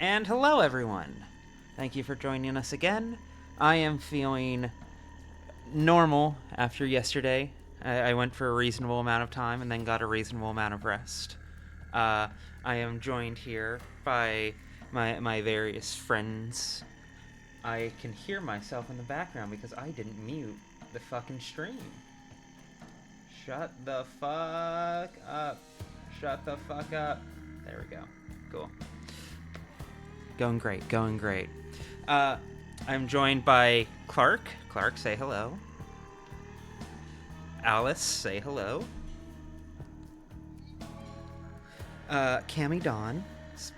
And hello, everyone. Thank you for joining us again. I am feeling normal after yesterday. I went for a reasonable amount of time and then got a reasonable amount of rest. I am joined here by my various friends. I can hear myself in the background because I didn't mute the fucking stream. Shut the fuck up. Shut the fuck up. There we go. Cool. Going great, going great. I'm joined by Clark. Clark, say hello. Alice, say hello. Cammy Dawn,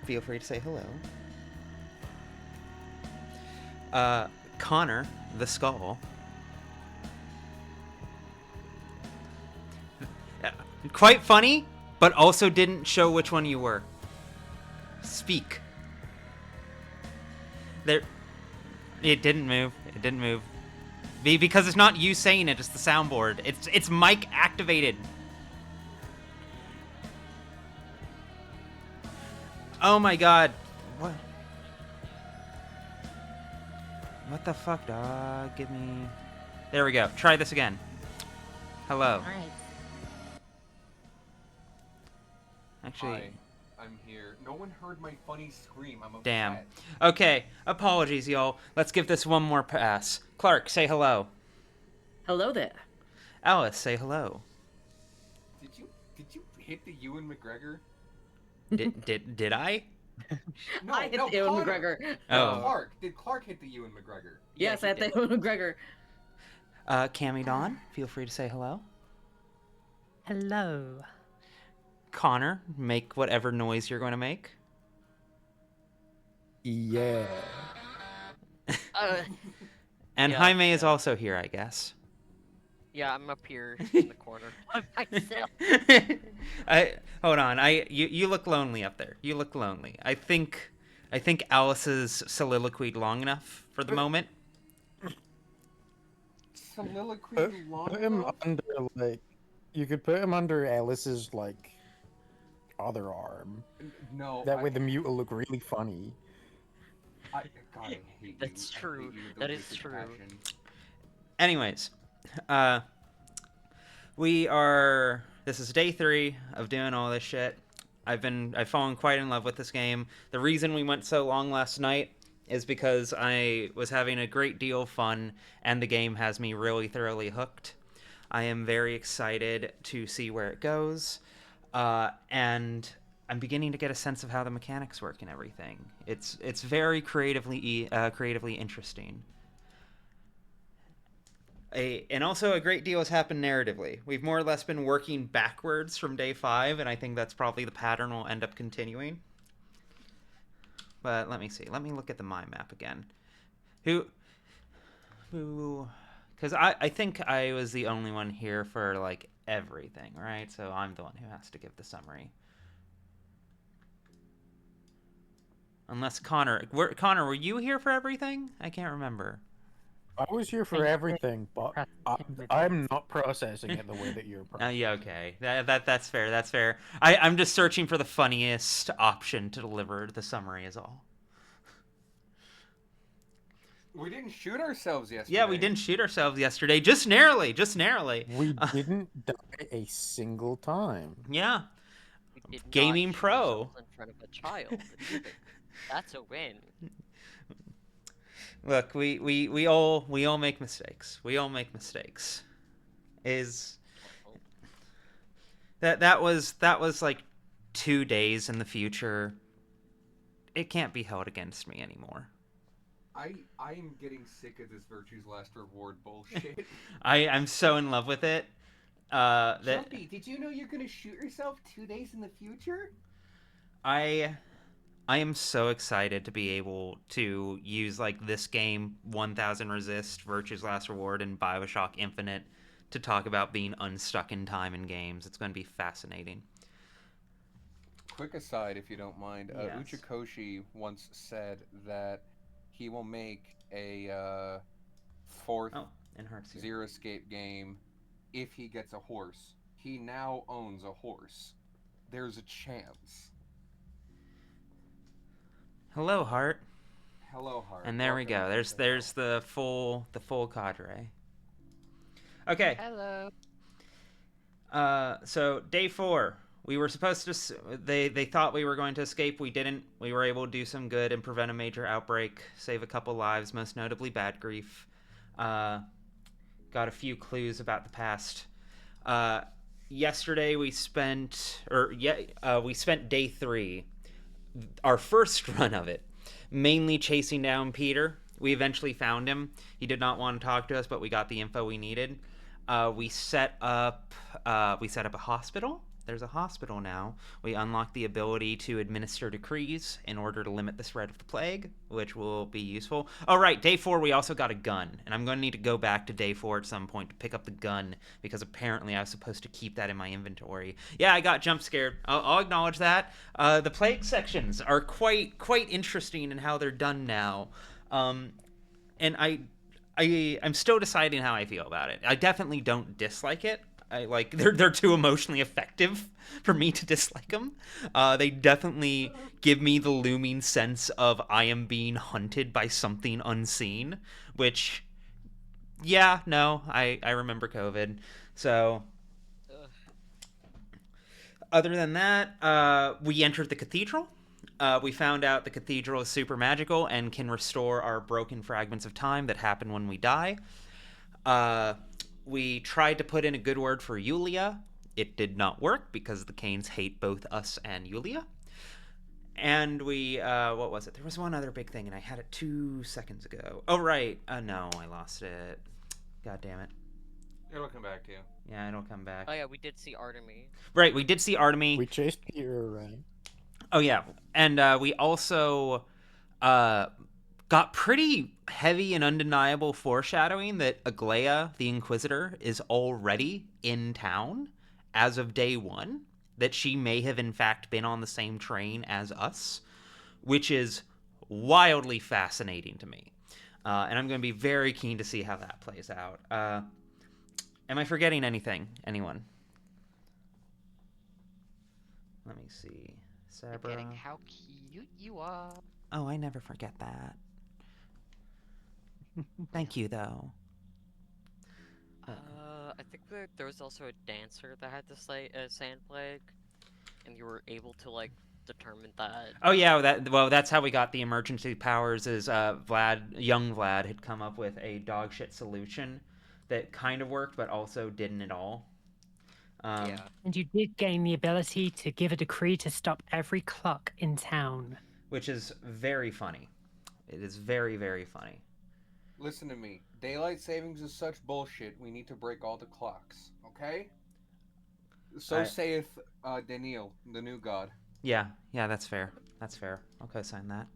feel free to say hello. Connor, the Skull. Quite funny, but also didn't show which one you were. Speak. There. It didn't move. It didn't move. Because it's not you saying it, it's the soundboard. It's mic activated. Oh my god. What? What the fuck, dog? Give me... There we go. Try this again. Hello. Alright. Actually... Hi, I'm here. No one heard my funny scream. I'm upset. Damn. Okay. Apologies, y'all. Let's give this one more pass. Clark, say hello. Hello there. Alice, say hello. Did you hit the Ewan McGregor? Did I? No, I hit no, the Ewan Connor. McGregor. Oh. Clark. Did Clark hit the Ewan McGregor? Yes, he I hit the did. Ewan McGregor. Cammy Dawn, feel free to say hello. Hello. Connor, make whatever noise you're going to make. Yeah. And Yeah, Jaime is also here, I guess. Yeah, I'm up here in the corner. By myself. Hold on. You look lonely up there. You look lonely. I think Alice's soliloquied long enough for the moment. Soliloquy long Put him enough? under, like, you could put him under Alice's, like, other arm. No. That way the mute will look really funny. God, I hate you. That's I true. hate you with That a is wicked true. passion. Anyways, this is day 3 of doing all this shit. I've fallen quite in love with this game. The reason we went so long last night is because I was having a great deal of fun, and the game has me really thoroughly hooked. I am very excited to see where it goes, and I'm beginning to get a sense of how the mechanics work and everything. It's very creatively interesting. And also a great deal has happened narratively. We've more or less been working backwards from day 5, and I think that's probably the pattern we'll end up continuing. But let me see. Let me look at the mind map again. Who? Because I think I was the only one here for, like, everything, right? So I'm the one who has to give the summary. Unless Connor... Connor, were you here for everything? I can't remember. I was here for everything, but I'm not processing it the way that you're processing. Yeah, okay. That's fair. That's fair. I'm just searching for the funniest option to deliver the summary is all. We didn't shoot ourselves yesterday. Yeah, we didn't shoot ourselves yesterday. Just narrowly. Just narrowly. We didn't die a single time. Yeah. We did not Gaming shoot pro. ourselves in front of a child. That's a win. Look, we all make mistakes. We all make mistakes. That was like 2 days in the future. It can't be held against me anymore. I am getting sick of this Virtue's Last Reward bullshit. I'm so in love with it. Jumpy, did you know you're gonna shoot yourself 2 days in the future? I am so excited to be able to use, like, this game, 1000 Resist, Virtue's Last Reward, and Bioshock Infinite to talk about being unstuck in time in games. It's going to be fascinating. Quick aside, if you don't mind, Yes. Uchikoshi once said that he will make a fourth and Hearthstone. Zero Escape game if he gets a horse. He now owns a horse. There's a chance. Hello, Heart. Hello, Hart. And there we go. There's the full cadre. Okay. Hello. So day 4, we were supposed to. They thought we were going to escape. We didn't. We were able to do some good and prevent a major outbreak, save a couple lives, most notably Bad Grief. Got a few clues about the past. Yesterday we spent day 3, our first run of it, mainly chasing down Peter. We eventually found him. He did not want to talk to us, but we got the info we needed. We set up a hospital. There's a hospital now. We unlocked the ability to administer decrees in order to limit the spread of the plague, which will be useful. Oh, right, day 4, we also got a gun. And I'm going to need to go back to day 4 at some point to pick up the gun, because apparently I was supposed to keep that in my inventory. Yeah, I got jump scared. I'll acknowledge that. The plague sections are quite interesting in how they're done now. And I'm still deciding how I feel about it. I definitely don't dislike it. They're too emotionally effective for me to dislike them. They definitely give me the looming sense of I am being hunted by something unseen, which, yeah, no, I remember COVID. So, other than that, we entered the cathedral. We found out the cathedral is super magical and can restore our broken fragments of time that happen when we die. We tried to put in a good word for Yulia. It did not work because the Kains hate both us and Yulia. And we, what was it? There was one other big thing, and I had it 2 seconds ago. Oh, right. No, I lost it. God damn it. It'll come back to you. Yeah, it'll come back. Oh yeah, we did see Artemis. Right, we did see Artemis. We chased Peter around. Oh, yeah. And we also got pretty heavy and undeniable foreshadowing that Aglaya, the Inquisitor, is already in town as of day 1. That she may have, in fact, been on the same train as us, which is wildly fascinating to me. And I'm going to be very keen to see how that plays out. Am I forgetting anything? Anyone? Let me see. Sabra. Forgetting how cute you are. Oh, I never forget that. Thank you, though. I think there was also a dancer that had the sand plague, and you were able to like determine that. Oh yeah, that's how we got the emergency powers. Is young Vlad had come up with a dog shit solution that kind of worked, but also didn't at all. Yeah. And you did gain the ability to give a decree to stop every clock in town. Which is very funny. It is very, very funny. Listen to me. Daylight savings is such bullshit. We need to break all the clocks. Okay? So saith Daniel, the new god. Yeah, that's fair. That's fair. I'll co-sign that.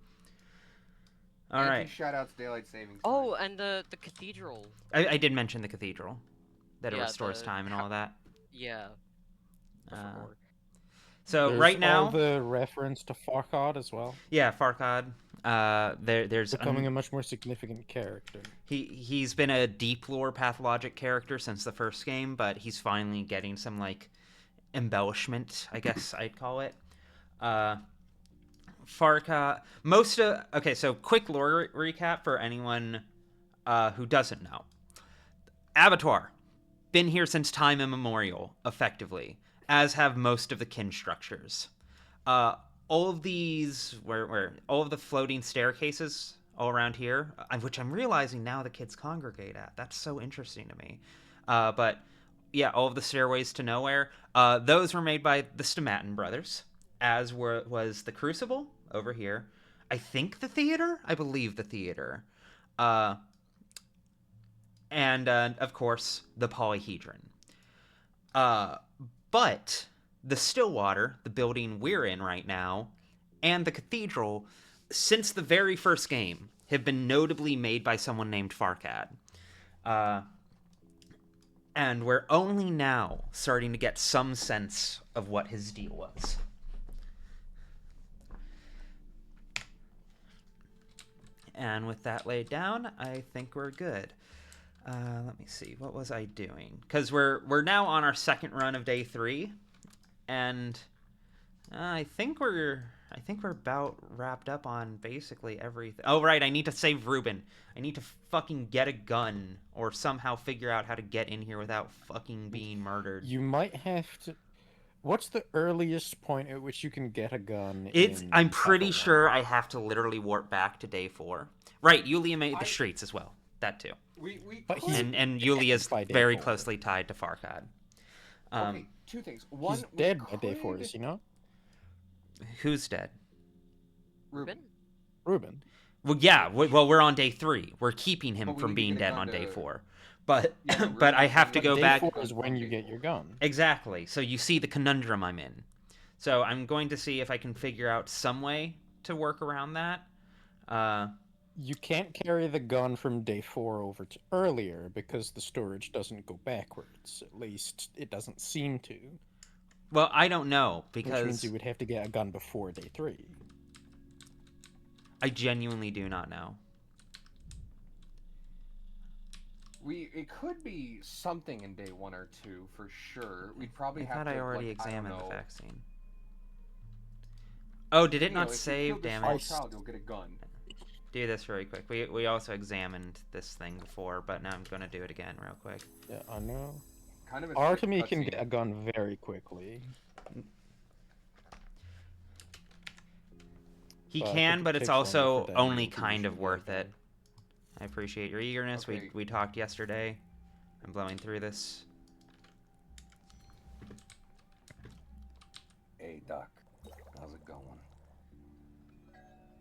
All right. Shout out to daylight savings. Oh, and the cathedral. I did mention the cathedral, that it Yeah, restores time and all that. Yeah. So There's right now, all the reference to Farquaad as well. yeah, Farquaad. There's Becoming a much more significant character. He's been a deep lore pathologic character since the first game, but he's finally getting some like embellishment, I guess I'd call it. Farquaad. Okay, so quick lore recap for anyone who doesn't know. Abattoir, been here since time immemorial, effectively, as have most of the kin structures. All of these, where all of the floating staircases all around here, which I'm realizing now the kids congregate at. That's so interesting to me. But yeah, all of the stairways to nowhere, those were made by the Stomatin brothers, as was the Crucible over here. I think the theater? I believe the theater. And of course, the polyhedron. But the Stillwater, the building we're in right now, and the cathedral, since the very first game, have been notably made by someone named Farquaad. And we're only now starting to get some sense of what his deal was. And with that laid down, I think we're good. Let me see. What was I doing? Because we're now on our second run of day 3, and I think we're I think we're about wrapped up on basically everything. Oh, right, I need to save Ruben. I need to fucking get a gun or somehow figure out how to get in here without fucking being murdered. You might have to. What's the earliest point at which you can get a gun? I'm pretty Battle sure 1? I have to literally warp back to day 4. Right, Yulia made the streets as well. That too. But he's And Yulia's by day very 4. closely tied to Farkad. Okay, two things. One, He's dead by day 4, is he not? Who's dead? Ruben. Ruben. Well, yeah. Well, we're on day 3. We're keeping him But we from need to being get a dead gun on day to- 4. But Yeah, but I Ruben- have to But go day back. 4 is when you get your gun. Exactly. So you see the conundrum I'm in. So I'm going to see if I can figure out some way to work around that. You can't carry the gun from day 4 over to earlier because the storage doesn't go backwards. At least it doesn't seem to. Well, I don't know Which means because you would have to get a gun before day 3. I genuinely do not know. It could be something in day 1 or 2 for sure. We'd probably I have thought to. I already like, I don't examined the know. vaccine. Oh, did it Neil, not if you save? killed a Damn small it. child, you'll get a gun. Do this really quick. We also examined this thing before, but now I'm going to do it again real quick. Yeah, I know. Kind of a Artemy sick can cutscene. get a gun very quickly. He But I can, think it but it's takes longer also for only Daniel to kind of usually worth get a it. I appreciate your eagerness. Okay. We talked yesterday. I'm blowing through this. Hey, Doc. How's it going?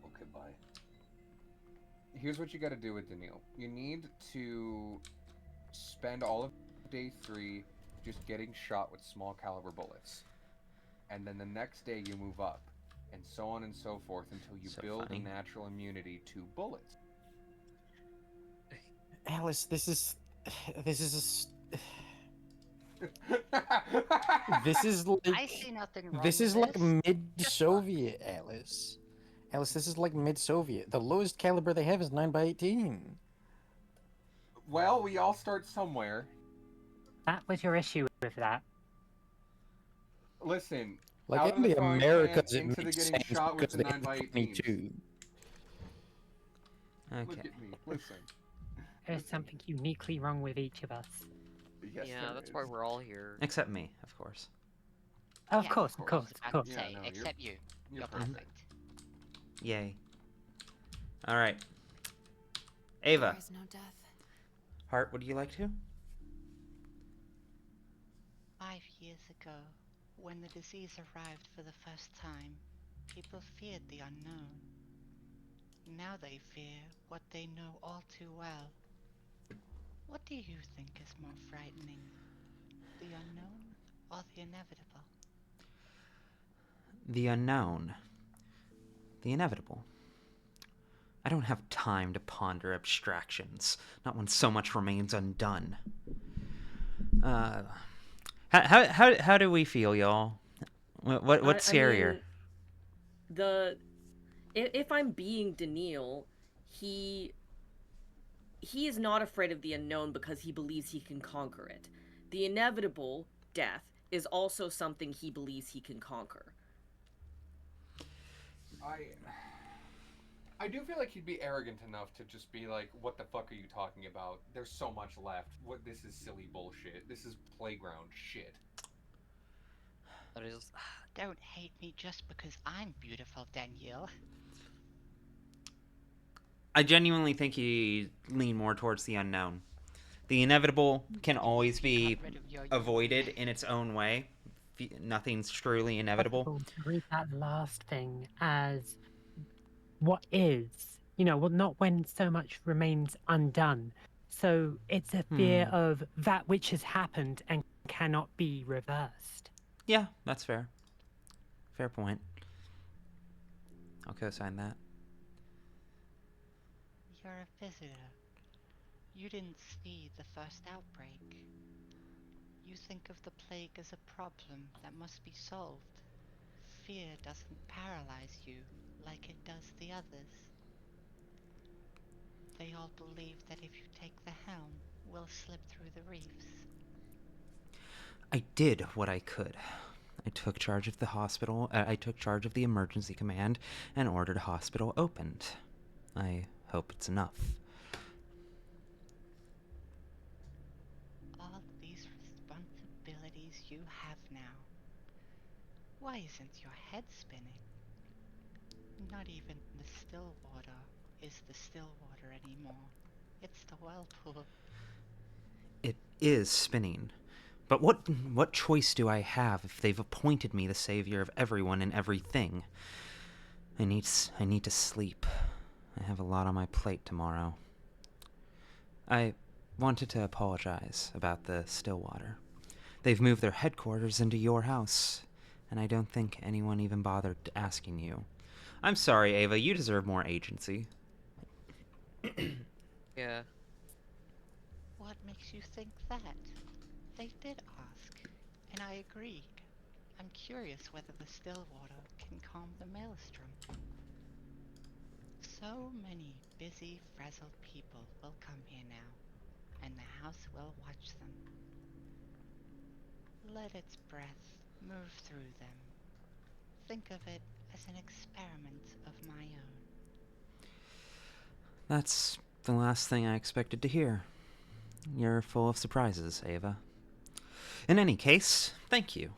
Okay, bye. Here's what you gotta do with Daniil. You need to spend all of day 3 just getting shot with small caliber bullets. And then the next day you move up. And so on and so forth until you So build funny. a natural immunity to bullets. Alice, this is this is I like see nothing wrong this with is like this. mid-Soviet, Alice. Alice, this is like mid-Soviet. The lowest caliber they have is 9x18. Well, we all start somewhere. That was your issue with that. Listen, Like out in of the frying Americas, pan it into the makes getting sense shot with because the they have 9x18s. 22. Look Okay. at me. Listen. There's something uniquely wrong with each of us. Yes, Yeah, there that's is. why we're all here. Except me, of course. Of Yeah, course, I of course, was of about course. to Yeah, say, no, you're- except you. You're You're perfect. perfect. Yay. Alright. Ava. There is no death. Hart, would you like to? 5 years ago, when the disease arrived for the first time, people feared the unknown. Now they fear what they know all too well. What do you think is more frightening? The unknown or the inevitable? The unknown. The inevitable. I don't have time to ponder abstractions, not when so much remains undone. How do we feel, y'all? What's I scarier? mean, if I'm being Daniil, he is not afraid of the unknown because he believes he can conquer it. The inevitable death is also something he believes he can conquer. I do feel like he'd be arrogant enough to just be like, "What the fuck are you talking about? There's so much left. What? This is silly bullshit. This is playground shit." That is. Don't hate me just because I'm beautiful, Daniel. I genuinely think he leaned more towards the unknown. The inevitable can always be Got rid of your youth. avoided in its own way. Nothing's truly inevitable. Possible to read that last thing as what is, well, not when so much remains undone. So it's a fear of that which has happened and cannot be reversed. Yeah, that's fair. Fair point. I'll co-sign that. You're a visitor. You didn't see the first outbreak. You think of the plague as a problem that must be solved. Fear doesn't paralyze you like it does the others. They all believe that if you take the helm, we'll slip through the reefs. I did what I could. I took charge of the hospital. I took charge of the emergency command and ordered a hospital opened. I hope it's enough. All these responsibilities you have now. Why isn't your head spinning? Not even the still water is the still water anymore. It's the whirlpool. It is spinning. But what choice do I have if they've appointed me the savior of everyone and everything? I need to sleep. I have a lot on my plate tomorrow. I wanted to apologize about the Stillwater. They've moved their headquarters into your house, and I don't think anyone even bothered asking you. I'm sorry, Ava. You deserve more agency. Yeah. What makes you think that? They did ask, and I agreed. I'm curious whether the still water can calm the maelstrom. So many busy, frazzled people will come here now, and the house will watch them. Let its breath move through them. Think of it as an experiment of my own. That's the last thing I expected to hear. You're full of surprises, Ava. In any case, thank you.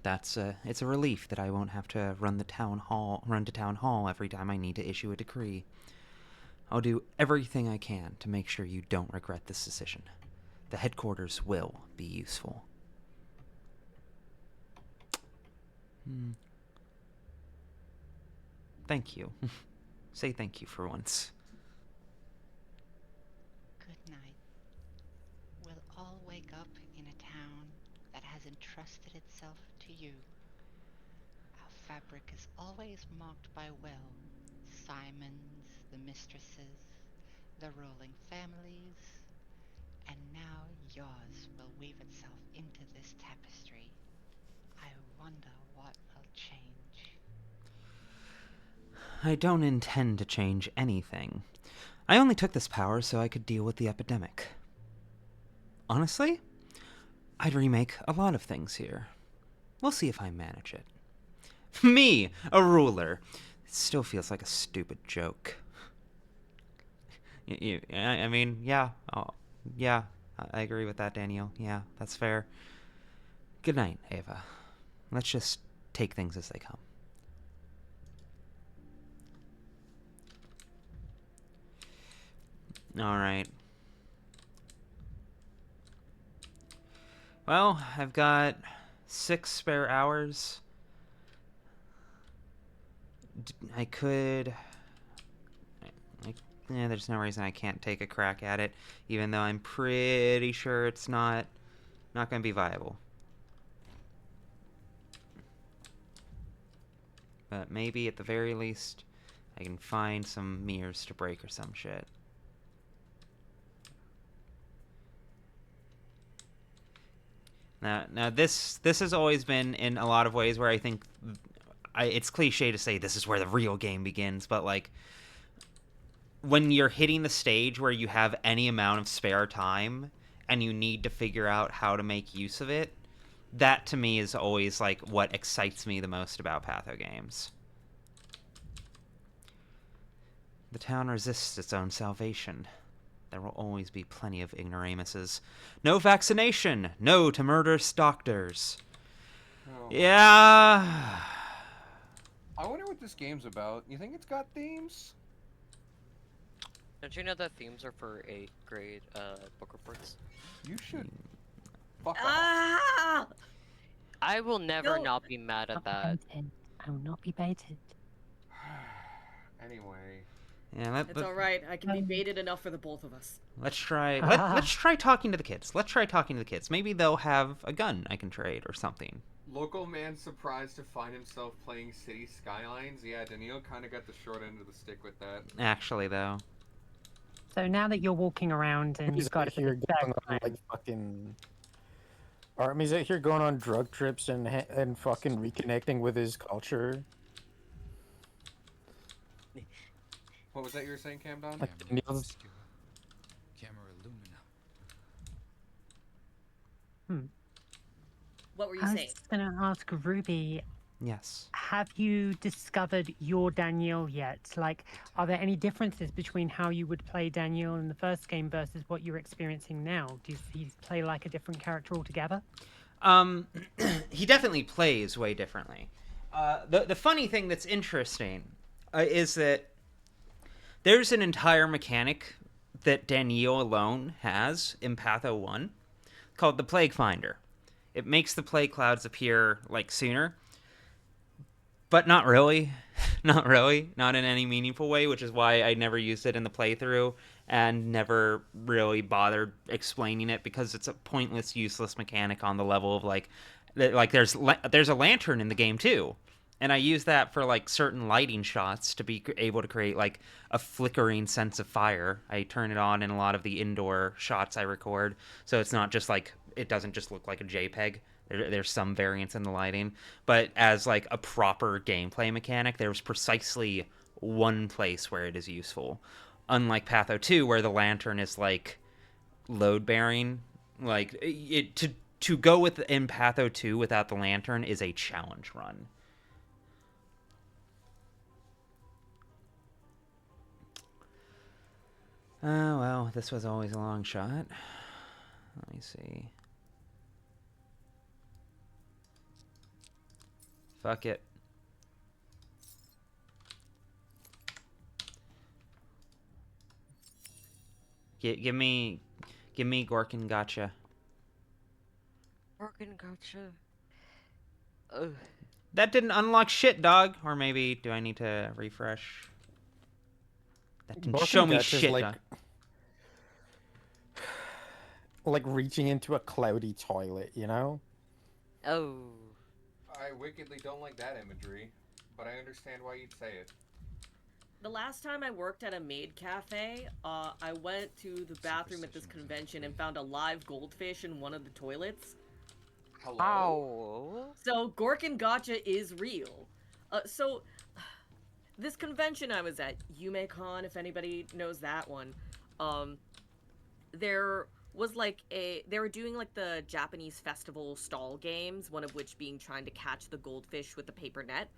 It's a relief that I won't have to run to town hall every time I need to issue a decree. I'll do everything I can to make sure you don't regret this decision. The headquarters will be useful. Thank you. Say thank you for once. Good night. We'll all wake up in a town that has entrusted itself to you. Our fabric is always marked by will. Simons, the mistresses, the ruling families, and now yours will weave itself into this tapestry. I wonder what will change. I don't intend to change anything. I only took this power so I could deal with the epidemic. Honestly, I'd remake a lot of things here. We'll see if I manage it. Me, a ruler. It still feels like a stupid joke. I mean, yeah. Yeah, I agree with that, Daniel. Yeah, that's fair. Good night, Ava. Let's just take things as they come. Alright. Well, I've got 6 spare hours. I could... there's no reason I can't take a crack at it, even though I'm pretty sure it's not going to be viable. But maybe, at the very least, I can find some mirrors to break or some shit. Now this has always been, in a lot of ways, where I think... it's cliche to say this is where the real game begins, but, like... when you're hitting the stage where you have any amount of spare time, and you need to figure out how to make use of it, that to me is always, like, what excites me the most about Patho games. The town resists its own salvation. There will always be plenty of ignoramuses. No vaccination! No to murderous doctors! Oh. Yeah... I wonder what this game's about. You think it's got themes? Don't you know that themes are for 8th grade book reports? You should. Fuck off. Ah! I will never No. not be mad at that. Baited. I will not be baited. Anyway. Yeah, It's alright. I can be baited enough for the both of us. let's try... let's try talking to the kids. Let's try talking to the kids. Maybe they'll have a gun I can trade or something. Local man surprised to find himself playing City Skylines. Yeah, Daniil kind of got the short end of the stick with that. Actually, though. So now that you're walking around and He's you've got out a bit here of going on, like, fucking... Army's out here going on drug trips and fucking reconnecting with his culture. What was that you were saying, Cam Don? Like, Daniel's... Camera Lumina. What were you I was saying? just going to ask Ruby, Yes. have you discovered your Daniel yet? Like, are there any differences between how you would play Daniel in the first game versus what you're experiencing now? Do you he play like a different character altogether? He definitely plays way differently. The funny thing that's interesting is that there's an entire mechanic that Daniel alone has in Patho 1 called the Plague Finder. It makes the plague clouds appear like sooner, but not really. Not really. Not in any meaningful way, which is why I never used it in the playthrough and never really bothered explaining it, because it's a pointless, useless mechanic on the level of like there's a lantern in the game too. And I use that for like certain lighting shots to be able to create like a flickering sense of fire. I turn it on in a lot of the indoor shots I record, so it's not just like, it doesn't just look like a JPEG. There's some variance in the lighting, but as like a proper gameplay mechanic, there's precisely one place where it is useful. Unlike Patho 2, where the lantern is like load bearing, like it to go with in Patho 2 without the lantern is a challenge run. Oh, well, this was always a long shot. Let me see. Fuck it. Give me Gorkin Gotcha. Organ gotcha. Ugh. That didn't unlock shit, dog. Or maybe, do I need to refresh? That didn't Gorkin show me Gotcha's shit, like, dog. like reaching into a cloudy toilet, you know? Oh. I wickedly don't like that imagery, but I understand why you'd say it. The last time I worked at a maid cafe, I went to the bathroom at this convention and found a live goldfish in one of the toilets. Hello? Ow. So Gorkin Gotcha is real. So this convention I was at, YumeCon, if anybody knows that one, there was like they were doing like the Japanese festival stall games, one of which being trying to catch the goldfish with the paper net.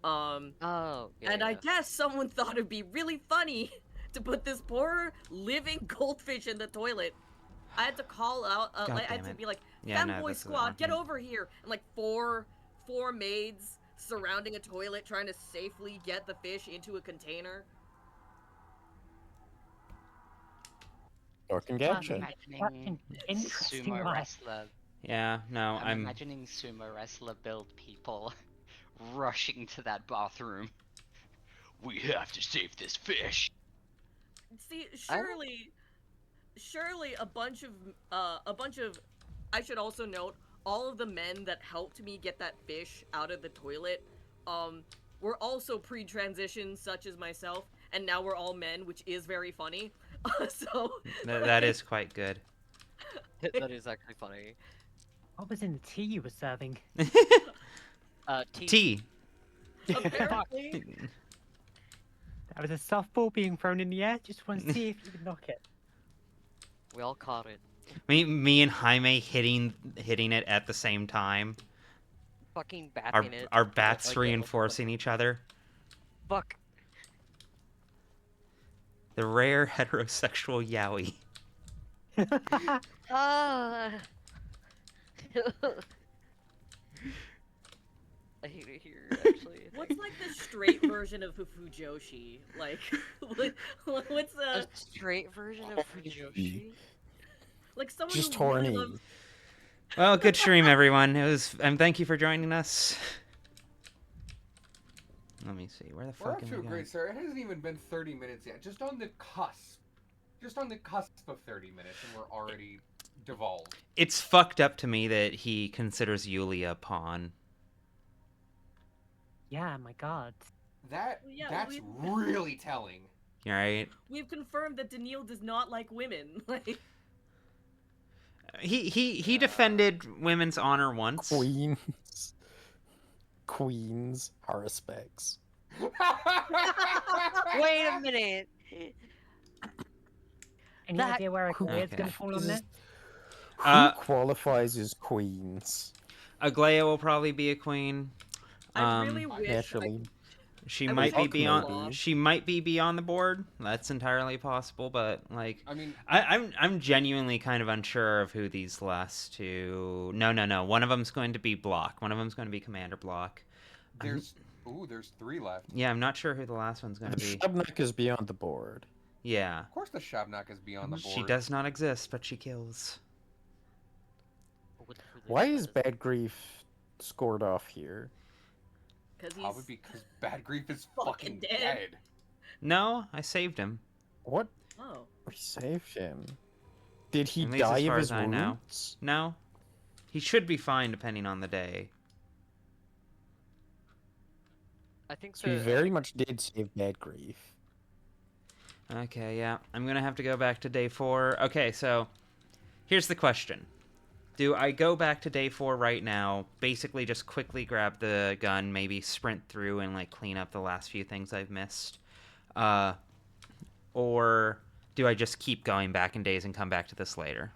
Oh, yeah. And I guess someone thought it'd be really funny to put this poor living goldfish in the toilet. I had to call out, God I had damn to it. be like, Yeah, no, Femboy this is Squad, get working. over here! And like four maids surrounding a toilet trying to safely get the fish into a container. Gorkin I'm Gotcha. imagining Interesting sumo life. wrestler. Yeah, no, I'm imagining sumo wrestler build people rushing to that bathroom. We have to save this fish. See, surely a bunch of, I should also note, all of the men that helped me get that fish out of the toilet, were also pre-transition, such as myself, and now we're all men, which is very funny. So that is quite good. That is actually funny. What was in the tea you were serving? T. apparently, That was a softball being thrown in the air. Just want to see if you could knock it. We all caught it. Me and Jaime hitting it at the same time. Fucking batting it. Our bats Like, reinforcing each other. Fuck. The rare heterosexual yaoi. Ah. I hate it here, actually. what's like the straight version of Fufujoshi? Like, what's a straight version of Fujoshi? like someone Just who really horny. loves... Well, good stream, everyone. It was, and thank you for joining us. Let me see. Where the We're fuck off am to I a going? great start. It hasn't even been 30 minutes yet. Just on the cusp. Just on the cusp of 30 minutes, and we're already devolved. It's fucked up to me that he considers Yulia a pawn. Yeah, my god. That's we- really telling. Right? We've confirmed that Daniil does not like women. Like, He defended women's honor once. Queens, her respects. Wait a minute! Any That- idea where a career's Okay. gonna fall on this? Who qualifies as queens? Aglaya will probably be a queen. I really wish Naturally. She I might wish be I beyond. could block. She might be beyond the board. That's entirely possible. But like, I mean, I'm genuinely kind of unsure of who these last two. No. One of them's going to be block. One of them's going to be commander block. there's three left. Yeah, I'm not sure who the last one's going The to be. Shabnak is beyond the board. Yeah, Of course, the Shabnak is beyond the board. she does not exist, but she kills. What the foolish Why is says. Bad Grief scored off here? Because Probably he's because Bad Grief is fucking fucking dead. dead. No, I saved him. What? oh. We saved him. Did he At least die as far of as his I know. wounds? No, he should be fine depending on the day. I think So he very much did save Bad Grief. Okay, yeah. I'm going to have to go back to day 4. Okay, so here's the question. Do I go back to day 4 right now, basically just quickly grab the gun, maybe sprint through and like clean up the last few things I've missed? Or do I just keep going back in days and come back to this later?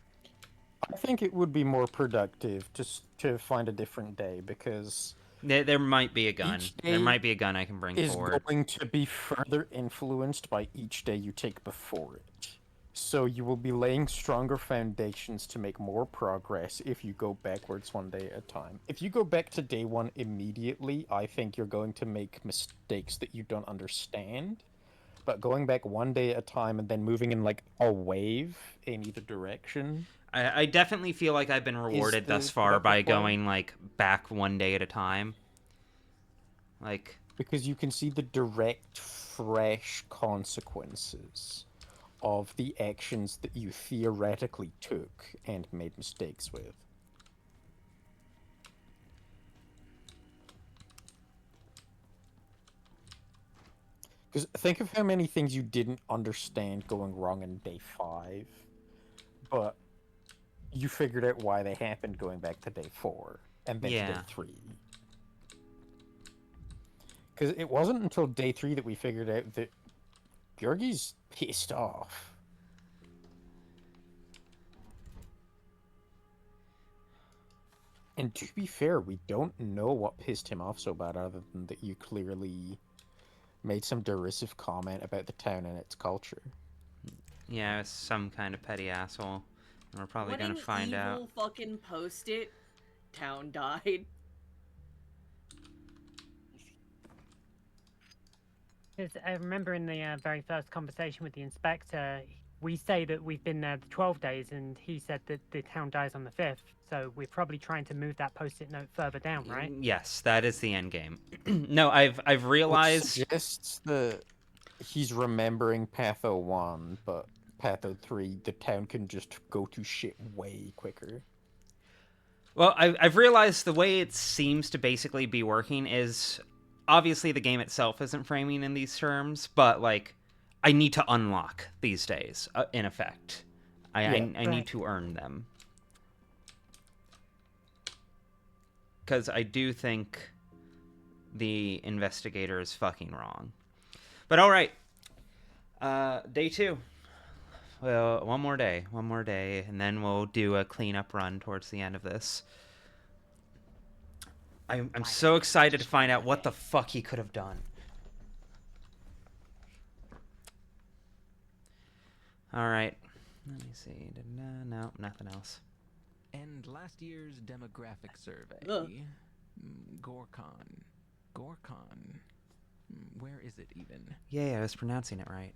I think it would be more productive just to find a different day because There might be a gun. Each There day might be a gun I can bring is forward. going to be further influenced by each day you take before it. So you will be laying stronger foundations to make more progress if you go backwards one day at a time. If you go back to day 1 immediately, I think you're going to make mistakes that you don't understand. But going back one day at a time and then moving in like a wave in either direction. I definitely feel like I've been rewarded the thus far better by plan. going like back one day at a time. Like, Because you can see the direct, fresh consequences of the actions that you theoretically took and made mistakes with. Because think of how many things you didn't understand going wrong in day 5, but you figured out why they happened going back to day 4 and then to Yeah. day 3. Because it wasn't until day 3 that we figured out that Bjorgi's pissed off. And to be fair, we don't know what pissed him off so bad other than that you clearly made some derisive comment about the town and its culture. yeah, it's some kind of petty asshole. And we're probably What going an to find evil out. fucking post-it. Town died. Because I remember in the very first conversation with the inspector, we say that we've been there 12 days, and he said that the town dies on the 5th. So we're probably trying to move that post-it note further down, right? Yes, that is the end game. No, I've Which realized. suggests that he's remembering Patho 1, but Patho 3, the town can just go to shit way quicker. Well, I've realized the way it seems to basically be working is obviously the game itself isn't framing in these terms, but like I need to unlock these days, in effect. I need Right. to earn them. Because I do think the investigator is fucking wrong. But all right. Day 2. Well, one more day, and then we'll do a cleanup run towards the end of this. I'm so excited to find out what the fuck he could have done. All right. Let me see. No, nothing else. And last year's demographic survey. Ugh. Gorkon. Where is it even? Yeah, I was pronouncing it right.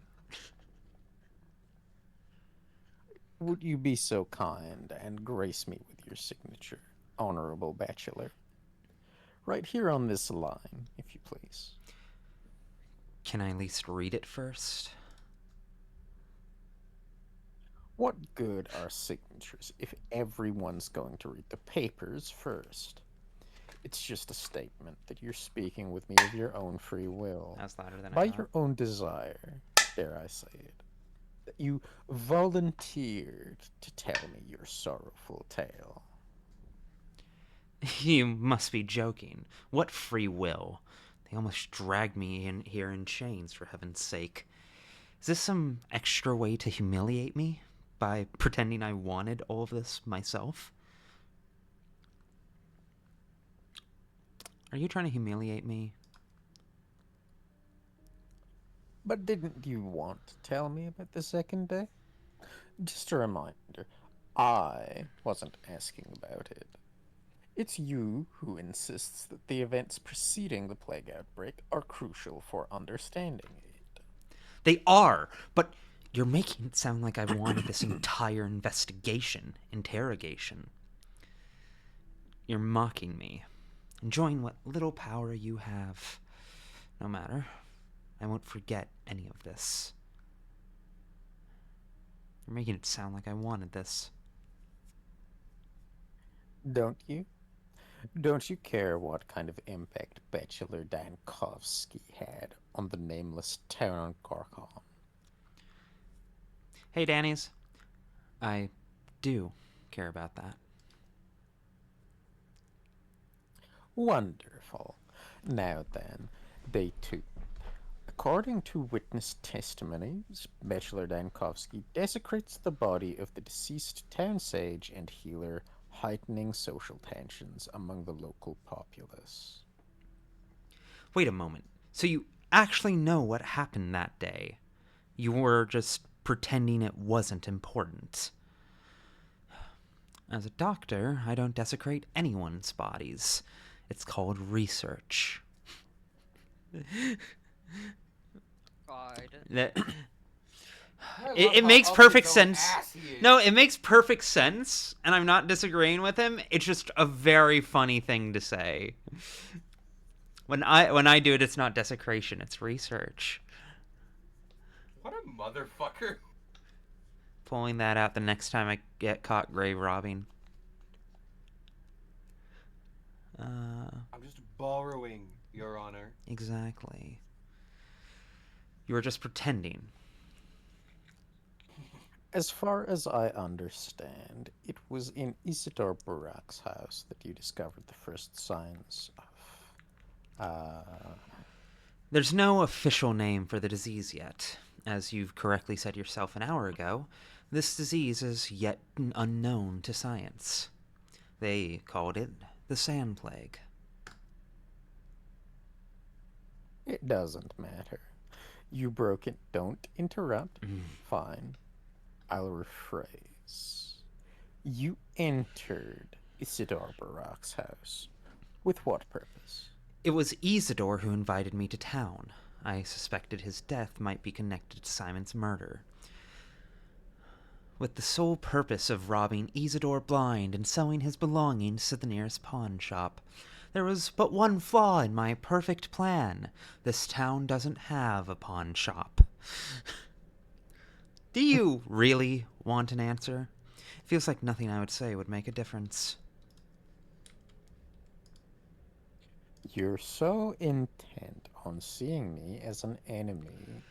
Would you be so kind and grace me with your signature, honorable bachelor? Right here on this line, if you please. Can I at least read it first? What good are signatures if everyone's going to read the papers first? It's just a statement that you're speaking with me of your own free will. That's louder than I By thought. your own desire, dare I say it. That you volunteered to tell me your sorrowful tale. You must be joking. What free will? They almost dragged me in here in chains, for heaven's sake. Is this some extra way to humiliate me? By pretending I wanted all of this myself? Are you trying to humiliate me? But didn't you want to tell me about the second day? Just a reminder, I wasn't asking about it. It's you who insists that the events preceding the plague outbreak are crucial for understanding it. They are, but you're making it sound like I wanted this entire interrogation. You're mocking me, enjoying what little power you have. No matter, I won't forget any of this. You're making it sound like I wanted this. Don't you? Don't you care what kind of impact Bachelor Dankovsky had on the nameless town on Gorkon? Hey, Danny's. I do care about that. Wonderful. Now then, day 2. According to witness testimonies, Bachelor Dankovsky desecrates the body of the deceased town sage and healer, heightening social tensions among the local populace. Wait a moment. So you actually know what happened that day? You were just pretending it wasn't important. As a doctor, I don't desecrate anyone's bodies. It's called research. God. It makes perfect sense. No, it makes perfect sense, and I'm not disagreeing with him. It's just a very funny thing to say. When I do it, it's not desecration, it's research. What a motherfucker. Pulling that out the next time I get caught grave robbing. I'm just borrowing, Your Honor. Exactly. You were just pretending. As far as I understand, it was in Isidore Barak's house that you discovered the first signs of... There's no official name for the disease yet. As you've correctly said yourself an hour ago, this disease is yet unknown to science. They called it the sand plague. It doesn't matter. You broke it. Don't interrupt. Fine. I'll rephrase. You entered Isidore Barak's house. With what purpose? It was Isidore who invited me to town. I suspected his death might be connected to Simon's murder. With the sole purpose of robbing Isidore blind and selling his belongings to the nearest pawn shop. There was but one flaw in my perfect plan. This town doesn't have a pawn shop. Do you really want an answer? It feels like nothing I would say would make a difference. You're so intent on seeing me as an enemy.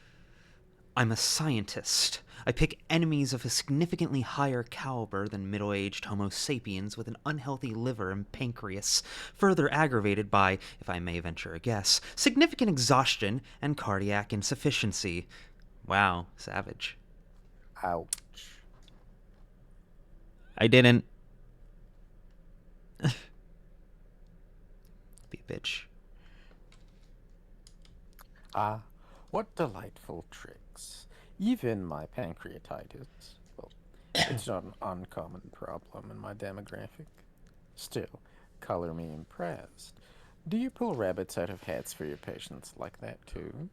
I'm a scientist. I pick enemies of a significantly higher caliber than middle-aged Homo sapiens with an unhealthy liver and pancreas, further aggravated by, if I may venture a guess, significant exhaustion and cardiac insufficiency. Wow, savage. Ouch. I didn't. Be a bitch. Ah, what delightful tricks. Even my pancreatitis. Well, it's not an uncommon problem in my demographic. Still, color me impressed. Do you pull rabbits out of hats for your patients like that too?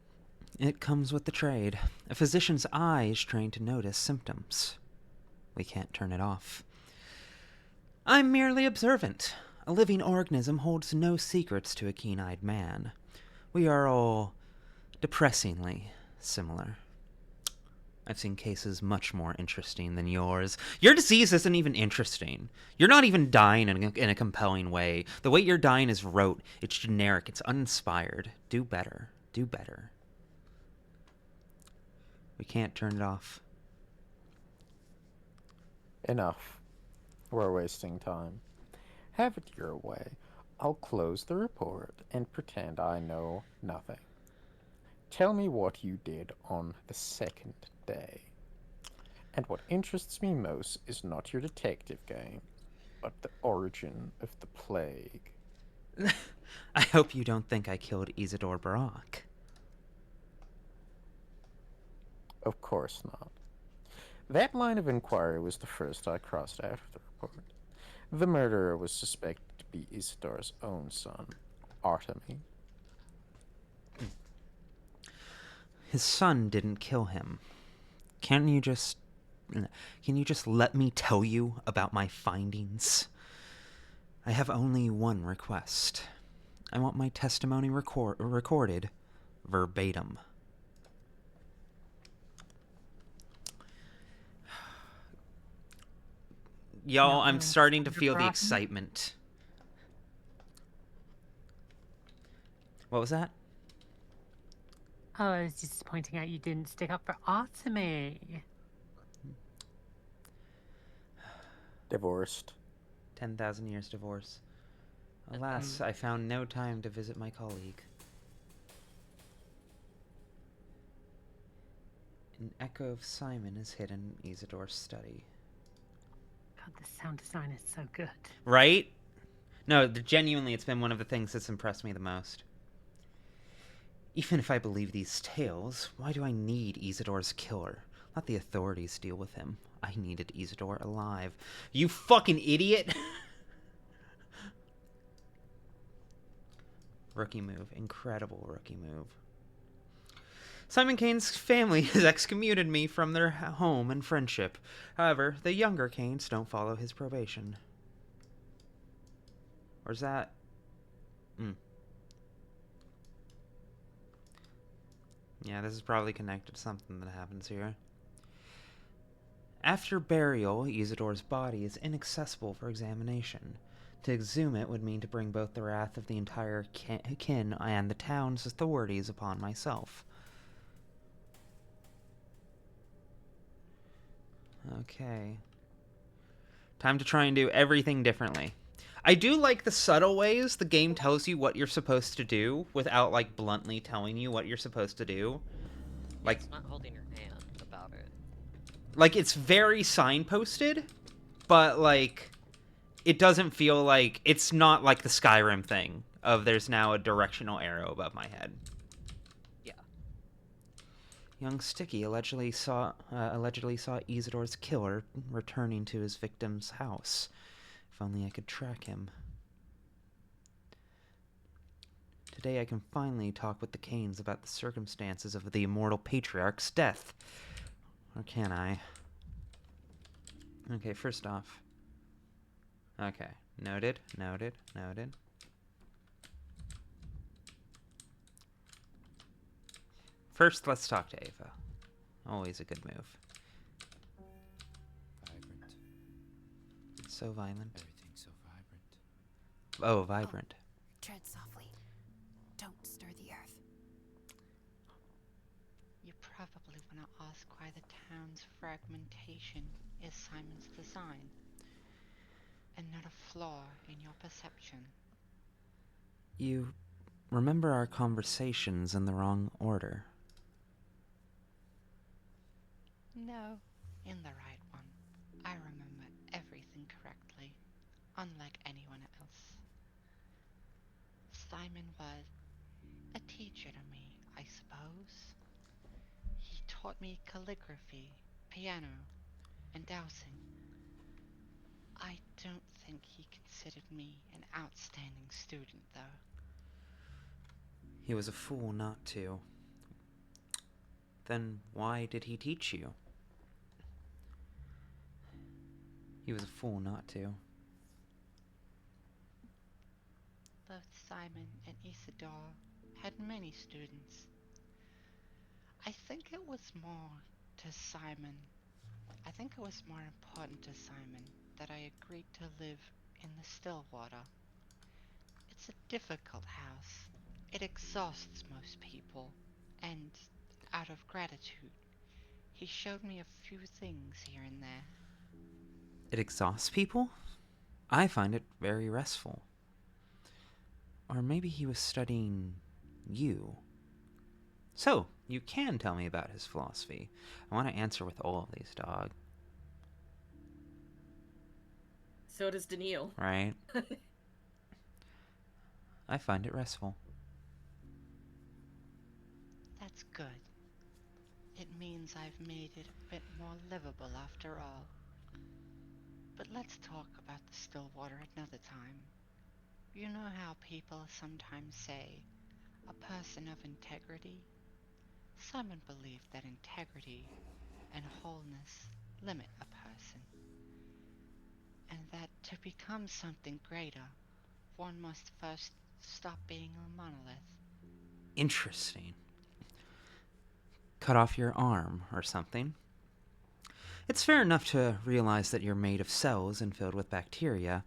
It comes with the trade. A physician's eye is trained to notice symptoms. We can't turn it off. I'm merely observant. A living organism holds no secrets to a keen-eyed man. We are all depressingly similar. I've seen cases much more interesting than yours. Your disease isn't even interesting. You're not even dying in a compelling way. The way you're dying is rote. It's generic. It's uninspired. Do better. Do better. We can't turn it off. Enough. We're wasting time. Have it your way. I'll close the report and pretend I know nothing. Tell me what you did on the second day. And what interests me most is not your detective game, but the origin of the plague. I hope you don't think I killed Isidore Barak. Of course not. That line of inquiry was the first I crossed after the report. The murderer was suspected to be Isidore's own son, Artemy. His son didn't kill him. Can you just let me tell you about my findings? I have only one request. I want my testimony recorded verbatim. Y'all, I'm starting to feel the excitement. What was that? Oh, I was just pointing out you didn't stick up for Artemy. Divorced. 10,000 years divorce. Alas, I found no time to visit my colleague. An echo of Simon is hidden in Isidore's study. God, the sound design is so good. Right? No, genuinely, it's been one of the things that's impressed me the most. Even if I believe these tales, why do I need Isidore's killer? Let the authorities deal with him. I needed Isidore alive. You fucking idiot! Rookie move. Incredible rookie move. Simon Kane's family has excommunicated me from their home and friendship. However, the younger Kanes don't follow his probation. Or is that... Yeah, this is probably connected to something that happens here. After burial, Isidore's body is inaccessible for examination. To exhume it would mean to bring both the wrath of the entire kin and the town's authorities upon myself. Okay. Time to try and do everything differently. I do like the subtle ways the game tells you what you're supposed to do without, like, bluntly telling you what you're supposed to do. Like, it's not holding your hand about it. Like, it's very signposted, but, like, it doesn't feel like... It's not like the Skyrim thing of there's now a directional arrow above my head. Yeah. Young Sticky allegedly saw Isidore's killer returning to his victim's house. If only I could track him. Today I can finally talk with the Kanes about the circumstances of the immortal patriarch's death. Or can I? Okay, first off. Okay, noted. First, let's talk to Ava. Always a good move. Vibrant. So violent. Everything's so vibrant. Oh, vibrant. Tread softly. Don't stir the earth. You probably want to ask why the town's fragmentation is Simon's design, and not a flaw in your perception. You remember our conversations in the wrong order. No, in the right one. I remember everything correctly, unlike anyone else. Simon was a teacher to me, I suppose. He taught me calligraphy, piano, and dowsing. I don't think he considered me an outstanding student, though. He was a fool not to. Then why did he teach you? He was a fool not to. Both Simon and Isidore had many students. I think it was more important to Simon that I agreed to live in the Stillwater. It's a difficult house. It exhausts most people, and out of gratitude, he showed me a few things here and there. It exhausts people? I find it very restful. Or maybe he was studying you. So, you can tell me about his philosophy. I want to answer with all of these, dog. So does Daniil. Right? I find it restful. That's good. It means I've made it a bit more livable after all. But let's talk about the still water another time. You know how people sometimes say, a person of integrity? Simon believed that integrity and wholeness limit a person, and that to become something greater, one must first stop being a monolith. Interesting. Cut off your arm or something. It's fair enough to realize that you're made of cells and filled with bacteria,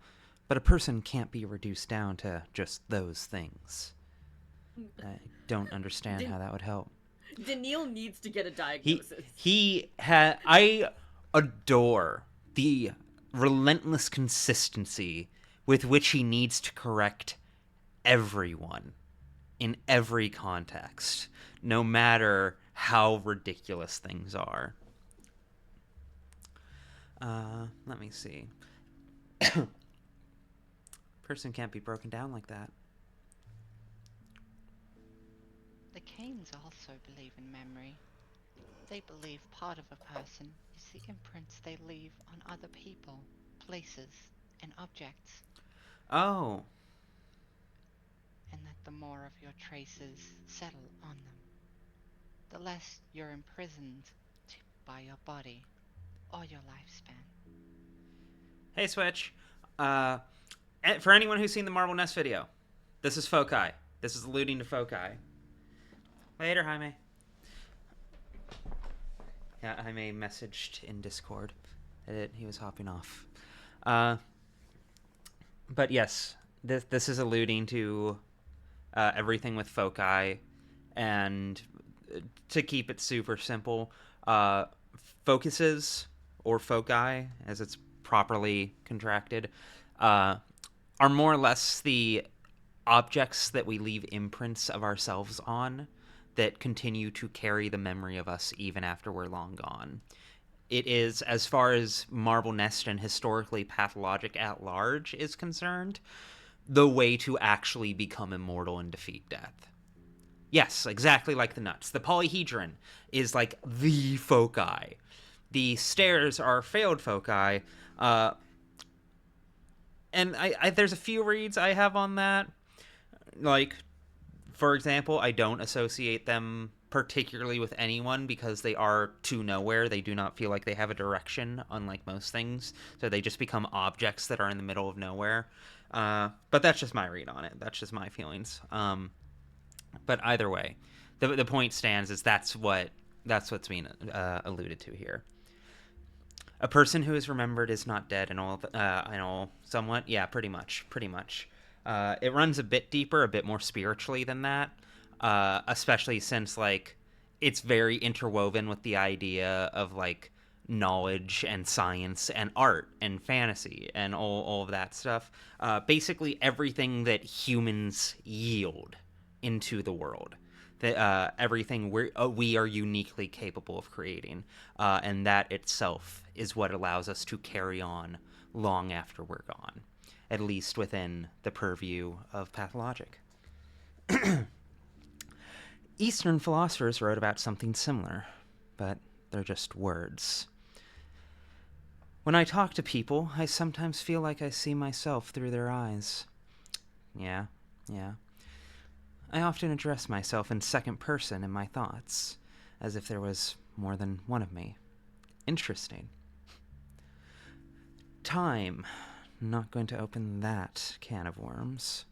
but a person can't be reduced down to just those things. I don't understand how that would help. Daniil needs to get a diagnosis. I adore the relentless consistency with which he needs to correct everyone in every context, no matter how ridiculous things are. Let me see. Person can't be broken down like that. The Kains also believe in memory. They believe part of a person is the imprints they leave on other people, places, and objects, Oh, and that the more of your traces settle on them, the less you're imprisoned by your body or your lifespan. hey Switch. For anyone who's seen the Marble Nest video, this is foci. This is alluding to foci. Later, Jaime. Yeah, Jaime messaged in Discord that he was hopping off. But yes, this is alluding to everything with foci, and to keep it super simple, focuses, or foci, as it's properly contracted, are more or less the objects that we leave imprints of ourselves on that continue to carry the memory of us even after we're long gone. It is, as far as Marble Nest and historically Pathologic at large is concerned, the way to actually become immortal and defeat death. Yes, exactly like the nuts. The polyhedron is like the foci. The stairs are failed foci. And there's a few reads I have on that. Like, for example, I don't associate them particularly with anyone because they are to nowhere. They do not feel like they have a direction, unlike most things. So they just become objects that are in the middle of nowhere. But that's just my read on it. That's just my feelings. But either way, the point stands is that's what's being alluded to here. A person who is remembered is not dead, and all somewhat. Yeah, pretty much. It runs a bit deeper, a bit more spiritually than that, especially since like it's very interwoven with the idea of like knowledge and science and art and fantasy and all of that stuff. Basically, everything that humans yield into the world. Everything we are uniquely capable of creating, and that itself is what allows us to carry on long after we're gone, at least within the purview of Pathologic. Eastern philosophers wrote about something similar, but they're just words. When I talk to people, I sometimes feel like I see myself through their eyes. Yeah. I often address myself in second person in my thoughts, as if there was more than one of me. Interesting. Time. Not going to open that can of worms.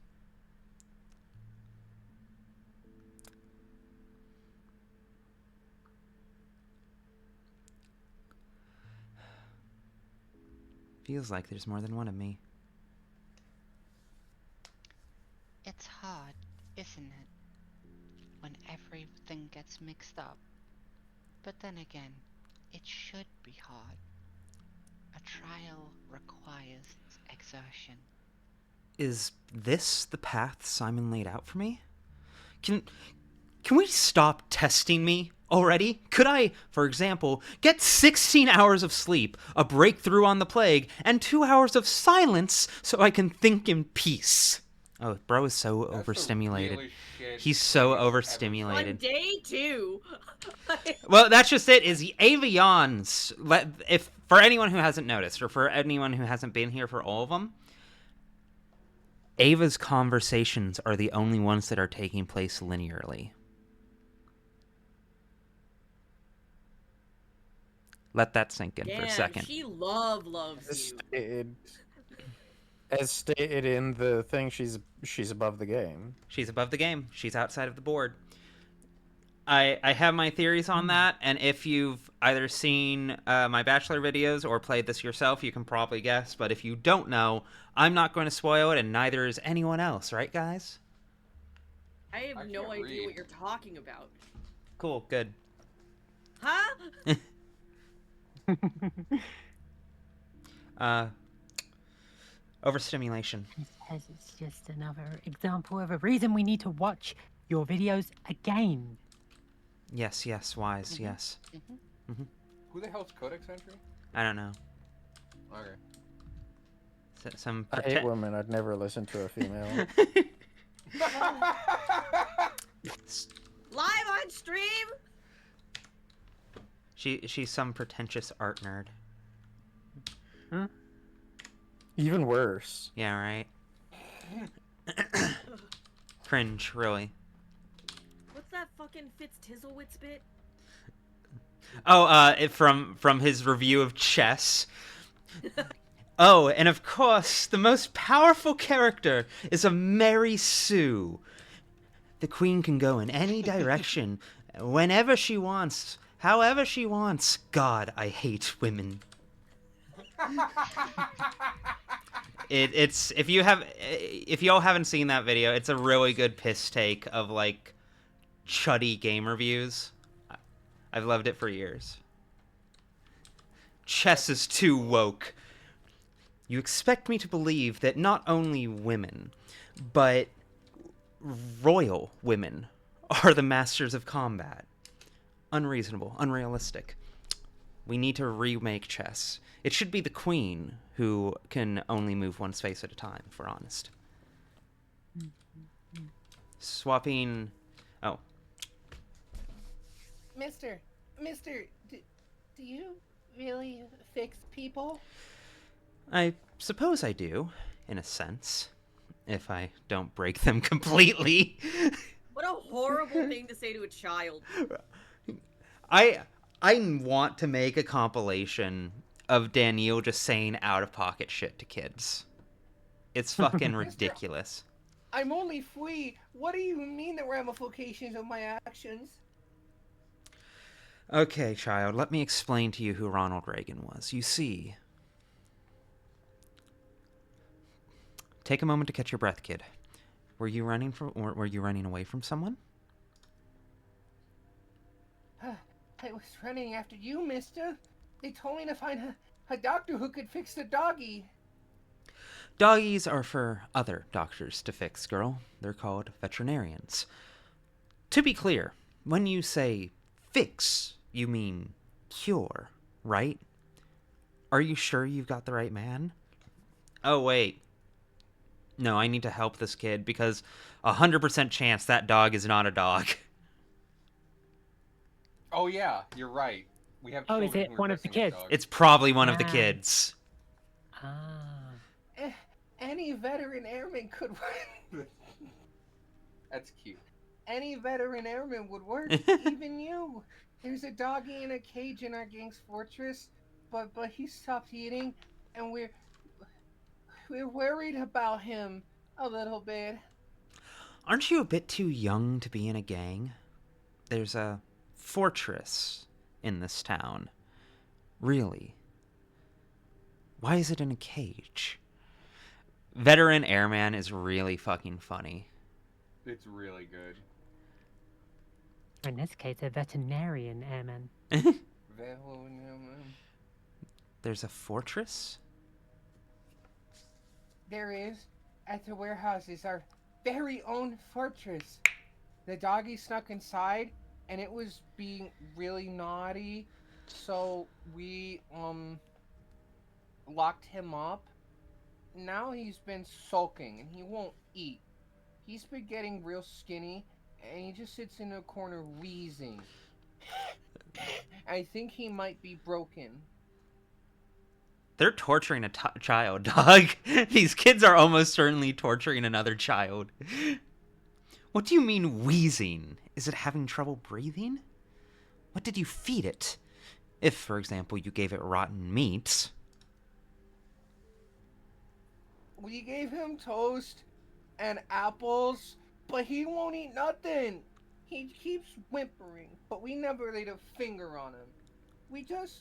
Feels like there's more than one of me. It's hard, isn't it? When everything gets mixed up. But then again, it should be hard. A trial requires exertion. Is this the path Simon laid out for me? Can we stop testing me already? Could I, for example, get 16 hours of sleep, a breakthrough on the plague, and 2 hours of silence so I can think in peace? Oh, bro is so That's the overstimulated. realest shit He's so I've ever overstimulated. On day 2. Well, that's just it. Is Ava yawns? If for anyone who hasn't noticed, or for anyone who hasn't been here for all of them, Ava's conversations are the only ones that are taking place linearly. Let that sink in for a Damn, second. she loves you. As stated in the thing, she's above the game. She's above the game. She's outside of the board. I have my theories on that, and if you've either seen my Bachelor videos or played this yourself, you can probably guess. But if you don't know, I'm not going to spoil it, and neither is anyone else, right, guys? I have no idea what you're talking about. Cool, good. Huh? Overstimulation. He says it's just another example of a reason we need to watch your videos again. Yes, wise, yes. Who the hell's Codex Entry? I don't know. Okay. Some. I hate women. I'd never listen to a female. Live on stream? She's some pretentious art nerd. Even worse. Yeah, right. Cringe, really. What's that fucking Fitz-Tizzlewitz bit? Oh, from his review of chess. Oh, and of course, the most powerful character is a Mary Sue. The queen can go in any direction, whenever she wants, however she wants. God, I hate women. It's if y'all haven't seen that video, it's a really good piss take of like chuddy game reviews. I've loved it for years. Chess is too woke. You expect me to believe that not only women, but royal women are the masters of combat. Unreasonable, unrealistic. We need to remake chess. It should be the queen who can only move one space at a time, if we're honest. Swapping... Oh. Mister, do you really fix people? I suppose I do, in a sense. If I don't break them completely. What a horrible thing to say to a child. I want to make a compilation of Danielle just saying out-of-pocket shit to kids. It's fucking ridiculous. I'm only free. What do you mean the ramifications of my actions? Okay, child, let me explain to you who Ronald Reagan was. You see... Take a moment to catch your breath, kid. Were you running away from someone? I was running after you, mister. They told me to find a doctor who could fix the doggy. Doggies are for other doctors to fix, girl. They're called veterinarians. To be clear, when you say fix, you mean cure, right? Are you sure you've got the right man? Oh, wait. No, I need to help this kid because 100% chance that dog is not a dog. Oh yeah, you're right. We have. Oh, is children it who are one of the dressing as kids? dogs. It's probably one of the kids. Any veteran airman could work. That's cute. Any veteran airman would work, even you. There's a doggy in a cage in our gang's fortress, but he stopped eating, and we're worried about him a little bit. Aren't you a bit too young to be in a gang? There's a fortress in this town. Really? Why is it in a cage? Veteran Airman is really fucking funny. It's really good. In this case, a veterinarian airman. There's a fortress? There is, at the warehouse, is our very own fortress. The doggy snuck inside, and it was being really naughty, so we, locked him up. Now he's been sulking, and he won't eat. He's been getting real skinny, and he just sits in a corner wheezing. I think he might be broken. They're torturing a child, dog. These kids are almost certainly torturing another child. What do you mean wheezing? Is it having trouble breathing? What did you feed it? If, for example, you gave it rotten meat. We gave him toast and apples, but he won't eat nothing. He keeps whimpering, but we never laid a finger on him. We just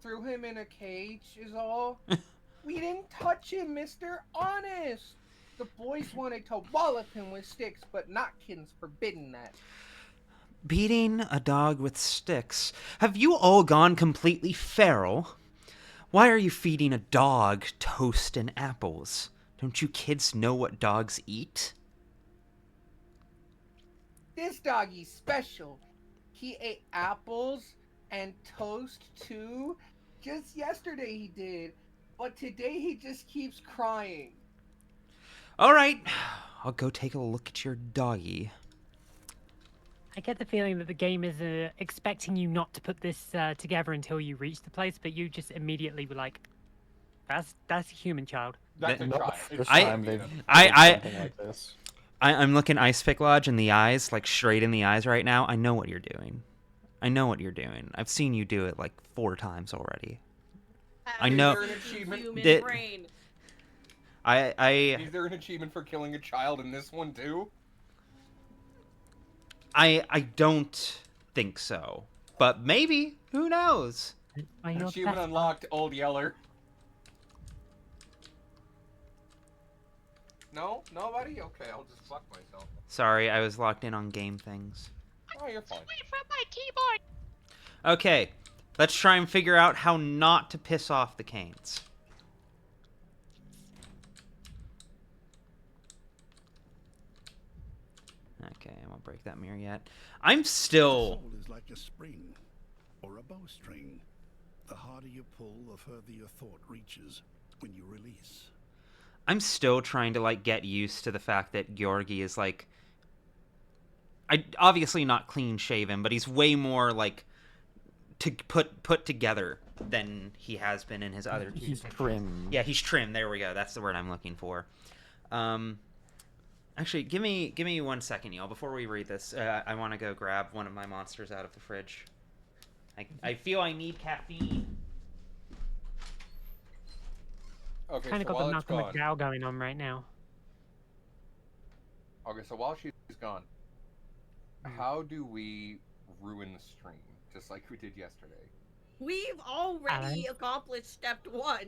threw him in a cage, is all. We didn't touch him, mister. Honest. The boys wanted to wallop him with sticks, but Notkin's forbidden that. Beating a dog with sticks? Have you all gone completely feral? Why are you feeding a dog toast and apples? Don't you kids know what dogs eat? This doggy's special. He ate apples and toast too. Just yesterday he did, but today he just keeps crying. All right, I'll go take a look at your doggy. I get the feeling that the game is expecting you not to put this together until you reach the place, but you just immediately were like, "That's a human child." That's a Not child. the first I- time they've I- done something like this. I'm looking Ice Pick Lodge in the eyes, like straight in the eyes right now. I know what you're doing. I know what you're doing. I've seen you do it like 4 times already. I know. Is there an achievement? Human Did- brain. Is there an achievement for killing a child in this one too? I don't think so. But maybe. Who knows? Why not Achievement best- unlocked, Old Yeller. No? Nobody? Okay, I'll just fuck myself. Sorry, I was locked in on game things. Oh, you're fine. Okay, let's try and figure out how not to piss off the Kains. Okay, I won't break that mirror yet. I'm still... Soul is like a spring or a bowstring. The harder you pull, the further your thought reaches when you release. I'm still trying to, like, get used to the fact that Georgi is, like... obviously not clean-shaven, but he's way more, like, to put together than he has been in his other... He's trim. Yeah, he's trim. There we go. That's the word I'm looking for. Actually, give me 1 second, y'all. Before we read this, I want to go grab one of my monsters out of the fridge. I feel I need caffeine. Okay, Kind of so got the while it's Malcolm gone. McDowell going on right now. Okay, so while she's gone, how do we ruin the stream, just like we did yesterday? We've already accomplished step 1.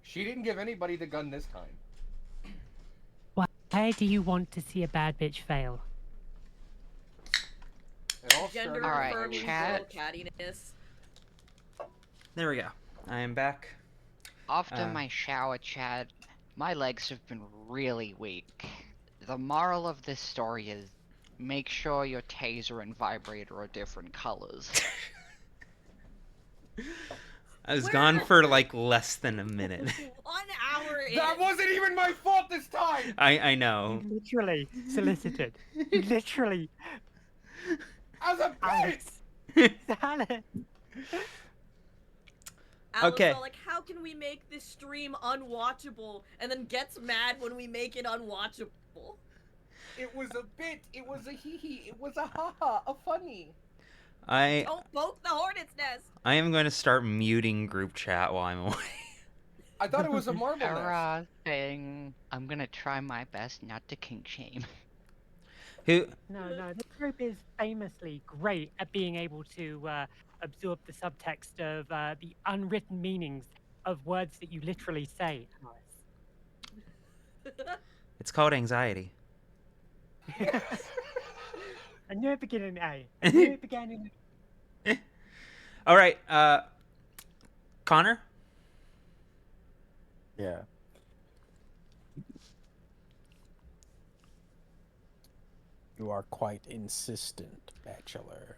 She didn't give anybody the gun this time. Why do you want to see a bad bitch fail? It all Gender started Alright, affirming chat. girl cattiness. There we go. I am back. After my shower chat, my legs have been really weak. The moral of this story is make sure your taser and vibrator are different colors. I was gone for like less than a minute. 1 hour in. That wasn't even my fault this time! I know. Literally solicited. Literally. As a bitch! Alex. Alex. Alice Okay. felt like, how can we make this stream unwatchable? And then gets mad when we make it unwatchable. It was a bit. It was a hee-hee. It was a ha-ha. A funny. Don't poke the hornet's nest. I am going to start muting group chat while I'm away. I thought it was a marble nest. Hurrah thing. I'm gonna try my best not to kink shame. Who? No, this group is famously great at being able to absorb the subtext of the unwritten meanings of words that you literally say. Alice. It's called anxiety. I knew it began in A. I knew it began in All right, Connor. Yeah. You are quite insistent, bachelor.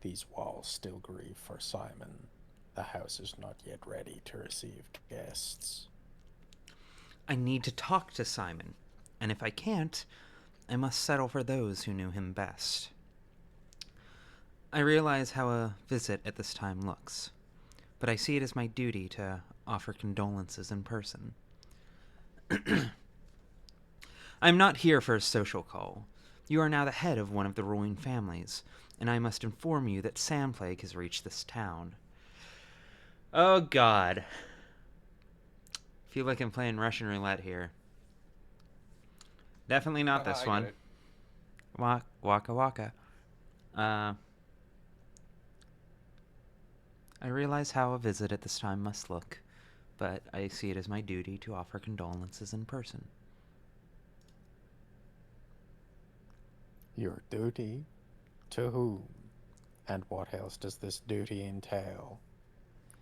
These walls still grieve for Simon. The house is not yet ready to receive guests. I need to talk to Simon. and if I can't, I must settle for those who knew him best. I realize how a visit at this time looks, but I see it as my duty to offer condolences in person. I'm not here for a social call. You are now the head of one of the ruling families, and I must inform you that sand plague has reached this town. Oh god. Feel like I'm playing Russian roulette here. Definitely not this I one. get it. Waka waka. I realize how a visit at this time must look, but I see it as my duty to offer condolences in person. Your duty? To whom? And what else does this duty entail?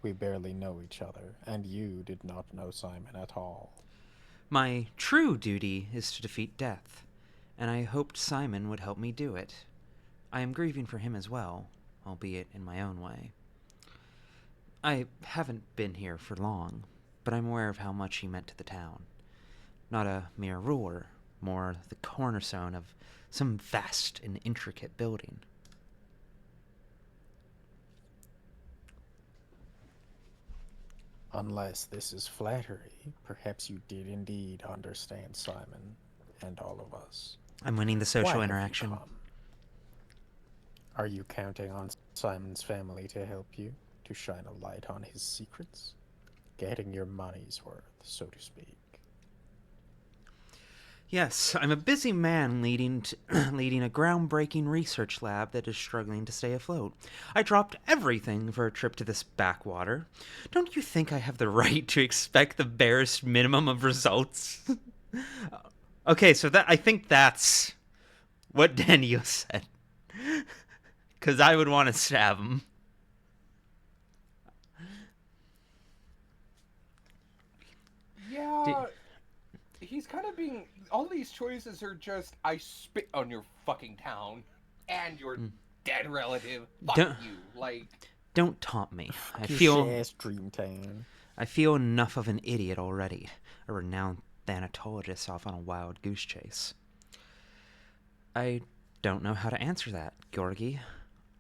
We barely know each other, and you did not know Simon at all. My true duty is to defeat death, and I hoped Simon would help me do it. I am grieving for him as well, albeit in my own way. I haven't been here for long, but I'm aware of how much he meant to the town. Not a mere ruler, more the cornerstone of some vast and intricate building. Unless this is flattery, perhaps you did indeed understand Simon and all of us. I'm winning the social Why have you interaction. come? Are you counting on Simon's family to help you, to shine a light on his secrets? Getting your money's worth, so to speak. Yes, I'm a busy man leading a groundbreaking research lab that is struggling to stay afloat. I dropped everything for a trip to this backwater. Don't you think I have the right to expect the barest minimum of results? Okay, so I think that's what Daniel said. Because I would want to stab him. Yeah, he's kind of being. All these choices are just, I spit on your fucking town and your dead relative. Fuck you. Like. Don't taunt me. I feel enough of an idiot already. A renowned thanatologist off on a wild goose chase. I don't know how to answer that, Georgi.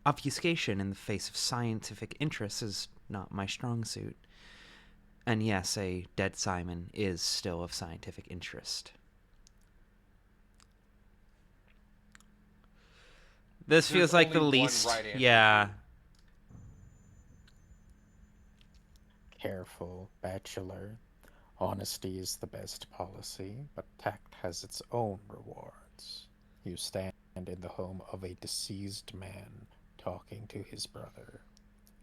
Obfuscation in the face of scientific interests is not my strong suit. And yes, a dead Simon is still of scientific interest. This feels like the least... Yeah. Careful, bachelor. Honesty is the best policy, but tact has its own rewards. You stand in the home of a deceased man talking to his brother.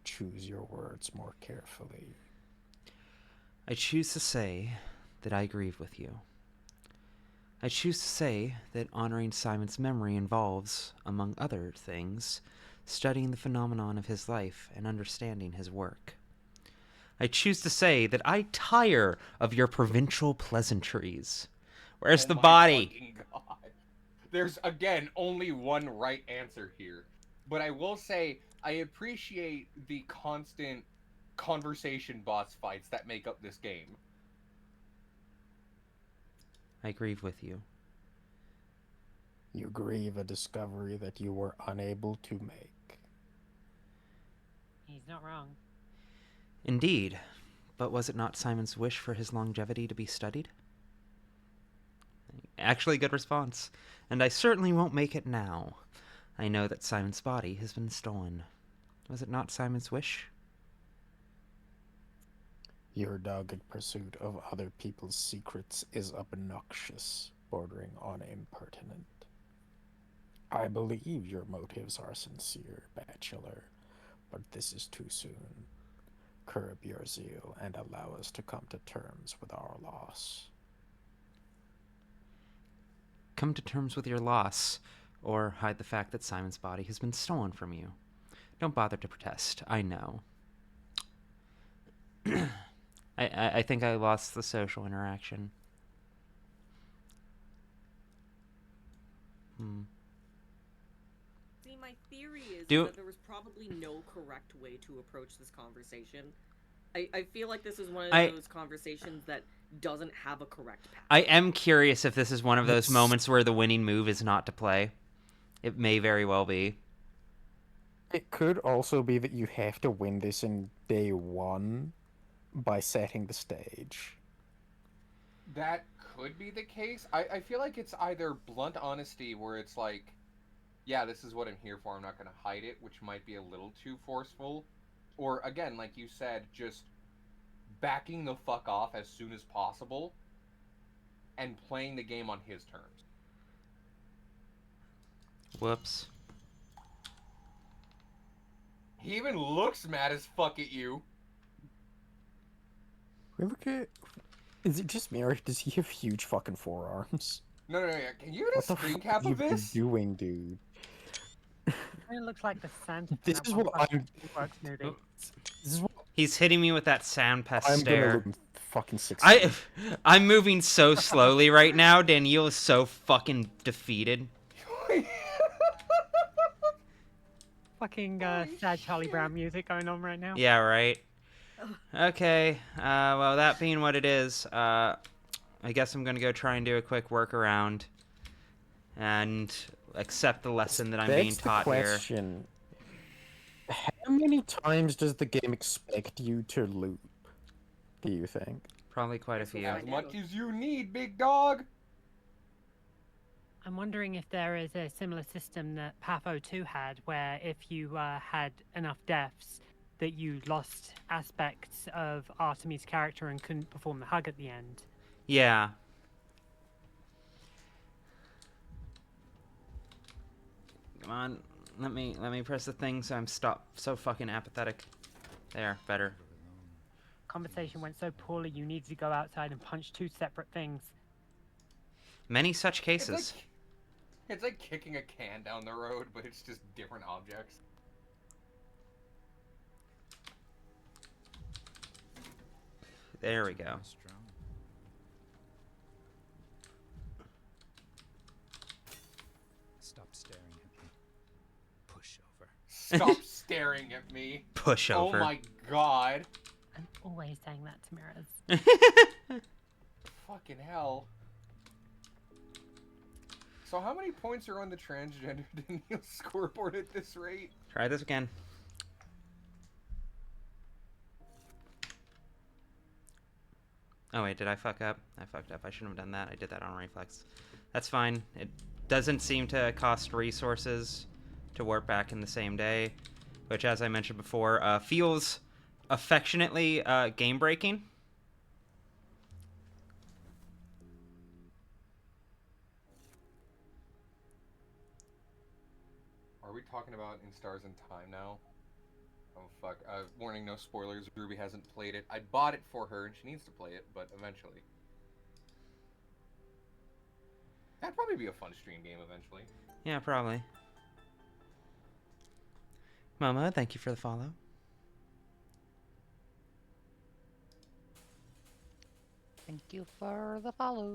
Choose your words more carefully. I choose to say that I grieve with you. I choose to say that honoring Simon's memory involves, among other things, studying the phenomenon of his life and understanding his work. I choose to say that I tire of your provincial pleasantries. Where's the body? God. There's, again, only one right answer here. But I will say, I appreciate the constant conversation boss fights that make up this game. I grieve with you. You grieve a discovery that you were unable to make. He's not wrong. Indeed. But was it not Simon's wish for his longevity to be studied? Actually, good response. And I certainly won't make it now. I know that Simon's body has been stolen. Was it not Simon's wish? Your dogged pursuit of other people's secrets is obnoxious, bordering on impertinent. I believe your motives are sincere, bachelor, but this is too soon. Curb your zeal and allow us to come to terms with our loss. Come to terms with your loss, or hide the fact that Simon's body has been stolen from you. Don't bother to protest. I know. I think I lost the social interaction. See, my theory is Do- that there was probably no correct way to approach this conversation. I feel like this is one of I- those conversations that doesn't have a correct path. I am curious if this is one of those It's- moments where the winning move is not to play. It may very well be. It could also be that you have to win this in day one by setting the stage. That could be the case. I feel like it's either blunt honesty, where it's like, yeah, this is what I'm here for, I'm not going to hide it, which might be a little too forceful. Or, again, like you said, just backing the fuck off as soon as possible and playing the game on his terms. Whoops. He even looks mad as fuck at you. We look at. Is it just me, or does he have huge fucking forearms? No, yeah. Can you get What a the screen fuck cap are you of this? doing, dude? It looks like the Santa from This that is one what fucking Works movie. This is what He's hitting me with that sound pest I'm gonna stare. look in fucking 6. I'm moving so slowly right now. Danielle is so fucking defeated. Fucking sad Charlie Brown music going on right now. Yeah, right. Okay. Well, that being what it is, I guess I'm gonna go try and do a quick workaround and accept the lesson that I'm being Begs the taught here. question, how many times does the game expect you to loop, do you think? Probably quite a few. As much as you need, big dog. I'm wondering if there is a similar system that Patho 2 had, where if you had enough deaths, that you lost aspects of Artemis' character and couldn't perform the hug at the end. Yeah. Come on. Let me press the thing so I'm so fucking apathetic. There, better. Conversation went so poorly you needed to go outside and punch 2 separate things. Many such cases. It's like kicking a can down the road, but it's just different objects. There we go. Stop staring at me. Pushover. Stop staring at me. Pushover. Oh my god. I'm always saying that to mirrors. Fucking hell. So how many points are on the transgender Danielle scoreboard at this rate? Try this again. Oh wait, did I fuck up? I fucked up. I shouldn't have done that. I did that on reflex. That's fine. It doesn't seem to cost resources to warp back in the same day, which, as I mentioned before, feels affectionately game-breaking. Are we talking about In Stars in Time now? Oh fuck. Warning, no spoilers. Ruby hasn't played it. I bought it for her and she needs to play it, but eventually. That'd probably be a fun stream game eventually. Yeah, probably. Momo, thank you for the follow. Thank you for the follow.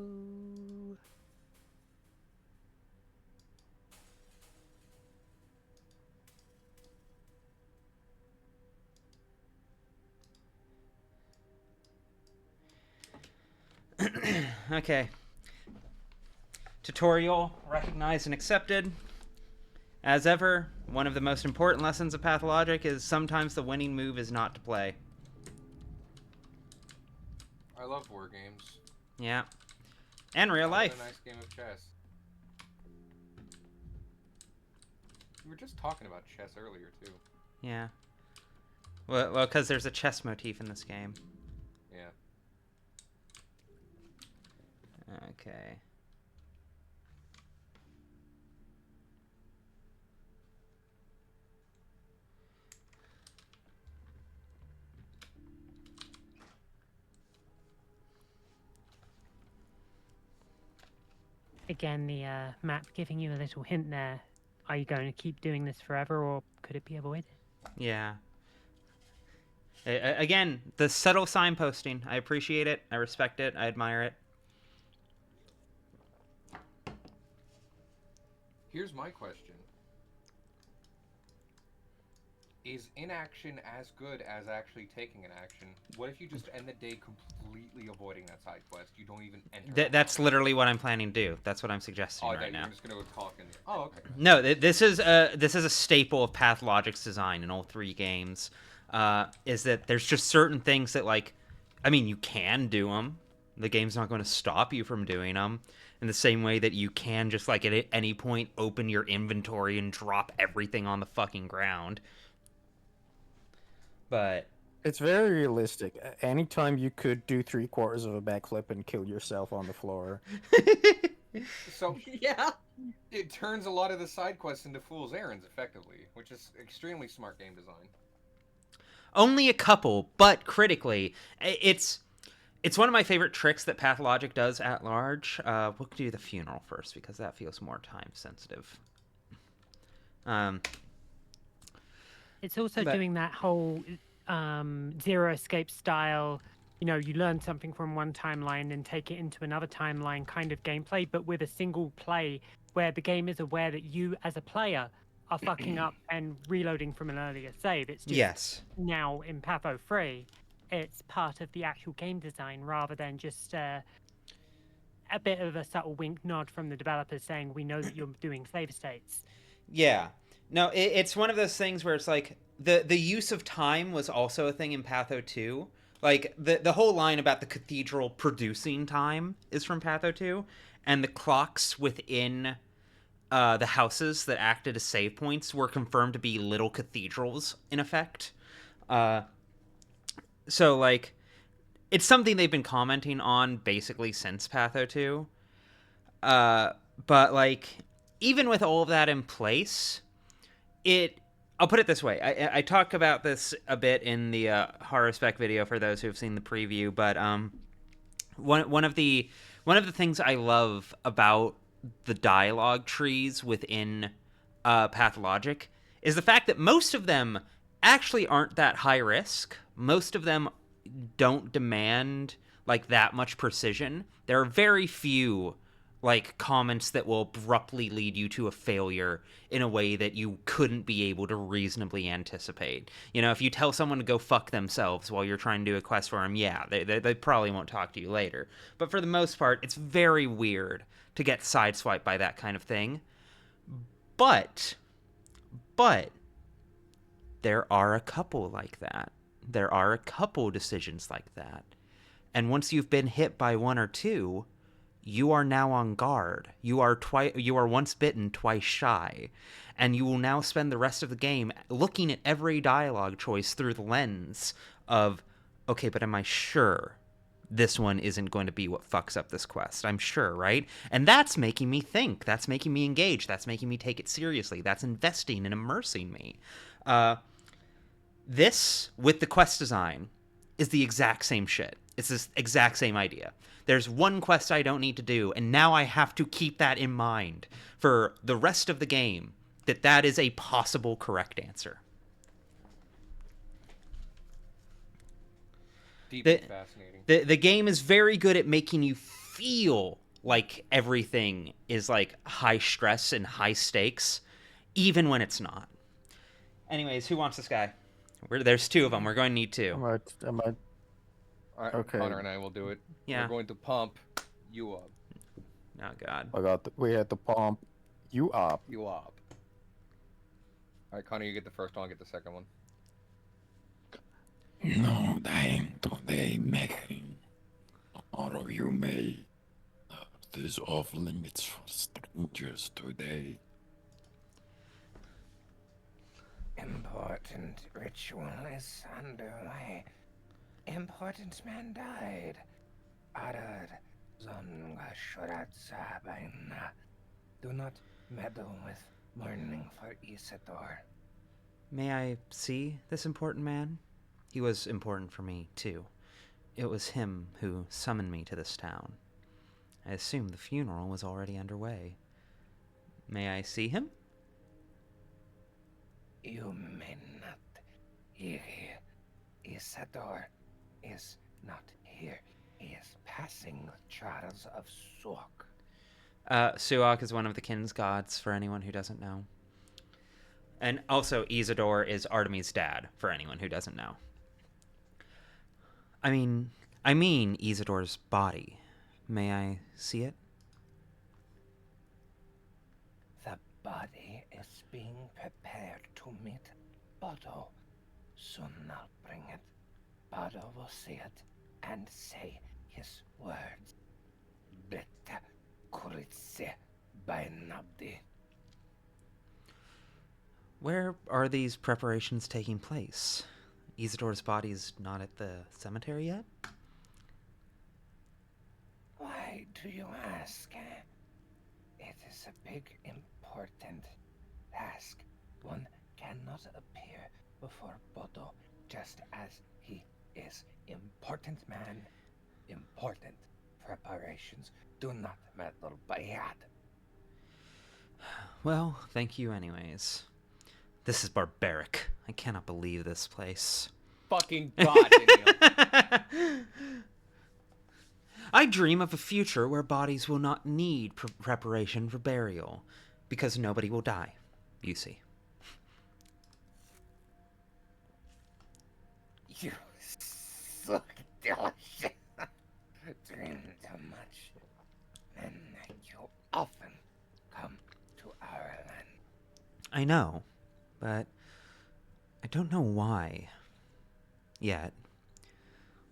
Okay. Tutorial recognized and accepted. As ever, one of the most important lessons of Pathologic is sometimes the winning move is not to play. I love war games. Yeah. And real life. A nice game of chess. We were just talking about chess earlier too. Yeah. Well, because there's a chess motif in this game. Yeah. Okay. Again, the map giving you a little hint there. Are you going to keep doing this forever, or could it be avoided? Yeah. Again, the subtle signposting. I appreciate it. I respect it. I admire it. Here's my question. is inaction as good as actually taking an action? What if you just end the day completely avoiding that side quest? You don't even enter. That's literally what I'm planning to do. That's what I'm suggesting Oh, right you're now. just gonna go talk in the. Oh, okay. No, this is a staple of Pathologic's design in all 3 games. Is that there's just certain things that, like, I mean, you can do them. The game's not going to stop you from doing them. In the same way that you can just, like, at any point open your inventory and drop everything on the fucking ground. But it's very realistic. Anytime you could do 3/4 of a backflip and kill yourself on the floor. So Yeah. it turns a lot of the side quests into fool's errands, effectively, which is extremely smart game design. Only a couple, but critically, it's one of my favorite tricks that Pathologic does at large. We'll do the funeral first because that feels more time sensitive. It's also doing that whole zero escape style, you know, you learn something from one timeline and take it into another timeline kind of gameplay, but with a single play where the game is aware that you as a player are fucking up and reloading from an earlier save. It's just now in Patho 3, it's part of the actual game design rather than just a bit of a subtle wink nod from the developers saying, we know that you're doing save states. Yeah. No, it's one of those things where it's like the use of time was also a thing in Patho 2. Like the whole line about the cathedral producing time is from Patho 2, and the clocks within the houses that acted as save points were confirmed to be little cathedrals in effect. So like it's something they've been commenting on basically since Patho 2. But like even with all of that in place, I'll put it this way. I talk about this a bit in the horror spec video for those who have seen the preview, but one of the things I love about the dialogue trees within Pathologic is the fact that most of them actually aren't that high risk. Most of them don't demand like that much precision. There are very few like comments that will abruptly lead you to a failure in a way that you couldn't be able to reasonably anticipate. You know, if you tell someone to go fuck themselves while you're trying to do a quest for them, yeah, they probably won't talk to you later. But for the most part, it's very weird to get sideswiped by that kind of thing. But there are a couple like that. There are a couple decisions like that. And once you've been hit by one or two, you are now on guard. You are once bitten, twice shy. And you will now spend the rest of the game looking at every dialogue choice through the lens of, okay, but am I sure this one isn't going to be what fucks up this quest? I'm sure, right? And that's making me think. That's making me engage. That's making me take it seriously. That's investing and immersing me. This, with the quest design, is the exact same shit. It's this exact same idea. There's one quest I don't need to do, and now I have to keep that in mind for the rest of the game, that is a possible correct answer. Deeply fascinating. The game is very good at making you feel like everything is like high stress and high stakes, even when it's not. Anyways, who wants this guy? There's 2 of them. We're going to need 2. All right, Okay. Connor and I will do it. Yeah. We're going to pump you up. Oh, God. We had to pump you up. You up. All right, Connor, you get the first one. I'll get the second one. No dying today, Megan. Tomorrow you may. There's off limits for strangers today. Important ritual is underway. Important man died. Arad Zonga Shurat Sabaina. Do not meddle with mourning for Isidore. May I see this important man? He was important for me, too. It was him who summoned me to this town. I assume the funeral was already underway. May I see him? You may not hear here. Isidore is not here. He is passing the trials of Suok. Suok is one of the Kin's gods, for anyone who doesn't know. And also, Isidore is Artemis' dad, for anyone who doesn't know. I mean Isidore's body. May I see it? The body is being prepared to meet Bodo. Soon I'll bring it. Bodo will see it and say his words. Bete kuritse by Nabdi. Where are these preparations taking place? Isidore's body's not at the cemetery yet? Why do you ask? It is a big, important task. One cannot appear before Bodo just as he is. Important man, important preparations. Do not meddle, Bayad. Well, thank you anyways. This is barbaric. I cannot believe this place. Fucking God, Daniel. I dream of a future where bodies will not need preparation for burial, because nobody will die, you see. You suck, delicious. Dream too much, and you often come to our land. I know, but I don't know why. Yet.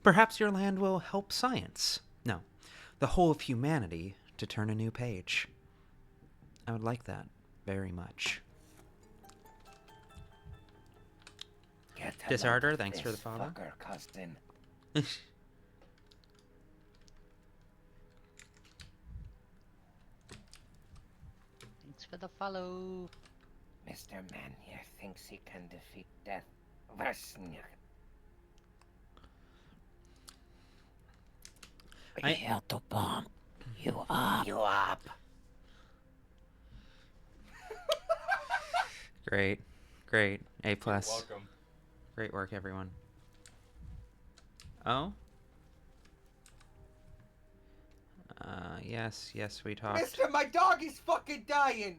Perhaps your land will help science. No, the whole of humanity to turn a new page. I would like that very much. Disarder, thanks for the follow. Cousin. Thanks for the follow. Mr. Man here thinks he can defeat death. Varsnyk. Here to bomb. You up. You up. Great. Great. A+. Welcome. Great work, everyone. Oh? Yes, we talked. Mister, my dog is fucking dying.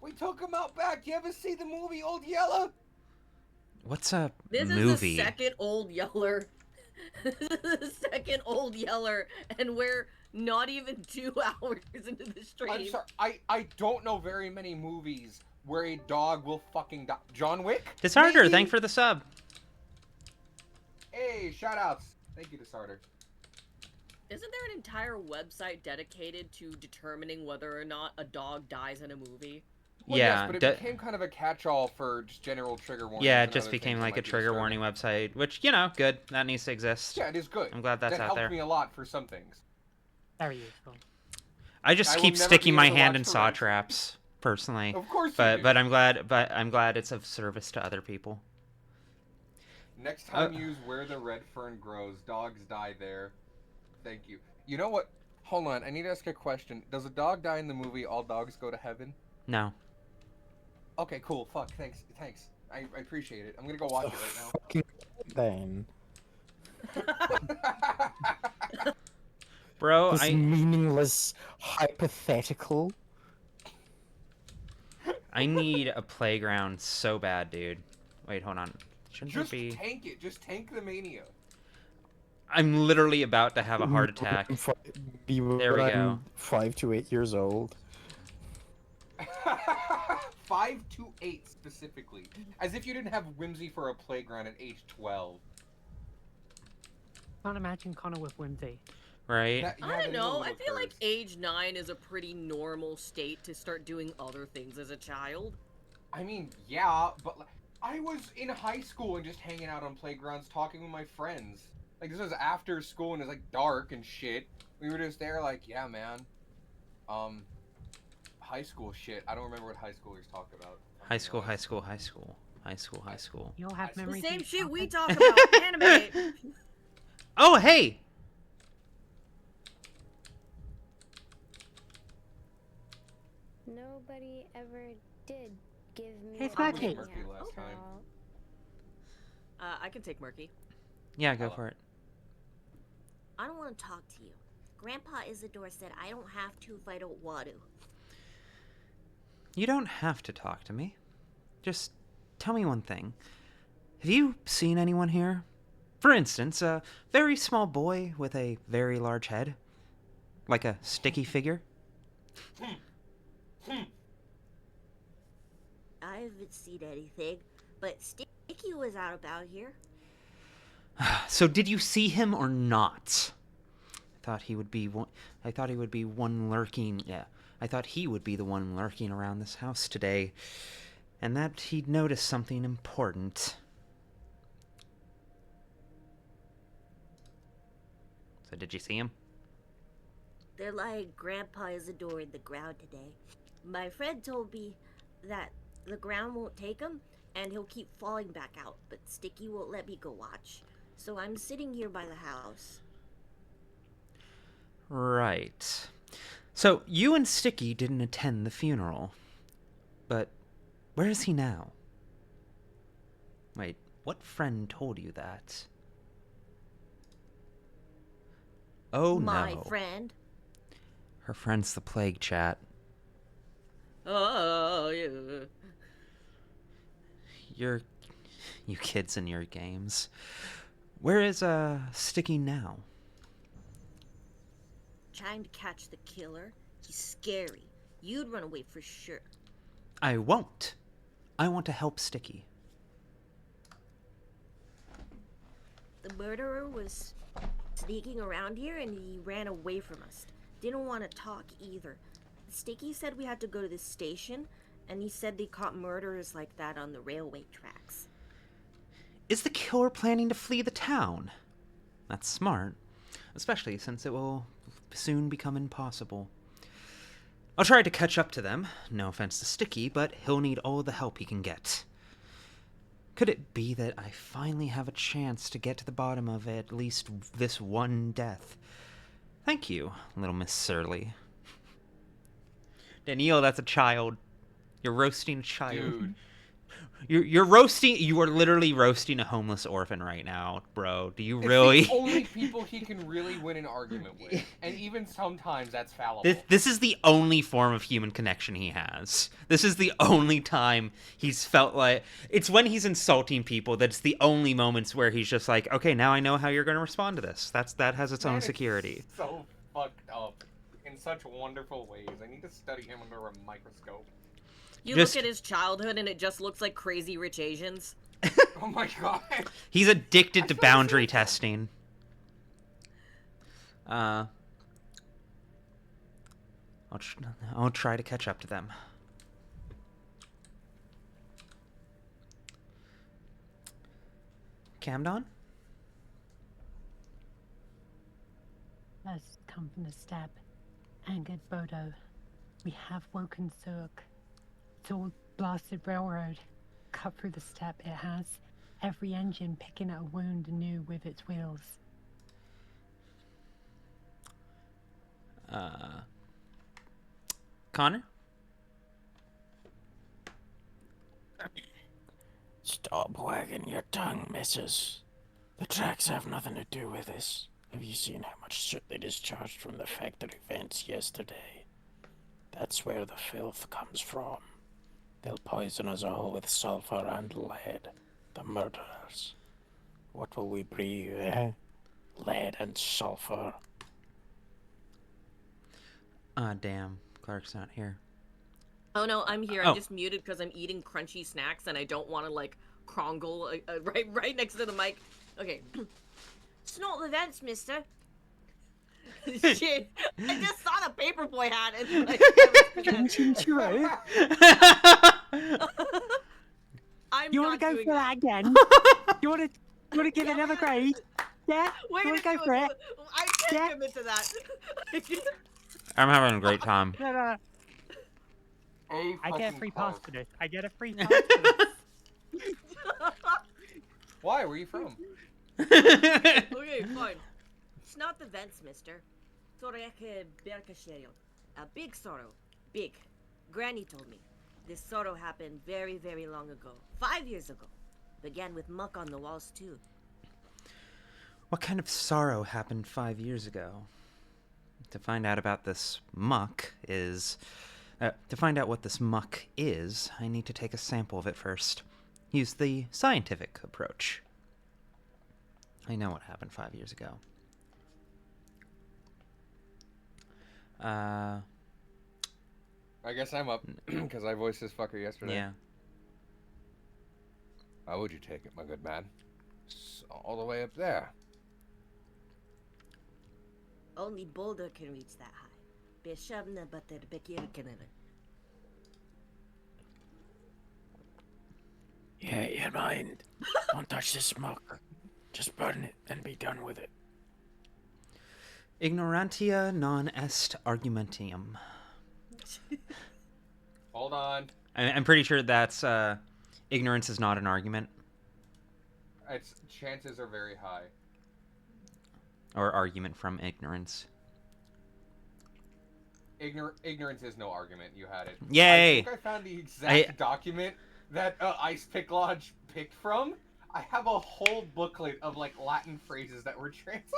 We took him out back. You ever see the movie Old Yeller? What's a This movie? is the second Old Yeller. This is the second Old Yeller, and we're not even 2 hours into the stream. I'm sorry, I don't know very many movies where a dog will fucking die. John Wick? Disarder, Maybe? thank for the sub. Hey, shoutouts. Thank you, Disarder. Isn't there an entire website dedicated to determining whether or not a dog dies in a movie? Well, Yeah, yes, but it became kind of a catch-all for just general trigger warnings. Yeah, it and just other became things that like a might be trigger disturbing. warning website, which, good. That needs to exist. Yeah, it is good. I'm glad that's that out helped there. me a lot for some things. Very useful. I just I will keep never sticking be my able to hand watch in the saw rest. traps, personally. Of course you but do. but I'm glad it's of service to other people. Next time use where the red fern grows. Dogs die there. Thank you. You know what? Hold on, I need to ask a question. Does a dog die in the movie All Dogs Go to Heaven? No. Okay, cool. Fuck, thanks. I appreciate it. I'm gonna go watch it right now. Fucking then. Bro, This meaningless hypothetical. I need a playground so bad, dude. Wait, hold on. Shouldn't Just there be... tank it. Just tank the mania. I'm literally about to have a heart attack. There we go. 5 to 8 years old. 5 to 8 specifically. As if you didn't have whimsy for a playground at age 12. Can't imagine Connor with whimsy. Right? I don't know. I feel like age 9 is a pretty normal state to start doing other things as a child. I mean, yeah, but I was in high school and just hanging out on playgrounds talking with my friends. Like, this was after school and it was, like, dark and shit. We were just there like, yeah, man. High school shit. I don't remember what high schoolers talk about. High school. You'll have The memories. same of shit we childhood. talk about. Anime. Oh, hey! Nobody ever did give me Hey, a Smacky. hand last time. I can take Murky. Yeah, go for it. I don't want to talk to you. Grandpa Isidore said I don't have to if I don't want to. You don't have to talk to me. Just tell me one thing. Have you seen anyone here? For instance, a very small boy with a very large head. Like a sticky figure? I haven't seen anything, but Sticky was out about here. So did you see him or not? I thought he would be one lurking. Yeah, I thought he would be the one lurking around this house today, and that he'd notice something important. So did you see him? They're lying Grandpa Isidore in the ground today. My friend told me that the ground won't take him, and he'll keep falling back out, but Sticky won't let me go watch. So I'm sitting here by the house. Right. So you and Sticky didn't attend the funeral. But where is he now? Wait, what friend told you that? Oh My no. friend. Her friend's the plague, chat. Oh, yeah. You kids and your games. Where is Sticky now? Trying to catch the killer. He's scary. You'd run away for sure. I won't. I want to help Sticky. The murderer was sneaking around here and he ran away from us. Didn't want to talk either. Sticky said we had to go to the station, and he said they caught murderers like that on the railway tracks. Is the killer planning to flee the town? That's smart, especially since it will soon become impossible. I'll try to catch up to them. No offense to Sticky, but he'll need all the help he can get. Could it be that I finally have a chance to get to the bottom of at least this one death? Thank you, little Miss Surly. Danielle, that's a child. You're roasting a child. Dude. You are literally roasting a homeless orphan right now, bro. Do you really? It's the only people he can really win an argument with. And even sometimes that's fallible. This is the only form of human connection he has. This is the only time he's felt like... It's when he's insulting people that's the only moments where he's just like, okay, now I know how you're going to respond to this. That has its own security. It's so fucked up in such wonderful ways. I need to study him under a microscope. You look at his childhood and it just looks like Crazy Rich Asians. Oh my god. He's addicted to boundary testing. I'll try to catch up to them. Camdon? Let's come from the step. Angered Bodo. We have woken Zurk. It's all blasted railroad. Cut through the steppe it has. Every engine picking at a wound anew with its wheels. Connor? Stop wagging your tongue, missus. The tracks have nothing to do with this. Have you seen how much soot they discharged from the factory vents yesterday? That's where the filth comes from. They'll poison us all with sulfur and lead. The murderers. What will we breathe, eh? Lead and sulfur. Damn. Clark's not here. Oh no, I'm here. Oh. I'm just muted because I'm eating crunchy snacks and I don't want to like crongle right next to the mic. Okay. It's not the vents, mister. Shit. I just saw the paperboy hat and like I'm You not want to go doing for that again? You want to give it another grade? Yeah? Wait You a want to go minute, for it? I can't commit to that. I'm having a great time. No. A I get a fucking free pass Coke. for this. I get a free pass for this. Why? Where are you from? Okay, fine. It's not the vents, mister. Soreke Berkasherio. A big sorrow. Big. Granny told me. This sorrow happened very, very long ago. 5 years ago. Began with muck on the walls, too. What kind of sorrow happened 5 years ago? To find out about this muck is To find out what this muck is, I need to take a sample of it first. Use the scientific approach. I know what happened 5 years ago. I guess I'm up, because I voiced this fucker yesterday. Yeah. How would you take it, my good man? All the way up there. Only Boulder can reach that high. Bishopna butter bekirkenere. Yeah, you mind. Don't touch this smoke. Just burn it and be done with it. Ignorantia non est argumentium. Hold on. I'm pretty sure that's ignorance is not an argument. Its chances are very high. Or argument from ignorance. Ignorance is no argument. You had it. Yay! I think I found the exact document that Ice Pick Lodge picked from. I have a whole booklet of like Latin phrases that were translated.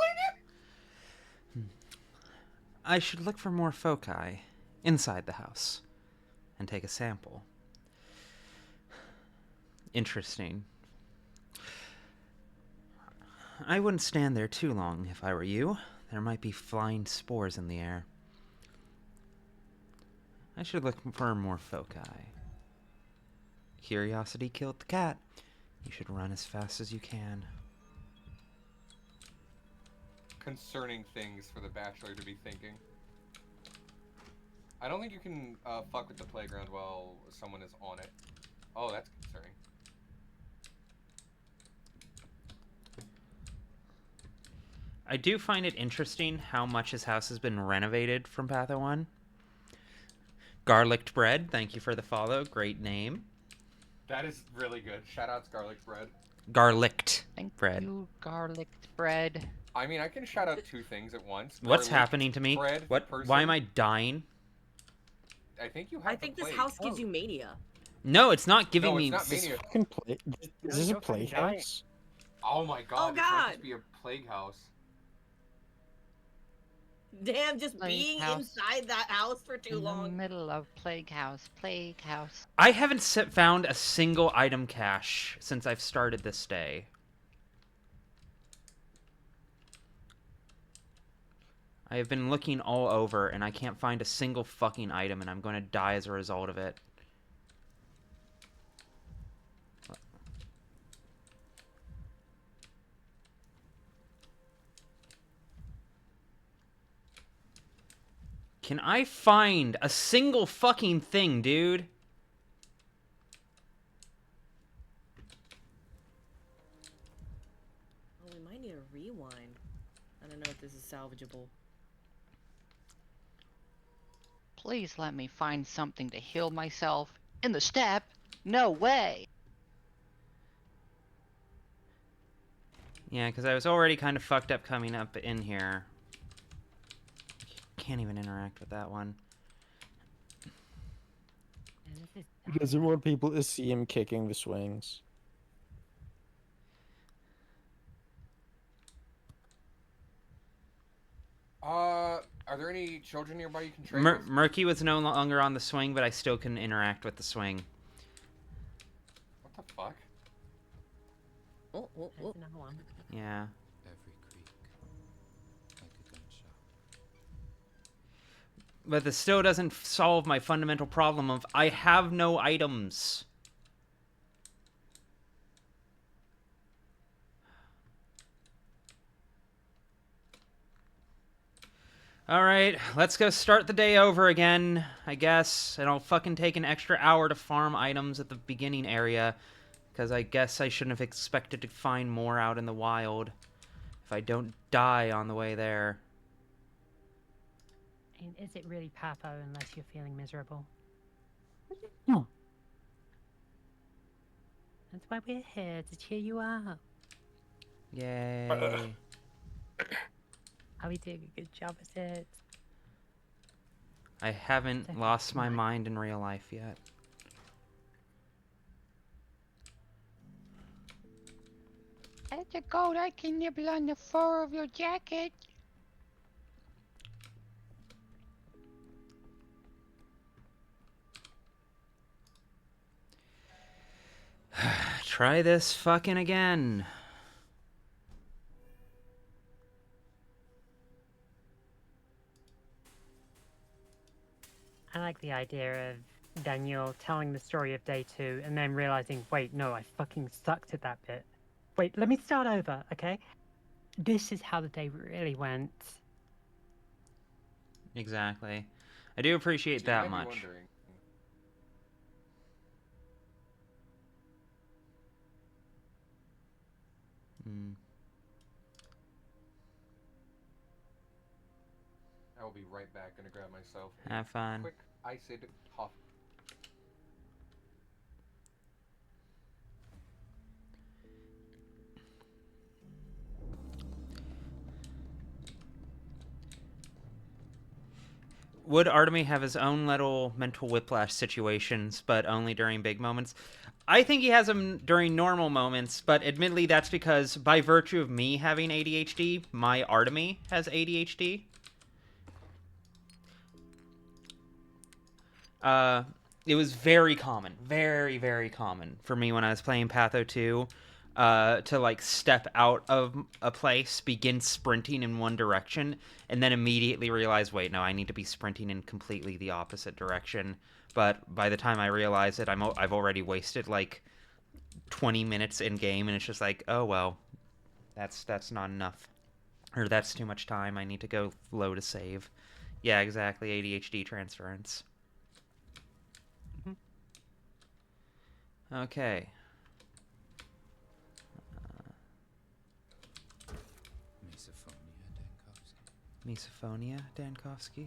I should look for more foci inside the house and take a sample. Interesting. I wouldn't stand there too long if I were you. There might be flying spores in the air. I should look for more foci. Curiosity killed the cat. You should run as fast as you can. Concerning things for the Bachelor to be thinking. I don't think you can fuck with the playground while someone is on it. Oh, that's concerning. I do find it interesting how much his house has been renovated from Patho 1. Garlicked Bread, thank you for the follow. Great name. That is really good. Shoutouts Garlic Bread. Garlicked Bread. Thank you, Garlicked Bread. I mean, I can shout out two things at once. What's Garlicked happening to me? Bread What? person. Why am I dying? I think you have I think this house gives you mania. No, it's not giving No, me. it's not mania. Fucking play. Is this a playhouse? Oh my god, Oh this might God. just be a plague house. Damn, just Plague being house. inside that house for too In the long. middle of Plague House. Plague House. I haven't found a single item cache since I've started this day. I have been looking all over and I can't find a single fucking item and I'm going to die as a result of it. Can I find a single fucking thing, dude? Oh, we might need a rewind. I don't know if this is salvageable. Please let me find something to heal myself. In the step? No way! Yeah, because I was already kind of fucked up coming up in here. Can't even interact with that one. He doesn't want people to see him kicking the swings. Are there any children nearby you can trade with? Murky was no longer on the swing, but I still can interact with the swing. What the fuck? Oh, oh, oh. Another one. Yeah. But this still doesn't solve my fundamental problem of I have no items. Alright, let's go start the day over again, I guess. And I'll fucking take an extra hour to farm items at the beginning area. Because I guess I shouldn't have expected to find more out in the wild. If I don't die on the way there. And is it really Patho unless you're feeling miserable? No. That's why we're here, to cheer you up. Yay. Are we doing a good job at it? I haven't lost my mind in real life yet. Let it go, I can nibble on the fur of your jacket. Try this fucking again. I like the idea of Daniel telling the story of day 2 and then realizing, wait, no, I fucking sucked at that bit. Wait, let me start over, okay? This is how the day really went. Exactly. I do appreciate So that you might be much. wondering, I will be right back. Gonna grab myself a Have fun. quick iced coffee. Would Artemy have his own little mental whiplash situations, but only during big moments? I think he has them during normal moments, but admittedly that's because by virtue of me having ADHD, my Artemy has ADHD. It was very common, very, very common for me when I was playing Patho 2 to like step out of a place, begin sprinting in one direction, and then immediately realize, wait, no, I need to be sprinting in completely the opposite direction. But by the time I realize it, I've already wasted like 20 minutes in game, and it's just like, oh well, that's not enough, or that's too much time. I need to go load a save. Yeah, exactly. ADHD transference. Okay. Misophonia Dankovsky.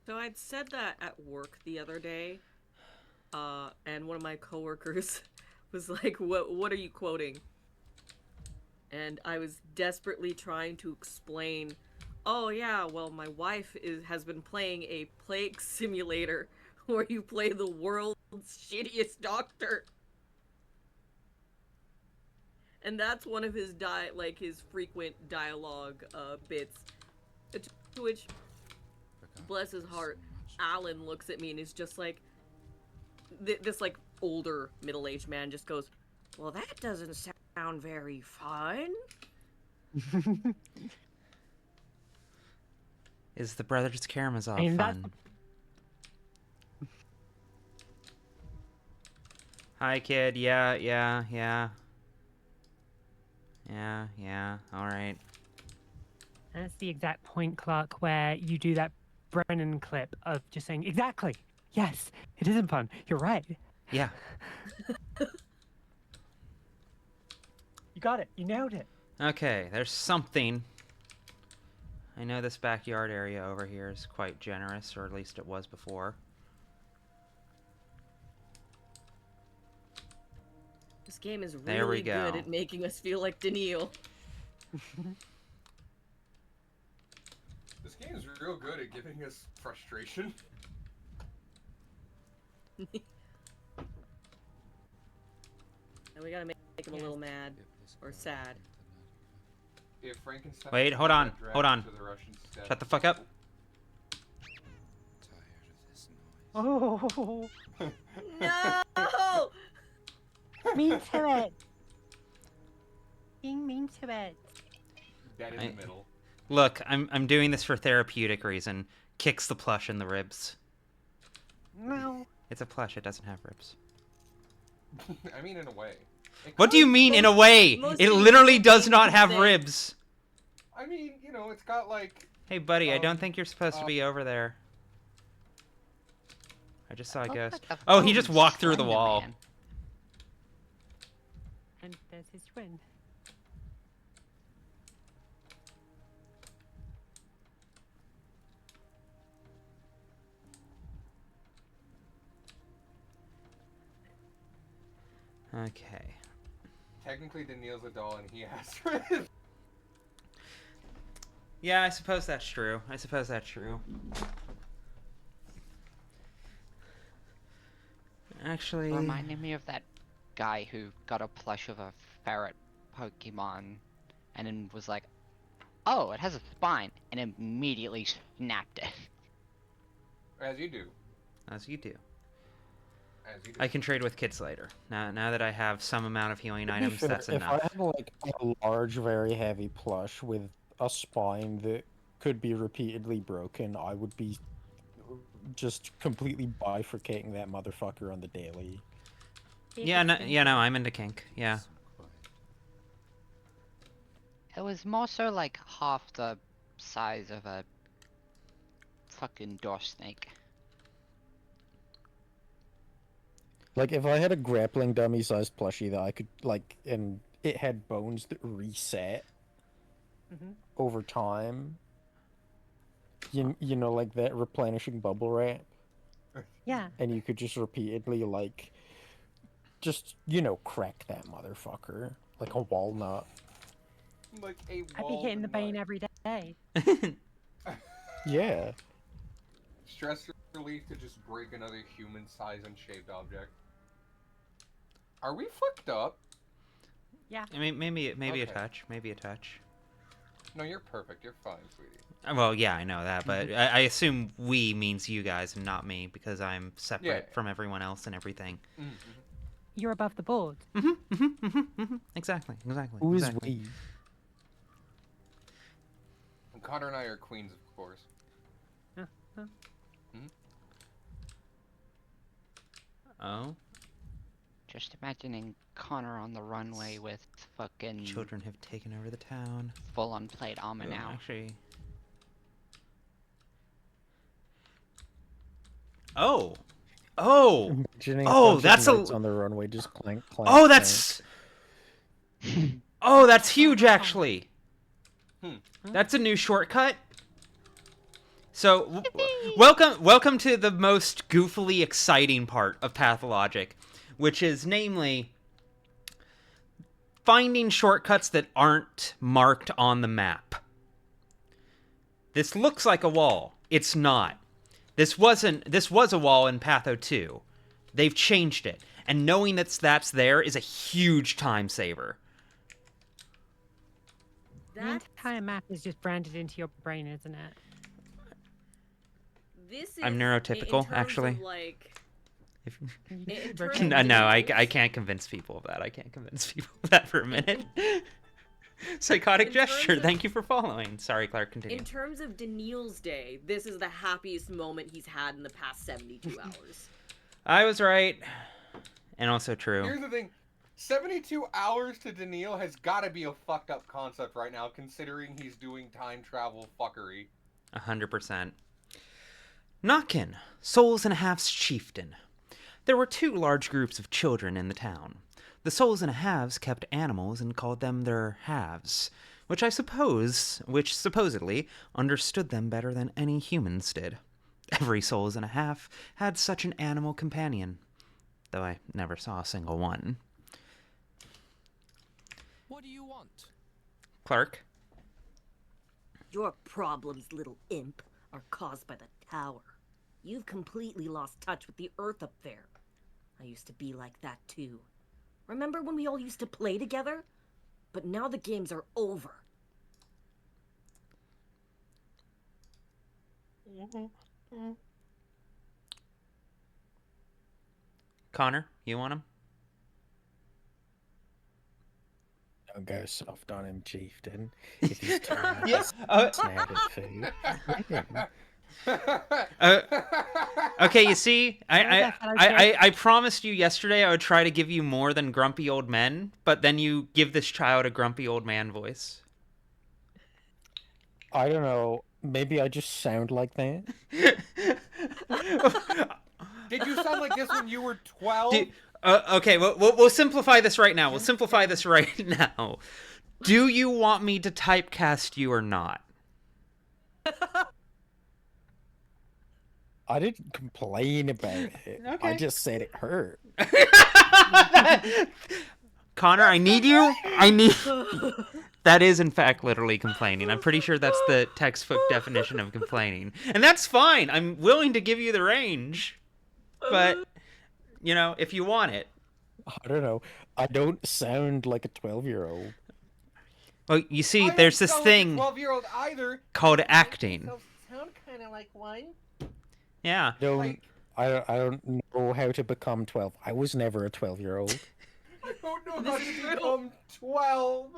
So I'd said that at work the other day, and one of my coworkers was like, "What are you quoting?" And I was desperately trying to explain, "Oh yeah, well my wife has been playing a plague simulator where you play the world's shittiest doctor." And that's one of his his frequent dialogue bits. To which, bless his heart, Alan looks at me and is just like, this like older middle-aged man just goes, "Well, that doesn't sound very fun." Is the Brothers Karamazov mean, fun? Hi, kid. Yeah. All right. That's the exact point, Clark, where you do that Brennan clip of just saying, exactly, yes, it isn't fun. You're right. Yeah. You got it. You nailed it. Okay, there's something. I know this backyard area over here is quite generous, or at least it was before. This game is There we really go. good at making us feel like Daniil. This game is real good at giving us frustration. And we gotta make him a little mad or sad. If Frankenstein Wait, hold on. Hold on. to the Russian steppe- Shut the fuck up. Oh. No! Mean to it. Being mean to it. Dead in the middle. Look, I'm doing this for therapeutic reason. Kicks the plush in the ribs. No. It's a plush. It doesn't have ribs. I mean, in a way. What do you mean, in a way? It literally does not have ribs. I mean, you know, it's got like... Hey, buddy, I don't think you're supposed to be over there. I just saw a ghost. Oh, he just walked through the wall. And there's his twin. Okay. Technically, Daniil's a doll and he has ribs. Yeah, I suppose that's true. I suppose that's true. Actually... Reminded me of that guy who got a plush of a ferret Pokemon and then was like, oh, it has a spine, and immediately snapped it. As you do. As you do. As you do. I can trade with kits later. Now that I have some amount of healing To be items, fair, that's if I enough. had like a large, very heavy plush with a spine that could be repeatedly broken, I would be just completely bifurcating that motherfucker on the daily. Yeah, no, I'm into kink. Yeah. It was more so like half the size of a fucking door snake. Like, if I had a grappling dummy-sized plushie that I could, like, and it had bones that reset over time, you know, like that replenishing bubble wrap? Yeah. And you could just repeatedly, like, just, you know, crack that motherfucker. Like a walnut. Like a I'd be hitting the bane every day. Yeah. Stress relief to just break another human-sized and shaped object. Are we fucked up? Yeah. I mean, maybe Okay. a touch. Maybe a touch. No, you're perfect. You're fine, sweetie. Well, yeah, I know that, but I assume we means you guys and not me because I'm separate from everyone else and everything. You're above the board. Exactly. Who is exactly. we? And Connor and I are queens, of course. Oh? Just imagining Connor on the runway with fucking... Children have taken over the town. Full-on plate armor now. Actually... Oh! Imagining that's knights on the runway just clank, clank. Oh, that's... Oh, that's huge, actually! That's a new shortcut. So, welcome to the most goofily exciting part of Pathologic, which is, namely, finding shortcuts that aren't marked on the map. This looks like a wall. It's not. This was a wall in Patho 2. They've changed it. And knowing that's there is a huge time saver. The entire map is just branded into your brain, isn't it? This is I'm neurotypical, in terms actually. Of, like, No, I can't convince people of that. I can't convince people of that for a minute. Psychotic gesture. Thank you for following. Sorry, Clark, continue. In terms of Daniil's day, this is the happiest moment he's had in the past 72 hours. I was right. And also true. Here's the thing. 72 hours to Daniil has gotta be a fucked up concept right now, considering he's doing time travel fuckery. 100%. Nokin, Souls and a Half's chieftain. There were two large groups of children in the town. The Souls and a Halves kept animals and called them their halves, which supposedly understood them better than any humans did. Every Souls and a Half had such an animal companion, though I never saw a single one. What do you want? Clark? Your problems, little imp, are caused by the tower. You've completely lost touch with the earth up there. I used to be like that too. Remember when we all used to play together? But now the games are over. Connor, you want him? Don't go soft on him, chieftain. If he's trying food. Okay, you see, I promised you yesterday I would try to give you more than grumpy old men, but then you give this child a grumpy old man voice. I don't know. Maybe I just sound like that. Did you sound like this when you were 12? Okay, we'll simplify this right now. Do you want me to typecast you or not? I didn't complain about it. Okay. I just said it hurt. Connor, I need you. That is, in fact, literally complaining. I'm pretty sure that's the textbook definition of complaining. And that's fine. I'm willing to give you the range. But, you know, if you want it. I don't know. I don't sound like a 12-year-old. Well, you see, I there's don't this sound like a thing 12-year-old either. called Make acting. myself sound kind of like one. Yeah. I don't know how to become 12. I was never a 12-year-old. I don't know how to become 12.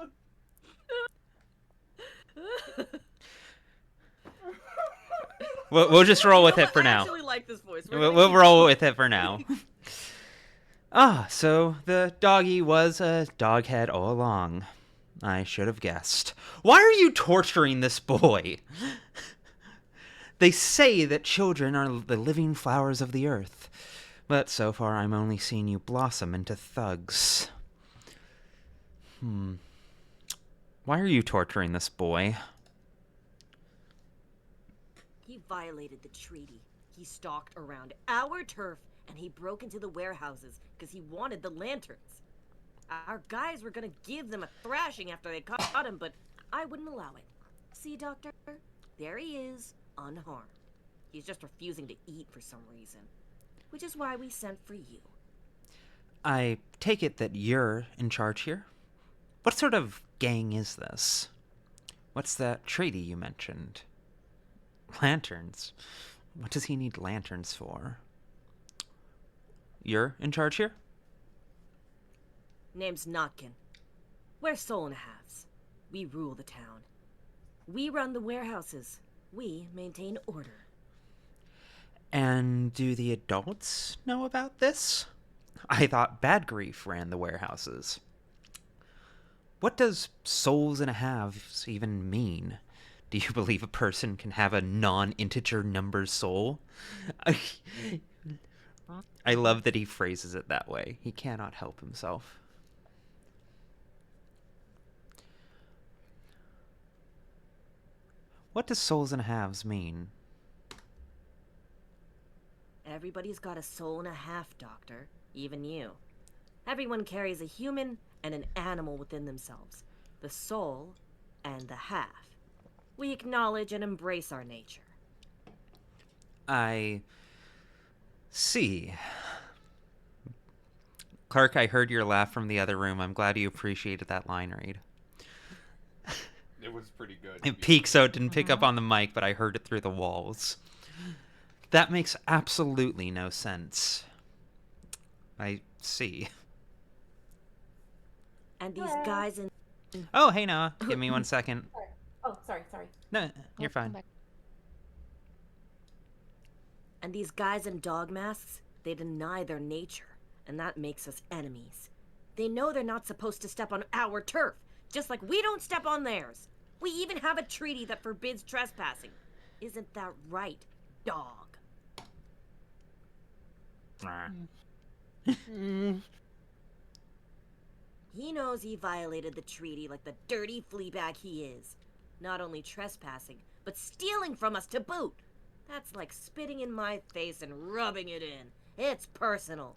We'll just roll with it for I now. actually like this voice. We'll roll with it for now. So the doggy was a doghead all along. I should have guessed. Why are you torturing this boy? They say that children are the living flowers of the earth, but so far I'm only seeing you blossom into thugs. Why are you torturing this boy? He violated the treaty. He stalked around our turf, and he broke into the warehouses because he wanted the lanterns. Our guys were gonna give them a thrashing after they caught him, but I wouldn't allow it. See, Doctor? There he is, unharmed. He's just refusing to eat for some reason. Which is why we sent for you. I take it that you're in charge here? What sort of gang is this? What's that treaty you mentioned? Lanterns? What does he need lanterns for? You're in charge here? Name's Notkin. We're soul and a halves. We rule the town. We run the warehouses. We maintain order. And do the adults know about this? I thought Bad Grief ran the warehouses. What does souls and a halves even mean? Do you believe a person can have a non-integer number soul? I love that he phrases it that way. He cannot help himself. What does souls and halves mean? Everybody's got a soul and a half, Doctor. Even you. Everyone carries a human and an animal within themselves. The soul and the half. We acknowledge and embrace our nature. I see. Clark, I heard your laugh from the other room. I'm glad you appreciated that line read. It was pretty good. Peek, so it didn't pick up on the mic, but I heard it through the walls. That makes absolutely no sense. I see. And these guys in... Oh, hey, Noah. Give me 1 second. Oh, sorry. No, you're fine. And these guys in dog masks, they deny their nature, and that makes us enemies. They know they're not supposed to step on our turf, just like we don't step on theirs. We even have a treaty that forbids trespassing. Isn't that right, dog? He knows he violated the treaty like the dirty fleabag he is. Not only trespassing, but stealing from us to boot. That's like spitting in my face and rubbing it in. It's personal.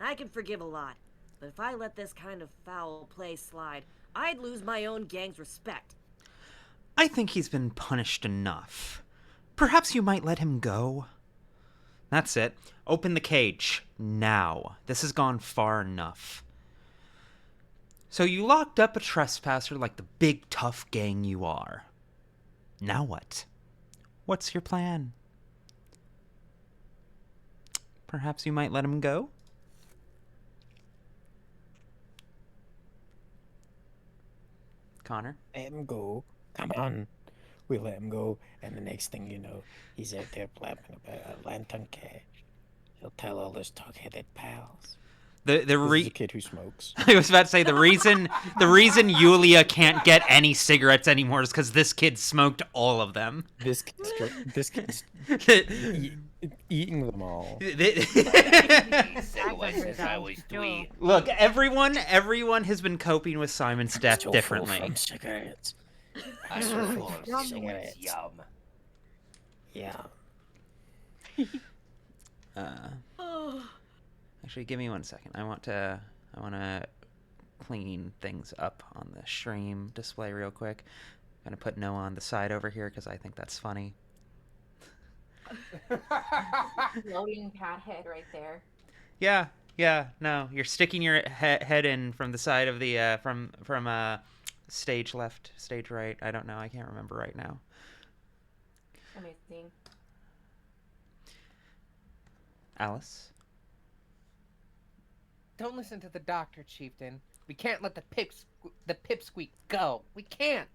I can forgive a lot, but if I let this kind of foul play slide, I'd lose my own gang's respect. I think he's been punished enough. Perhaps you might let him go? That's it. Open the cage. Now. This has gone far enough. So you locked up a trespasser like the big tough gang you are. Now what? What's your plan? Perhaps you might let him go? Connor? Let him go. Come on. We let him go, and the next thing you know, he's out there blabbing about a lantern cage. He'll tell all his dog-headed pals. This is a kid who smokes. I was about to say the reason Yulia can't get any cigarettes anymore is because this kid smoked all of them. This kid's eating them all. Look, everyone has been coping with Simon's death differently. From cigarettes. I so full of cigarettes. Yum. Yeah. Actually, give me 1 second. I want to clean things up on the stream display real quick. I'm gonna put Noah on the side over here because I think that's funny. Floating cat head right there. Yeah. No, you're sticking your head in from the side of the stage left, stage right. I don't know. I can't remember right now. Amazing. Alice? Don't listen to the doctor, Chieftain. We can't let the pipsqueak go. We can't.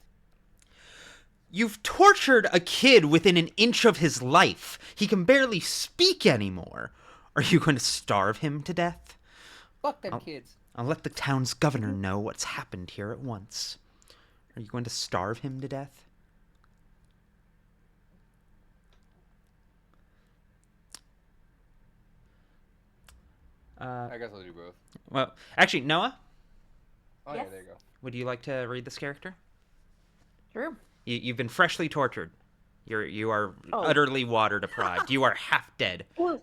You've tortured a kid within an inch of his life. He can barely speak anymore. Are you going to starve him to death? Fuck them kids. I'll let the town's governor know what's happened here at once. Are you going to starve him to death? I guess I'll do both. Well, actually, Noah? Oh, Yes. yeah, there you go. Would you like to read this character? Sure. You've been freshly tortured. You are Oh. utterly water deprived. You are half dead. Well,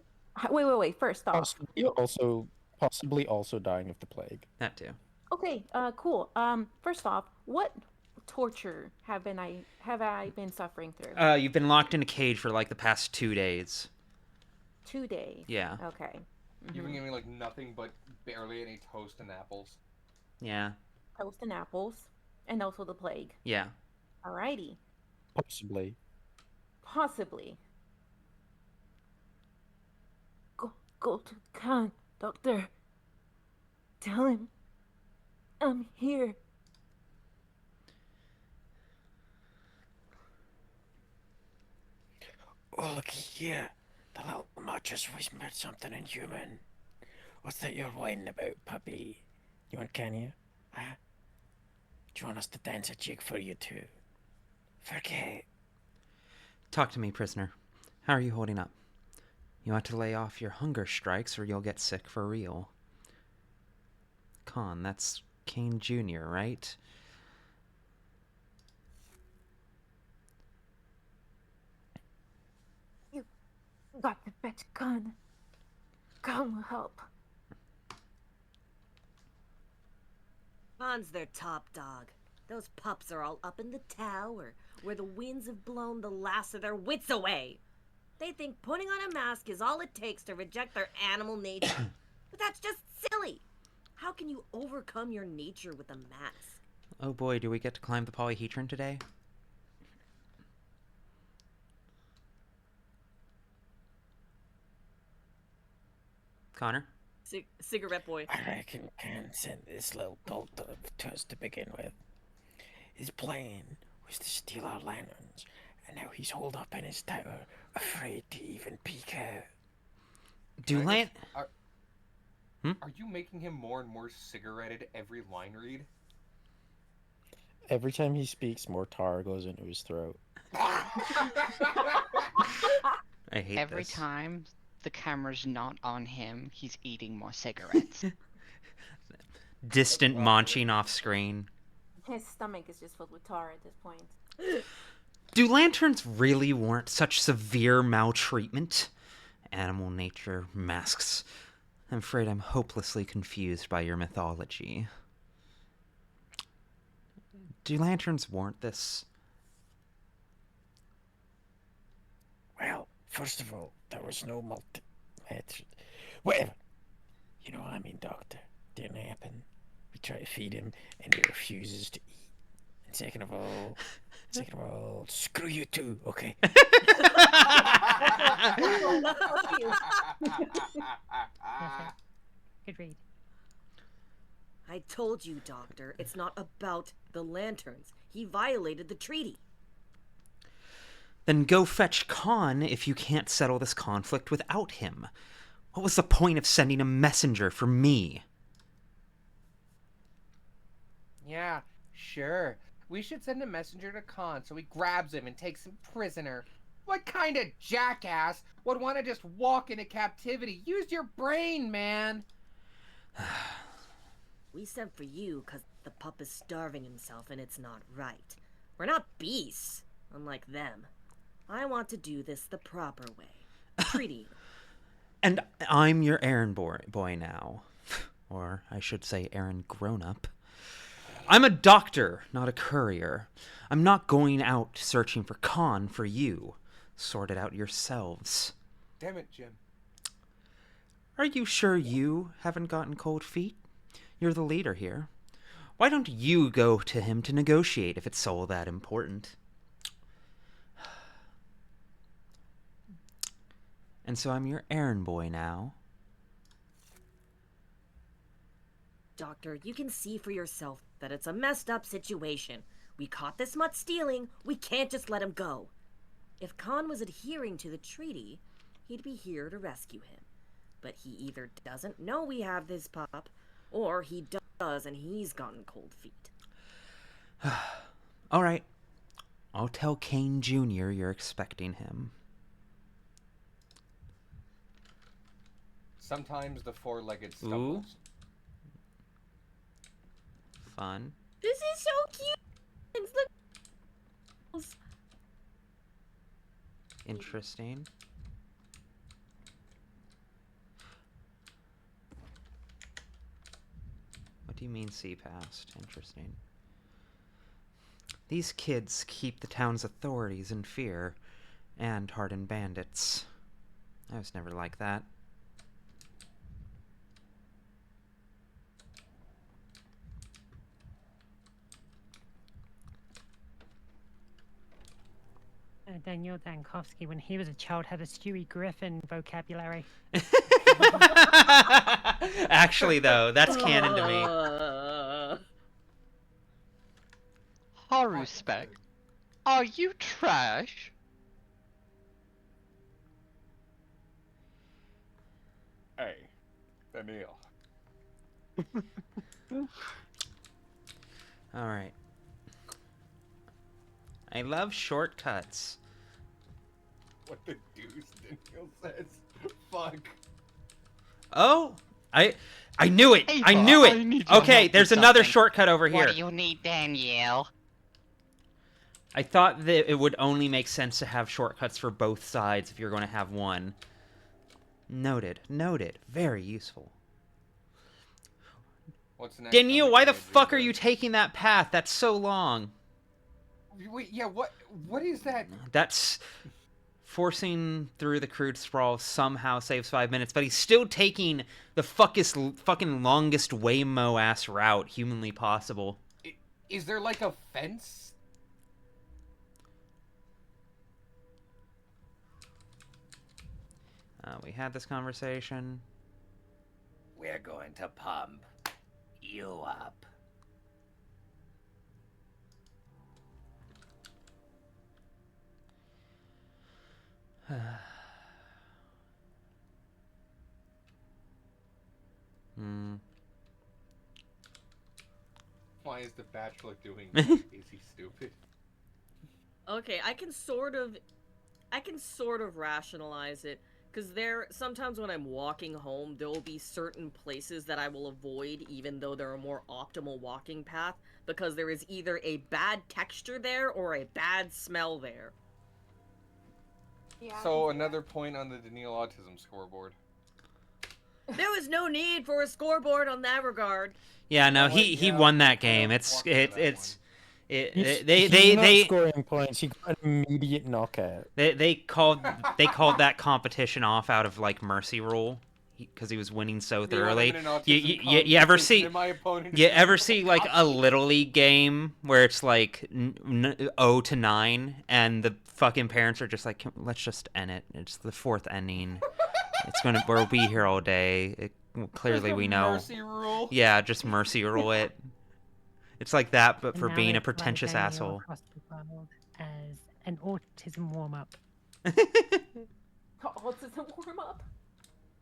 wait. First off. Possibly also dying of the plague. That too. Okay. Cool. First off, what torture have I been suffering through? You've been locked in a cage for like the past 2 days. 2 days. Yeah. Okay. You've been giving like nothing but barely any toast and apples. Yeah. Toast and apples, and also the plague. Yeah. Alrighty. Possibly. Go to Khan, doctor. Tell him I'm here. Oh, look here. The little mutt just whispered something inhuman. What's that you're whining about, puppy? You want Kenya? Huh? Do you want us to dance a jig for you too? Forget. Talk to me, prisoner. How are you holding up? You ought to lay off your hunger strikes or you'll get sick for real. Con, that's Kane Jr., right? You got the best gun. Khan will help. Khan's their top dog. Those pups are all up in the tower, where the winds have blown the last of their wits away. They think putting on a mask is all it takes to reject their animal nature. But that's just silly. How can you overcome your nature with a mask? Oh boy, do we get to climb the polyhedron today? Connor? Cigarette boy. I reckon Khan sent this little dolt to us to begin with. His plan was to steal our lanterns, and now he's holed up in his tower, afraid to even peek out. Are you making him more and more cigaretted every line read? Every time he speaks, more tar goes into his throat. I hate Every this. time the camera's not on him, he's eating more cigarettes. Distant munching off screen. His stomach is just filled with tar at this point. Do lanterns really warrant such severe maltreatment? Animal nature, masks. I'm afraid I'm hopelessly confused by your mythology. Do lanterns warrant this? Well, first of all, there was no whatever. You know what I mean, Doctor. Didn't happen. We try to feed him, and he refuses to eat. And second of all, screw you too, okay? Good read. I told you, Doctor, it's not about the lanterns. He violated the treaty. Then go fetch Khan if you can't settle this conflict without him. What was the point of sending a messenger for me? Yeah, sure. We should send a messenger to Khan so he grabs him and takes him prisoner. What kind of jackass would want to just walk into captivity? Use your brain, man! We sent for you because the pup is starving himself and it's not right. We're not beasts, unlike them. I want to do this the proper way. Treaty. And I'm your errand boy now. Or I should say errand grown-up. I'm a doctor, not a courier. I'm not going out searching for Khan for you. Sort it out yourselves. Damn it, Jim. Are you sure you haven't gotten cold feet? You're the leader here. Why don't you go to him to negotiate if it's all that important? And so I'm your errand boy now. Doctor, you can see for yourself that it's a messed up situation. We caught this mutt stealing. We can't just let him go. If Khan was adhering to the treaty, he'd be here to rescue him. But he either doesn't know we have this pup, or he does and he's gotten cold feet. All right. I'll tell Kane Jr. you're expecting him. Sometimes the four-legged stumbles. Ooh. Fun. This is so cute! It's the... Interesting. What do you mean see past? Interesting. These kids keep the town's authorities in fear, and hardened bandits. I was never like that. Daniel Dankowski, when he was a child, had a Stewie Griffin vocabulary. Actually, though, that's canon to me. Haruspec, are you trash? Hey, Daniel. Alright. I love shortcuts. What the deuce, Daniel says. Fuck. Oh! I knew it! Ava, I knew I need it! your Okay, help there's with another something. shortcut over here. What do you need, Danielle? I thought that it would only make sense to have shortcuts for both sides if you're going to have one. Noted. Noted. Very useful. What's next? Danielle, why the fuck are you taking that path? That's so long. Wait, yeah, what is that? That's... Forcing through the crude sprawl somehow saves 5 minutes, but he's still taking the fucking longest Waymo-ass route humanly possible. Is there like a fence? We had this conversation. We're going to pump you up. Why is the Bachelor doing this? Is he stupid? Okay, I can sort of rationalize it, because sometimes when I'm walking home, there will be certain places that I will avoid, even though there are more optimal walking path, because there is either a bad texture there or a bad smell there. Yeah, So another point on the Daniel autism scoreboard. There was no need for a scoreboard on that regard. Yeah, no, he won that game. He's They not scoring points. He got an immediate knockout. They called that competition off out of like mercy rule because he was winning so thoroughly. You ever see like a little league game where it's like 0-9 and the fucking parents are just like, let's just end it. It's the fourth inning. We'll be here all day. Clearly we know. Mercy rule. Yeah, just mercy rule it. It's like that, but for And being now a they fly pretentious Daniel asshole. across the world as an autism warm-up. Autism warm up.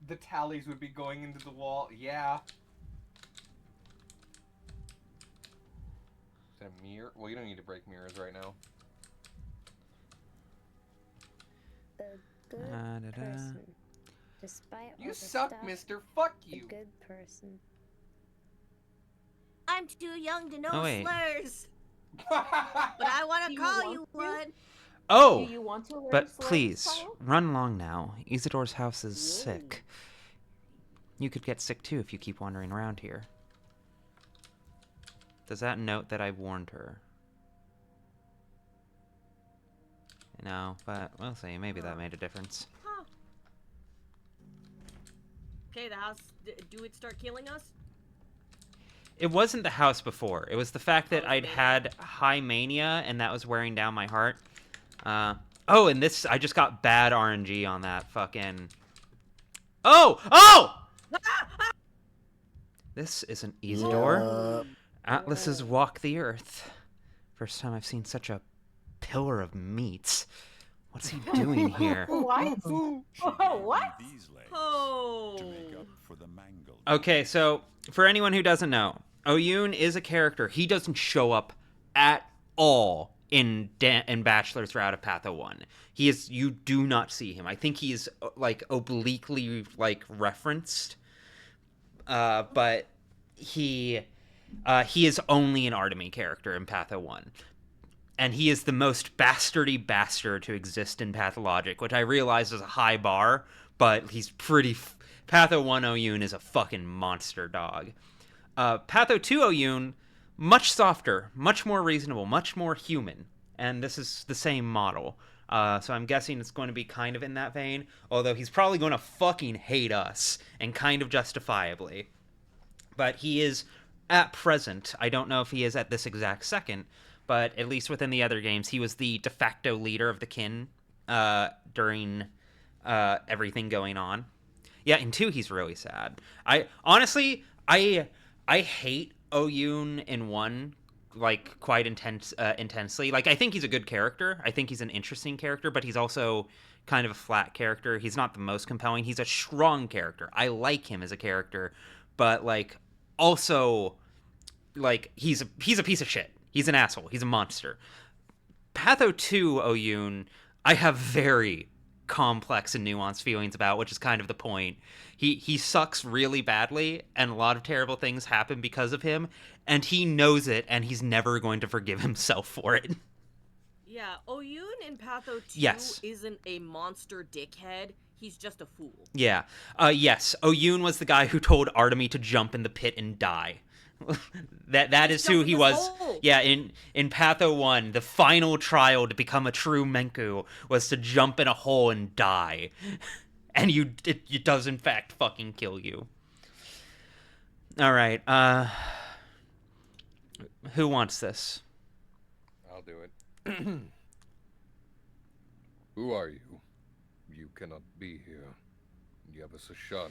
The tallies would be going into the wall. Yeah. Is it a mirror? Well, you don't need to break mirrors right now. A good person. Despite all You the suck, stuff, mister. Fuck you. A good person. I'm too young to know Oh, wait. slurs. But I want Do to you call want you to? one. Oh! Do you want to learn But slurs, please, Kyle? run along now. Isidore's house is sick. You could get sick too if you keep wandering around here. Does that note that I warned her? No, but we'll see. Maybe that made a difference. Huh. Okay, the house. Do it start killing us? It wasn't the house before. It was the fact that I'd had high mania, and that was wearing down my heart. Oh, and this, I just got bad RNG on that fucking... Oh! This is an Isidore. Atlas's Walk the Earth. First time I've seen such a pillar of meat. What's he doing here? What? What? Oh. Okay, so for anyone who doesn't know, Oyun is a character. He doesn't show up at all in Bachelor's Route of Patho 1. You do not see him. I think he's like obliquely like referenced, but he is only an Artemy character in Patho 1. And he is the most bastardy bastard to exist in Pathologic, which I realize is a high bar, but he's pretty... Patho 1 Oyun is a fucking monster dog. Patho 2 Oyun, much softer, much more reasonable, much more human. And this is the same model. So I'm guessing it's going to be kind of in that vein, although he's probably going to fucking hate us, and kind of justifiably. But he is, at present, I don't know if he is at this exact second, but at least within the other games, he was the de facto leader of the kin during everything going on. Yeah, in 2, he's really sad. I hate Oyun in 1, like, quite intensely. Like, I think he's a good character. I think he's an interesting character, but he's also kind of a flat character. He's not the most compelling. He's a strong character. I like him as a character, but, like, also, like, he's a piece of shit. He's an asshole. He's a monster. Patho 2 Oyun, I have very complex and nuanced feelings about, which is kind of the point. He sucks really badly, and a lot of terrible things happen because of him, and he knows it, and he's never going to forgive himself for it. Yeah, Oyun in Patho 2 Yes. isn't a monster dickhead. He's just a fool. Yeah. Yes, Oyun was the guy who told Artemy to jump in the pit and die. that is who he was. Yeah, in Patho 1, the final trial to become a true Menku was to jump in a hole and die. And it does in fact fucking kill you. Alright, who wants this? I'll do it. Who are you? You cannot be here. Yavasashan.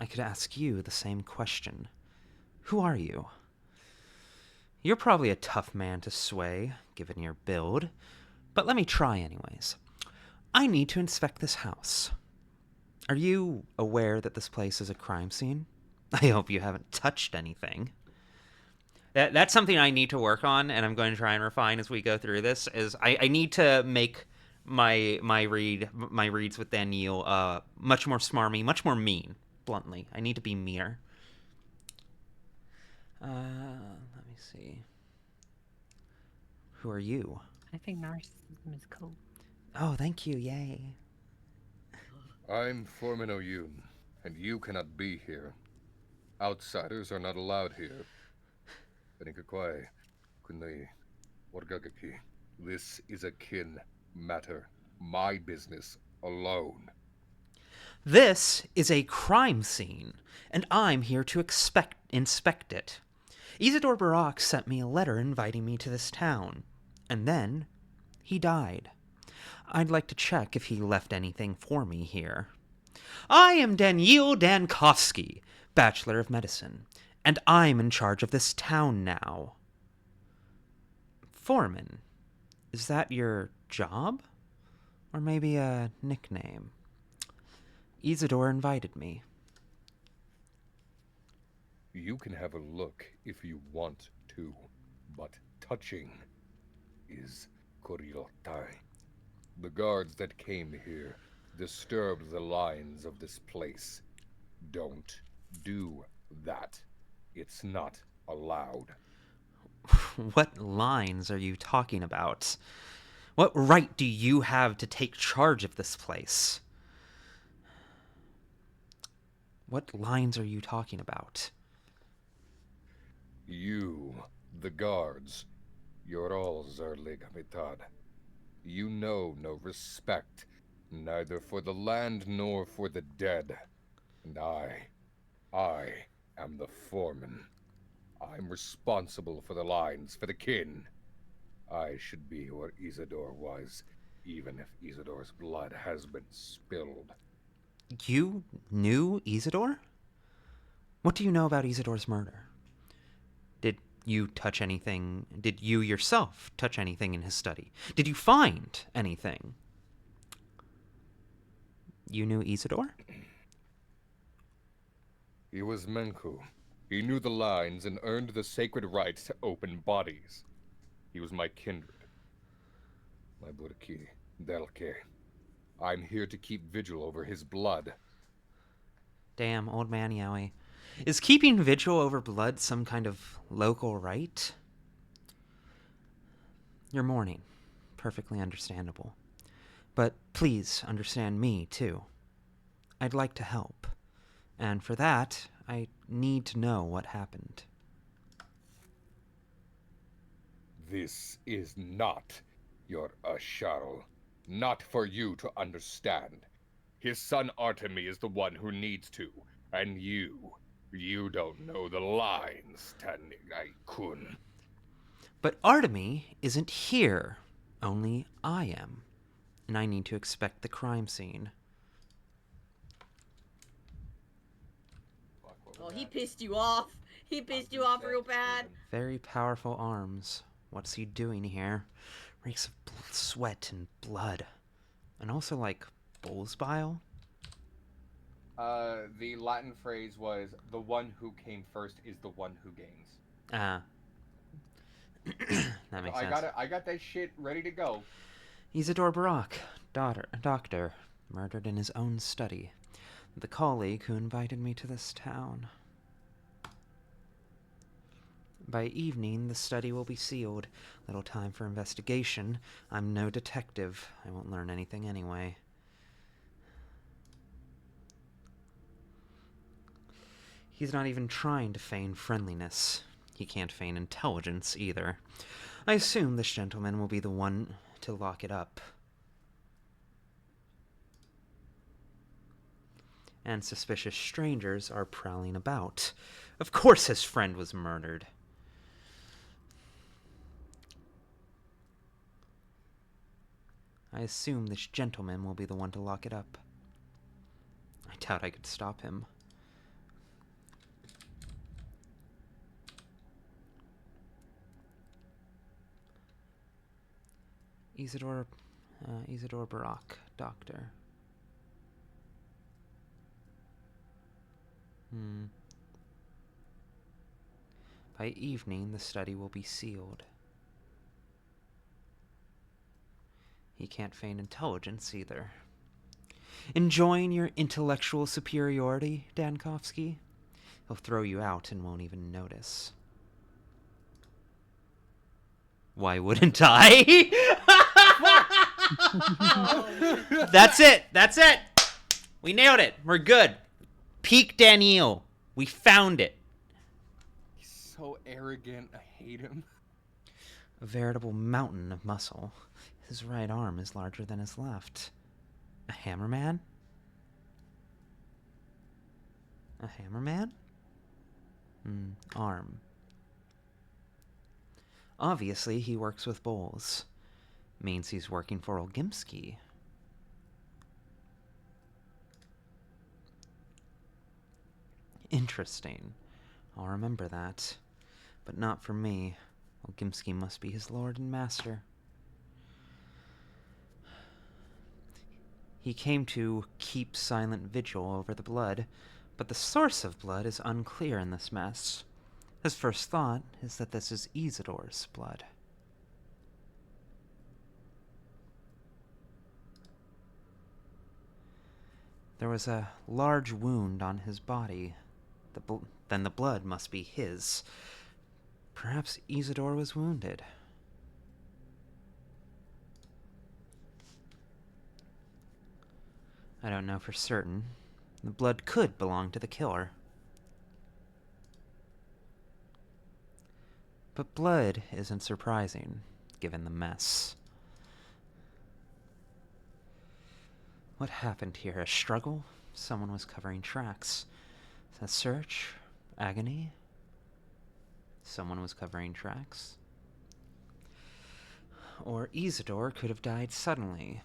I could ask you the same question. Who are you? You're probably a tough man to sway, given your build, but let me try anyways. I need to inspect this house. Are you aware that this place is a crime scene? I hope you haven't touched anything. That's something I need to work on, and I'm going to try and refine as we go through this, is I need to make my reads with Daniel much more smarmy, much more mean, bluntly. I need to be meaner. Let me see. Who are you? I think narcissism is cool. Oh, thank you. Yay. I'm Foreman Oyun, and you cannot be here. Outsiders are not allowed here. Benikakwai, Kunai, Wargagaki. This is a kin matter. My business alone. This is a crime scene, and I'm here to inspect it. Isidore Barak sent me a letter inviting me to this town, and then he died. I'd like to check if he left anything for me here. I am Daniil Dankovsky, Bachelor of Medicine, and I'm in charge of this town now. Foreman, is that your job? Or maybe a nickname? Isidore invited me. You can have a look if you want to, but touching is koryotai. The guards that came here disturbed the lines of this place. Don't do that. It's not allowed. What lines are you talking about? What right do you have to take charge of this place? What lines are you talking about? You, the guards, you're all Zerligamitad. You know no respect, neither for the land nor for the dead. And I am the foreman. I'm responsible for the lines, for the kin. I should be where Isidore was, even if Isidore's blood has been spilled. You knew Isidore? What do you know about Isidore's murder? Did you touch anything? Did you yourself touch anything in his study? Did you find anything? You knew Isidore? He was Menku. He knew the lines and earned the sacred right to open bodies. He was my kindred. My Burki, Delke. I'm here to keep vigil over his blood. Damn, old man Yowie. Is keeping vigil over blood some kind of local rite? You're mourning. Perfectly understandable. But please understand me, too. I'd like to help. And for that, I need to know what happened. This is not your Asharl. Not for you to understand. His son Artemi is the one who needs to. And you don't know the lines, Tanigai-kun. But Artemi isn't here. Only I am. And I need to inspect the crime scene. Oh, he pissed you off. He pissed you off real bad. Very powerful arms. What's he doing here? Reeks of sweat and blood. And also, like, bull's bile? The Latin phrase was, the one who came first is the one who gains. Ah. That makes sense. I got that shit ready to go. Isidore Barak, doctor, murdered in his own study. The colleague who invited me to this town. By evening, the study will be sealed. Little time for investigation. I'm no detective. I won't learn anything anyway. He's not even trying to feign friendliness. He can't feign intelligence either. I assume this gentleman will be the one to lock it up. And suspicious strangers are prowling about. Of course his friend was murdered. I assume this gentleman will be the one to lock it up. I doubt I could stop him. Isidore Barak, doctor. By evening, the study will be sealed. He can't feign intelligence either. Enjoying your intellectual superiority, Dankovsky? He'll throw you out and won't even notice. Why wouldn't I? That's it. That's it. We nailed it. We're good. Peak Daniel. We found it. He's so arrogant. I hate him. A veritable mountain of muscle. His right arm is larger than his left. A hammerman? A hammerman? Arm. Obviously, he works with bulls. Means he's working for Olgimsky. Interesting. I'll remember that. But not for me. Olgimsky must be his lord and master. He came to keep silent vigil over the blood, but the source of blood is unclear in this mess. His first thought is that this is Isidore's blood. There was a large wound on his body. Then the blood must be his. Perhaps Isidore was wounded. I don't know for certain. The blood could belong to the killer. But blood isn't surprising, given the mess. What happened here? A struggle? Someone was covering tracks. A search? Agony? Someone was covering tracks. Or Isidore could have died suddenly.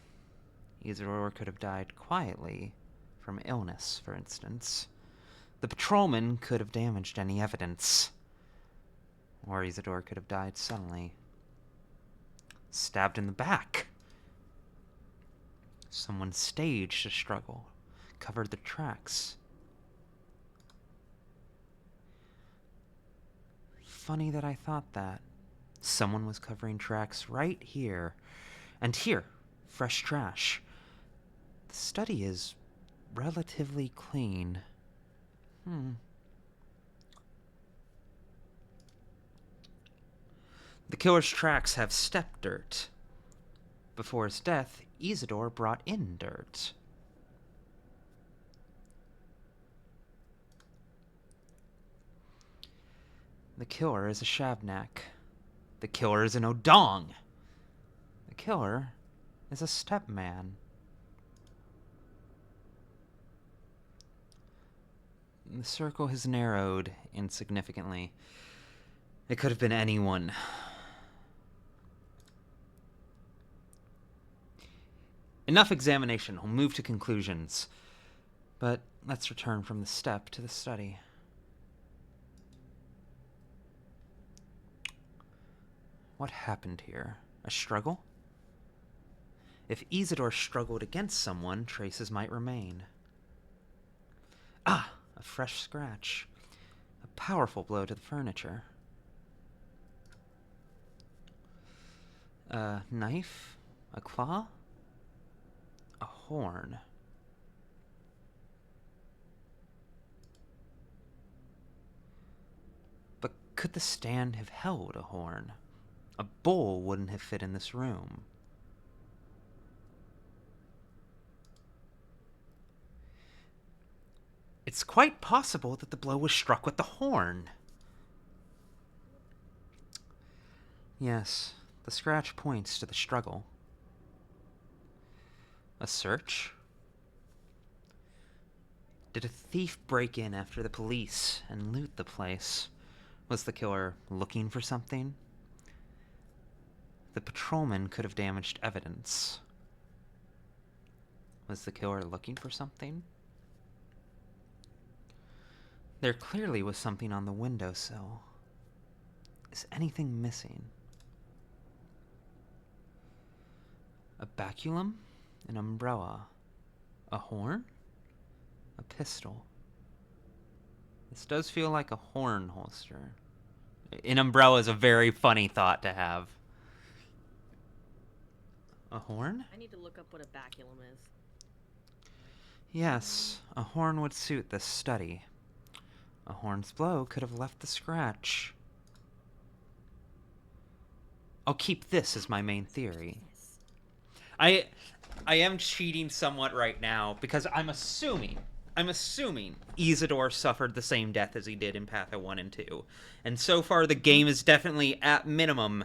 Isidore could have died quietly, from illness, for instance. The patrolman could have damaged any evidence. Or Isidore could have died suddenly. Stabbed in the back. Someone staged a struggle, covered the tracks. Funny that I thought that. Someone was covering tracks right here. And here, fresh trash. The study is relatively clean. The killer's tracks have step dirt. Before his death, Isidore brought in dirt. The killer is a Shabnak. The killer is an Odong. The killer is a stepman. The circle has narrowed insignificantly. It could have been anyone. Enough examination. We'll move to conclusions. But let's return from the step to the study. What happened here? A struggle? If Isidore struggled against someone, traces might remain. Ah! A fresh scratch. A powerful blow to the furniture. A knife? A claw? A horn. But could the stand have held a horn? A bowl wouldn't have fit in this room. It's quite possible that the blow was struck with the horn. Yes, the scratch points to the struggle. A search? Did a thief break in after the police and loot the place? Was the killer looking for something? The patrolman could have damaged evidence. Was the killer looking for something? There clearly was something on the windowsill. Is anything missing? A baculum? An umbrella? A horn? A pistol? This does feel like a horn holster. An umbrella is a very funny thought to have. A horn? I need to look up what a baculum is. Yes, a horn would suit this study. A horn's blow could have left the scratch. I'll keep this as my main theory. I am cheating somewhat right now because I'm assuming Isidore suffered the same death as he did in Patho 1 and 2. And so far the game is definitely, at minimum,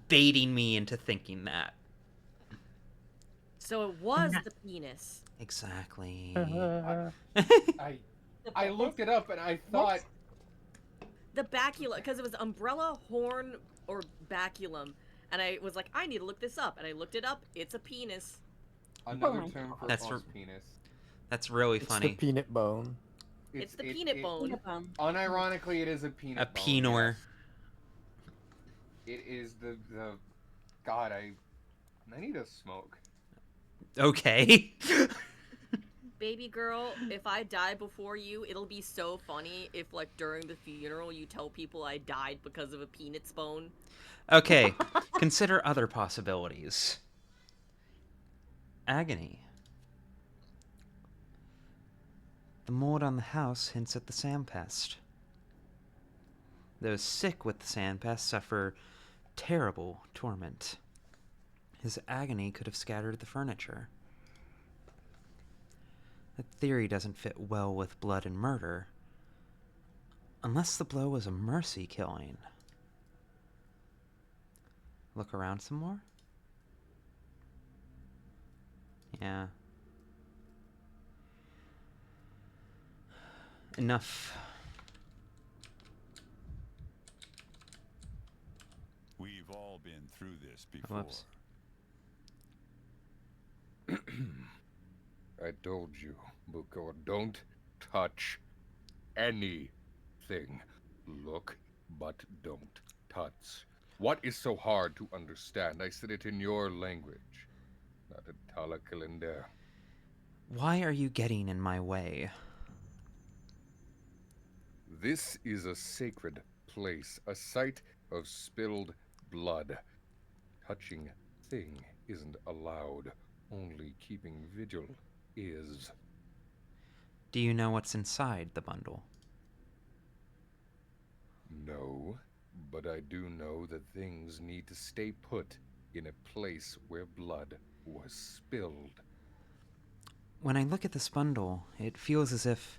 baiting me into thinking that. So it was the penis. Exactly. I looked it up and I thought... The baculum, because it was umbrella, horn, or baculum. And I was like, I need to look this up. And I looked it up. It's a penis. Another term for penis. That's really funny. It's the peanut bone. It's the peanut bone. Unironically, it is a peanut bone. A penor. Yes. It is the... God, I need to smoke. Okay. Baby girl, if I die before you, it'll be so funny if, like, during the funeral you tell people I died because of a peanut bone. Okay, consider other possibilities. Agony. The mold on the house hints at the sandpest. Those sick with the sandpest suffer terrible torment. His agony could have scattered the furniture. That theory doesn't fit well with blood and murder. Unless the blow was a mercy killing. Look around some more? Yeah. Enough. We've all been through this before. Whoops. I told you, Bukor, don't touch anything. Look, but don't touch. What is so hard to understand? I said it in your language, not a Talakalinder. Why are you getting in my way? This is a sacred place, a site of spilled blood. Touching thing isn't allowed. Only keeping vigil is. Do you know what's inside the bundle? No, but I do know that things need to stay put in a place where blood was spilled. When I look at this bundle, it feels as if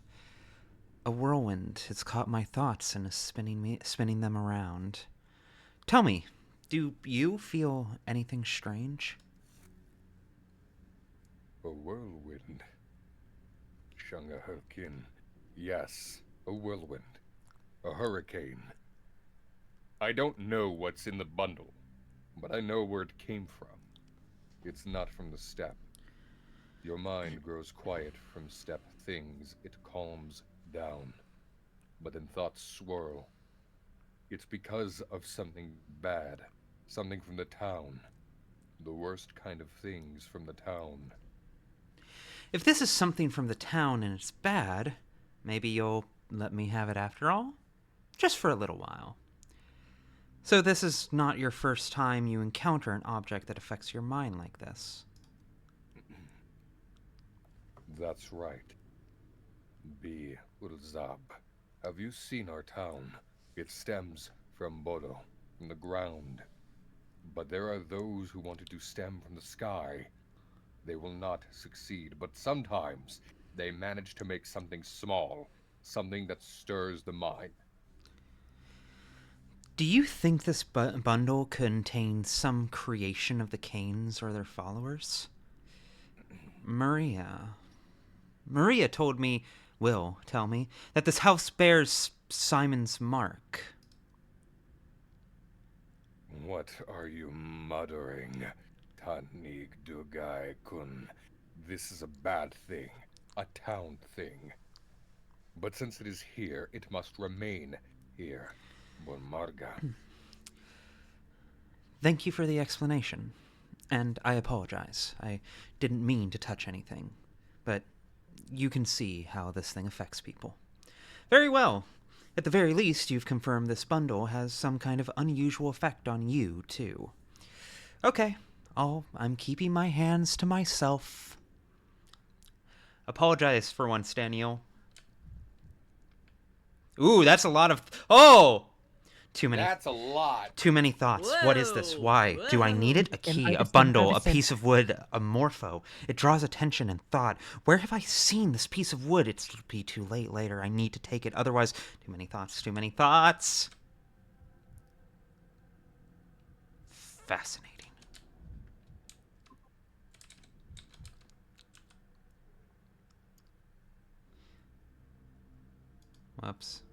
a whirlwind has caught my thoughts and is spinning them around. Tell me, do you feel anything strange? A whirlwind. Shunga Herkin. Yes, a whirlwind. A hurricane. I don't know what's in the bundle, but I know where it came from. It's not from the steppe. Your mind grows quiet from steppe things. It calms down. But then thoughts swirl. It's because of something bad. Something from the town. The worst kind of things from the town. If this is something from the town and it's bad, maybe you'll let me have it after all? Just for a little while. So this is not your first time you encounter an object that affects your mind like this. That's right. Be Urzab. Have you seen our town? It stems from Bodo, from the ground. But there are those who want it to stem from the sky. They will not succeed, but sometimes they manage to make something small, something that stirs the mind. Do you think this bundle contains some creation of the Kains or their followers? Maria told me, will tell me, that this house bears Simon's mark. What are you muttering, Tanig Dugai Kun? This is a bad thing, a town thing. But since it is here, it must remain here. Bon Marga. Thank you for the explanation. And I apologize. I didn't mean to touch anything. But you can see how this thing affects people. Very well. At the very least, you've confirmed this bundle has some kind of unusual effect on you, too. Okay. I'm keeping my hands to myself. Apologize for once, Daniel. Ooh, that's a lot of... Oh! Too many. That's a lot. Too many thoughts. Whoa, What is this? Why? Do I need it? A key, a bundle, a piece of wood, a morpho. It draws attention and thought. Where have I seen this piece of wood? It'll be too late later. I need to take it. Otherwise, too many thoughts. Too many thoughts. Fascinating. Whoops.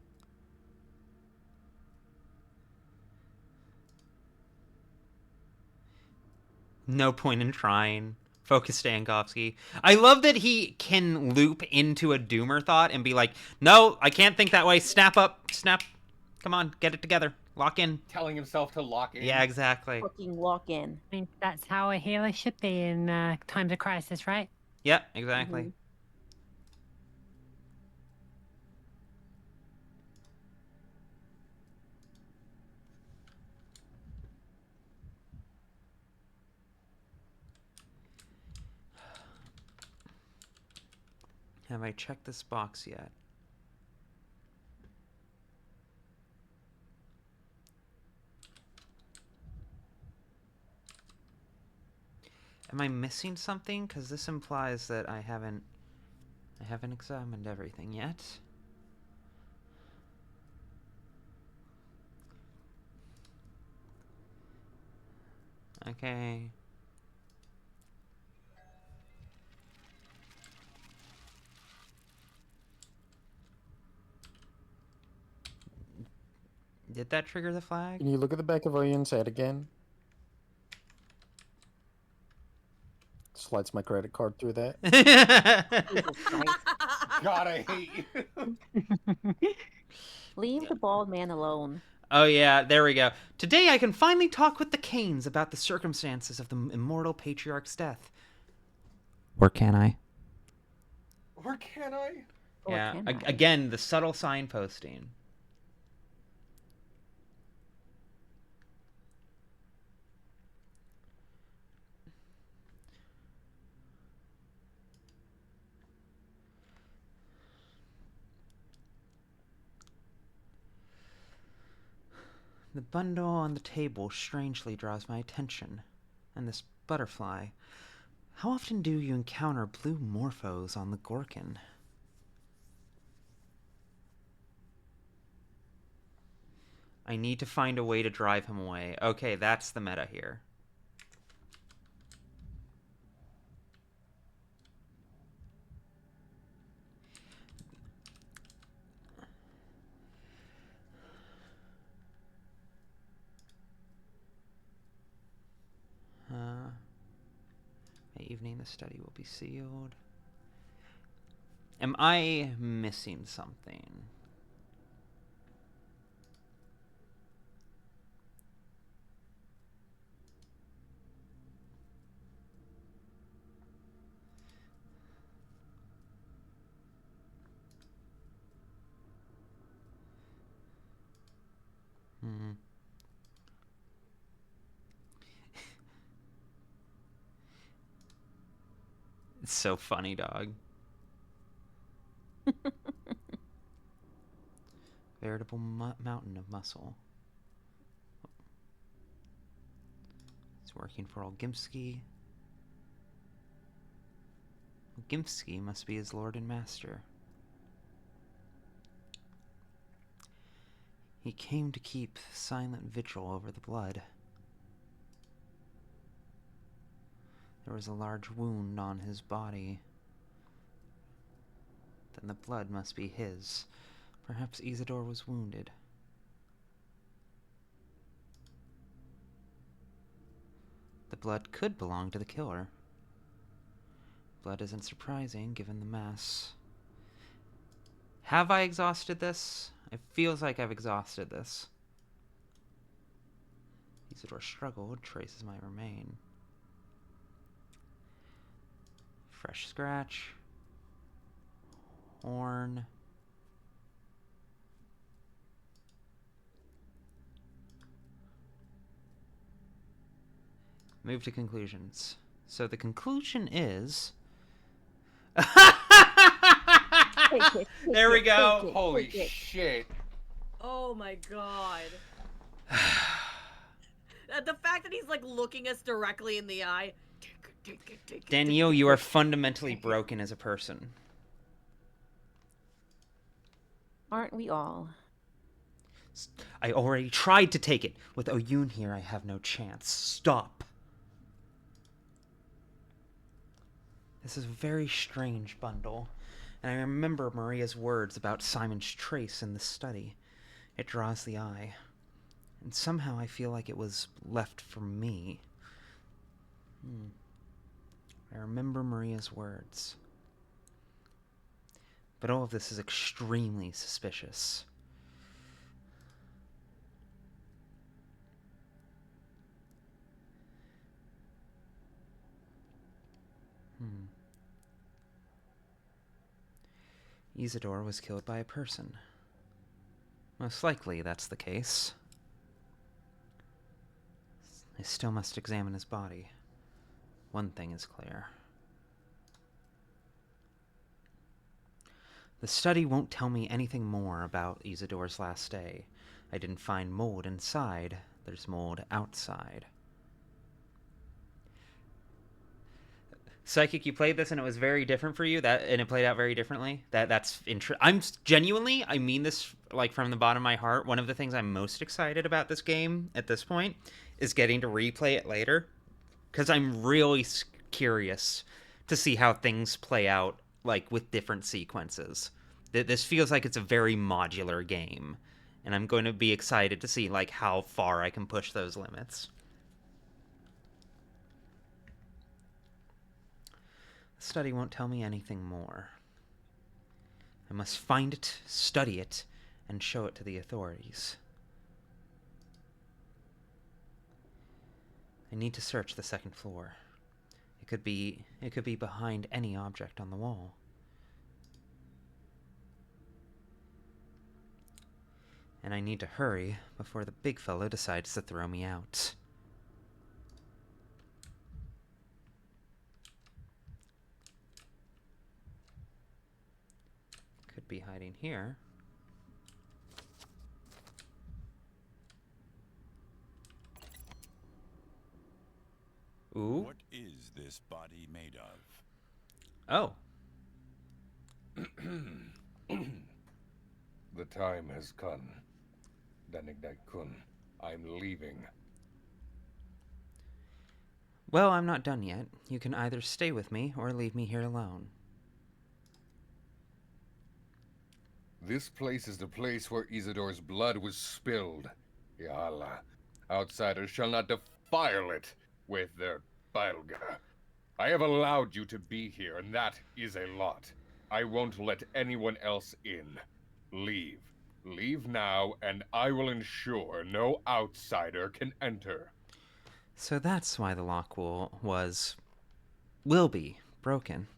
No point in trying. Focus, Stankowski. I love that he can loop into a doomer thought and be like, no, I can't think that way. Snap up. Snap. Come on, get it together. Lock in. Telling himself to lock in. Yeah, exactly. Fucking lock in. I mean, that's how a healer should be in times of crisis, right? Yep, exactly. Mm-hmm. Have I checked this box yet? Am I missing something? Because this implies that I haven't examined everything yet. Okay. Did that trigger the flag? Can you look at the back of Oyen's head again? Slides my credit card through that. God, I hate you. Leave the bald man alone. Oh yeah, there we go. Today I can finally talk with the Kains about the circumstances of the immortal patriarch's death. Or can I? Or can I? Yeah, again, the subtle signposting. The bundle on the table strangely draws my attention. And this butterfly. How often do you encounter blue morphos on the Gorkin? I need to find a way to drive him away. Okay, that's the meta here. May evening the study will be sealed. Am I missing something? It's so funny, dog. Veritable mountain of muscle. It's working for Olgimsky. Olgimsky must be his lord and master. He came to keep silent vigil over the blood. There was a large wound on his body. Then the blood must be his. Perhaps Isidore was wounded. The blood could belong to the killer. Blood isn't surprising, given the mass. Have I exhausted this? It feels like I've exhausted this. Isidore struggled, traces might remain. Fresh scratch. Horn. Move to conclusions. So the conclusion is... There we go. Holy shit. Oh my god. The fact that he's like looking us directly in the eye. Daniel, you are fundamentally broken as a person. Aren't we all? I already tried to take it. With Oyun here, I have no chance. Stop. This is a very strange bundle, and I remember Maria's words about Simon's trace in the study. It draws the eye, and somehow I feel like it was left for me. I remember Maria's words. But all of this is extremely suspicious. Isidore was killed by a person. Most likely that's the case. I still must examine his body. One thing is clear. The study won't tell me anything more about Isidore's last day. I didn't find mold inside. There's mold outside. Psychic, you played this and it was very different for you, and it played out very differently. That's I'm genuinely, I mean this like from the bottom of my heart. One of the things I'm most excited about this game at this point is getting to replay it later, because I'm really curious to see how things play out, like with different sequences. This feels like it's a very modular game, And I'm going to be excited to see, like, how far I can push those limits. The study won't tell me anything more. I must find it, study it, and show it to the authorities. I need to search the second floor. It could be behind any object on the wall. And I need to hurry before the big fellow decides to throw me out. Could be hiding here. Ooh. What is this body made of? Oh. The time has come. Danigdai-kun, I'm leaving. Well, I'm not done yet. You can either stay with me or leave me here alone. This place is the place where Isidor's blood was spilled. Yala. Outsiders shall not defile it with their bilga. I have allowed you to be here, and that is a lot. I won't let anyone else in. Leave. Leave now, and I will ensure no outsider can enter. So that's why the lock will be broken.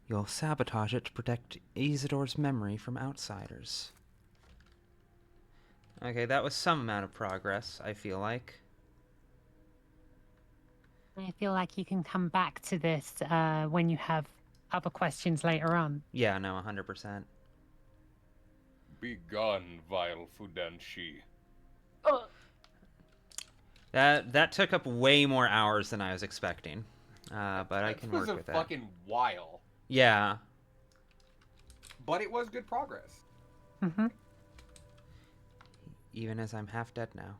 You'll sabotage it to protect Isidor's memory from outsiders. Okay, that was some amount of progress, I feel like. I feel like you can come back to this when you have other questions later on. Yeah, no, 100%. Be gone, vile Fudanshi. That took up way more hours than I was expecting. But I can work with that. It was a fucking while. Yeah. But it was good progress. Mm-hmm. Even as I'm half dead now.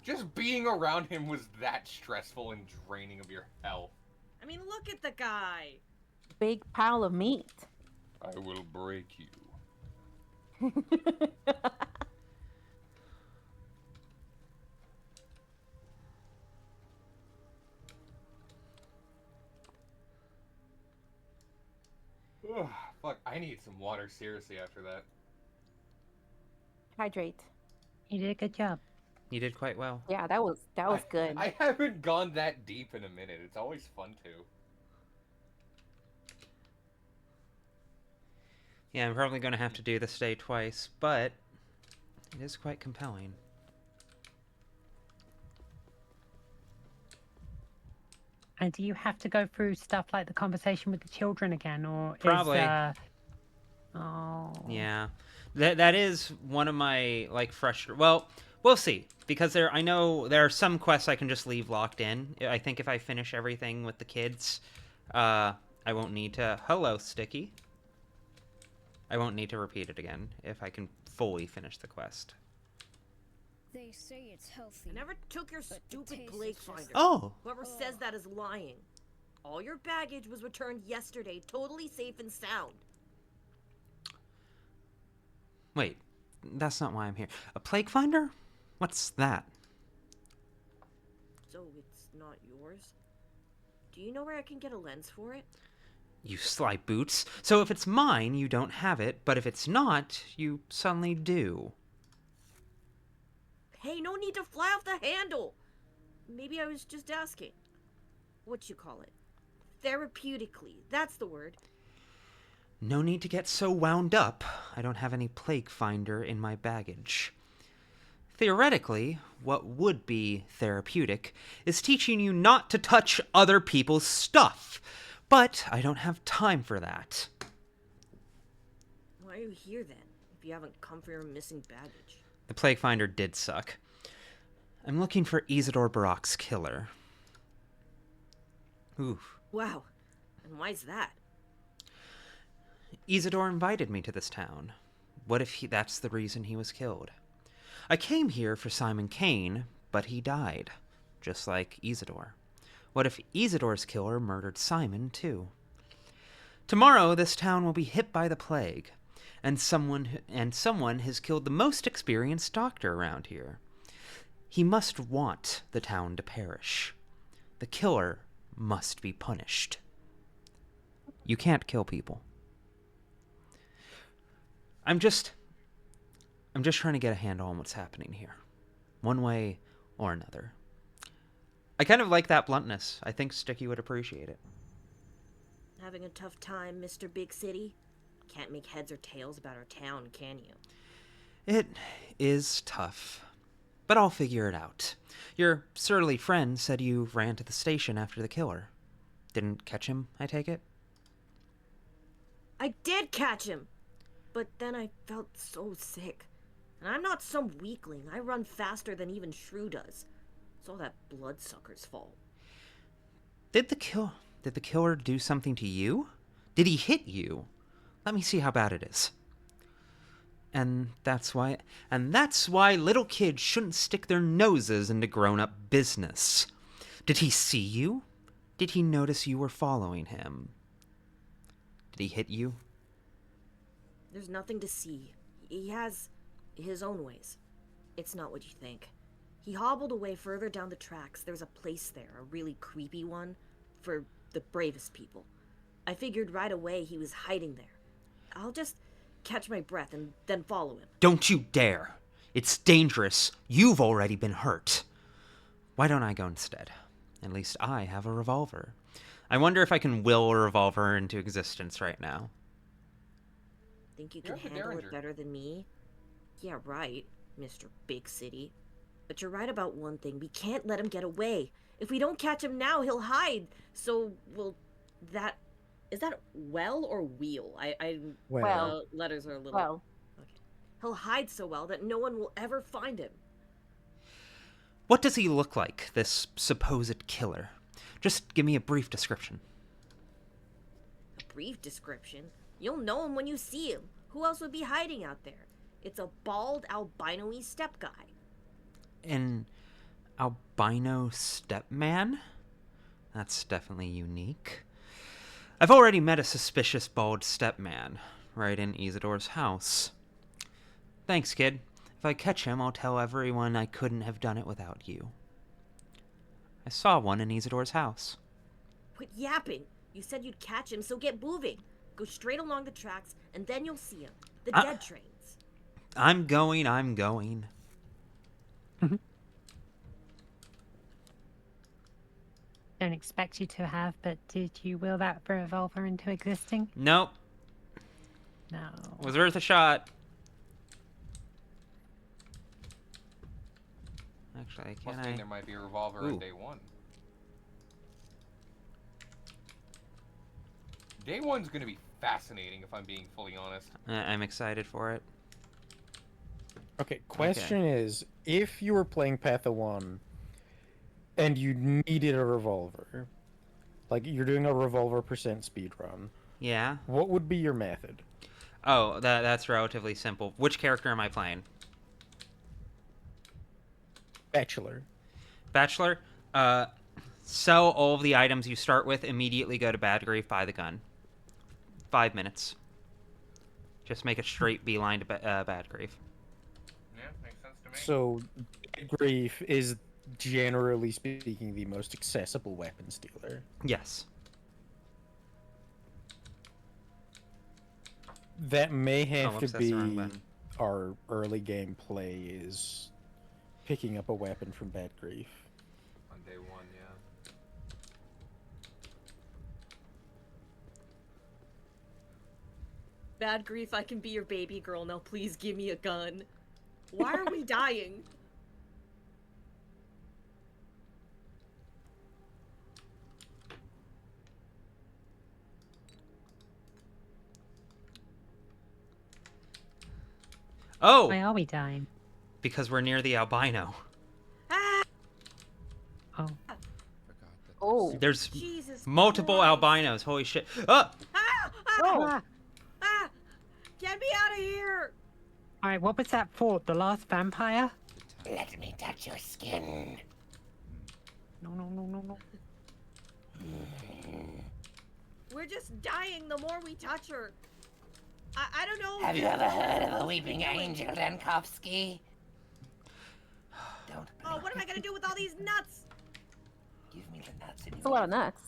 Just being around him was that stressful and draining of your health. I mean, look at the guy. Big pile of meat. I will break you. Ugh, fuck, I need some water seriously after that. Hydrate. You did a good job. You did quite well. Yeah, that was good. I haven't gone that deep in a minute. It's always fun to. Yeah, I'm probably going to have to do this day twice, but it is quite compelling. And do you have to go through stuff like the conversation with the children again, or Probably. Oh. Yeah, that is one of my Well, we'll see, because I know there are some quests I can just leave locked in. I think if I finish everything with the kids, I won't need to. Hello, Sticky. I won't need to repeat it again if I can fully finish the quest. They say it's healthy. I never took your stupid plague finder. Oh. Whoever says that is lying. All your baggage was returned yesterday, totally safe and sound. Wait, that's not why I'm here. A plague finder? What's that? So it's not yours? Do you know where I can get a lens for it? You sly boots. So if it's mine, you don't have it, but if it's not, you suddenly do. Hey, no need to fly off the handle. Maybe I was just asking. What you call it? Therapeutically. That's the word. No need to get so wound up. I don't have any plague finder in my baggage. Theoretically, what would be therapeutic is teaching you not to touch other people's stuff. But I don't have time for that. Why are you here then, if you haven't come for your missing baggage? The plague finder did suck. I'm looking for Isidore Barak's killer. Oof. Wow. And why's that? Isidore invited me to this town. What if that's the reason he was killed? I came here for Simon Kain, but he died, just like Isidore. What if Isidore's killer murdered Simon, too? Tomorrow, this town will be hit by the plague. and someone has killed the most experienced doctor around here. He must want the town to perish. The killer must be punished. You can't kill people. I'm just trying to get a handle on what's happening here, one way or another. I kind of like that bluntness. I think Sticky would appreciate it. Having a tough time, Mr. Big City? Can't make heads or tails about our town, can you? It is tough, but I'll figure it out. Your surly friend said you ran to the station after the killer. Didn't catch him, I take it? I did catch him! But then I felt so sick. And I'm not some weakling. I run faster than even Shrew does. It's all that bloodsucker's fault. Did the killer do something to you? Did he hit you? Let me see how bad it is. And that's why little kids shouldn't stick their noses into grown-up business. Did he see you? Did he notice you were following him? Did he hit you? There's nothing to see. He has his own ways. It's not what you think. He hobbled away further down the tracks. There's a place there, a really creepy one, for the bravest people. I figured right away he was hiding there. I'll just catch my breath and then follow him. Don't you dare! It's dangerous. You've already been hurt. Why don't I go instead? At least I have a revolver. I wonder if I can will a revolver into existence right now. Think you can handle it better than me? Yeah, right, Mr. Big City. But you're right about one thing. We can't let him get away. If we don't catch him now, he'll hide. So, well, that... Is that well or wheel? Well. Letters are a little... Well. Okay. He'll hide so well that no one will ever find him. What does he look like, this supposed killer? Just give me a brief description. A brief description? You'll know him when you see him. Who else would be hiding out there? It's a bald, albino-y step guy. An albino step man? That's definitely unique. I've already met a suspicious bald step man, right in Isidore's house. Thanks, kid. If I catch him, I'll tell everyone I couldn't have done it without you. I saw one in Isidore's house. Quit yapping. You said you'd catch him, so get moving. Go straight along the tracks, and then you'll see him. The dead trains. I'm going. Don't expect you to have, but did you will that revolver into existing? Nope. No. Was worth a shot. Actually, can Must mean there might be a revolver on day one. Day one's gonna be fascinating, if I'm being fully honest. I'm excited for it. Okay, question is, if you were playing Patho 1 and you needed a revolver, like you're doing a revolver percent speedrun, yeah, what would be your method? Oh, that's relatively simple. Which character am I playing? Bachelor. Bachelor? Sell all of the items you start with, immediately go to Badgrave, buy the gun. 5 minutes. Just make a straight beeline to Badgrave. Yeah, makes sense to me. So, Badgrave is, generally speaking, the most accessible weapon stealer. Yes. That may have to that's the wrong be button. our early game play, is picking up a weapon from Badgrave. On day one, yeah. Bad grief, I can be your baby girl. Now please give me a gun. Why are we dying? Oh! Why are we dying? Because we're near the albino. Oh. Oh. There's Jesus multiple Christ. albinos. Holy shit. Oh! Oh. Get me out of here! Alright, what was that for? The last vampire? Let me touch your skin. No. We're just dying the more we touch her. I don't know. Have you ever heard of the Weeping Angel, Dankovsky? Don't. Oh, what am I gonna do with all these nuts? Give me the nuts and It's a lot of nuts.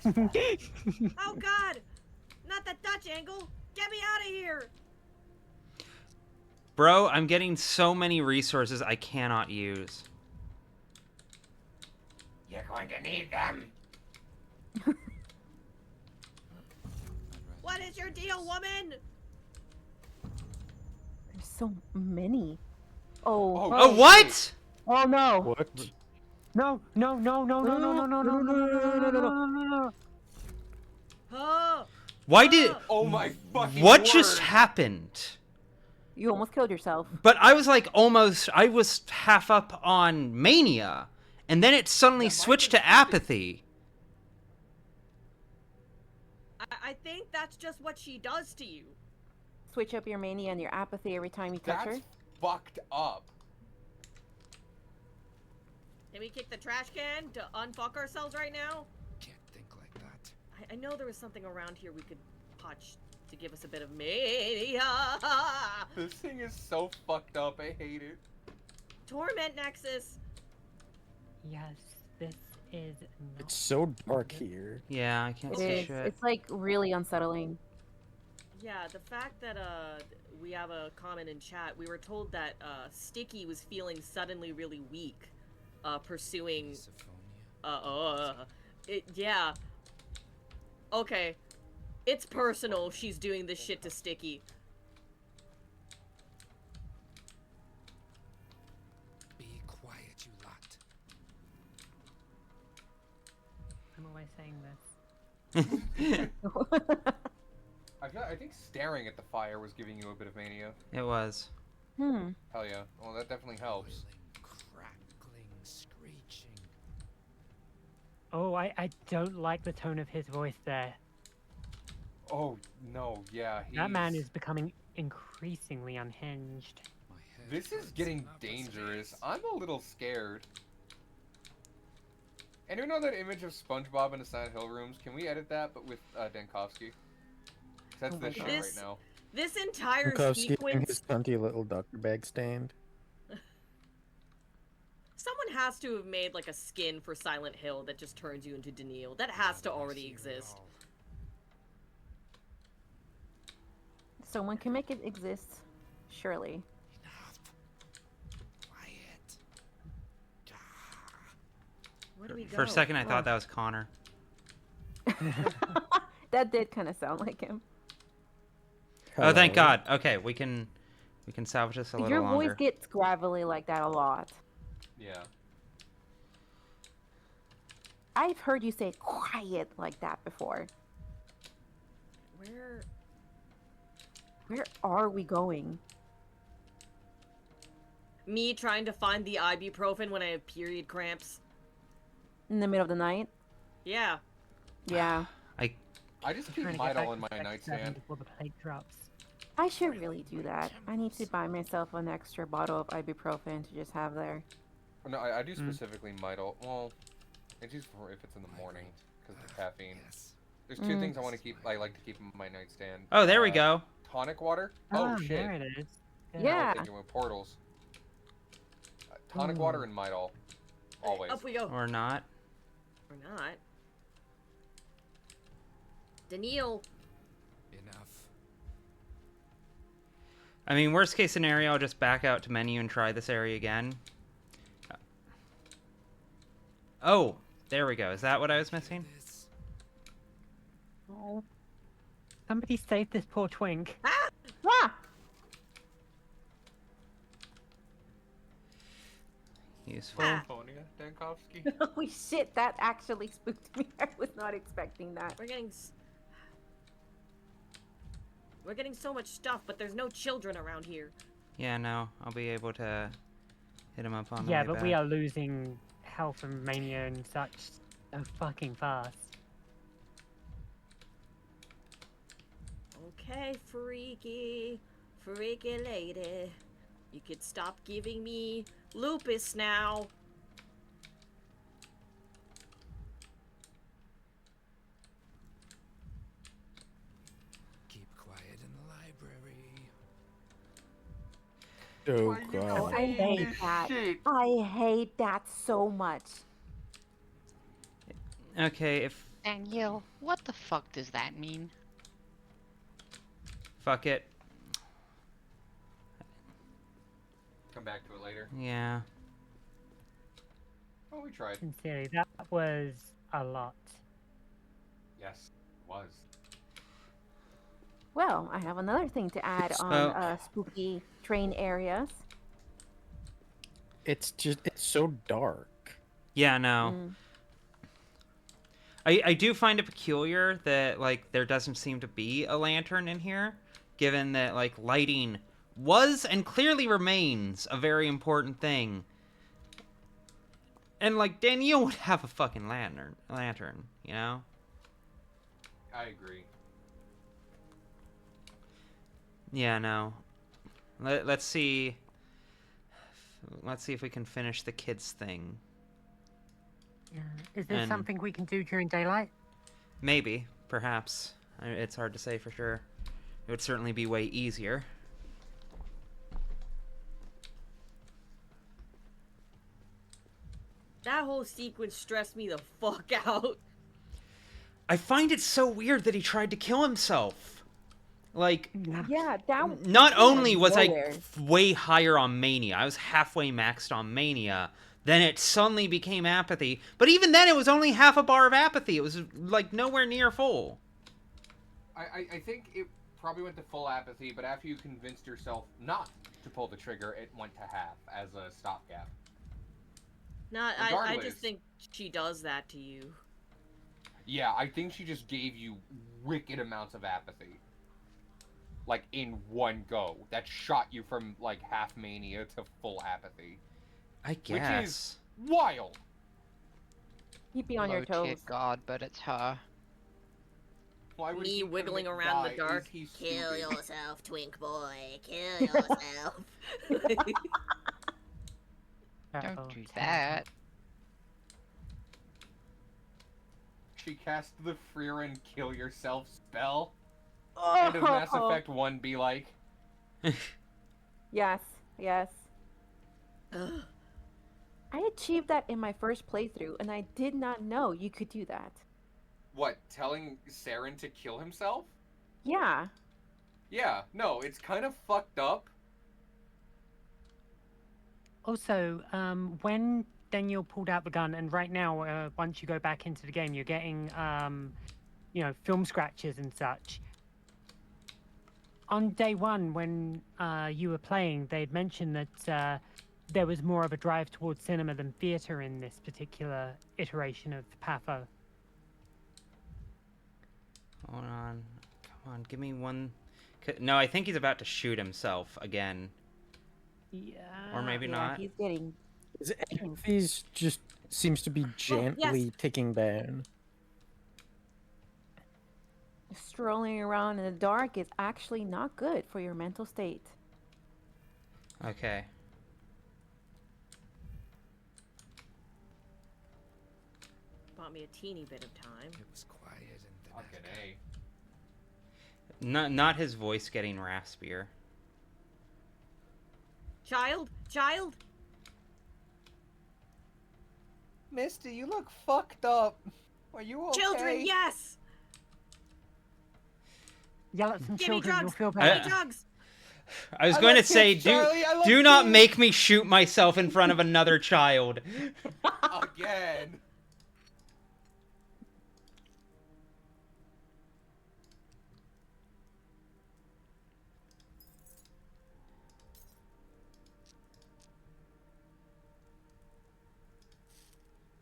Oh God! Not the Dutch angle. Get me out of here. Bro, I'm getting so many resources I cannot use. You're going to need them. What is your deal, woman? There's so many. Oh. Oh, what? Oh no. What? No, no, no, no, no, no, no, no, no, no, no, no, no. Oh. Why did... Oh my fucking What word. just happened? You almost killed yourself. But I was like almost... I was half up on mania. And then it suddenly switched to apathy. I think that's just what she does to you. Switch up your mania and your apathy every time you touch her. That's fucked up. Can we kick the trash can to unfuck ourselves right now? Can't think like that. I know there was something around here we could touch to give us a bit of mania. This thing is so fucked up. I hate it. Torment Nexus. Yes, this is. It's so dark here. Yeah, I can't It see is. shit. It's like really unsettling. Yeah, the fact that we have a comment in chat, we were told that Sticky was feeling suddenly really weak, pursuing. Yeah. Okay, it's personal. She's doing this shit to Sticky. Be quiet, you lot. I'm always saying this. I think staring at the fire was giving you a bit of mania. It was. Hmm. Hell yeah. Well, that definitely helps. Crackling, screeching. Oh, I don't like the tone of his voice there. Oh, no, yeah. That man he's- is becoming increasingly unhinged. This is getting dangerous. I'm a little scared. Anyone know that image of SpongeBob in the Silent Hill rooms? Can we edit that, but with Dankovsky? That's Oh my this shit God. right now. This entire Bukowski in sequence. his stunty little doctor bag stand. Someone has to have made like a skin for Silent Hill that just turns you into Daniil. That has to already exist. Someone can make it exist. Surely. Where do we go? For a second, I thought that was Connor. That did kind of sound like him. Oh, thank God. Okay, we can salvage this a little Your longer. voice gets gravelly like that a lot. Yeah. I've heard you say quiet like that before. Where are we going? Me trying to find the ibuprofen when I have period cramps. In the middle of the night? Yeah. Yeah. I just keep Trying to get back Midol in to my step 7 nightstand. before the plate drops. I should really do that. I need to buy myself an extra bottle of ibuprofen to just have there. No, I do specifically Midol. Well, it's just for if it's in the morning because of the caffeine. There's two things I want to keep. I like to keep in my nightstand. Oh, there we go. Tonic water. Oh, Oh shit. there it is. Yeah. I'm thinking with portals. Tonic water and Midol. Always. Up we go. Or not. Or not. Daniil. Enough. I mean, worst case scenario, I'll just back out to menu and try this area again. Oh, there we go. Is that what I was missing? Oh. Somebody save this poor twink. Ah! Ah! Useful. Dankovsky. Holy shit, that actually spooked me. I was not expecting that. We're getting so much stuff, but there's no children around here. Yeah, no. I'll be able to hit him up on the Yeah, way but back. we are losing health and mania and such so fucking fast. Okay, freaky lady. You could stop giving me lupus now. Oh Why you god. I saying hate this that. shit? I hate that so much. Okay, if Danielle, what the fuck does that mean? fuck it. Come back to it later. Yeah. Oh, we tried. Sincerely, that was a lot. Yes, it was. Well, I have another thing to add on spooky train areas. It's so dark. Yeah, no. I do find it peculiar that, like, there doesn't seem to be a lantern in here, given that, like, lighting was and clearly remains a very important thing. And, like, Danielle would have a fucking lantern, you know? I agree. Yeah, no. Let's see. Let's see if we can finish the kids thing. Yeah. Is this And- something we can do during daylight? Maybe, perhaps. It's hard to say for sure. It would certainly be way easier. That whole sequence stressed me the fuck out. I find it so weird that he tried to kill himself. Like, Yeah, that. not came out only of was I nowhere. way higher on mania, I was halfway maxed on mania, then it suddenly became apathy. But even then, it was only half a bar of apathy. It was, like, nowhere near full. I think it probably went to full apathy, but after you convinced yourself not to pull the trigger, it went to half as a stopgap. No, I Regardless. just think she does that to you. Yeah, I think she just gave you wicked amounts of apathy. Like, in one go. That shot you from, like, half mania to full apathy. I Which guess. is wild. Keep me on your Low-tier toes. god, but it's her. Why would Me he wiggling commit around die? the dark. Is he Kill stupid? yourself, twink boy. Kill yourself. Don't do that. She cast the Freerin kill yourself spell. And does Mass Effect 1 be like? Yes, yes. I achieved that in my first playthrough, and I did not know you could do that. What, telling Saren to kill himself? Yeah. Yeah, no, it's kind of fucked up. Also, when Daniel pulled out the gun, and right now, once you go back into the game, you're getting, you know, film scratches and such. On day one, when you were playing, they'd mentioned that there was more of a drive towards cinema than theater in this particular iteration of Patho. Hold on. Come on, give me one. No, I think he's about to shoot himself again. Yeah. Or maybe not. He's getting. These just seems to be gently ticking down. Strolling around in the dark is actually not good for your mental state. Okay. Bought me a teeny bit of time. It was quiet in the Fucking A. Not his voice getting raspier. Child? Child? Misty, you look fucked up. Are you okay? Children, yes! Yell at some Give me children, you'll drugs! feel Give me better. drugs! I was I going to love say, kids, Charlie, I love do not kids. make me shoot myself in front of another child. Again.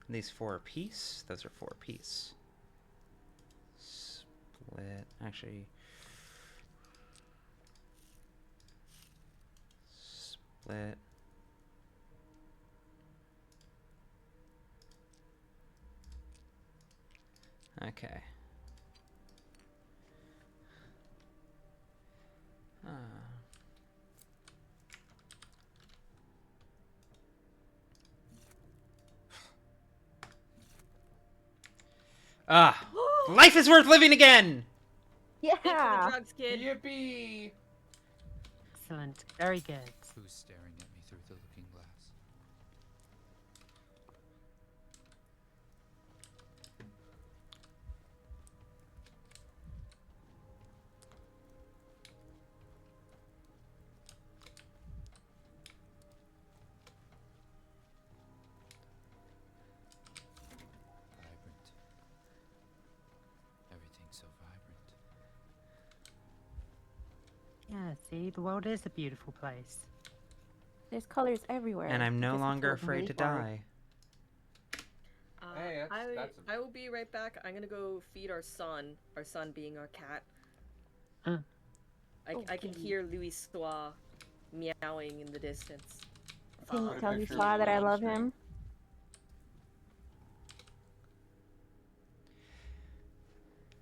These 4 apiece? Those are 4 apiece. Split. Actually. Split. Okay. Life is worth living again! Yeah. Thanks for the drugs, kid. Yippee! Excellent. Very good. Who's staring at me through the looking glass? Vibrant. Everything's so vibrant. Yeah, see, the world is a beautiful place. There's colors everywhere. And I'm You no just have longer look afraid really to hard. die. Hey, that's I will be right back. I'm gonna go feed our son being our cat. I can hear Louis Stois meowing in the distance. Can you Put a tell picture of Yusla that I Louis on love screen. him?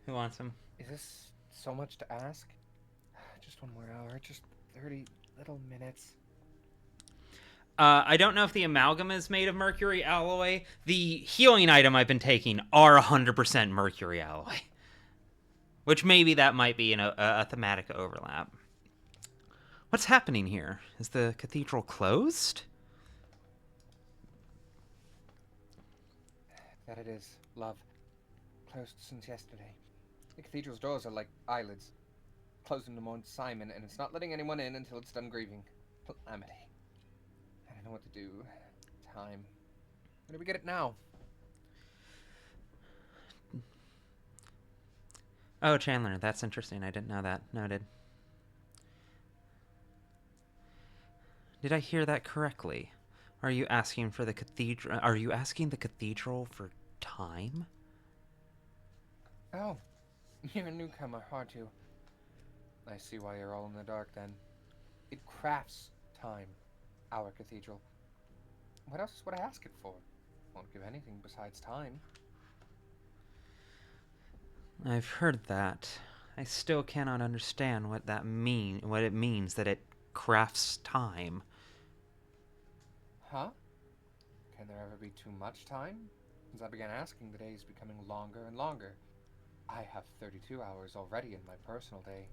Who wants him? Is this so much to ask? Just one more hour, just 30 little minutes. I don't know if the amalgam is made of mercury alloy. The healing item I've been taking are 100% mercury alloy. Which maybe that might be a thematic overlap. What's happening here? Is the cathedral closed? That it is, love. Closed since yesterday. The cathedral's doors are like eyelids. Closed them to mourn Simon, and it's not letting anyone in until it's done grieving. Calamity. I don't know what to do. Time. Where do we get it now? Oh, Chandler, that's interesting. I didn't know that. Noted. Did I hear that correctly? Are you asking for the cathedral? Are you asking the cathedral for time? Oh, you're a newcomer, aren't you? I see why you're all in the dark then. It crafts time, our cathedral. What else would I ask it for? Won't give anything besides time. I've heard that. I still cannot understand what it means that it crafts time. Huh? Can there ever be too much time? Since I began asking, the day is becoming longer and longer. I have 32 hours already in my personal day.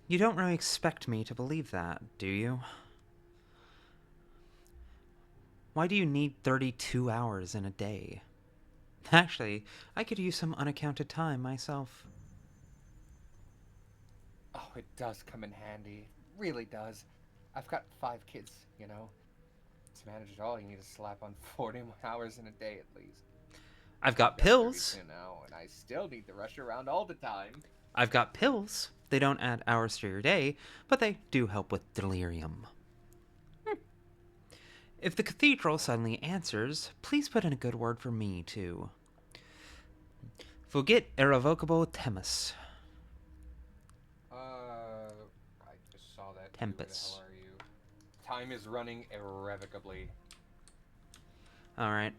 You don't really expect me to believe that, do you? Why do you need 32 hours in a day? Actually, I could use some unaccounted time myself. Oh, it does come in handy. It really does. I've got 5 kids, you know. To manage it all, you need to slap on 40 more hours in a day at least. I've got pills. 32 now, and I still need to rush around all the time. I've got pills. They don't add hours to your day, but they do help with delirium. If the cathedral suddenly answers, please put in a good word for me, too. Fugit irrevocable temus. I just saw that. Tempest. Where the hell are you? Time is running irrevocably. Alright.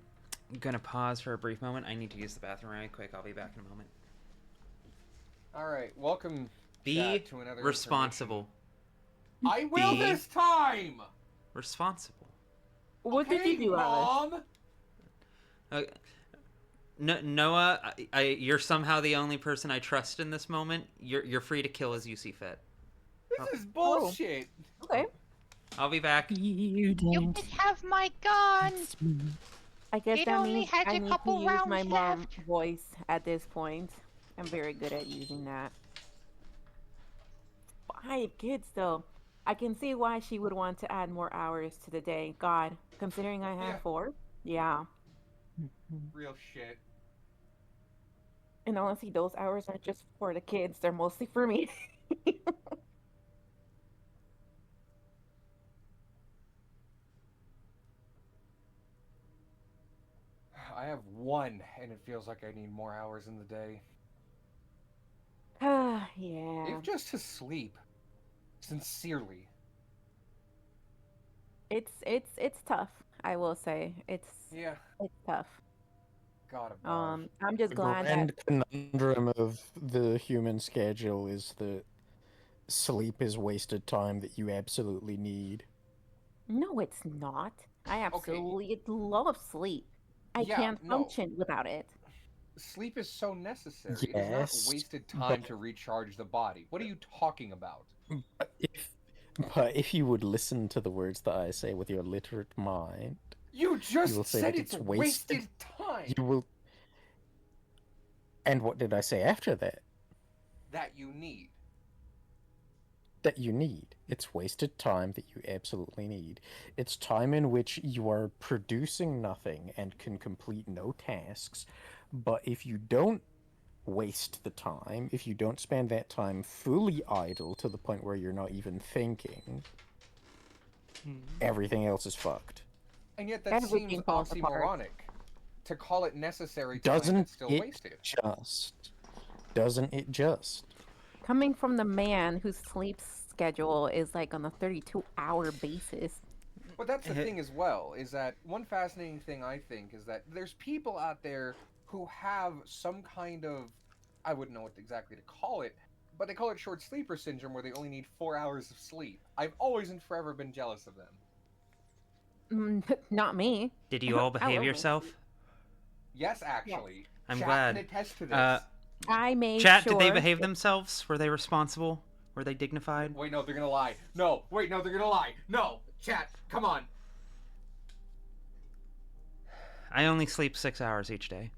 I'm gonna pause for a brief moment. I need to use the bathroom right quick. I'll be back in a moment. Alright, welcome Be chat, to another responsible. I will Be this time! responsible. What did you do, Alice? Mom? Noah, you're somehow the only person I trust in this moment. You're free to kill as you see fit. This is bullshit! Okay. I'll be back. You can have my gun! I guess It that only means has I a need couple to use rounds my mom left. voice at this point. I'm very good at using that. 5 kids, though. I can see why she would want to add more hours to the day. God, considering I have Yeah. 4, yeah. Real shit. And honestly, those hours aren't just for the kids; they're mostly for me. I have 1, and it feels like I need more hours in the day. Yeah. If just to sleep. Sincerely. It's tough. I will say it's tough. God above. I'm just The glad grand that conundrum of the human schedule is that sleep is wasted time that you absolutely need. no, it's not. I absolutely love sleep. I Yeah, can't no. function without it. Sleep is so necessary. It is Yes, not wasted time but- to recharge the body. What are you talking about? If But if you would listen to the words that I say with your literate mind, You just will say said that it's it's wasted time. You will. And what did I say after that? That you need. That you need. It's wasted time that you absolutely need. It's time in which you are producing nothing and can complete no tasks. But if you don't waste the time, if you don't spend that time fully idle to the point where you're not even thinking, everything else is fucked. And yet that seems oxymoronic. To call it necessary time Doesn't that's still it wasted. Doesn't it just? Coming from the man whose sleep schedule is like on a 32-hour basis. But that's the thing as well, is that one fascinating thing I think is that there's people out there who have some kind of, I wouldn't know what exactly to call it, but they call it short sleeper syndrome where they only need 4 hours of sleep. I've always and forever been jealous of them. Not me. Did you all behave yourself? Yes, actually. I'm Chat glad. can attest to this. I made Chat, sure. did they behave themselves? Were they responsible? Were they dignified? Wait, no, they're gonna lie. No, wait, no, they're gonna lie. No, chat, come on. I only sleep 6 hours each day.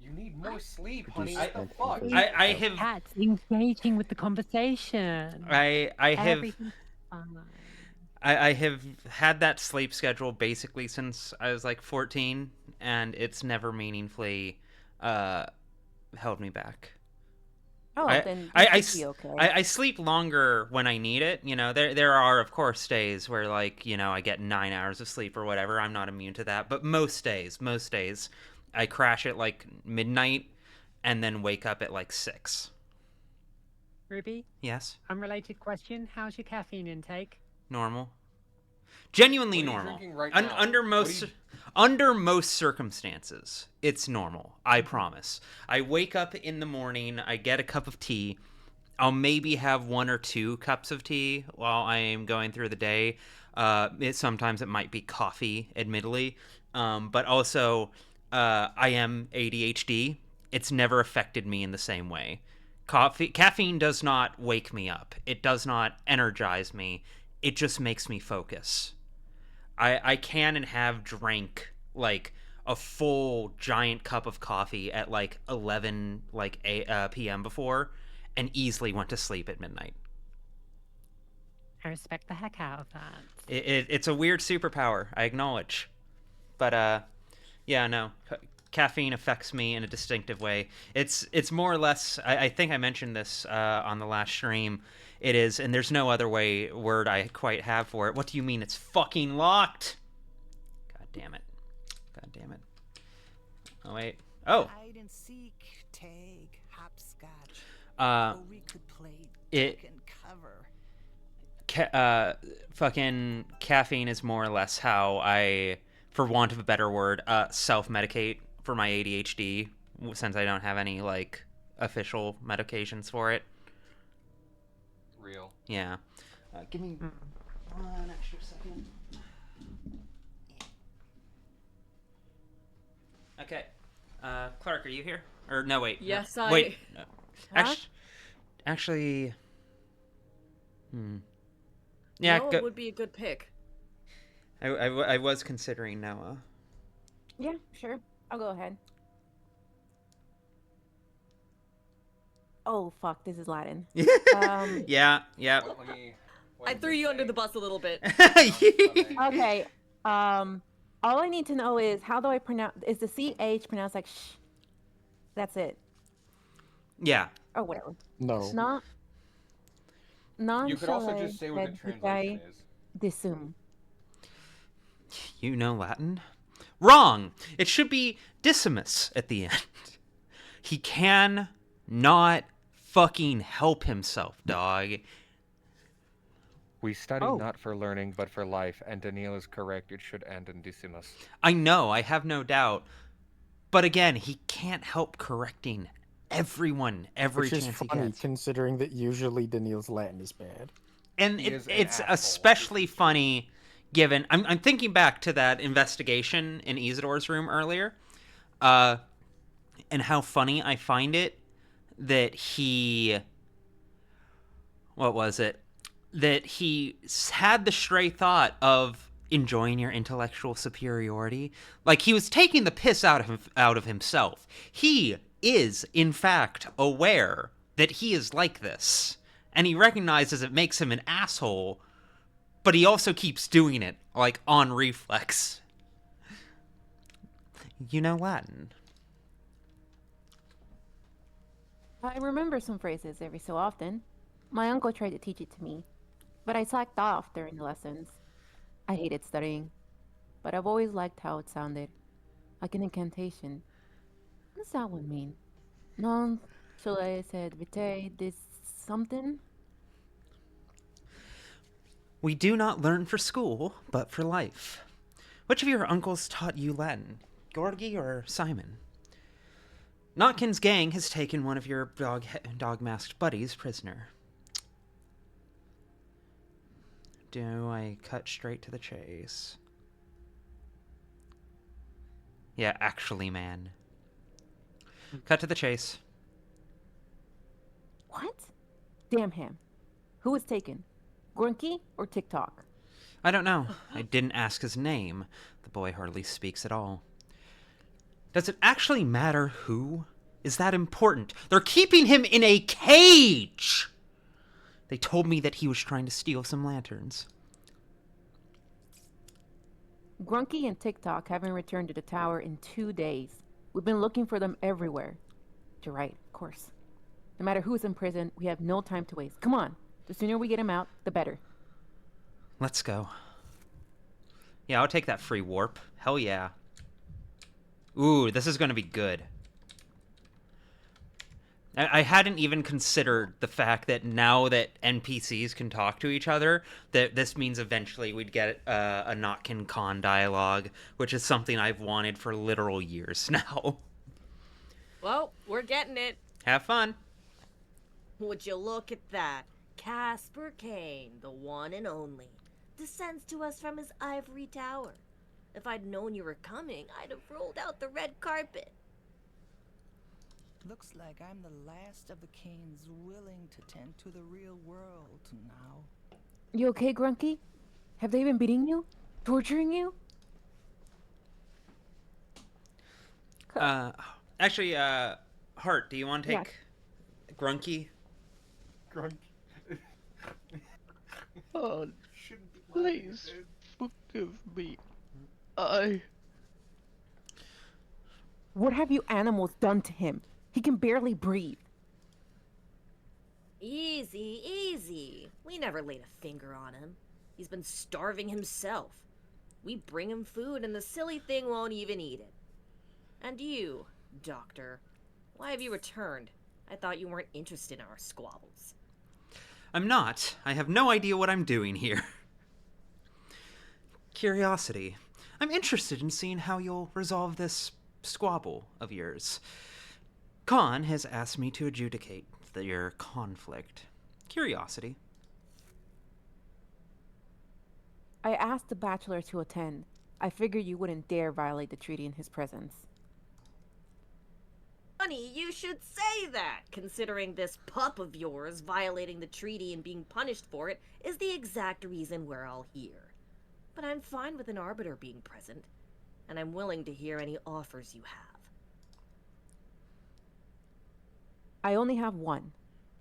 You need more sleep, honey. What the fuck? I have. That's engaging with the conversation. I have. Everything's fine. I have had that sleep schedule basically since I was like 14, and it's never meaningfully held me back. Oh, then I be okay. I sleep longer when I need it. You know, there are of course days where like, you know, I get 9 hours of sleep or whatever. I'm not immune to that, but most days, I crash at like midnight and then wake up at like 6. Ruby? Yes. Unrelated question. How's your caffeine intake? Normal. Genuinely What are you normal. drinking right now? Under most circumstances, it's normal. I promise. I wake up in the morning, I get a cup of tea. I'll maybe have 1 or 2 cups of tea while I am going through the day. Sometimes it might be coffee, admittedly. But also, I am ADHD. It's never affected me in the same way. Caffeine does not wake me up. It does not energize me. It just makes me focus. I can and have drank like a full giant cup of coffee at like 11 p.m. before and easily went to sleep at midnight. I respect the heck out of that. It's a weird superpower, I acknowledge. But yeah, no. Caffeine affects me in a distinctive way. It's more or less, I think I mentioned this on the last stream. It is, and there's no other word I quite have for it. What do you mean it's fucking locked? God damn it. God damn it. Oh, wait. Oh. Hide and seek, tag, hopscotch. We could play duck and cover. Fucking caffeine is more or less how I, for want of a better word, self-medicate for my ADHD, since I don't have any, like, official medications for it. Real. Yeah. Give me one extra second. Okay. Clark, are you here? Or no, wait. Yes, no. I... Wait. No. Huh? Actually... Yeah, Noah would be a good pick. I was considering Noah. Yeah, sure. I'll go ahead. Oh, fuck, this is Latin. Yeah. I threw you under the bus a little bit. Okay. All I need to know is how do I pronounce? Is the CH pronounced like sh? That's it. Yeah. Or whatever. No. Not. Non. You could also just say what the translation is. Disum. You know Latin? Wrong! It should be Decimus at the end. He can not fucking help himself, dog. We study not for learning, but for life, and Daniel is correct. It should end in Decimus. I know, I have no doubt. But again, he can't help correcting everyone every Which is chance he funny, gets. considering that usually Daniel's Latin is bad. And it's especially funny given... I'm thinking back to that investigation in Isidore's room earlier, and how funny I find it that he... What was it? that he had the stray thought of enjoying your intellectual superiority. Like, he was taking the piss out of himself. He is, in fact, aware that he is like this, and he recognizes it makes him an asshole, but he also keeps doing it, like, on reflex. You know Latin. I remember some phrases every so often. My uncle tried to teach it to me, but I slacked off during the lessons. I hated studying, but I've always liked how it sounded. Like an incantation. What does that one mean? Non sole sed vitae this something? We do not learn for school, but for life. Which of your uncles taught you Latin? Gorgie or Simon? Notkin's gang has taken one of your dog-masked buddies prisoner. Do I cut straight to the chase? Yeah, actually, man. Cut to the chase. What? Damn him. Who was taken? Grunky or TikTok? I don't know. I didn't ask his name. The boy hardly speaks at all. Does it actually matter who? Is that important? They're keeping him in a cage! They told me that he was trying to steal some lanterns. Grunky and TikTok haven't returned to the tower in 2 days. We've been looking for them everywhere. You're right, of course. No matter who's in prison, we have no time to waste. Come on. The sooner we get him out, the better. Let's go. Yeah, I'll take that free warp. Hell yeah. Ooh, this is going to be good. I hadn't even considered the fact that now that NPCs can talk to each other, that this means eventually we'd get a Notkin Khan dialogue, which is something I've wanted for literal years now. Well, we're getting it. Have fun. Would you look at that? Casper Kane, the one and only, descends to us from his ivory tower. If I'd known you were coming, I'd have rolled out the red carpet. Looks like I'm the last of the Kains willing to tend to the real world now. You okay, Grunky? Have they been beating you? Torturing you? Actually, Hart, do you want to take Grunky? Grunky. Oh, please forgive me. What have you animals done to him? He can barely breathe. Easy, easy. We never laid a finger on him. He's been starving himself. We bring him food and the silly thing won't even eat it. And you, Doctor, why have you returned? I thought you weren't interested in our squabbles. I'm not. I have no idea what I'm doing here. Curiosity. I'm interested in seeing how you'll resolve this squabble of yours. Khan has asked me to adjudicate your conflict. Curiosity. I asked the Bachelor to attend. I figured you wouldn't dare violate the treaty in his presence. Funny, you should say that, considering this pup of yours violating the treaty and being punished for it is the exact reason we're all here. But I'm fine with an arbiter being present, and I'm willing to hear any offers you have. I only have one.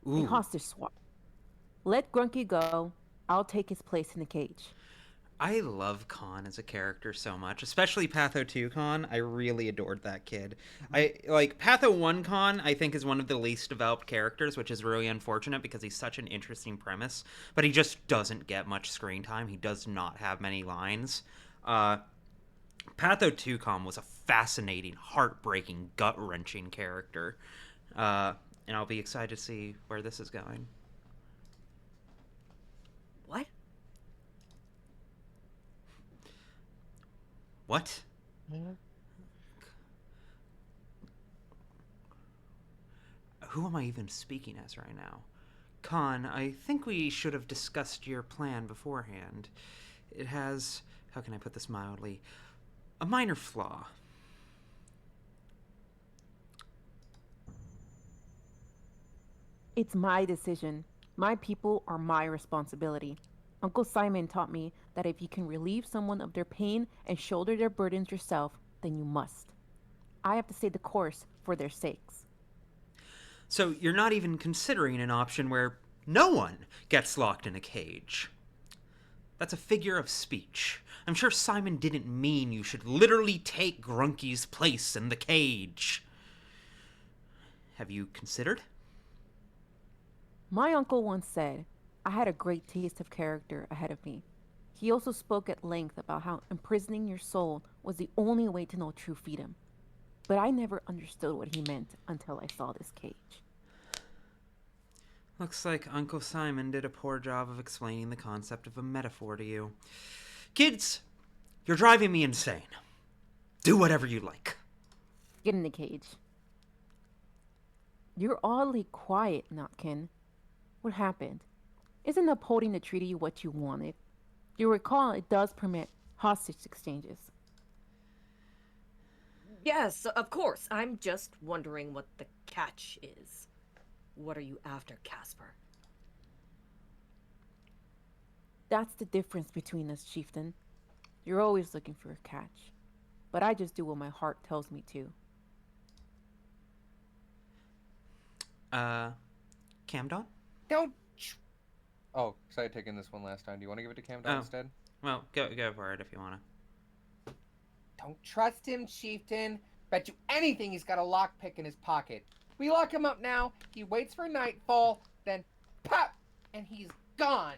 Ooh. A hostage swap. Let Grunky go. I'll take his place in the cage. I love Khan as a character so much, especially Patho 2 Khan. I really adored that kid. Patho 1 Khan, I think, is one of the least developed characters, which is really unfortunate because he's such an interesting premise, but he just doesn't get much screen time. He does not have many lines. Patho 2 Khan was a fascinating, heartbreaking, gut-wrenching character. And I'll be excited to see where this is going. What? What? Who am I even speaking as right now? Khan, I think we should have discussed your plan beforehand. It has, how can I put this mildly, a minor flaw. It's my decision. My people are my responsibility. Uncle Simon taught me that if you can relieve someone of their pain and shoulder their burdens yourself, then you must. I have to stay the course for their sakes. So you're not even considering an option where no one gets locked in a cage. That's a figure of speech. I'm sure Simon didn't mean you should literally take Grunky's place in the cage. Have you considered? My uncle once said, I had a great taste of character ahead of me. He also spoke at length about how imprisoning your soul was the only way to know true freedom. But I never understood what he meant until I saw this cage. Looks like Uncle Simon did a poor job of explaining the concept of a metaphor to you. Kids, you're driving me insane. Do whatever you like. Get in the cage. You're oddly quiet, Notkin. What happened? Isn't upholding the treaty what you wanted? You recall it does permit hostage exchanges. Yes, of course. I'm just wondering what the catch is. What are you after, Casper? That's the difference between us, Chieftain. You're always looking for a catch. But I just do what my heart tells me to. Camdon? Don't. Oh, because I had taken this one last time. Do you want to give it to Camdon instead? Well, go for it if you want to. Don't trust him, Chieftain. Bet you anything he's got a lockpick in his pocket. We lock him up now, he waits for nightfall, then pop, and he's gone.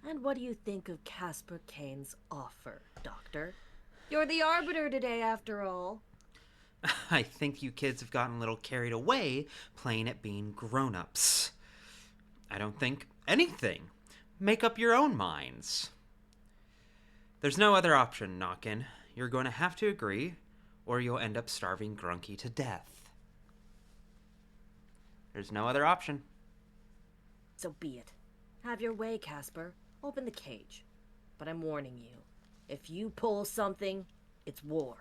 And what do you think of Casper Kane's offer, Doctor? You're the arbiter today, after all. I think you kids have gotten a little carried away playing at being grown-ups. I don't think anything. Make up your own minds. There's no other option, Knockin'. You're going to have to agree, or you'll end up starving Grunky to death. There's no other option. So be it. Have your way, Casper. Open the cage. But I'm warning you, if you pull something, it's war.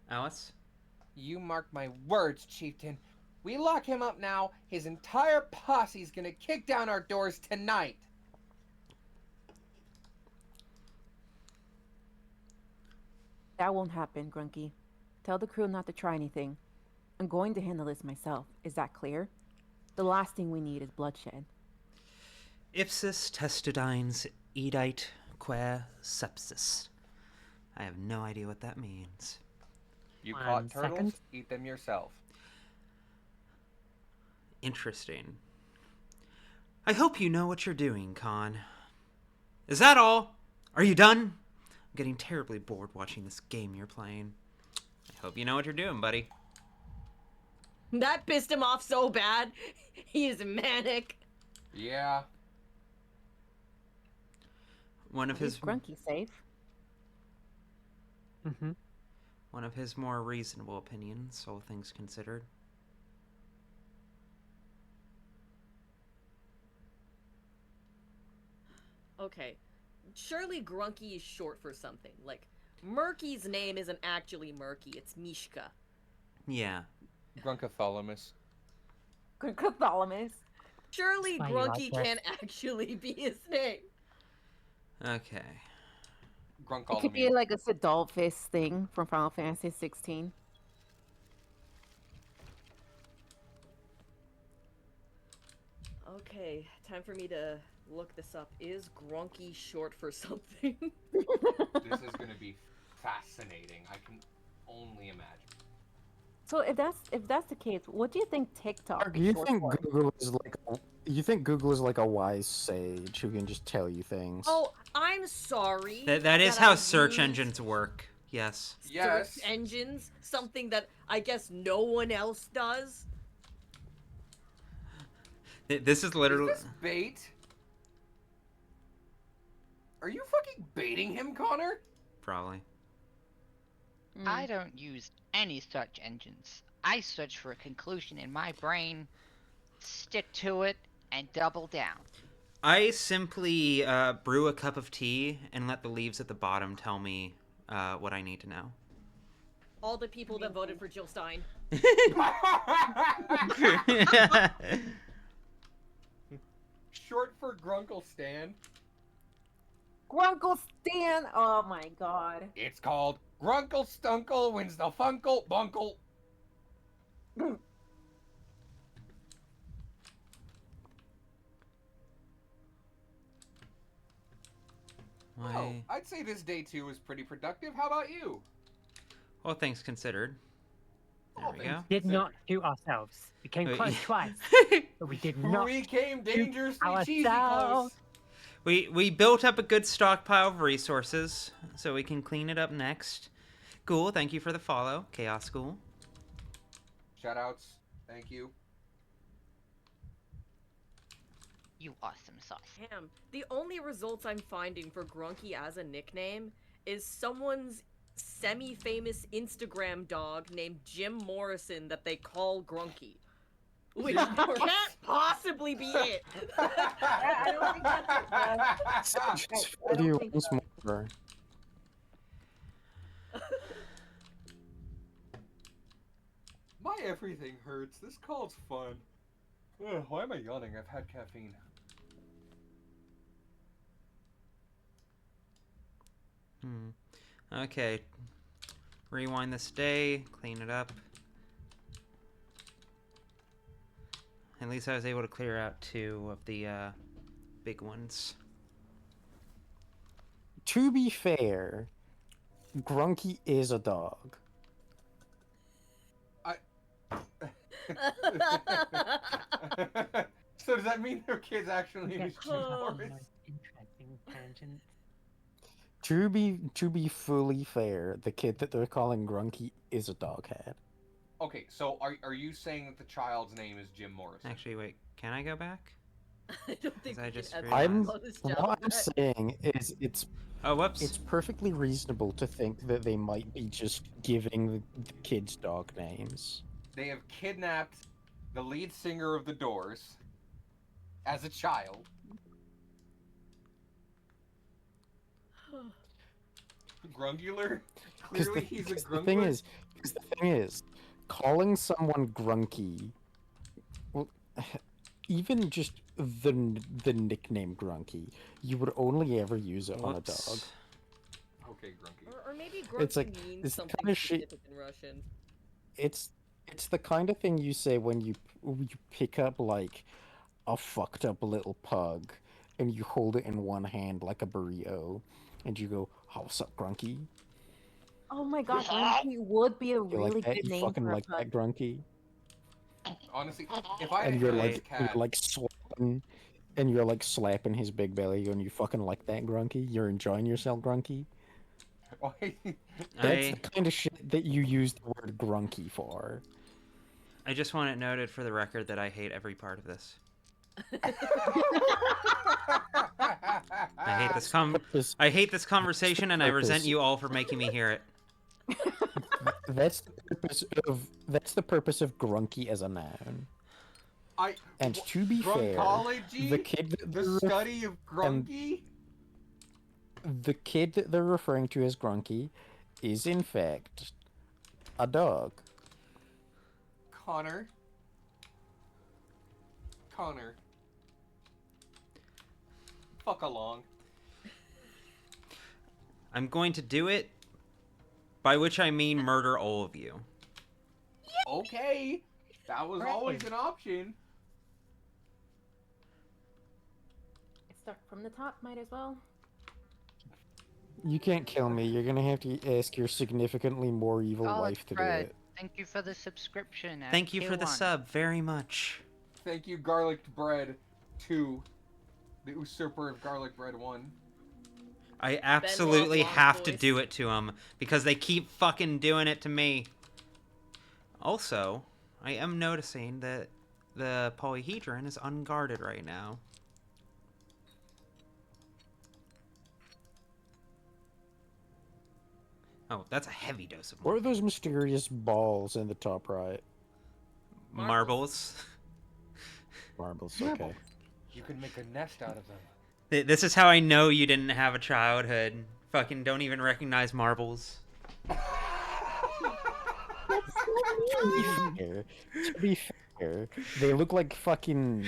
Alice? You mark my words, Chieftain. We lock him up now, his entire posse's gonna kick down our doors tonight. That won't happen, Grunky. Tell the crew not to try anything. I'm going to handle this myself. Is that clear? The last thing we need is bloodshed. Ipsis testudines edite quae sepsis. I have no idea what that means. You caught turtles, eat them yourself. Interesting. I hope you know what you're doing, Con. Is that all? Are you done? I'm getting terribly bored watching this game you're playing. I hope you know what you're doing, buddy. That pissed him off so bad. He is manic. Yeah. One of his Grunky safe. Mm-hmm. One of his more reasonable opinions, all things considered. Okay. Surely Grunky is short for something. Like, Murky's name isn't actually Murky, it's Mishka. Yeah. Grunkothalamus. Grunkothalamus. Surely Why you Grunky like can't actually be his name. Okay. It could be like a Sidolphus thing from Final Fantasy 16. Okay, time for me to look this up. Is Grunky short for something? This is going to be fascinating. I can only imagine. So if that's the case, what do you think TikTok Do is you short think for? Google is like a wise sage who can just tell you things? Oh, I'm sorry. That is that how I search used engines work. Yes. Search engines, something that I guess no one else does. This is literally... Is this bait? Are you fucking baiting him, Connor? Probably. I don't use any search engines. I search for a conclusion in my brain, stick to it, and double down. I simply brew a cup of tea and let the leaves at the bottom tell me what I need to know. All the people that voted for Jill Stein. Short for Grunkle Stan. Grunkle Stan! Oh my god. It's called Grunkle Stunkle wins the Funkle Bunkle. Oh, I'd say this day 2 was pretty productive. How about you? All things considered. There we go. Did not shoot ourselves. We came Wait. close twice, but we did not. We came dangerously shoot cheesy close. ourselves. We built up a good stockpile of resources, so we can clean it up next. Cool, thank you for the follow, Chaos School. Shoutouts, thank you. You awesome sauce. Damn. The only results I'm finding for Grunky as a nickname is someone's semi-famous Instagram dog named Jim Morrison that they call Grunky. Which can't possibly be it. I don't think that's it, Just I don't you think once so. more. My everything hurts. This call's fun. Ugh, why am I yawning? I've had caffeine. Okay. Rewind this day, clean it up. At least I was able to clear out 2 of the big ones. To be fair, Grunky is a dog. So does that mean their kid's actually named Jim Morris? Interesting tangent. To be fully fair, the kid that they're calling Grunky is a doghead. Okay, so are you saying that the child's name is Jim Morris? Actually, wait, can I go back? I don't think I just What I'm saying is oh, whoops. It's perfectly reasonable to think that they might be just giving the kids dog names. They have kidnapped the lead singer of The Doors as a child. Grungular? Clearly he's a grunkler. The thing is, calling someone Grunky, well, even just the nickname Grunky, you would only ever use it on a dog. Okay, Grunky. Or maybe Grunky It's like, means it's the something kind of shit- specific in Russian. It's the kind of thing you say when you pick up like a fucked up little pug and you hold it in one hand like a burrito and you go, "Oh, what's up, Grunky?" Oh my god, Grunky would be a You really like that? good You name fucking for a like that, pug. Grunky? Honestly, if I had And you're a like, cat, you're like slapping his big belly going, "You fucking like that, Grunky? You're enjoying yourself, Grunky?" That's the kind of shit that you use the word Grunky for. I just want it noted for the record that I hate every part of this. I hate this conversation, and I resent you all for making me hear it. That's the purpose of Grunky as a noun. And to be fair, the kid that the study of Grunky. The kid that they're referring to as Grunky is in fact a dog. Connor. Fuck along. I'm going to do it, by which I mean murder all of you. Okay, that was always an option. Start from the top, might as well. You can't kill me. You're gonna have to ask your significantly more evil wife to do Bread, it. thank you for the subscription. Thank you for the sub very much. Thank you, Garlic Bread 2, the usurper of Garlic Bread 1. I absolutely have to do it to them because they keep fucking doing it to me. Also, I am noticing that the polyhedron is unguarded right now. Oh, that's a heavy dose of What are those mysterious balls in the top right? marbles. Marbles, okay. You can make a nest out of them. This is how I know you didn't have a childhood. Fucking don't even recognize marbles. To be fair, they look like fucking.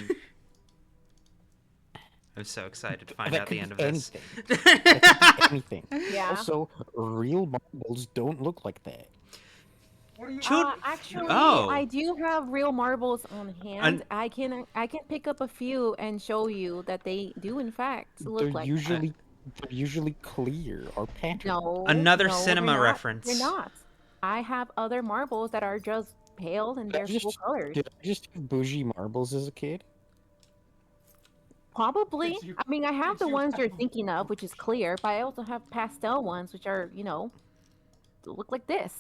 I'm so excited to find That out could the end be of this. anything. That could be anything. Yeah. Also, real marbles don't look like that. Actually, Oh. I do have real marbles on hand. I can pick up a few and show you that they do in fact look They're like usually clear or patterned. No, Another no, cinema they're not. reference. They're not. I have other marbles that are just pale and they're full colors. Did I just have bougie marbles as a kid? Probably. I mean, I have the ones you're thinking of, which is clear, but I also have pastel ones, which are, look like this.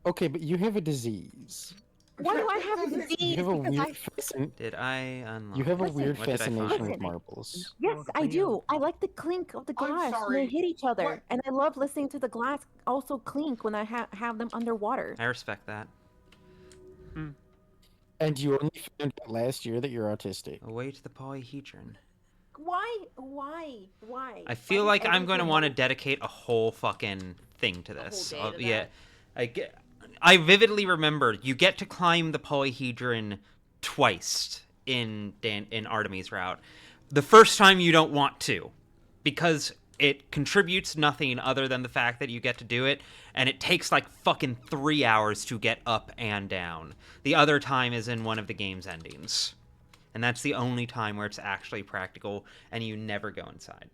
Okay, but you have a disease. Why do I have a disease? You have a Because weird Did I unlock? You have a Listen, weird What did I fascination find? with marbles. Yes, I do. I like the clink of the glass when they hit each other, and I love listening to the glass also clink when I have them underwater. I respect that. And you only found out last year that you're autistic. Await the polyhedron. Why? I feel like I'm going to want to dedicate a whole fucking thing to this. whole day to Yeah. I vividly remember you get to climb the polyhedron twice in Artemis route. The first time you don't want to, because it contributes nothing other than the fact that you get to do it, and it takes like fucking 3 hours to get up and down. The other time is in one of the game's endings. And that's the only time where it's actually practical, and you never go inside.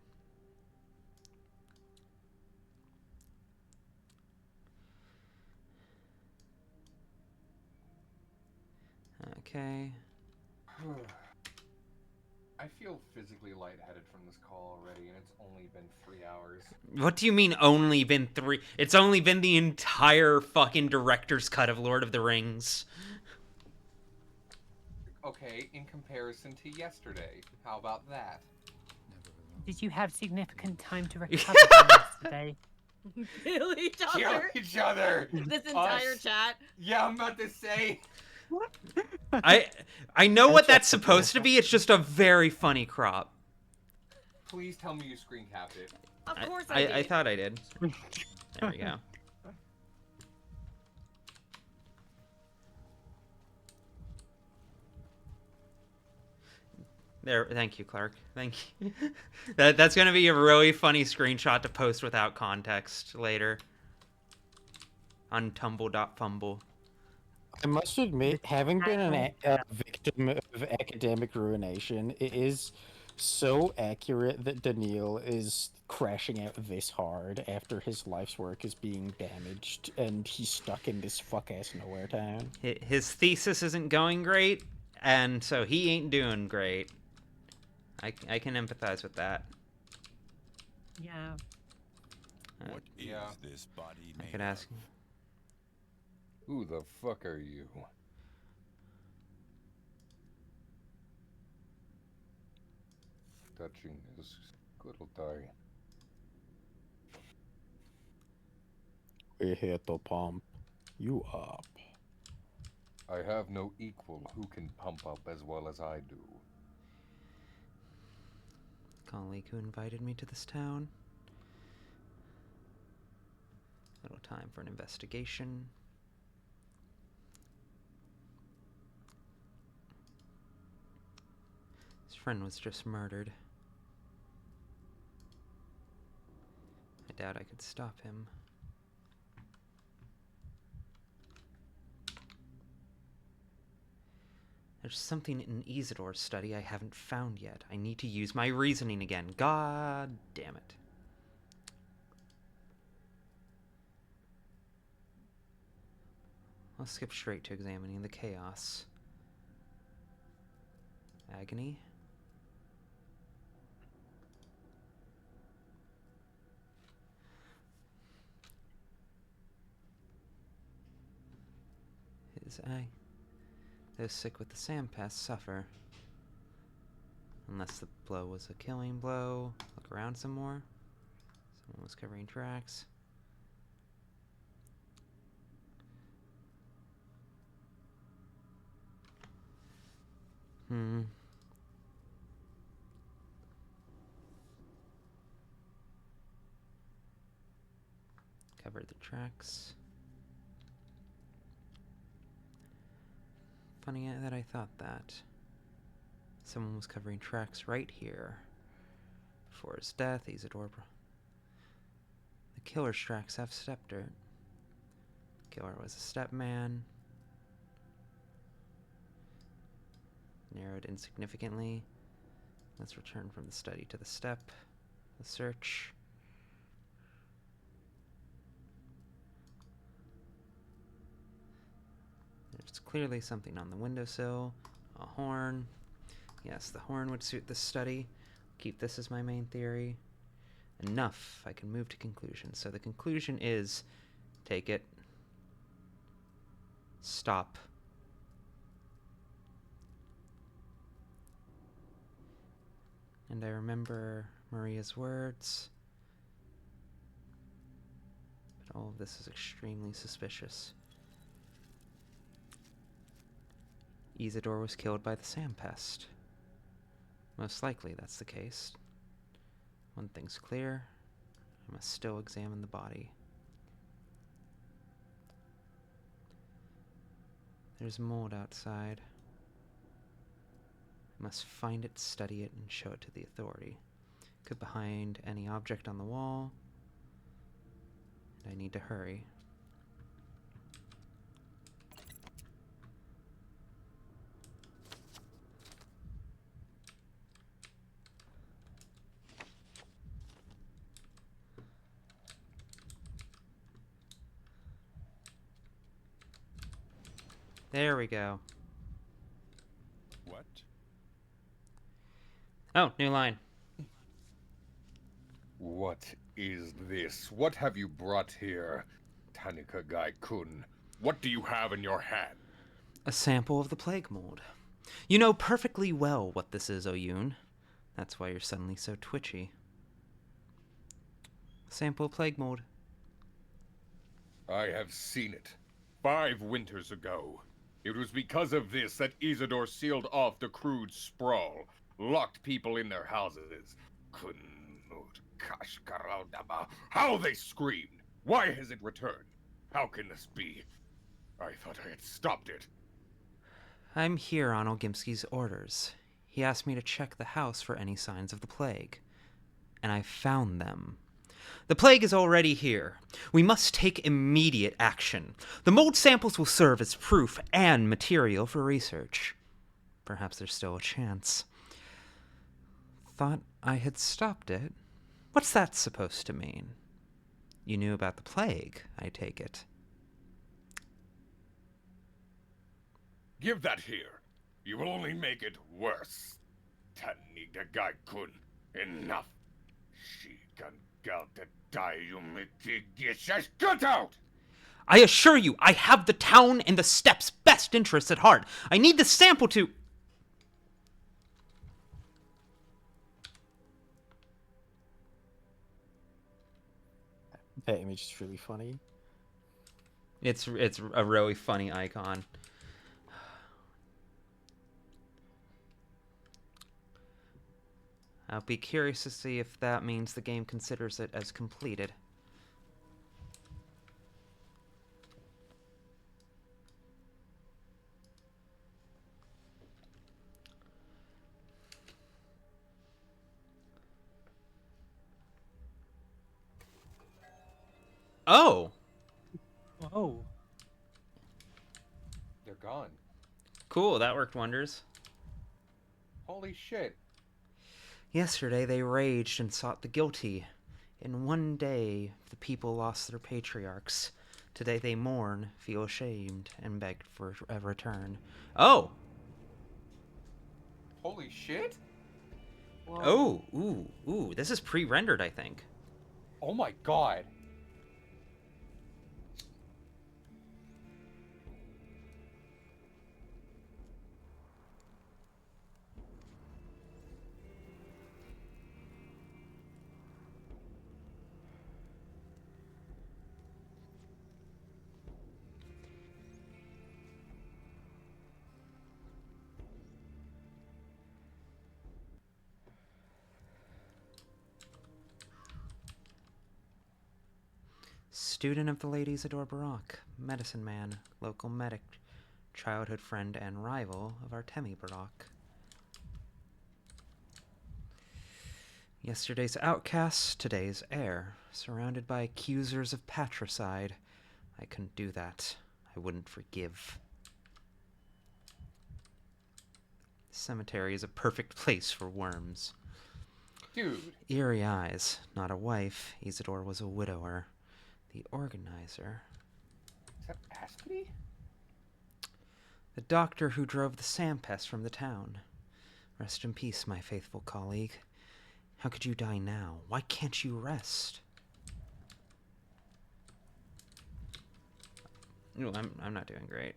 Okay. I feel physically lightheaded from this call already, and it's only been 3 hours. What do you mean only been 3? It's only been the entire fucking director's cut of Lord of the Rings. Okay, in comparison to yesterday, how about that? Did you have significant time to recover from yesterday? Kill each Kill other. each other. This entire Us. chat. Yeah, I'm about to say. I know what that's supposed to be. It's just a very funny crop. Please tell me you screen capped it. Of course I did. I thought I did. There we go. There, thank you, Clark. Thank you. That's gonna be a really funny screenshot to post without context later. On tumble.fumble. I must admit, having been a victim of academic ruination, it is so accurate that Daniil is crashing out this hard after his life's work is being damaged, and he's stuck in this fuck-ass nowhere town. His thesis isn't going great, and so he ain't doing great. I can empathize with that. Yeah. What is this body made I could ask. Who the fuck are you? Touching is good old die. We're here to pump you up. I have no equal who can pump up as well as I do. Colleague who invited me to this town. Little time for an investigation. His friend was just murdered. I doubt I could stop him. There's something in Isidor's study I haven't found yet. I need to use my reasoning again. God damn it. I'll skip straight to examining the chaos. Agony? His eye. Those sick with the Sampass suffer. Unless the blow was a killing blow. Look around some more. Someone was covering tracks. Cover the tracks. Funny that I thought that. Someone was covering tracks right here. Before his death, Isidore. The killer's tracks have step dirt. The killer was a step man. Narrowed insignificantly. Let's return from the study to the step. The search. There's clearly something on the windowsill. A horn. Yes, the horn would suit the study. Keep this as my main theory. Enough. I can move to conclusion. So the conclusion is, take it. Stop. And I remember Maria's words. But all of this is extremely suspicious. Isidore was killed by the sandpest. Most likely that's the case. One thing's clear. I must still examine the body. There's mold outside. I must find it, study it, and show it to the authority. Could behind any object on the wall. And I need to hurry. There we go. What? Oh, new line. What is this? What have you brought here, Tanikagai-kun? What do you have in your hand? A sample of the plague mold. You know perfectly well what this is, Oyun. That's why you're suddenly so twitchy. Sample of plague mold. I have seen it. 5 winters ago. It was because of this that Isidore sealed off the crude sprawl, locked people in their houses. How they screamed! Why has it returned? How can this be? I thought I had stopped it. I'm here on Olgimski's orders. He asked me to check the house for any signs of the plague. And I found them. The plague is already here. We must take immediate action. The mold samples will serve as proof and material for research. Perhaps there's still a chance. Thought I had stopped it. What's that supposed to mean? You knew about the plague, I take it. Give that here. You will only make it worse. Tanikagai-kun, enough. Get out! I assure you, I have the town and the steppes' best interests at heart. I need the sample to... That image is really funny. It's a really funny icon. I'll be curious to see if that means the game considers it as completed. Oh! Oh. They're gone. Cool, that worked wonders. Holy shit. Yesterday they raged and sought the guilty. In one day the people lost their patriarchs. Today they mourn, feel ashamed, and beg for a return. Oh! Holy shit? Oh, ooh, this is pre-rendered, I think. Oh my god. Student of the late Isidore Barak, medicine man, local medic, childhood friend and rival of Artemi Barak. Yesterday's outcast, today's heir, surrounded by accusers of patricide. I couldn't do that. I wouldn't forgive. Cemetery is a perfect place for worms. Dude. Eerie eyes, not a wife. Isidore was a widower. The organizer. Is that Aspity? The doctor who drove the sandpest from the town. Rest in peace, my faithful colleague. How could you die now? Why can't you rest? No, I'm not doing great.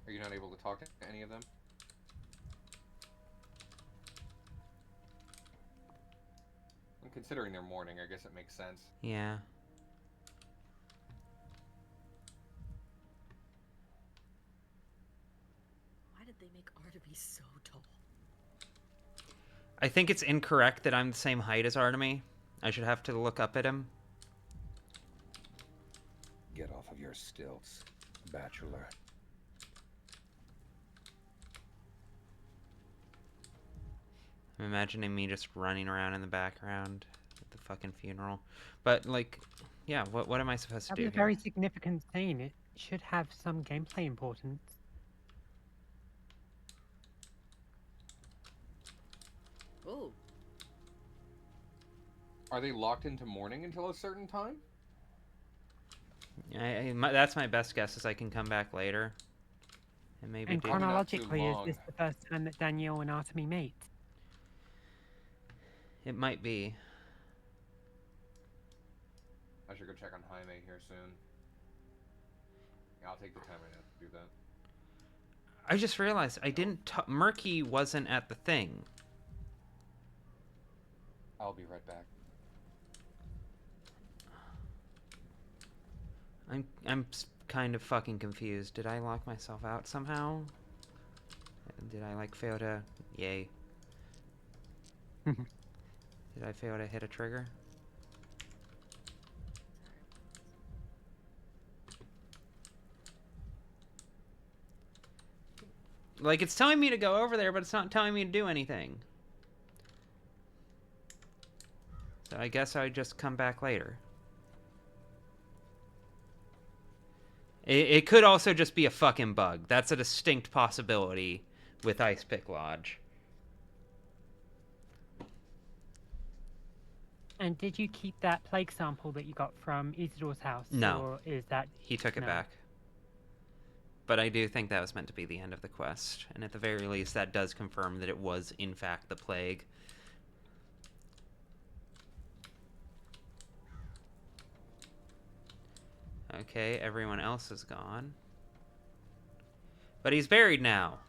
Are you not able to talk to any of them? And considering they're mourning, I guess it makes sense. Yeah. Why did they make Artemis so tall? I think it's incorrect that I'm the same height as Artemi. I should have to look up at him. Get off of your stilts, bachelor. I'm imagining me just running around in the background at the fucking funeral. But, like, yeah, what am I supposed to do That's a here? very significant scene. It should have some gameplay importance. Oh. Are they locked into mourning until a certain time? That's my best guess, is I can come back later. And maybe And do... chronologically, is this the first time that Danielle and Artemi meet? It might be. I should go check on Jaime here soon. Yeah, I'll take the time right now to do that. I just realized I didn't... Murky wasn't at the thing. I'll be right back. I'm kind of fucking confused. Did I lock myself out somehow? Did I, like, fail to... Yay. Did I fail to hit a trigger? Like, it's telling me to go over there, but it's not telling me to do anything. So I guess I just come back later. It could also just be a fucking bug. That's a distinct possibility with Ice Pick Lodge. And did you keep that plague sample that you got from Isidore's house? No. Or is that... He took it No. back. But I do think that was meant to be the end of the quest. And at the very least, that does confirm that it was, in fact, the plague. Okay, everyone else is gone. But he's buried now.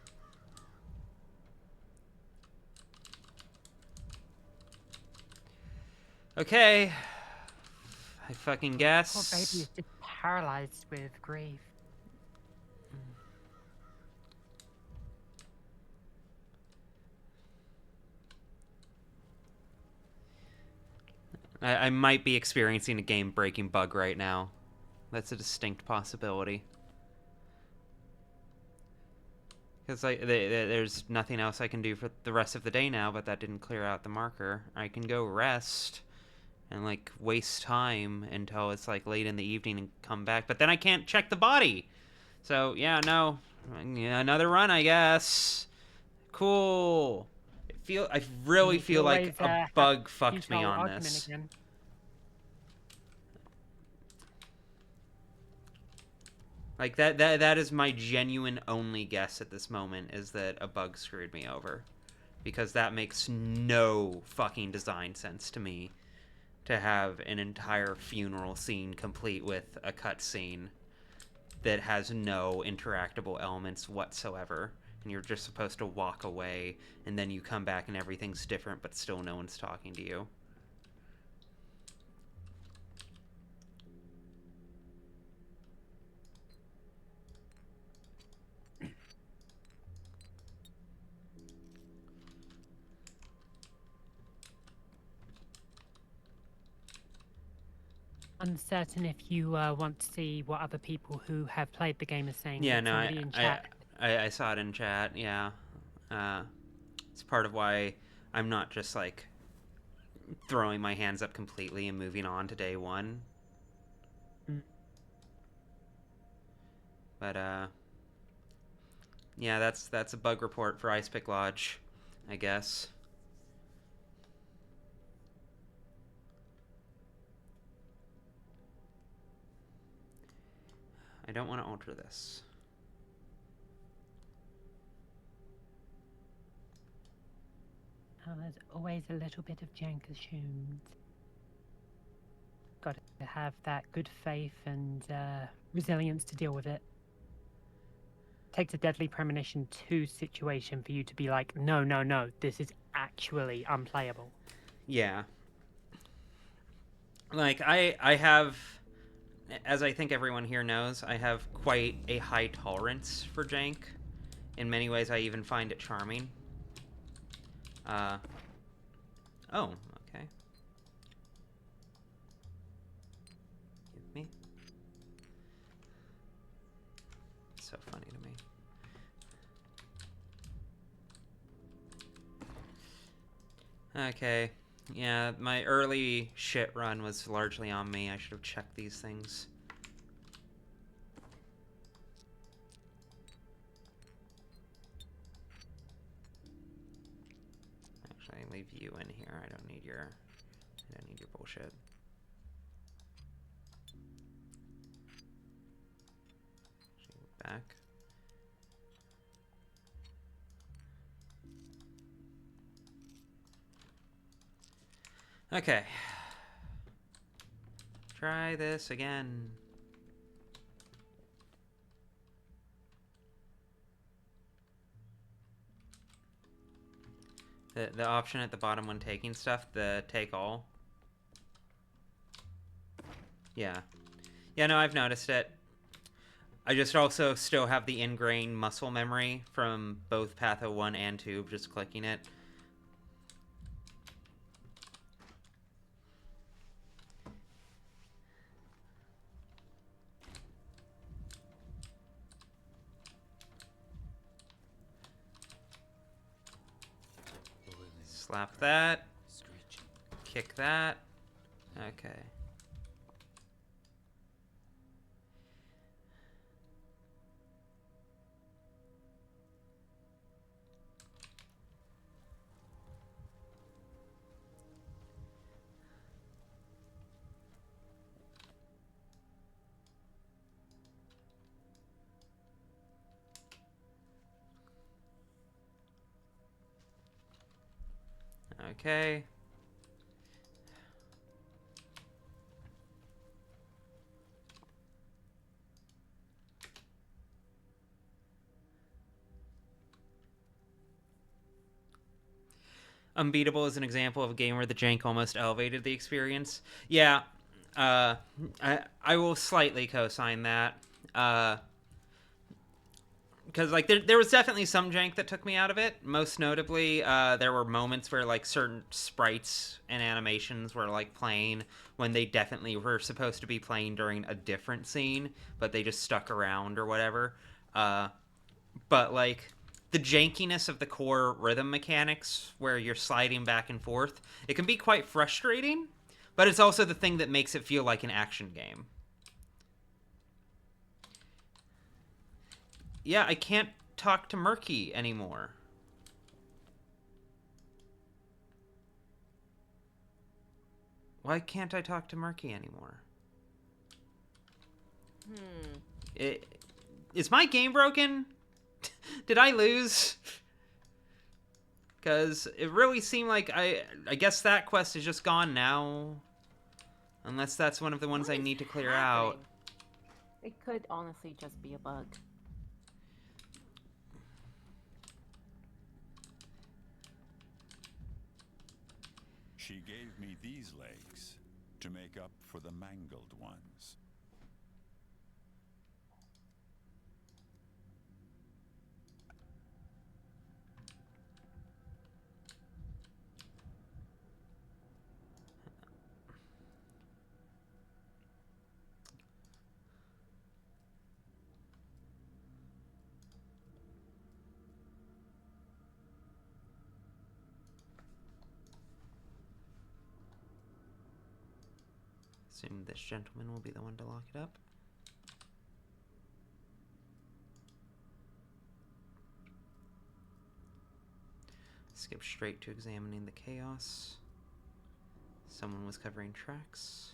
Okay. I fucking guess. Poor baby is just paralyzed with grief. I might be experiencing a game-breaking bug right now. That's a distinct possibility. Because there's nothing else I can do for the rest of the day now, but that didn't clear out the marker. I can go rest and, like, waste time until it's, like, late in the evening and come back. But then I can't check the body. So, yeah, no. Yeah, another run, I guess. Cool. I really feel like a bug fucked me on this. Again. Like, that is my genuine only guess at this moment, is that a bug screwed me over. Because that makes no fucking design sense to me, to have an entire funeral scene complete with a cutscene that has no interactable elements whatsoever. And you're just supposed to walk away, and then you come back and everything's different, but still no one's talking to you. uncertain if you want to see what other people who have played the game are saying. Yeah, Like no, somebody in chat. I saw it in chat. Yeah, it's part of why I'm not just like throwing my hands up completely and moving on to day one. But yeah, that's a bug report for Ice Pick Lodge, I guess. I don't want to alter this. Oh, there's always a little bit of jank assumed. Got to have that good faith and resilience to deal with it. Takes a deadly premonition 2 situation for you to be like, no, no, no, this is actually unplayable. Yeah. Like, I have, as I think everyone here knows, I have quite a high tolerance for jank. In many ways, I even find it charming. Oh, okay. Give me. It's so funny to me. Okay. Yeah, my early shit run was largely on me. I should have checked these things. Actually, leave you in here. I don't need your bullshit. Back. Okay. Try this again. The option at the bottom when taking stuff, the take all. Yeah. Yeah, no, I've noticed it. I just also still have the ingrained muscle memory from both Patho 1 and 2, just clicking it. Slap that. Kick that. Okay. Okay. Unbeatable is an example of a game where the jank almost elevated the experience. Yeah, I will slightly co-sign that. Because like there was definitely some jank that took me out of it. Most notably, there were moments where like certain sprites and animations were like playing when they definitely were supposed to be playing during a different scene, but they just stuck around or whatever. But like the jankiness of the core rhythm mechanics, where you're sliding back and forth, it can be quite frustrating. But it's also the thing that makes it feel like an action game. Yeah, I can't talk to Murky anymore. Why can't I talk to Murky anymore? Is my game broken? Did I lose? Because it really seemed like I guess that quest is just gone now. Unless that's one of the ones I need to clear out. It could honestly just be a bug. She gave me these legs to make up for the mangled ones. Assume this gentleman will be the one to lock it up. Skip straight to examining the chaos. Someone was covering tracks.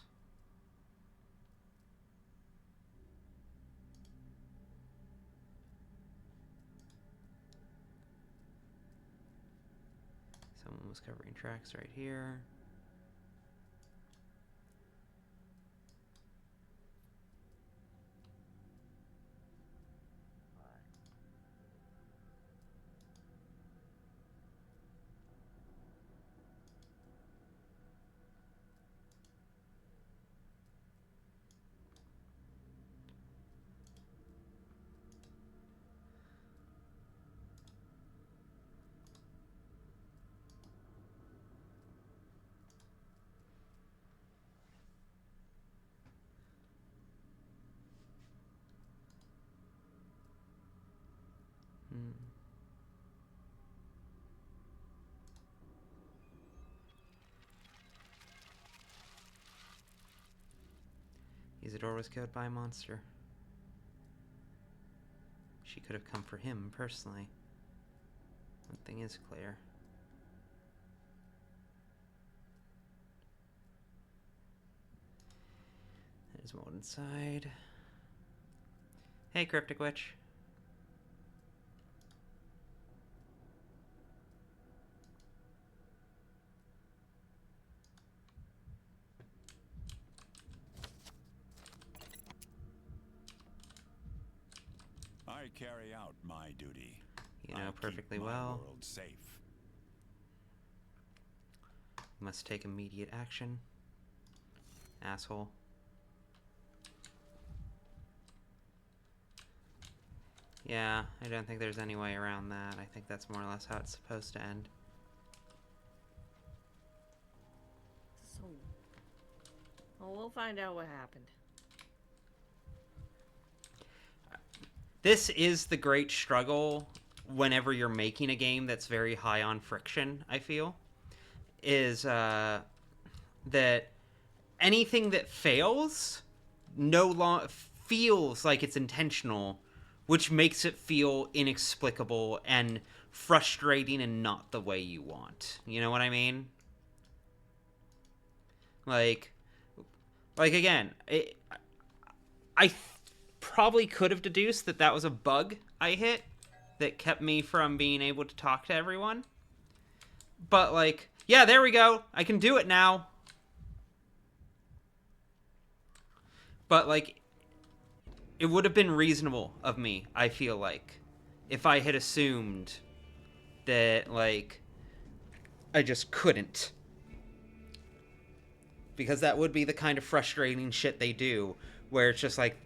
Someone was covering tracks right here. Isidore was killed by a monster. She could have come for him personally. One thing is clear. There's one inside. Hey, Cryptic Witch. I carry out my duty. You know perfectly keep my well. world safe. You must take immediate action. Asshole. Yeah, I don't think there's any way around that. I think that's more or less how it's supposed to end. So, well, we'll find out what happened. This is the great struggle whenever you're making a game that's very high on friction, I feel. Is that anything that fails no longer feels like it's intentional, which makes it feel inexplicable and frustrating and not the way you want. You know what I mean? Like again, I probably could have deduced that that was a bug I hit that kept me from being able to talk to everyone. But, like, yeah, there we go. I can do it now. But, like, it would have been reasonable of me, I feel like, if I had assumed that, like, I just couldn't. Because that would be the kind of frustrating shit they do, where it's just like,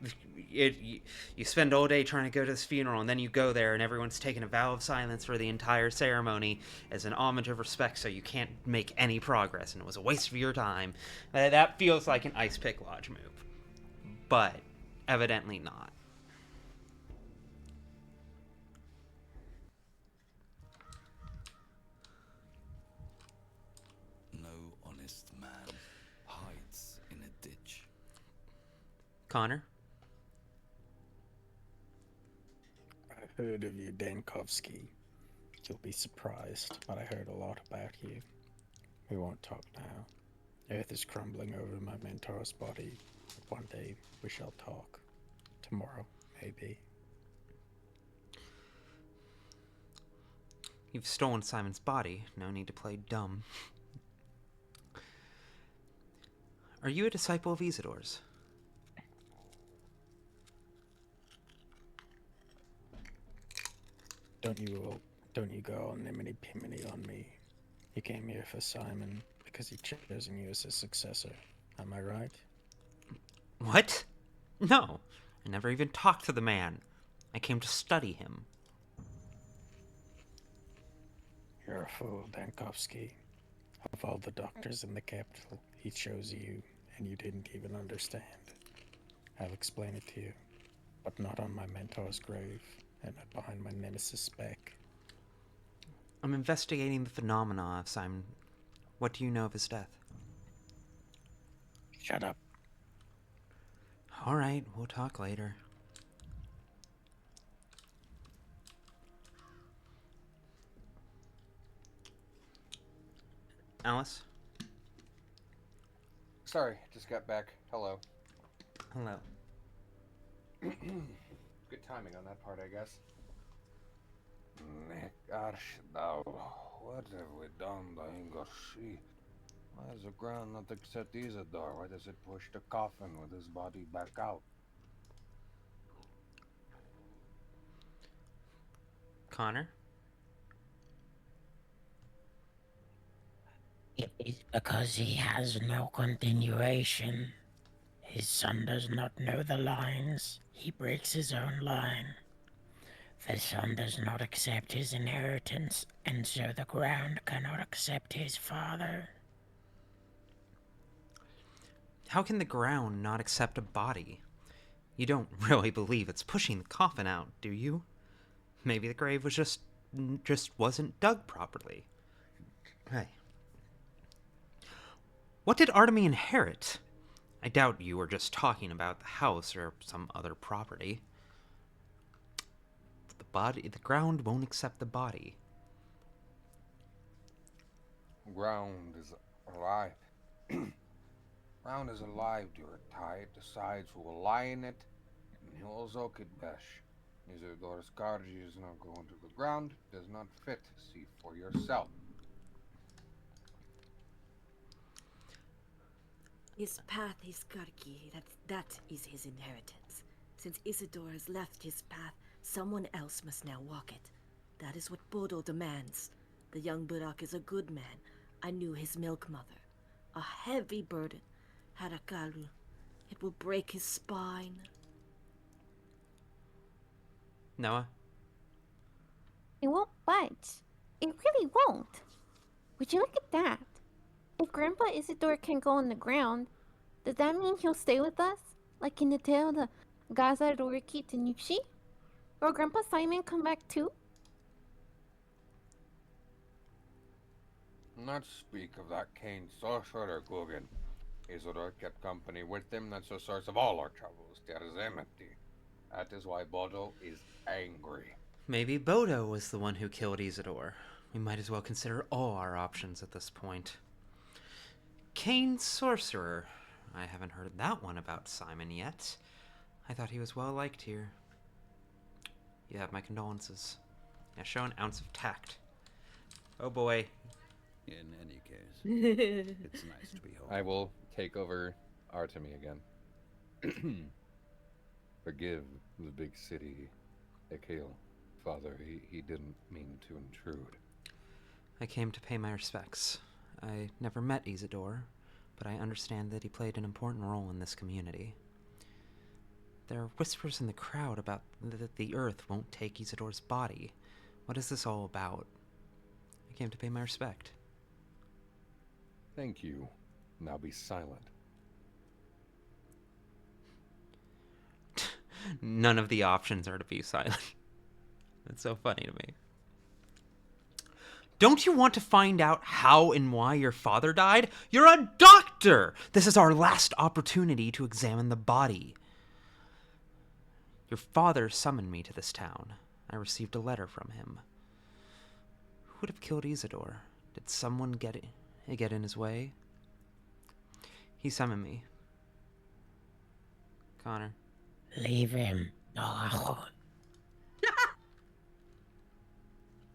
you spend all day trying to go to this funeral, and then you go there and everyone's taking a vow of silence for the entire ceremony as an homage of respect, so you can't make any progress, and it was a waste of your time. That feels like an Ice Pick Lodge move. But evidently not. No honest man hides in a ditch. Connor? I heard of you, Dankovsky. You'll be surprised, but I heard a lot about you. We won't talk now. Earth is crumbling over my mentor's body. One day we shall talk. Tomorrow, maybe. You've stolen Simon's body. No need to play dumb. Are you a disciple of Isidore's? Don't you go all niminy-piminy on me. You came here for Simon because he chosen you as his successor. Am I right? What? No. I never even talked to the man. I came to study him. You're a fool, Dankovsky. Of all the doctors in the capital, he chose you, and you didn't even understand. I'll explain it to you, but not on my mentor's grave, and not behind my nemesis' back. I'm investigating the phenomena of Simon. What do you know of his death? Shut up. All right, we'll talk later. Alice? Sorry, just got back. Hello. Hello. Good timing on that part, I guess. Gosh, thou, what have we done, Daingoshi? Why does the ground not accept Isidore? Why does it push the coffin with his body back out? Connor? It is because he has no continuation. His son does not know the lines. He breaks his own line. The son does not accept his inheritance, and so the ground cannot accept his father. How can the ground not accept a body? You don't really believe it's pushing the coffin out, do you? Maybe the grave was just wasn't dug properly. Hey. What did Artemy inherit? I doubt you were just talking about the house or some other property. The ground won't accept the body. Ground is alive. Ground is alive, dear Ty. It decides who will lie in it, and who will Zokidbesh. Isidor's Karji is not going to the ground. Does not fit. See for yourself. His path is Karki. That is his inheritance. Since Isidore has left his path, someone else must now walk it. That is what Bodo demands. The young Burak is a good man. I knew his milk mother. A heavy burden. Harakalu. It will break his spine. Noah? It won't budge. It really won't. Would you look at that? If Grandpa Isidore can go on the ground, does that mean he'll stay with us? Like in the tale of the Gazar Doriki Tanushi? Will Grandpa Simon come back too? Not speak of that Kain sorcerer, Guggen. Isidore kept company with him. That's the source of all our troubles. There is enmity. That is why Bodo is angry. Maybe Bodo was the one who killed Isidore. We might as well consider all our options at this point. Kain sorcerer. I haven't heard that one about Simon yet. I thought he was well liked here. You have my condolences. Now show an ounce of tact. Oh boy. In any case, it's nice to be home. I will take over Artemy again. Forgive the big city, Ekil. Father, he didn't mean to intrude. I came to pay my respects. I never met Isidore, but I understand that he played an important role in this community. There are whispers in the crowd about that the earth won't take Isidore's body. What is this all about? I came to pay my respect. Thank you. Now be silent. None of the options are to be silent. That's so funny to me. Don't you want to find out how and why your father died? You're a doctor! This is our last opportunity to examine the body. Your father summoned me to this town. I received a letter from him. Who would have killed Isidore? Did someone get in his way? He summoned me. Connor. Leave him. No.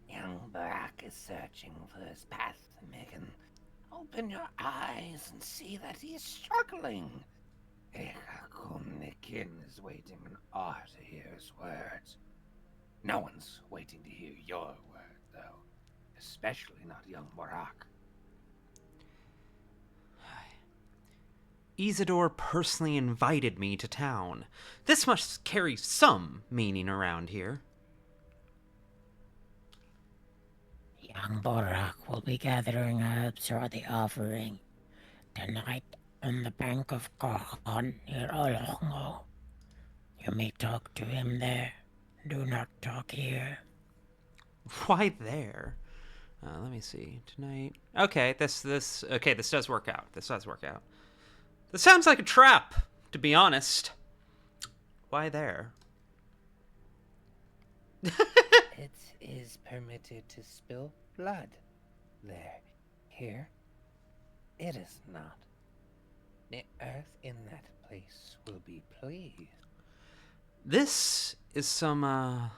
Young Barak is searching for his path, Megan. Open your eyes and see that he is struggling. Nikin is waiting in awe to hear his words. No one's waiting to hear your word, though. Especially not young Barak. Isidore personally invited me to town. This must carry some meaning around here. Young Borak will be gathering herbs for the offering tonight on the bank of Kohan near Olongo. You may talk to him there. Do not talk here. Why there? Let me see. Tonight. Okay, this does work out. This sounds like a trap, to be honest. Why there? It is permitted to spill blood there. Here, it is not. The earth in that place will be pleased. This is some,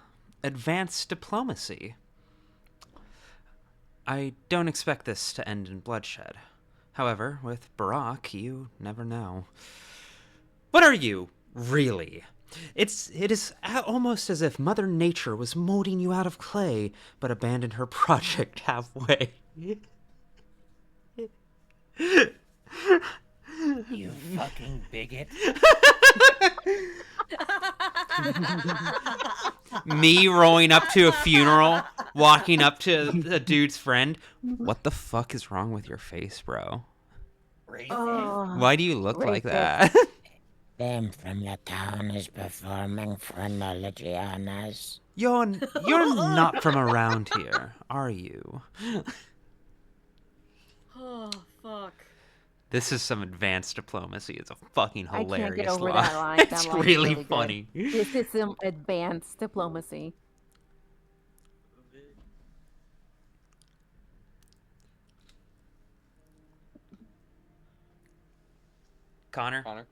advanced diplomacy. I don't expect this to end in bloodshed. However, with Barack, you never know. What are you, really? It is almost as if Mother Nature was molding you out of clay, but abandoned her project halfway. You fucking bigot. Me rolling up to a funeral, walking up to a dude's friend. What the fuck is wrong with your face, bro? Why do you look like that? Them from the town is performing phrenology on us. You're not from around here, are you? Oh, fuck. This is some advanced diplomacy. It's a fucking hilarious I can't get over line. that line. That It's line's really good. funny. This is some advanced diplomacy. Connor? Connor.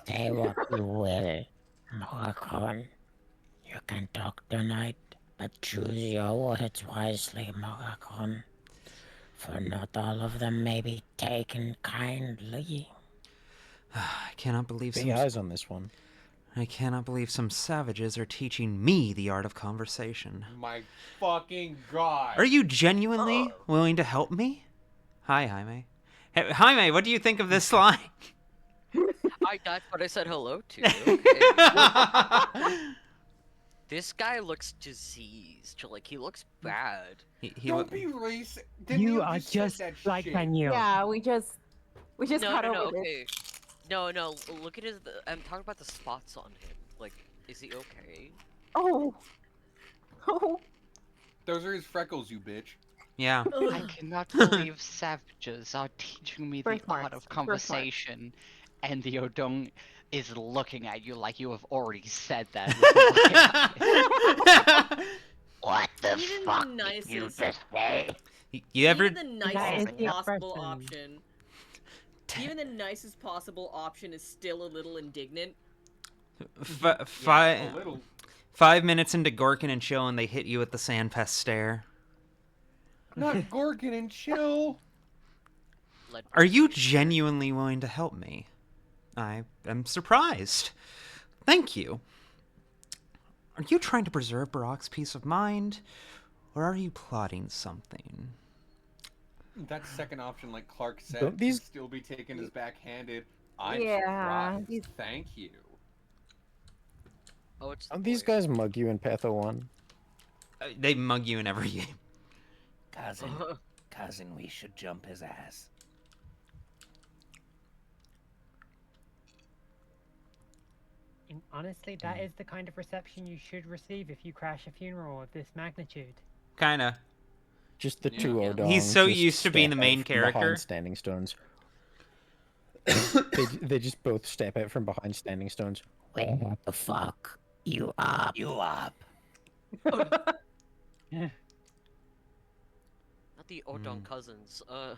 Say what you will, Morgan. You can talk tonight, but choose your words wisely, Morgan. For not all of them may be taken kindly. I cannot believe Big eyes on this one. I cannot believe some savages are teaching me the art of conversation. My fucking god. Are you genuinely willing to help me? Hi, Jaime. Hey, Jaime, what do you think of this line? That's what I said hello to. Okay. This guy looks diseased. Like, he looks bad. Don't be racist. You are just like Daniel. Yeah, we just got over this. Okay. No, look at his. I'm talking about the spots on him. Like, is he okay? Oh. Those are his freckles, you bitch. Yeah. I cannot believe savages are teaching me the Birthmarks. art of conversation, and the Odong is looking at you like you have already said that. What the Even fuck the nicest, did you just say? You ever... Even the nicest the possible expression. option. Even the nicest possible option is still a little indignant. 5 minutes into Gorkin and Chill, and they hit you with the Sandpest stare. Not Gorkin and Chill. Are you genuinely willing to help me? I am surprised. Thank you. Are you trying to preserve Barack's peace of mind, or are you plotting something? That second option, like Clark said, Don't these- can still be taken as backhanded. I'm Yeah, surprised. Thank you. Oh, it's Don't these guys mug you in Patho 1? They mug you in every game. Cousin, we should jump his ass. And honestly, that is the kind of reception you should receive if you crash a funeral of this magnitude. Kinda. Just the two Odongs. He's so just used to being the step main out from character. behind standing stones. they just both step out from behind standing stones. Where the fuck you up? You up. not the Odong cousins. And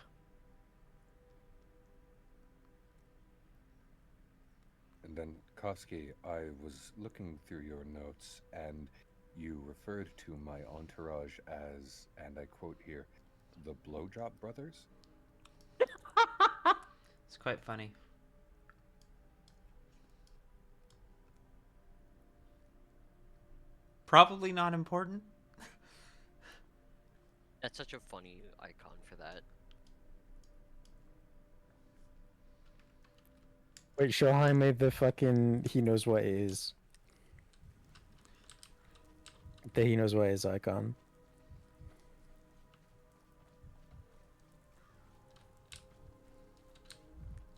then, Koski, I was looking through your notes, and you referred to my entourage as, and I quote here, the Blowjob Brothers? It's quite funny. Probably not important. That's such a funny icon for that. Wait, show Jaime the fucking he knows what it is. The he knows what it is icon.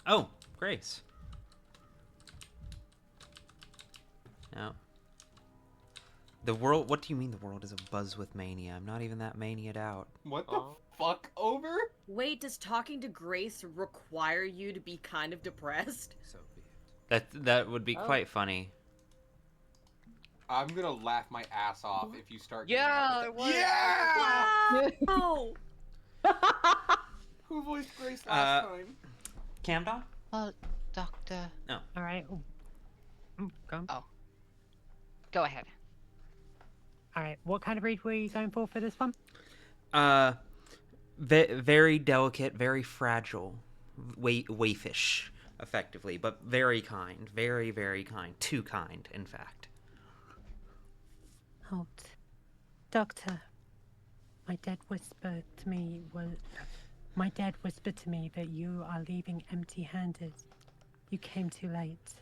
Oh, Grace. No. The world... What do you mean the world is abuzz with mania? I'm not even that maniaed out. What the fuck over? Wait, does talking to Grace require you to be kind of depressed? So be it. That would be quite funny. I'm gonna laugh my ass off if you start getting Yeah, Yeah! Oh! Who voiced Grace last time? Camdon? Well, Doctor. No. All right. Go. Oh. Go ahead. All right. What kind of breed were you going for this one? Very delicate, very fragile, waifish, effectively, but very kind, very, very kind, too kind, in fact. Halt. Doctor, my dad whispered to me that you are leaving empty-handed. You came too late.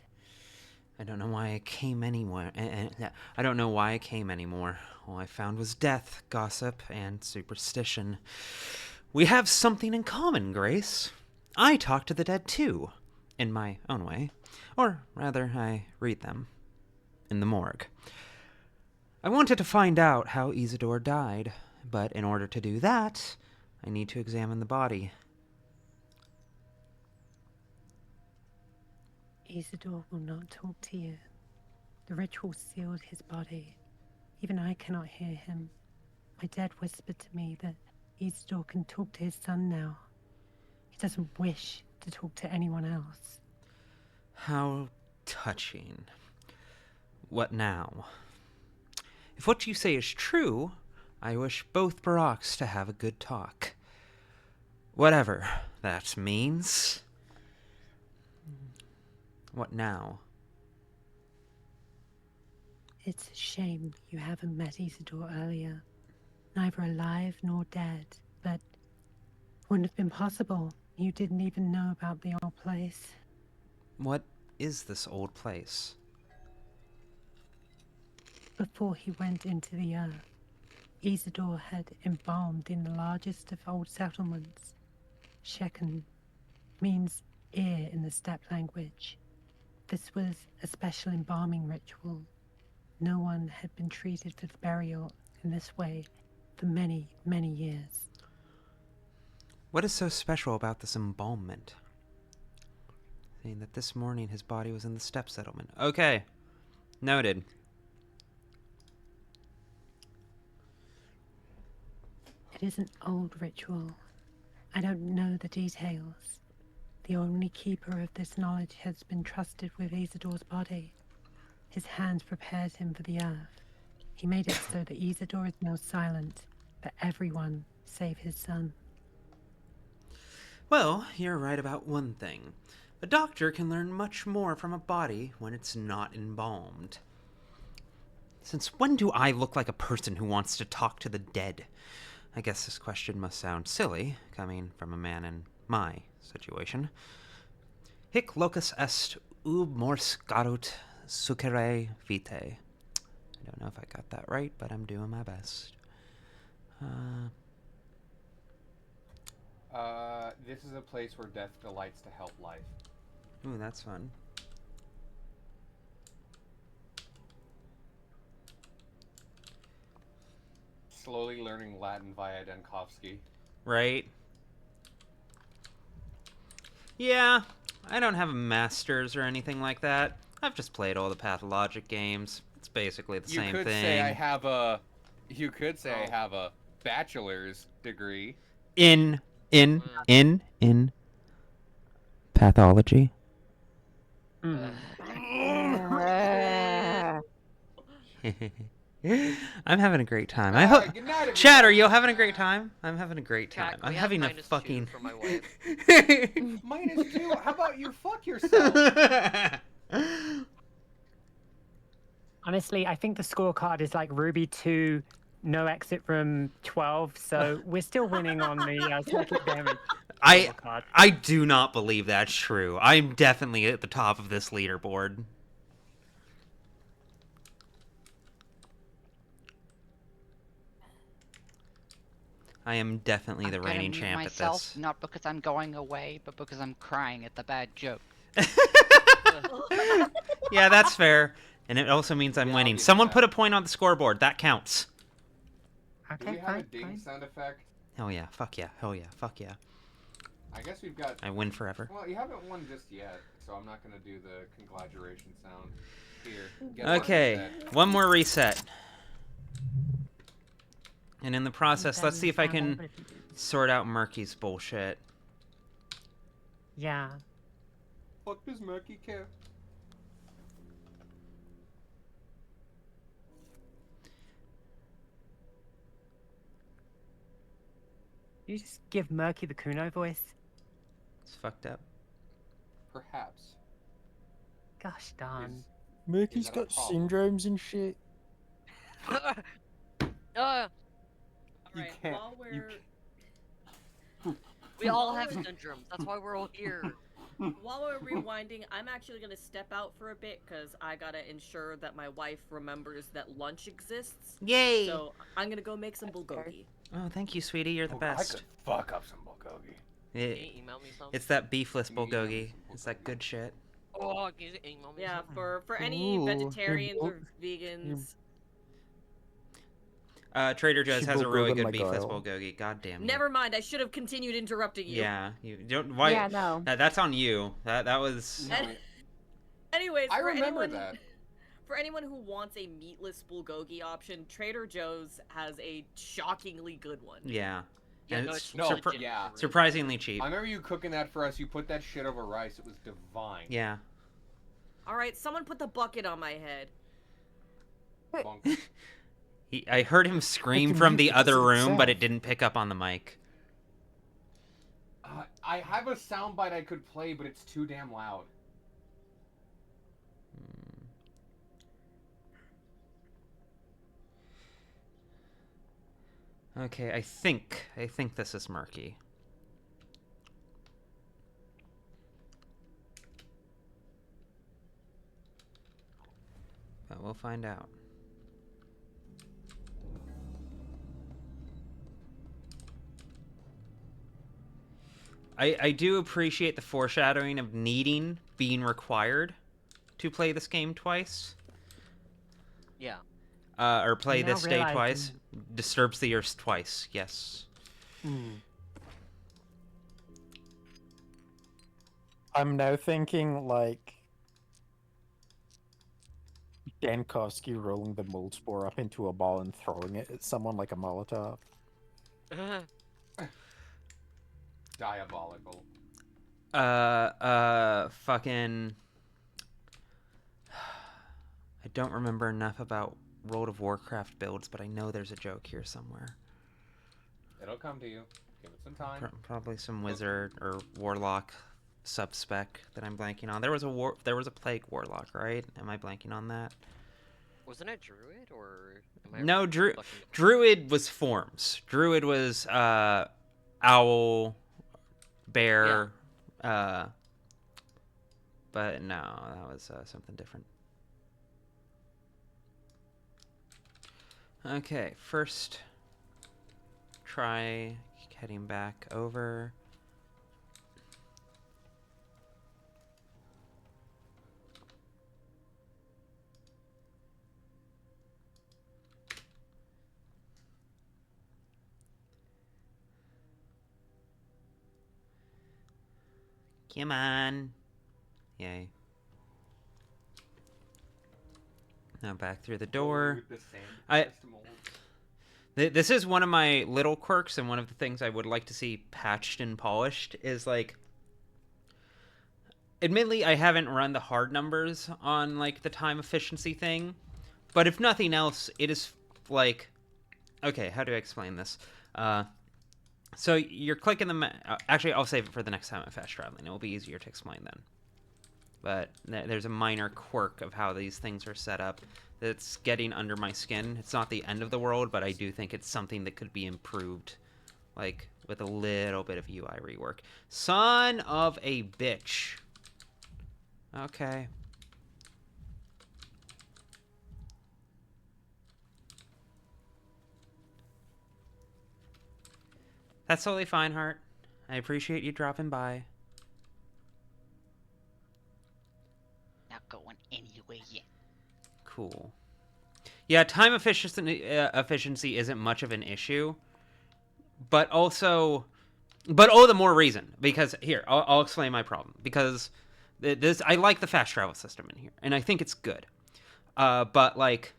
I don't know why I came anymore. I don't know why I came anymore. All I found was death, gossip, and superstition. We have something in common, Grace. I talk to the dead too, in my own way. Or rather, I read them. In the morgue. I wanted to find out how Isidore died, but in order to do that, I need to examine the body. Isidore will not talk to you. The ritual sealed his body. Even I cannot hear him. My dad whispered to me that Isidore can talk to his son now. He doesn't wish to talk to anyone else. How touching. What now? If what you say is true, I wish both Baraks to have a good talk. Whatever that means. What now? It's a shame you haven't met Isidore earlier. Neither alive nor dead, but wouldn't have been possible. You didn't even know about the old place. What is this old place? Before he went into the earth, Isidore had embalmed in the largest of old settlements. Sheken means ear in the steppe language. This was a special embalming ritual. No one had been treated for the burial in this way for many, many years. What is so special about this embalmment? Saying that this morning his body was in the steppe settlement. Okay. Noted. It is an old ritual. I don't know the details. The only keeper of this knowledge has been trusted with Isidore's body. His hands prepared him for the earth. He made it so that Isidore is now silent for everyone save his son. Well, you're right about one thing. A doctor can learn much more from a body when it's not embalmed. Since when do I look like a person who wants to talk to the dead? I guess this question must sound silly, coming from a man in my situation. Hic locus est ub mors garut succere vitae. I don't know if I got that right, but I'm doing my best. This is a place where death delights to help life. Ooh, that's fun. Slowly learning Latin via Denkovsky. Right? Yeah, I don't have a master's or anything like that. I've just played all the Pathologic games. It's basically the same thing. You could say I have a... You could say I have a bachelor's degree. In pathology. I'm having a great time. I hope. Chad, are you having a great time? I'm having a great time. I'm having a fucking. For my wife. -2. How about you fuck yourself? Honestly, I think the scorecard is like Ruby 2, no exit from 12, so we're still winning on the psychic damage. I do not believe that's true. I'm definitely at the top of this leaderboard. I am definitely the reigning champ at this. Not because I'm going away, but because I'm crying at the bad joke. Yeah, that's fair. And it also means I'm winning. Someone put a point on the scoreboard. That counts. Do we have a ding sound effect? Hell yeah. Fuck yeah. Hell yeah. Fuck yeah. I guess we've got... I win forever. Well, you haven't won just yet, so I'm not going to do the congratulation sound. Here, get Okay, one more reset. And in the process, let's see if I can sort out Murky's bullshit. Yeah. What does Murky care? You just give Murky the Kuno voice? It's fucked up. Perhaps. Gosh darn. Murky's got syndromes and shit. Alright, can't- while we're... We all have syndromes. That's why we're all here. While we're rewinding, I'm actually gonna step out for a bit because I gotta ensure that my wife remembers that lunch exists. Yay! So I'm gonna go make some bulgogi. Oh, thank you, sweetie. You're the best. I could fuck up some bulgogi. Can you email me some? It's that beefless bulgogi. It's that good shit. Oh, can you email me Yeah, some? for any Ooh, vegetarians or your vegans. Trader Joe's She has a really good bulgogi my beefless girl. bulgogi. God damn you. Never mind, I should have continued interrupting you. Yeah, you don't. Why? Yeah, no. That's on you. That was. Anyways, I for remember anyone, that. For anyone who wants a meatless bulgogi option, Trader Joe's has a shockingly good one. Yeah. Yeah, And no, it's it's yeah. surprisingly cheap. I remember you cooking that for us. You put that shit over rice. It was divine. Yeah. Alright, someone put the bucket on my head. Bonk. I heard him scream from the other room, but it didn't pick up on the mic. I have a soundbite I could play, but it's too damn loud. Okay, I think this is murky. But we'll find out. I do appreciate the foreshadowing of needing being required to play this game twice. Yeah. Or play Now this day realizing- twice. Disturbs the earth twice, yes. I'm now thinking like Dankowski rolling the mold spore up into a ball and throwing it at someone like a Molotov. Diabolical. Fucking... I don't remember enough about World of Warcraft builds, but I know there's a joke here somewhere. It'll come to you. Give it some time. Probably some wizard or warlock sub-spec that I'm blanking on. There was a plague warlock, right? Am I blanking on that? Wasn't it druid or? No, druid was forms. Druid was owl, bear, but no, that was something different. Okay, first try heading back over. Come on. Yay. Now back through the door. This is one of my little quirks, and one of the things I would like to see patched and polished is like... Admittedly, I haven't run the hard numbers on like the time efficiency thing, but if nothing else, it is like... Okay, how do I explain this? So you're clicking the... Actually, I'll save it for the next time I'm fast traveling. It will be easier to explain then. But there's a minor quirk of how these things are set up that's getting under my skin. It's not the end of the world, but I do think it's something that could be improved, like, with a little bit of UI rework. Son of a bitch. Okay. That's totally fine, Hart. I appreciate you dropping by. Not going anywhere yet. Cool. Yeah, time efficiency isn't much of an issue, but also, but all the more reason, because here, I'll explain my problem, because this, I like the fast travel system in here, and I think it's good. But, like,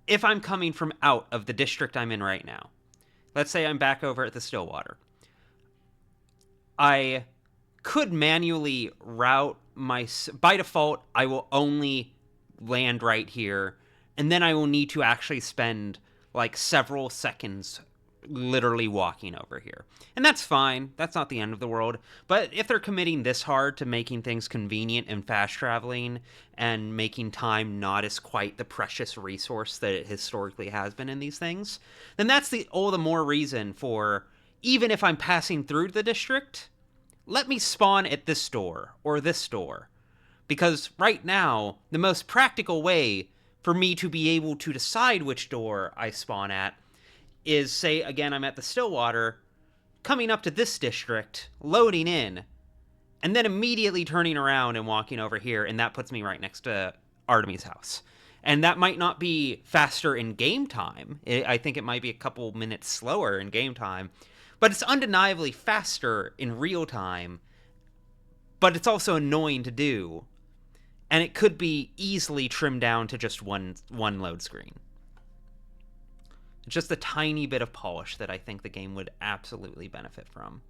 if I'm coming from out of the district I'm in right now, let's say I'm back over at the Stillwater, I could manually route by default, I will only land right here, and then I will need to actually spend, like, several seconds literally walking over here. And that's fine. That's not the end of the world. But if they're committing this hard to making things convenient and fast traveling and making time not as quite the precious resource that it historically has been in these things, then that's all the more reason for, even if I'm passing through the district, let me spawn at this door or this door. Because right now, the most practical way for me to be able to decide which door I spawn at is, say, again, I'm at the Stillwater, coming up to this district, loading in, and then immediately turning around and walking over here, and that puts me right next to Artemis' house. And that might not be faster in game time. I think it might be a couple minutes slower in game time, but it's undeniably faster in real time, but it's also annoying to do, and it could be easily trimmed down to just one load screen. Just a tiny bit of polish that I think the game would absolutely benefit from.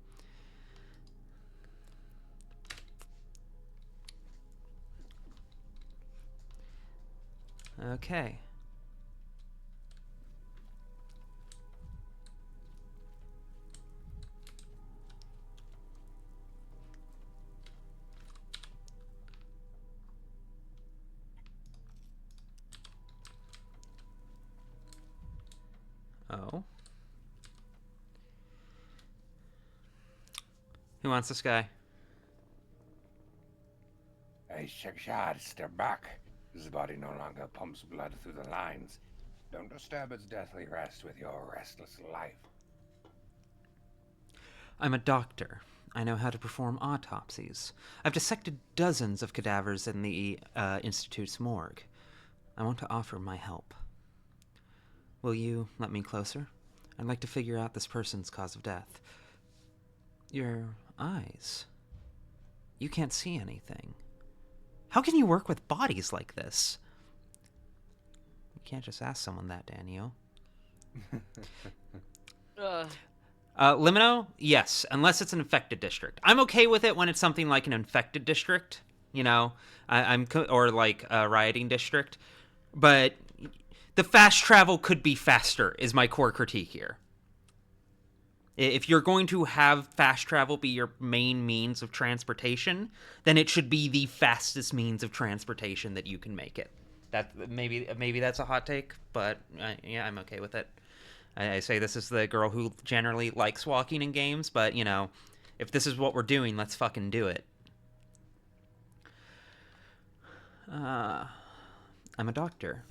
Okay. Oh. Who wants this guy? Hey, Shakshad, step back. The body no longer pumps blood through the lines. Don't disturb its deathly rest with your restless life. I'm a doctor. I know how to perform autopsies. I've dissected dozens of cadavers in the Institute's morgue. I want to offer my help. Will you let me closer? I'd like to figure out this person's cause of death. Your eyes. You can't see anything. How can you work with bodies like this? You can't just ask someone that, Daniel. Limino? Yes, unless it's an infected district. I'm okay with it when it's something like an infected district, you know, or like a rioting district. But the fast travel could be faster, is my core critique here. If you're going to have fast travel be your main means of transportation, then it should be the fastest means of transportation that you can make it. That maybe that's a hot take, but yeah, I'm okay with it. I say this is the girl who generally likes walking in games, but, you know, if this is what we're doing, let's fucking do it. I'm a doctor.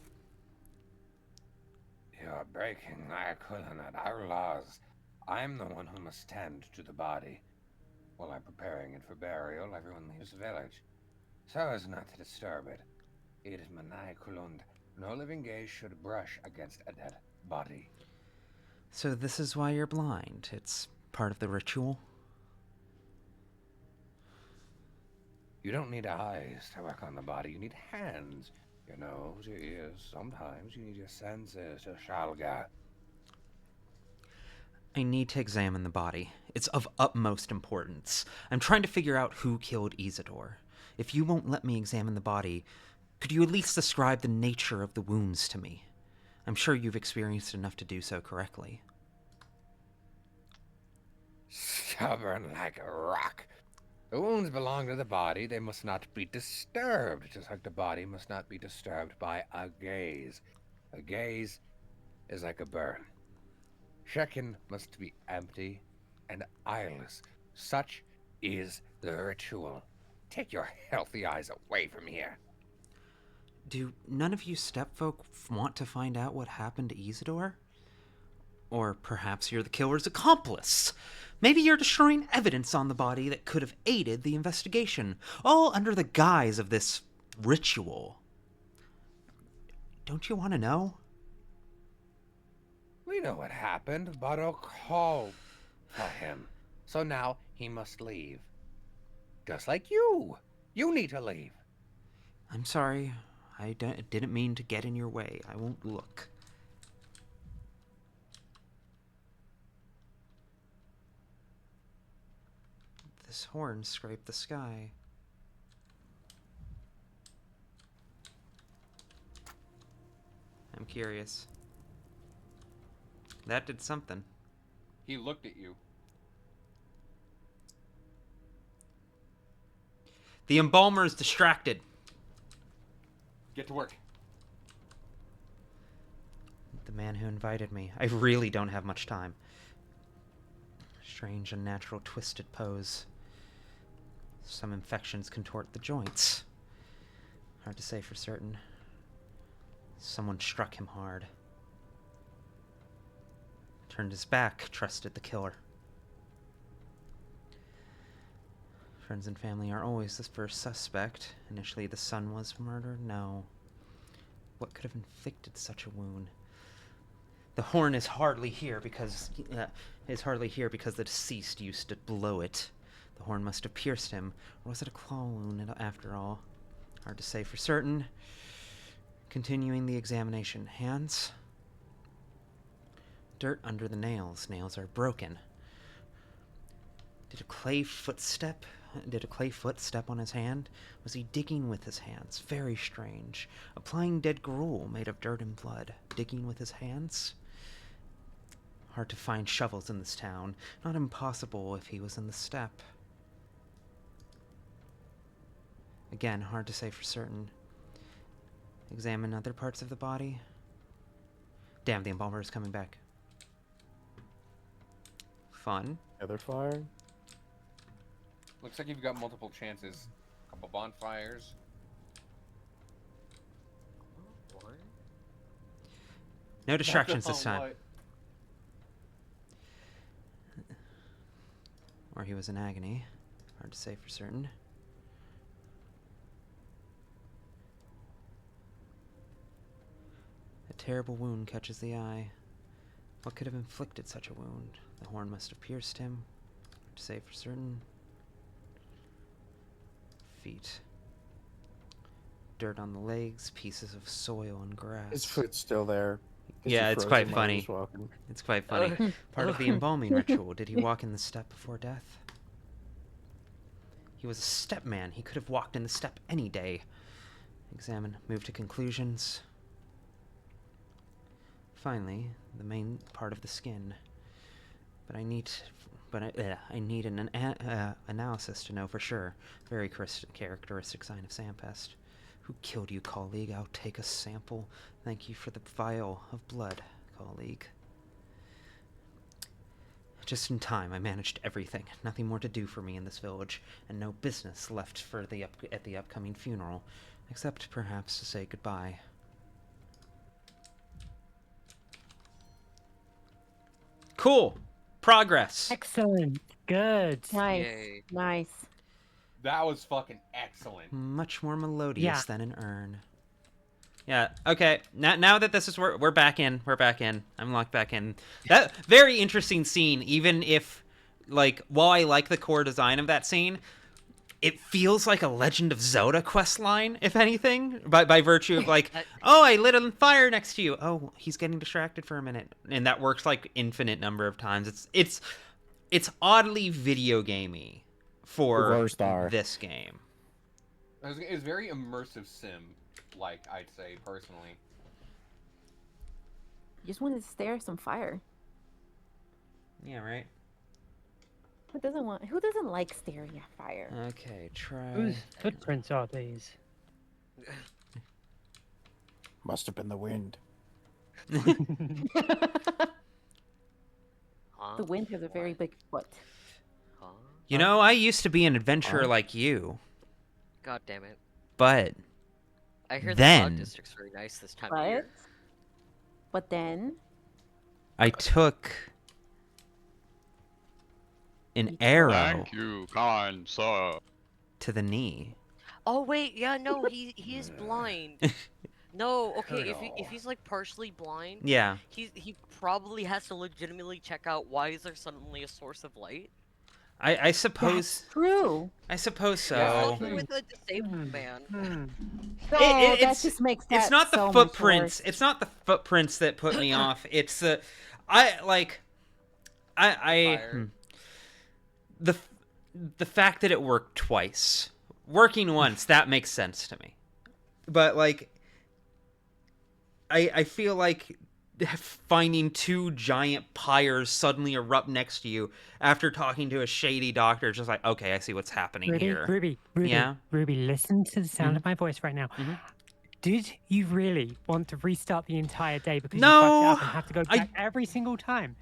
You're breaking our laws. I'm the one who must tend to the body. While I'm preparing it for burial, everyone leaves the village, so as not to disturb it. It is Manai Kulund. No living gaze should brush against a dead body. So this is why you're blind. It's part of the ritual? You don't need eyes to work on the body. You need hands, your nose, your ears. Sometimes you need your senses to shalga. I need to examine the body. It's of utmost importance. I'm trying to figure out who killed Isidore. If you won't let me examine the body, could you at least describe the nature of the wounds to me? I'm sure you've experienced enough to do so correctly. Stubborn like a rock. The wounds belong to the body. They must not be disturbed, just like the body must not be disturbed by a gaze. A gaze is like a burn. Shekin must be empty and eyeless. Such is the ritual. Take your healthy eyes away from here. Do none of you stepfolk want to find out what happened to Isidore? Or perhaps you're the killer's accomplice. Maybe you're destroying evidence on the body that could have aided the investigation, all under the guise of this ritual. Don't you want to know? We know what happened. Barok called for him. So now he must leave. Just like you. You need to leave. I'm sorry. I didn't mean to get in your way. I won't look. This horn scraped the sky. I'm curious. That did something. He looked at you. The embalmer is distracted. Get to work. The man who invited me. I really don't have much time. Strange, unnatural, twisted pose. Some infections contort the joints. Hard to say for certain. Someone struck him hard. Turned his back, trusted the killer. Friends and family are always the first suspect. Initially, the son was murdered. No. What could have inflicted such a wound? The horn is hardly here because the deceased used to blow it. The horn must have pierced him, or was it a claw wound after all? Hard to say for certain. Continuing the examination. Hands. Dirt under the nails. Nails are broken. Did a clay foot step on his hand? Was he digging with his hands? Very strange. Applying dead gruel made of dirt and blood. Digging with his hands? Hard to find shovels in this town. Not impossible if he was in the steppe. Again, hard to say for certain. Examine other parts of the body. Damn, the embalmer is coming back. Fun. Other fire. Looks like you've got multiple chances. A couple bonfires. No distractions this time. What? Or he was in agony. Hard to say for certain. A terrible wound catches the eye. What could have inflicted such a wound? The horn must have pierced him. Hard to say for certain. Feet. Dirt on the legs, pieces of soil and grass. His foot's still there. Yeah, it's quite funny. It's quite funny. Part of the embalming ritual. Did he walk in the steppe before death? He was a steppe man. He could have walked in the steppe any day. Examine. Move to conclusions. Finally, the main part of the skin. But I need an analysis to know for sure. Very characteristic sign of Sandpest. Who killed you, colleague? I'll take a sample. Thank you for the vial of blood, colleague. Just in time, I managed everything. Nothing more to do for me in this village, and no business left for at the upcoming funeral, except perhaps to say goodbye. Cool. Progress. Excellent. Good. Nice. Yay. Nice. That was fucking excellent. Much more melodious than an urn. Yeah, okay. Now that this is we're back in. We're back in. I'm locked back in. That very interesting scene, even if while I like the core design of that scene, it feels like a Legend of Zelda quest line, if anything, by virtue of oh, I lit on fire next to you. Oh, he's getting distracted for a minute. And that works infinite number of times. It's oddly video gamey for this game. It's very immersive sim, I'd say, personally. Just wanted to stare at some fire. Yeah, right? Who doesn't like staring at fire? Okay, try... Whose footprints are these? Must have been the wind. The wind has a very big foot. You know, I used to be an adventurer like you. God damn it. But I hear the then dog district's very nice this time of year. But then I took an arrow Thank you, kind sir. to the knee. Oh wait, yeah, no, he is blind. No, okay, Colonel. if he's like partially blind, Yeah. he probably has to legitimately check out why is there suddenly a source of light. I suppose. That's true. I suppose so. Also with a disabled man. Oh, that It's just makes it's that not the so much footprints. worse. It's not the footprints that put me off. It's the the fact that it worked twice. Working once, that makes sense to me. But like I feel like finding two giant pyres suddenly erupt next to you after talking to a shady doctor, just like, okay, I see what's happening here. Ruby, yeah? listen to the sound of my voice right now. Did you really want to restart the entire day because you fucked it up and have to go back every single time?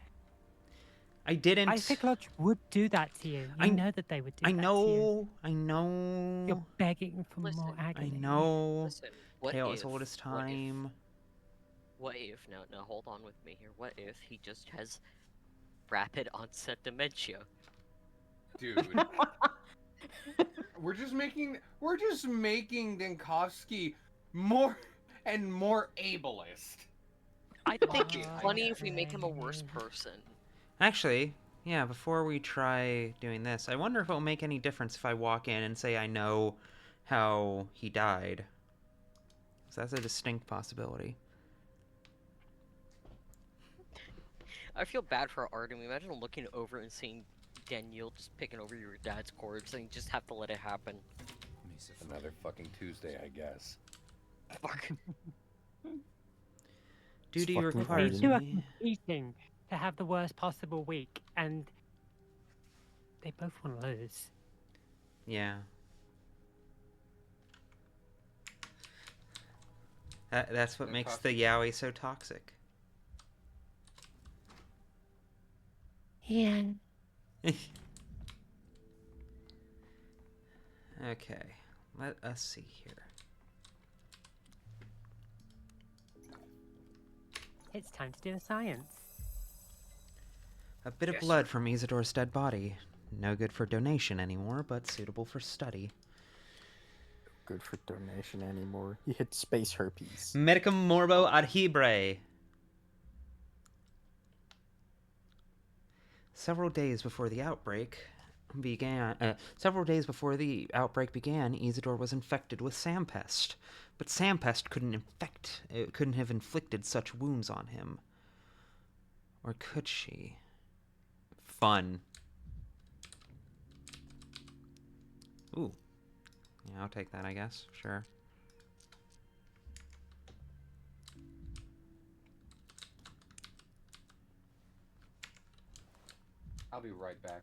I didn't. I think Lodge would do that to you. You know that they would do that to you. I know. You're begging for more agony. I know. Listen, what Tale if, as old as time. What if, now hold on with me here, what if he just has rapid onset dementia? Dude. We're just making Denkovsky more and more ableist. I think it's funny if we make him a worse person. Actually, yeah, before we try doing this, I wonder if it'll make any difference if I walk in and say I know how he died. So that's a distinct possibility. I feel bad for Artem. Imagine looking over and seeing Daniel just picking over your dad's corpse and you just have to let it happen. Another fucking Tuesday, I guess. Fuck. Duty These requires two are me. competing to have the worst possible week, and they both want to lose. Yeah. That's what makes the yaoi so toxic. Yeah. Okay, let us see here. It's time to do the science. A bit of blood from Isidor's dead body. No good for donation anymore, but suitable for study. Good for donation anymore. You hit space herpes. Medicum morbo ad hebrae. Several days before the outbreak began, Isidore was infected with Sampest. But Sampest couldn't have inflicted such wounds on him. Or could she? Fun. Ooh. Yeah, I'll take that, I guess. Sure. I'll be right back.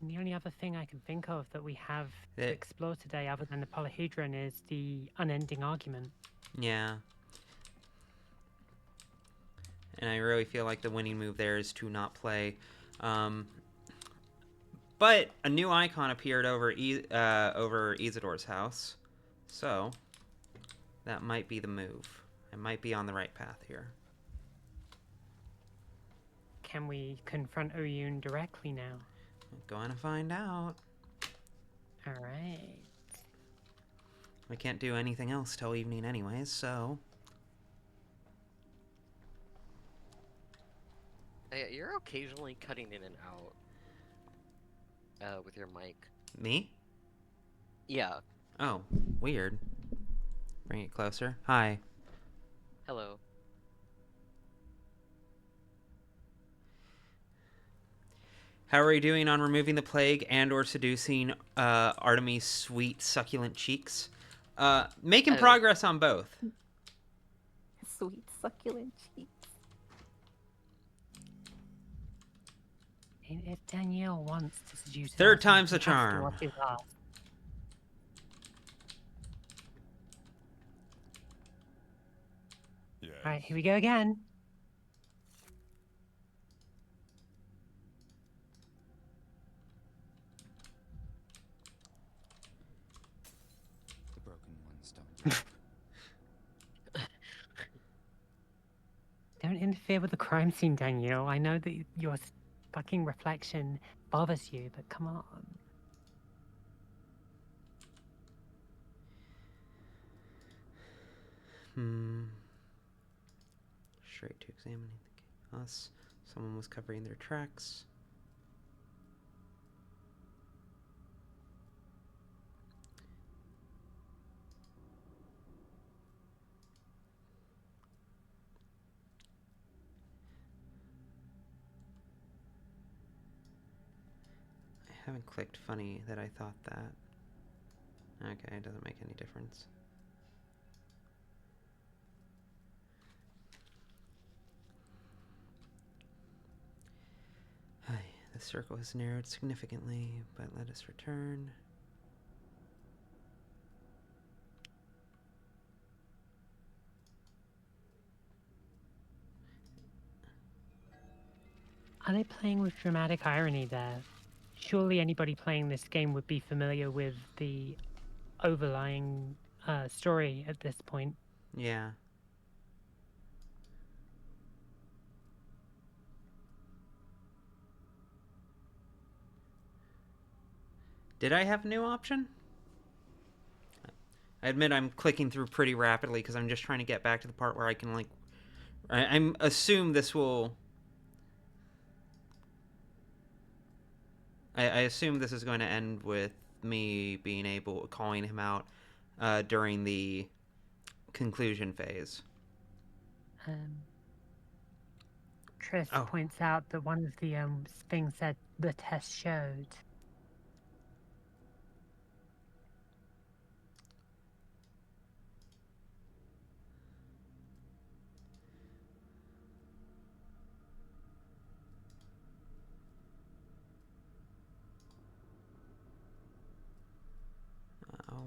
And the only other thing I can think of that we have to explore today, other than the polyhedron, is the unending argument. Yeah. And I really feel like the winning move there is to not play. But a new icon appeared over Isidore's house. So, that might be the move. I might be on the right path here. Can we confront Oyun directly now? Going to find out. Alright. We can't do anything else till evening anyways, so... You're occasionally cutting in and out with your mic. Me? Yeah. Oh, weird. Bring it closer. Hi. Hello. How are you doing on removing the plague and or seducing Artemis' sweet, succulent cheeks? Making progress on both. Sweet, succulent cheeks. If Danielle wants to seduce Third us, time's the we have to charm. watch his ass. Alright, here we go again. The broken ones don't. Don't interfere with the crime scene, Daniel. I know that your fucking reflection bothers you, but come on. Straight to examining the chaos. Someone was covering their tracks. I haven't clicked funny that I thought that. Okay, it doesn't make any difference. The circle has narrowed significantly, but let us return. Are they playing with dramatic irony there? Surely anybody playing this game would be familiar with the overlying story at this point. Yeah. Did I have a new option? I admit I'm clicking through pretty rapidly because I'm just trying to get back to the part where I can, like... I assume this will... I assume this is going to end with me being able... calling him out during the conclusion phase. Triss points out that one of the things that the test showed...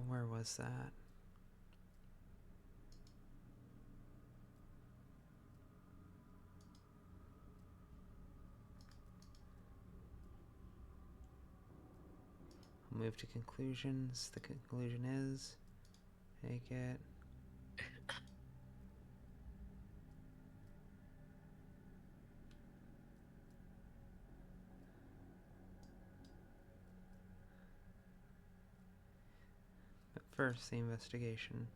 Where was that? I'll move to conclusions. The conclusion is... take it. But first, the investigation.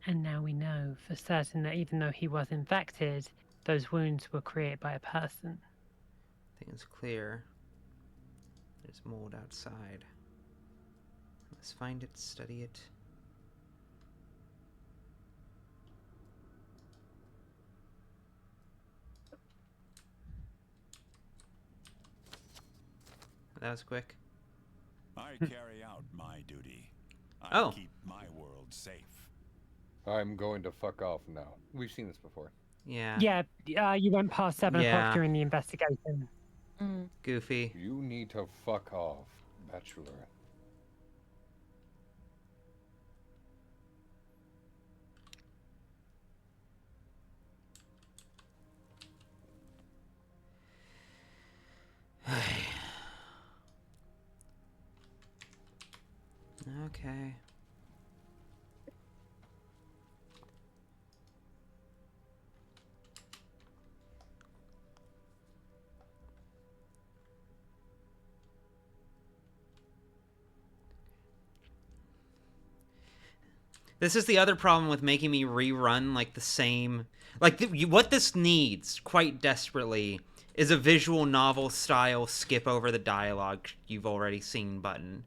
And now we know for certain that even though he was infected, those wounds were created by a person. Things clear. There's mold outside. Let's find it, study it. That was quick. I carry out my duty. I keep my world safe. I'm going to fuck off now. We've seen this before. Yeah. Yeah, you went past 7 o'clock during the investigation. Goofy. You need to fuck off, Bachelor. Okay. This is the other problem with making me rerun, like, the same... Like, what this needs, quite desperately, is a visual novel-style skip-over-the-dialogue you've already seen button.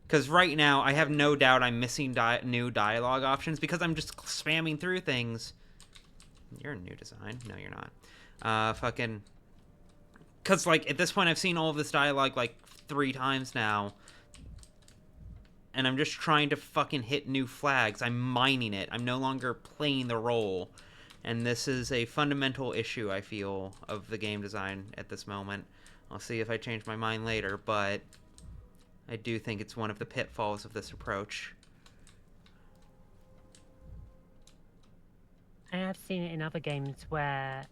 Because right now, I have no doubt I'm missing new dialogue options because I'm just spamming through things. You're a new design. No, you're not. Fucking... Because, like, at this point, I've seen all of this dialogue, like, 3 times now. And I'm just trying to fucking hit new flags. I'm mining it. I'm no longer playing the role. And this is a fundamental issue, I feel, of the game design at this moment. I'll see if I change my mind later, but I do think it's one of the pitfalls of this approach. I have seen it in other games where...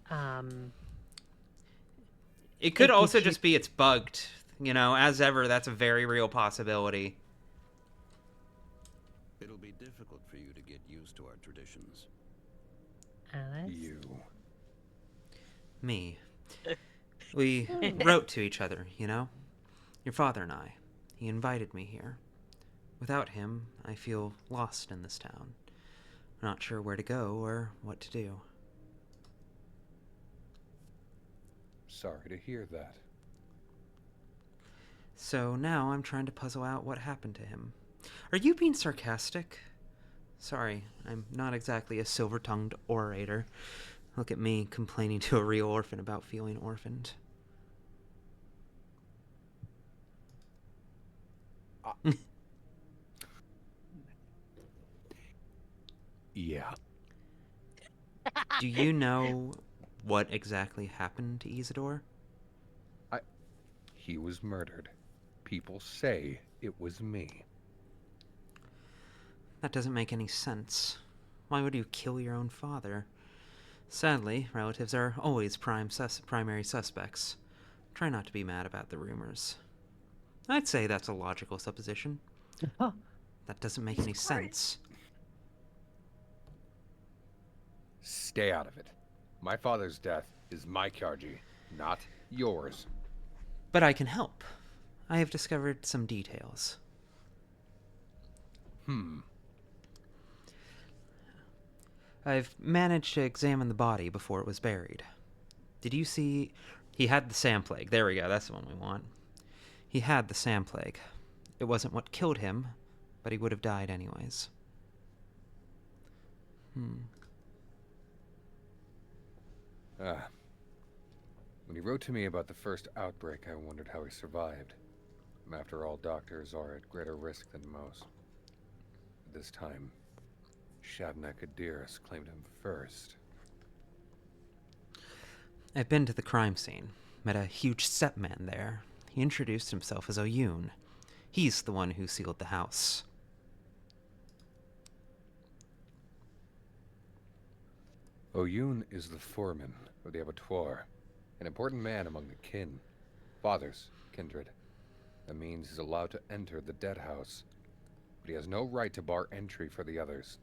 It could also just be it's bugged. You know, as ever, that's a very real possibility. It'll be difficult for you to get used to our traditions. Alice? You. Me. We wrote to each other, you know? Your father and I. He invited me here. Without him, I feel lost in this town. Not sure where to go or what to do. Sorry to hear that. So now I'm trying to puzzle out what happened to him. Are you being sarcastic? Sorry, I'm not exactly a silver-tongued orator. Look at me complaining to a real orphan about feeling orphaned. Yeah. Do you know what exactly happened to Isidore? He was murdered. People say it was me. That doesn't make any sense. Why would you kill your own father? Sadly, relatives are always primary suspects. Try not to be mad about the rumors. I'd say that's a logical supposition. That doesn't make any sense. Stay out of it. My father's death is my Kjarji, not yours. But I can help. I have discovered some details. I've managed to examine the body before it was buried. Did you see... He had the sand plague. There we go, that's the one we want. He had the sand plague. It wasn't what killed him, but he would have died anyways. When he wrote to me about the first outbreak, I wondered how he survived. After all, doctors are at greater risk than most. This time, Shavnak Adiris claimed him first. I've been to the crime scene. Met a huge step man there. He introduced himself as Oyun. He's the one who sealed the house. Oyun is the foreman of the abattoir, an important man among the kin. Fathers, kindred. That means he's allowed to enter the dead house, but he has no right to bar entry for the others.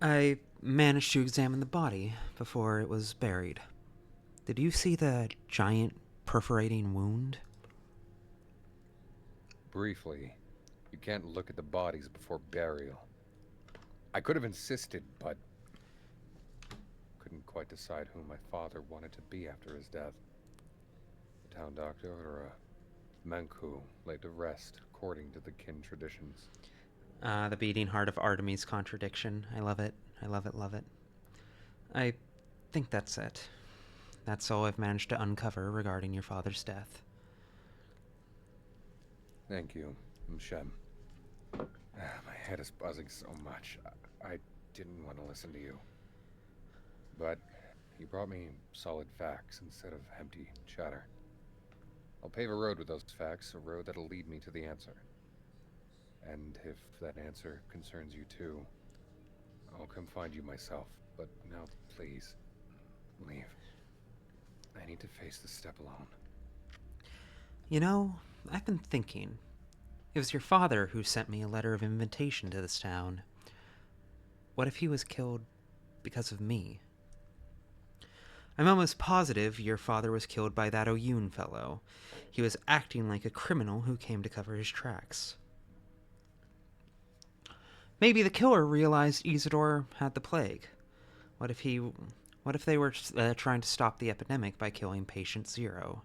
I managed to examine the body before it was buried. Did you see the giant perforating wound? Briefly, you can't look at the bodies before burial. I could have insisted, but couldn't quite decide who my father wanted to be after his death. A town doctor or a Manku laid to rest according to the kin traditions. The beating heart of Artemis contradiction. I love it. I love it, love it. I think that's it. That's all I've managed to uncover regarding your father's death. Thank you, Mshem. My head is buzzing so much. I didn't want to listen to you. But you brought me solid facts instead of empty chatter. I'll pave a road with those facts, a road that'll lead me to the answer. And if that answer concerns you too, I'll come find you myself. But now, please, leave. I need to face this step alone. You know, I've been thinking. It was your father who sent me a letter of invitation to this town. What if he was killed because of me? I'm almost positive your father was killed by that Oyun fellow. He was acting like a criminal who came to cover his tracks. Maybe the killer realized Isidore had the plague. What if they were trying to stop the epidemic by killing patient 0?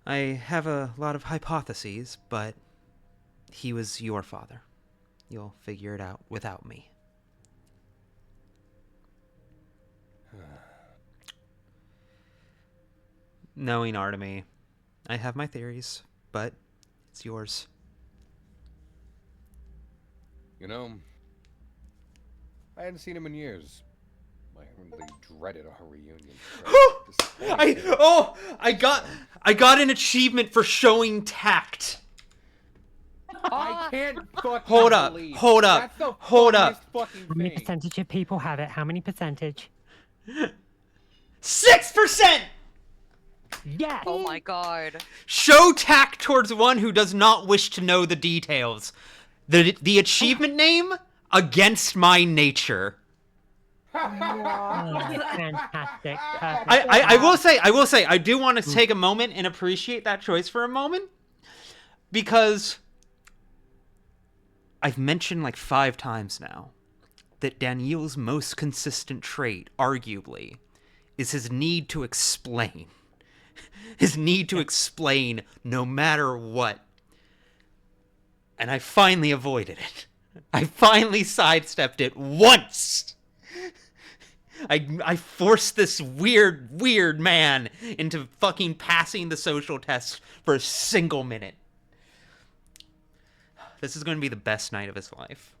I have a lot of hypotheses, but he was your father. You'll figure it out without me. Knowing Artemy, I have my theories, but it's yours. You know, I hadn't seen him in years. I really dreaded our reunion. I got an achievement for showing tact. I can't fucking Hold up, believe. hold up, That's the hold up. funniest fucking How many thing. percentage of people have it? How many percentage? 6%! Yeah. Oh my god. Show tact towards one who does not wish to know the details. The achievement name, Against My Nature. Fantastic. I will say, I do want to take a moment and appreciate that choice for a moment, because I've mentioned like 5 times now that Daniel's most consistent trait, arguably, is his need to explain. His need to explain no matter what. And I finally avoided it. I finally sidestepped it once! I forced this weird man into fucking passing the social test for a single minute. This is going to be the best night of his life.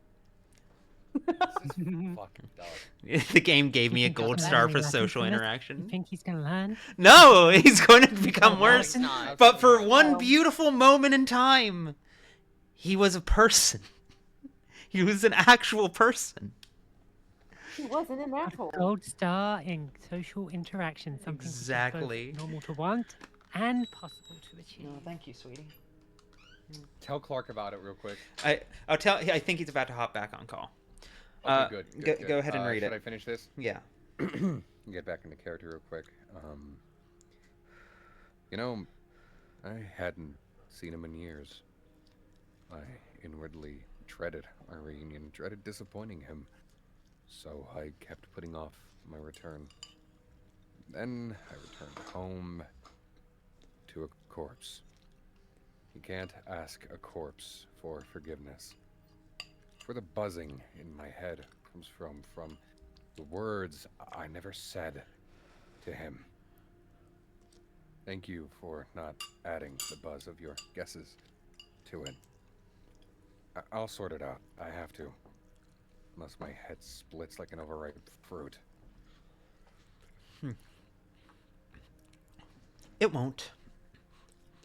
Fucking dog. The game gave me a gold star for social interaction. You think he's gonna learn? No, he's going to become worse. not. But for one beautiful moment in time, he was a person. He was an actual person. He wasn't an asshole. Gold star in social interaction. Something Exactly. Which is both normal to want and possible to achieve. No, thank you, sweetie. Tell Clark about it real quick. I'll tell. I think he's about to hop back on call. Okay, good. Go ahead and read it. Should I finish this? Yeah. Get back into character real quick. You know, I hadn't seen him in years. I inwardly dreaded our reunion, dreaded disappointing him. So I kept putting off my return. Then I returned home to a corpse. You can't ask a corpse for forgiveness. Where the buzzing in my head comes from the words I never said to him. Thank you for not adding the buzz of your guesses to it. I'll sort it out. I have to. Unless my head splits like an overripe fruit. It won't.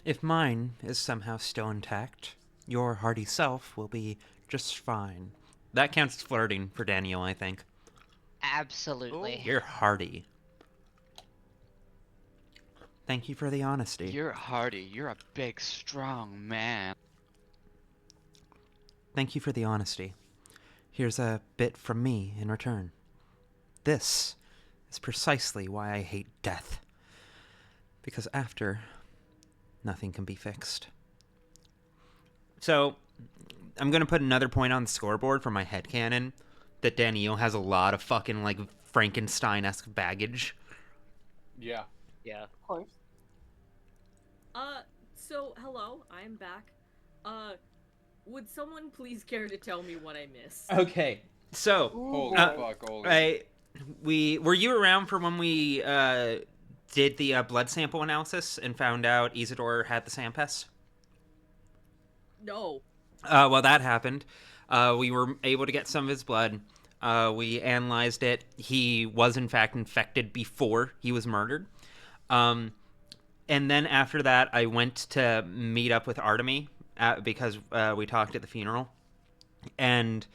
If mine is somehow still intact, your hearty self will be just fine. That counts as flirting for Daniel, I think. Absolutely. You're hearty. Thank you for the honesty. You're hearty. You're a big, strong man. Thank you for the honesty. Here's a bit from me in return. This is precisely why I hate death. Because after, nothing can be fixed. So, I'm going to put another point on the scoreboard for my headcanon that Daniel has a lot of fucking, like, Frankenstein-esque baggage. Yeah. Yeah. Of course. So, hello, I'm back. Would someone please care to tell me what I missed? Okay, so... Holy fuck, holy. Were you around for when we, did the blood sample analysis and found out Isidore had the Sampest? No. Well, that happened. We were able to get some of his blood. We analyzed it. He was, in fact, infected before he was murdered. And then after that, I went to meet up with Artemy because we talked at the funeral. And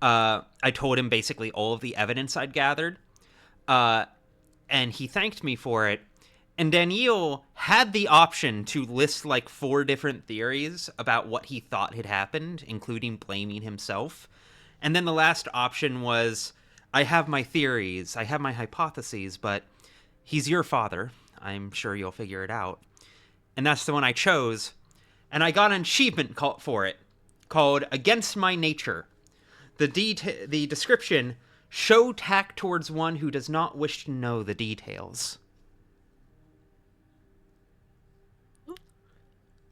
I told him basically all of the evidence I'd gathered. And he thanked me for it. And Daniel had the option to list like 4 different theories about what he thought had happened, including blaming himself. And then the last option was, I have my theories, I have my hypotheses, but he's your father. I'm sure you'll figure it out. And that's the one I chose. And I got an achievement for it called Against My Nature. The description: show tact towards one who does not wish to know the details.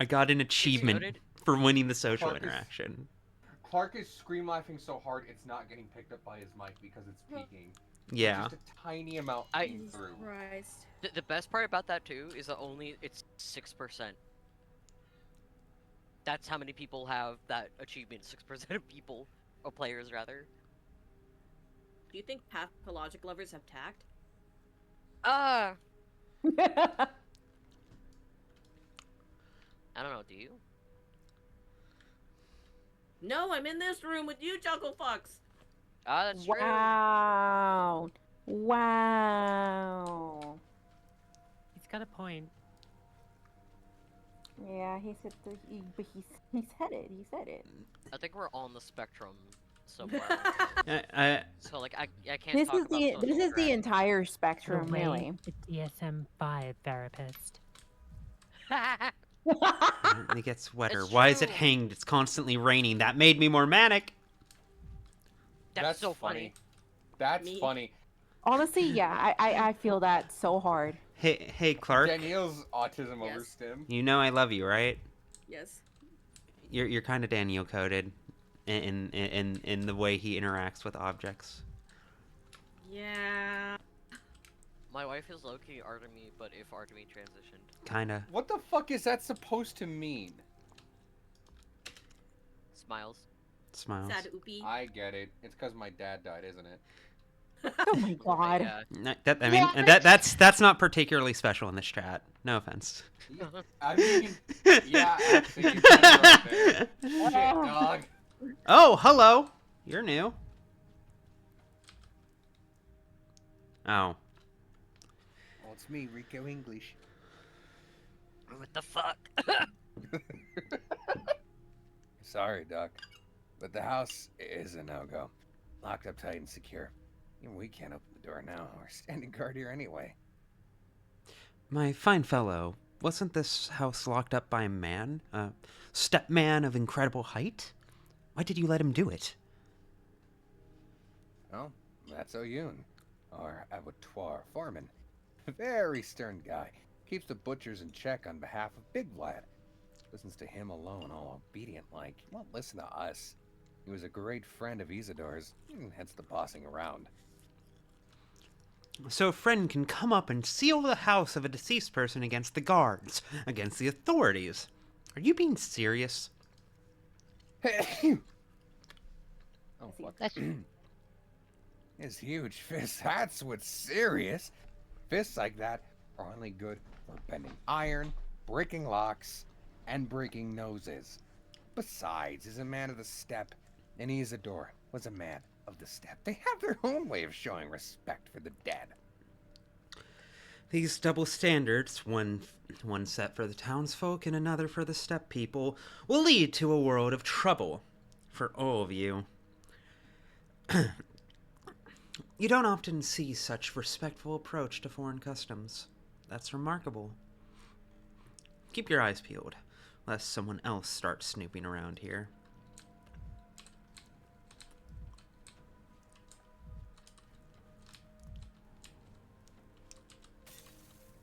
I got an achievement for winning the social interaction. Clark is scream laughing so hard it's not getting picked up by his mic because it's peaking. Yeah. Just a tiny amount through. Christ. The best part about that too is that it's 6%. That's how many people have that achievement. 6% of people, or players rather. Do you think pathologic lovers have tact? I don't know, do you? No, I'm in this room with you, Chuckle Fucks. Ah, that's true. Wow. Wow. He's got a point. Yeah, he said but he said it. He said it. I think we're on the spectrum somewhere. So like I can't This talk is about the social this is the interaction. entire The spectrum, way really. the DSM-5 therapist. It gets wetter. It's Why is it true. hanged? It's constantly raining. That made me more manic. That's so funny. That's funny. Honestly, yeah, I feel that so hard. Hey, Clark. Danielle's autism over Yes. stim. You know I love you, right? Yes. You're kind of Daniel coded in the way he interacts with objects. Yeah. My wife is low-key Artemy, but if Artemy transitioned. Kinda. What the fuck is that supposed to mean? Smiles. Smiles. Sad oopie. I get it. It's because my dad died, isn't it? Oh my god. Yeah. I mean, that's not particularly special in this chat. No offense. I mean, yeah, actually, you kind of right there. Shit, dog. Oh, hello. You're new. Oh. Oh, it's me, Rico English. What the fuck? Sorry, Doc, but the house is a no-go. Locked up tight and secure. Even we can't open the door now. We're standing guard here anyway. My fine fellow, wasn't this house locked up by a man? A stepman of incredible height? Why did you let him do it? Well, that's Oyun, our abattoir foreman. A very stern guy. Keeps the butchers in check on behalf of Big Vlad. Listens to him alone, all obedient like. He won't listen to us. He was a great friend of Isidore's, hence the bossing around. So a friend can come up and seal the house of a deceased person against the guards, against the authorities. Are you being serious? Oh, fuck. His huge fists, that's what's serious. Fists like that are only good for bending iron, breaking locks, and breaking noses. Besides, he's a man of the steppe, and Isidore was a man of the steppe. They have their own way of showing respect for the dead. These double standards, one set for the townsfolk and another for the steppe people, will lead to a world of trouble for all of you. You don't often see such respectful approach to foreign customs. That's remarkable. Keep your eyes peeled, lest someone else starts snooping around here.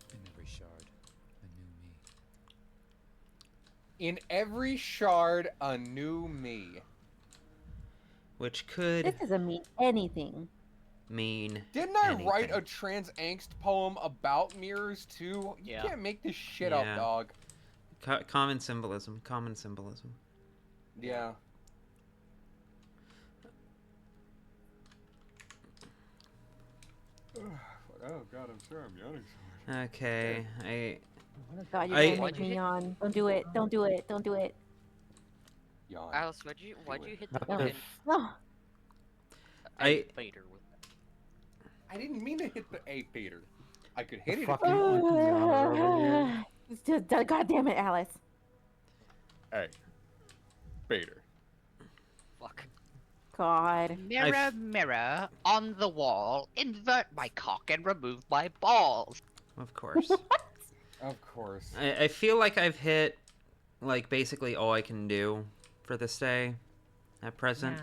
In every shard, a new me. In every shard, a new me. Which could This doesn't mean anything. mean Didn't I anything. write a trans angst poem about mirrors too? You Yeah. can't make this shit up, Yeah. dog. Common symbolism. Common symbolism. Yeah. Oh god, I'm sorry, I'm yawning so much. Okay, God, you're I- gonna make me yawn. Don't do it. Don't do it. Don't do it. Yawn. Alice, why'd you hit the No. fucking No. Vader with I didn't mean to hit the A, Peter. I could hit it if fucking you wanted. It's just, God damn it, Alice. Hey. Peter. Fuck. God. Mirror, mirror on the wall, invert my cock and remove my balls. Of course. Of course. I feel like I've hit, like, basically all I can do for this day at present.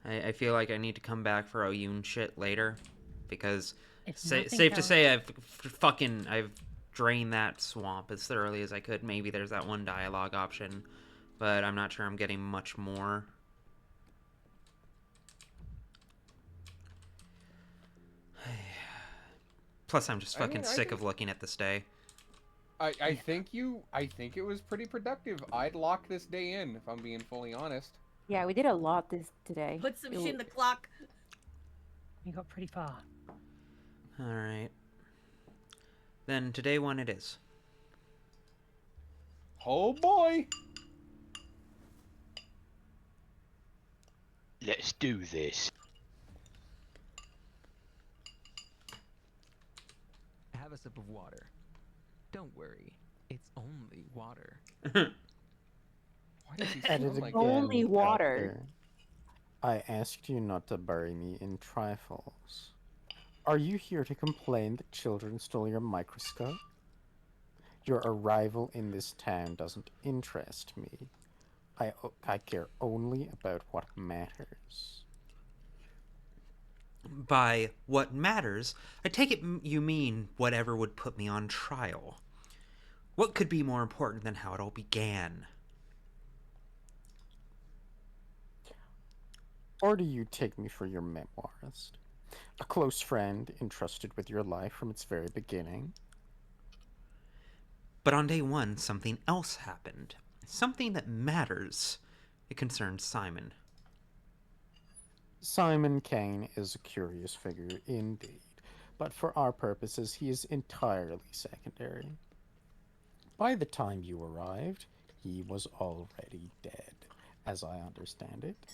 I feel like I need to come back for Oyun shit later, because If safe nothing to else- say I've drained that swamp as thoroughly as I could. Maybe there's that one dialogue option, but I'm not sure I'm getting much more. Plus, I'm just I mean, fucking I sick think- of looking at this day. I think it was pretty productive. I'd lock this day in, if I'm being fully honest. Yeah, we did a lot today. Put some It shit in w- the clock. You got pretty far. Alright. Then today one it is. Oh boy! Let's do this. Have a sip of water. Don't worry, It's only water. Why does he At sound it like again, Only water. Doctor. I asked you not to bury me in trifles. Are you here to complain that children stole your microscope? Your arrival in this town doesn't interest me. I care only about what matters. By what matters, I take it you mean whatever would put me on trial. What could be more important than how it all began? Or do you take me for your memoirist? A close friend entrusted with your life from its very beginning? But on day one, something else happened. Something that matters. It concerns Simon. Simon Kane is a curious figure indeed, but for our purposes he is entirely secondary. By the time you arrived, he was already dead, as I understand it.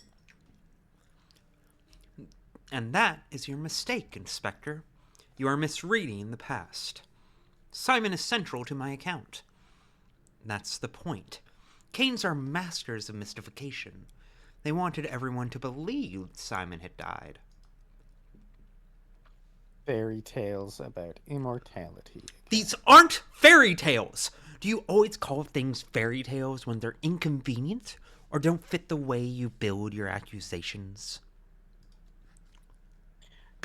And that is your mistake, Inspector. You are misreading the past. Simon is central to my account. That's the point. Kains are masters of mystification. They wanted everyone to believe Simon had died. Fairy tales about immortality. These aren't fairy tales! Do you always call things fairy tales when they're inconvenient or don't fit the way you build your accusations?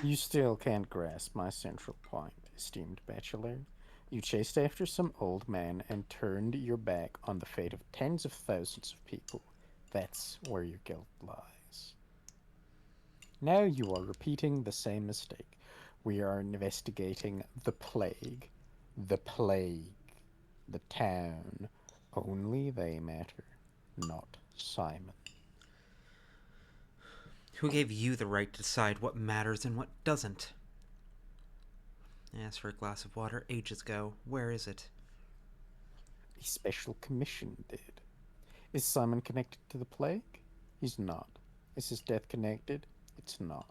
You still can't grasp my central point, esteemed bachelor. You chased after some old man and turned your back on the fate of tens of thousands of people. That's where your guilt lies. Now you are repeating the same mistake. We are investigating the plague. The plague. The town. Only they matter, not Simon. Who gave you the right to decide what matters and what doesn't? I asked for a glass of water ages ago. Where is it? A special commission did. Is Simon connected to the plague? He's not. Is his death connected? It's not.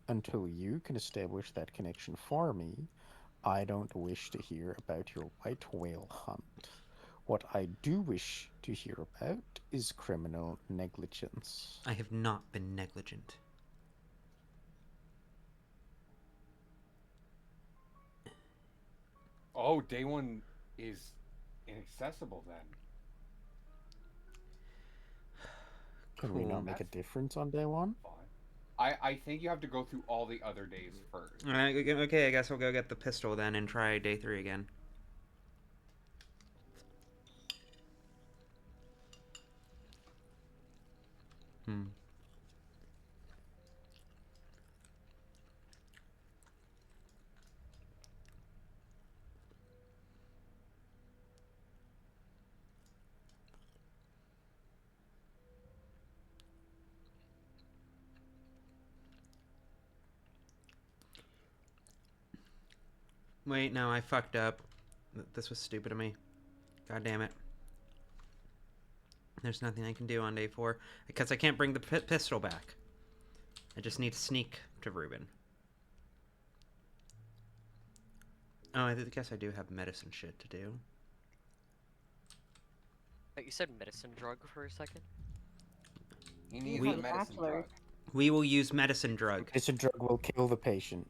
Until you can establish that connection for me, I don't wish to hear about your white whale hunt. What I do wish to hear about is criminal negligence. I have not been negligent. Oh, day one is inaccessible then. Can we not make a difference on day one? I think you have to go through all the other days first. Okay, I guess I'll go get the pistol then and try day 3 again. Wait, no, I fucked up. This was stupid of me. God damn it. There's nothing I can do on day 4 because I can't bring the pistol back. I just need to sneak to Reuben. Oh, I guess I do have medicine shit to do. Wait, you said medicine drug for a second? You need a medicine drug. We will use medicine drug. Medicine drug will kill the patient.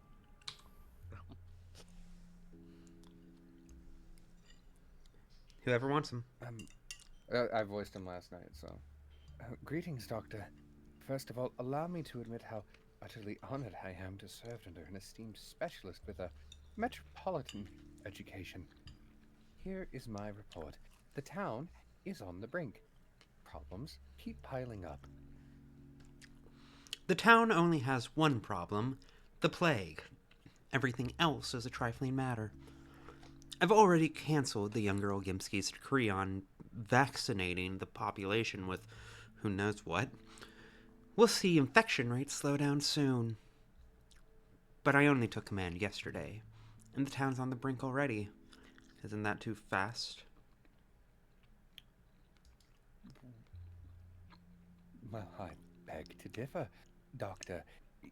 Whoever wants them. I voiced him last night, so. Greetings, Doctor. First of all, allow me to admit how utterly honored I am to serve under an esteemed specialist with a metropolitan education. Here is my report. The town is on the brink. Problems keep piling up. The town only has one problem, the plague. Everything else is a trifling matter. I've already canceled the young girl Gimski's decree on vaccinating the population with who knows what. We'll see infection rates slow down soon. But I only took command yesterday, and the town's on the brink already. Isn't that too fast? Well, I beg to differ, Doctor.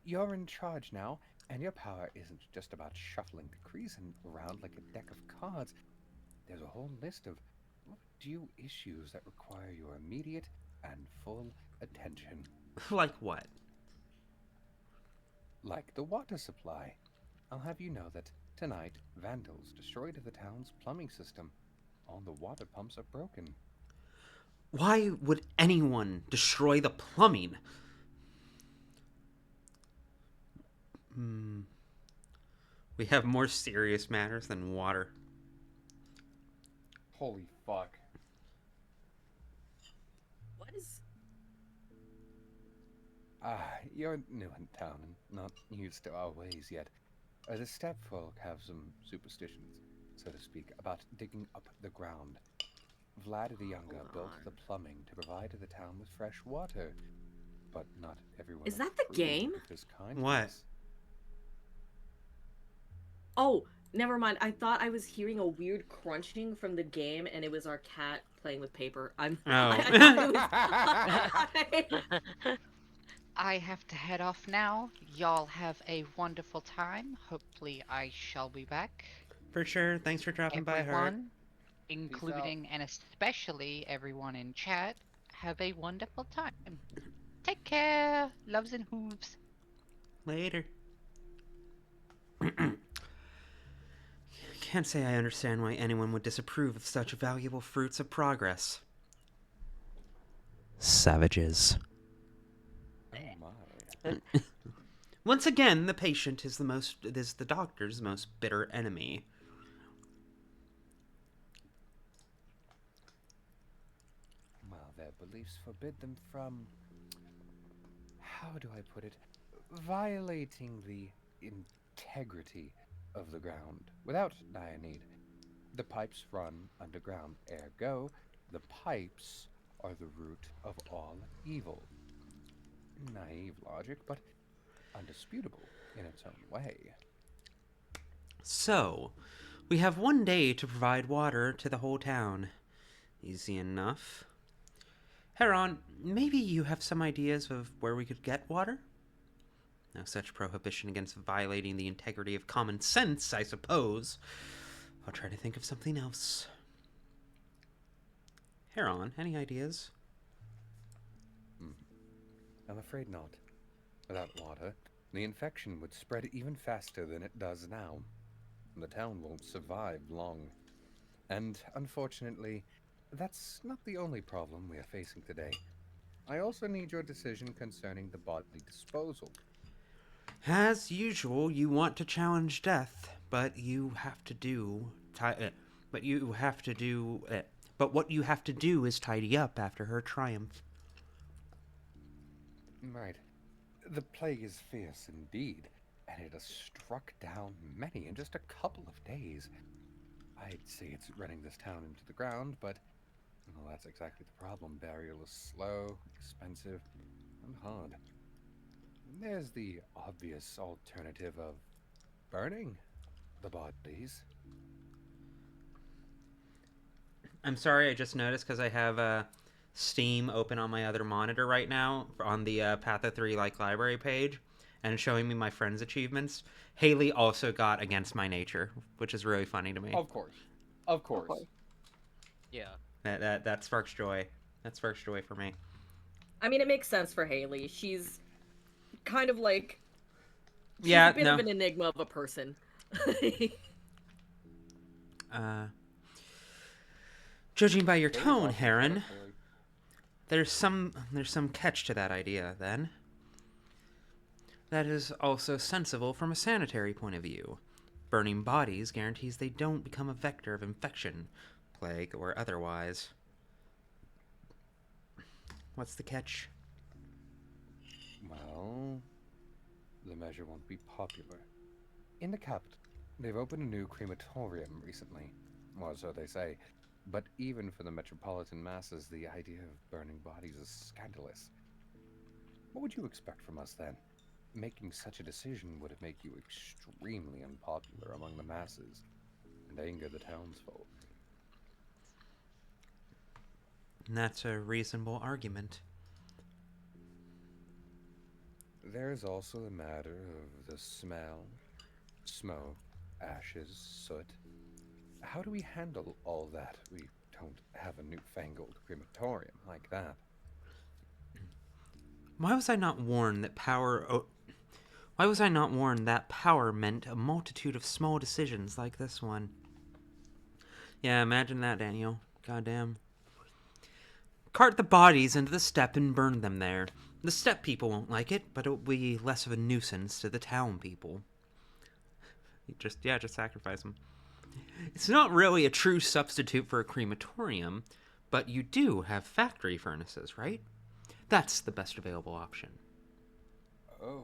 You're in charge now, and your power isn't just about shuffling decrees around like a deck of cards. there's a whole list of due issues that require your immediate and full attention. Like what? Like the water supply. I'll have you know that tonight, vandals destroyed the town's plumbing system. All the water pumps are broken. Why would anyone destroy the plumbing? We have more serious matters than water. Holy fuck. What is... You're new in town and not used to our ways yet. The stepfolk have some superstitions, so to speak, about digging up the ground. Vlad the Younger built the plumbing to provide the town with fresh water, but not everyone. Is that the game? What? Oh, never mind. I thought I was hearing a weird crunching from the game, and it was our cat playing with paper. I have to head off now. Y'all have a wonderful time. Hopefully I shall be back. For sure. Thanks for dropping by, her. Everyone, including and especially everyone in chat, have a wonderful time. Take care. Loves and hooves. Later. Can't say I understand why anyone would disapprove of such valuable fruits of progress. Savages. Once again, the patient is the doctor's most bitter enemy. Well, their beliefs forbid them from, how do I put it, violating the integrity of the ground without dire need. The pipes run underground, ergo, the pipes are the root of all evil. Naive logic, but undisputable in its own way. So, we have one day to provide water to the whole town. Easy enough. Heron, maybe you have some ideas of where we could get water? No such prohibition against violating the integrity of common sense, I suppose. I'll try to think of something else. Heron, any ideas? I'm afraid not. Without water, the infection would spread even faster than it does now. The town won't survive long. And unfortunately, that's not the only problem we are facing today. I also need your decision concerning the body disposal. As usual, you want to challenge death, but you have to do... But what you have to do is tidy up after her triumph. Right. The plague is fierce indeed, and it has struck down many in just a couple of days. I'd say it's running this town into the ground, but well, that's exactly the problem. Burial is slow, expensive, and hard. There's the obvious alternative of burning the bodies. I'm sorry, I just noticed because I have Steam open on my other monitor right now on the Patho 3 library page, and it's showing me my friends' achievements. Haley also got Against My Nature, which is really funny to me. Of course. Of course. Yeah. That sparks joy. That sparks joy for me. I mean, it makes sense for Haley. She's kind of like... She's a bit of an enigma of a person. Judging by your tone, Heron, there's some catch to that idea, then. That is also sensible from a sanitary point of view. Burning bodies guarantees they don't become a vector of infection, plague or otherwise. What's the catch? Well, the measure won't be popular. In the capital, they've opened a new crematorium recently. Well, so they say. But even for the metropolitan masses, the idea of burning bodies is scandalous. What would you expect from us then? Making such a decision would make you extremely unpopular among the masses and anger the townsfolk. That's a reasonable argument. There's also the matter of the smell, smoke, ashes, soot. how do we handle all that? We don't have a newfangled crematorium like that. Why was I not warned that Why was I not warned that power meant a multitude of small decisions like this one? Yeah, imagine that, Daniel. Goddamn. Cart the bodies into the steppe and burn them there. The steppe people won't like it, but it will be less of a nuisance to the town people. Just sacrifice them. It's not really a true substitute for a crematorium, but you do have factory furnaces, right? That's the best available option. Oh.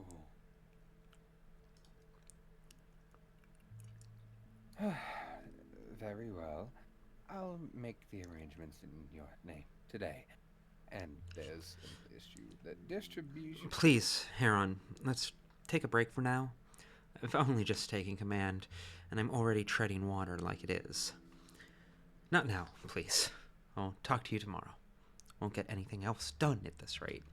Very well. I'll make the arrangements in your name today. And there's an issue. The distribution... Please, Heron, let's take a break for now. I've only just taken command, and I'm already treading water like it is. Not now, please. I'll talk to you tomorrow. Won't get anything else done at this rate.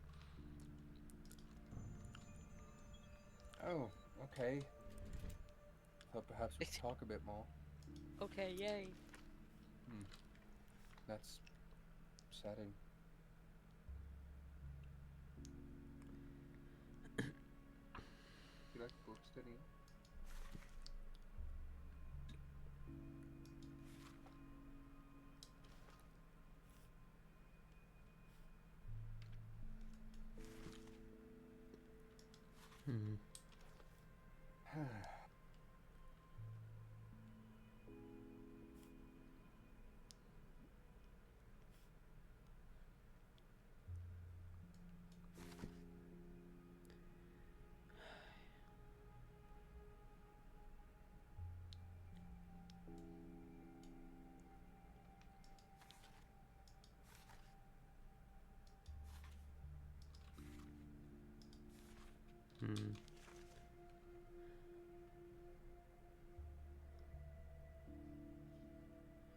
Oh, okay. Thought perhaps we could talk a bit more. Okay, yay. That's upsetting. You like books, Daniel?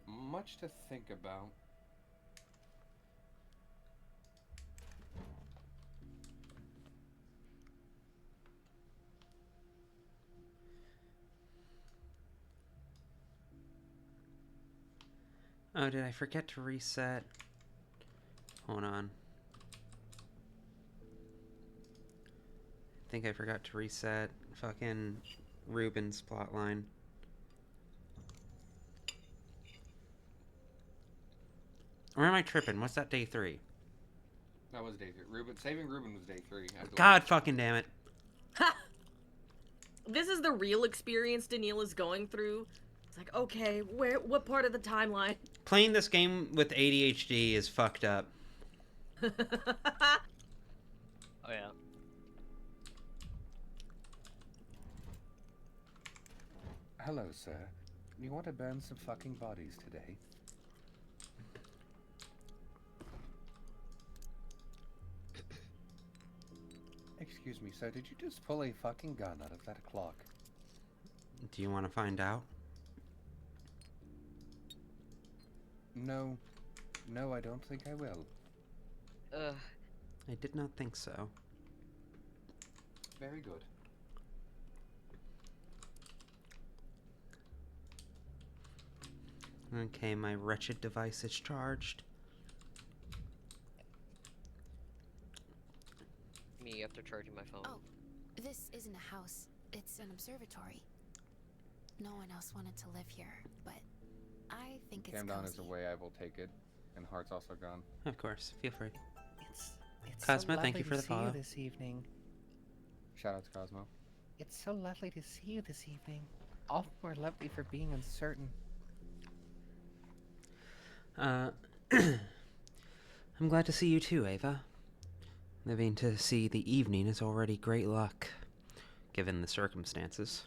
Much to think about. Oh, did I forget to reset? Hold on. I think I forgot to reset fucking Ruben's plotline. Where am I tripping? What's that, day 3? That was day 3. Saving Ruben was day 3. God fucking damn it. This is the real experience Daniil is going through. It's like, okay, what part of the timeline? Playing this game with ADHD is fucked up. Oh, yeah. Hello, sir. You want to burn some fucking bodies today? Excuse me, sir, did you just pull a fucking gun out of that clock? Do you want to find out? No. No, I don't think I will. I did not think so. Very good. Okay, my wretched device is charged. Me after charging my phone. Oh, this isn't a house. It's an observatory. No one else wanted to live here, but I think it's Camdon is cozy. away, I will take it. And Heart's also gone. Of course, feel free. It's Cosmo, so thank you lovely for the to see you follow. this evening. Shout out to Cosmo. It's so lovely to see you this evening. All more lovely for being uncertain. I'm glad to see you too, Ava. Living to see the evening is already great luck, given the circumstances.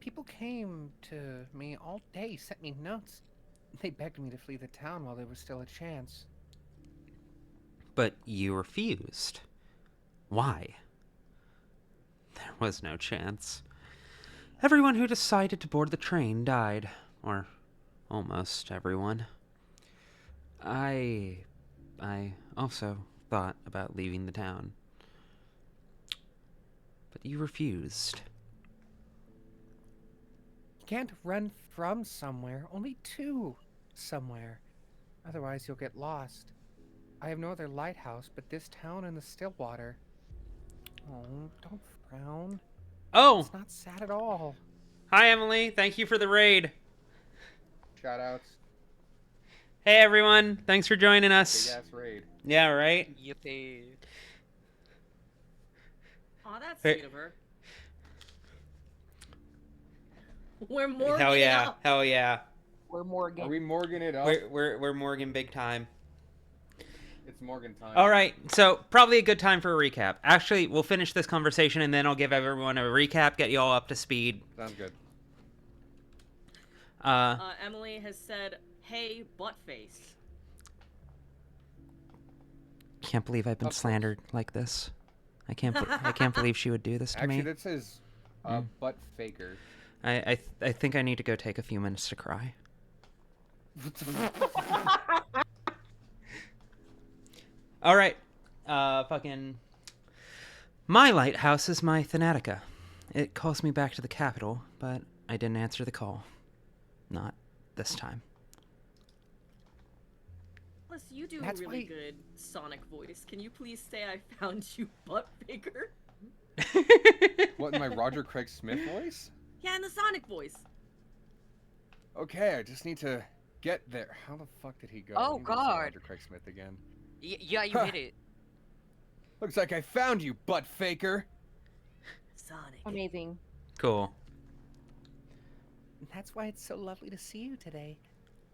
People came to me all day, sent me notes. They begged me to flee the town while there was still a chance. But you refused. Why? There was no chance. Everyone who decided to board the train died. Or almost everyone. I also thought about leaving the town. But you refused. You can't run from somewhere, only to somewhere. Otherwise, you'll get lost. I have no other lighthouse but this town and the Stillwater. Oh, don't frown. Oh! It's not sad at all. Hi, Emily. Thank you for the raid. Shoutouts. Hey, everyone. Thanks for joining us. Big ass raid. Yeah, right? Yippee. Aw, that's sweet of her. We're Morgan. Hell yeah. Up. Hell yeah. We're Morgan. Are we Morgan it up? We're Morgan big time. It's Morgan time. All right, so probably a good time for a recap. Actually, we'll finish this conversation and then I'll give everyone a recap, get you all up to speed. Sounds good. Emily has said, "Hey, buttface." Can't believe I've been slandered like this. I can't believe she would do this to me. Actually, that says butt faker. I think I need to go take a few minutes to cry. All right, fucking. My lighthouse is my Thanatica. It calls me back to the capital, but I didn't answer the call. Not this time. Alice, you do a really good Sonic voice. Can you please say I found you, butt faker? What, in my Roger Craig Smith voice? Yeah, in the Sonic voice. Okay, I just need to get there. How the fuck did he go? Oh, I need to see God. Roger Craig Smith again. Yeah, you hit it. Looks like I found you, butt faker. Sonic. Amazing. Cool. That's why it's so lovely to see you today.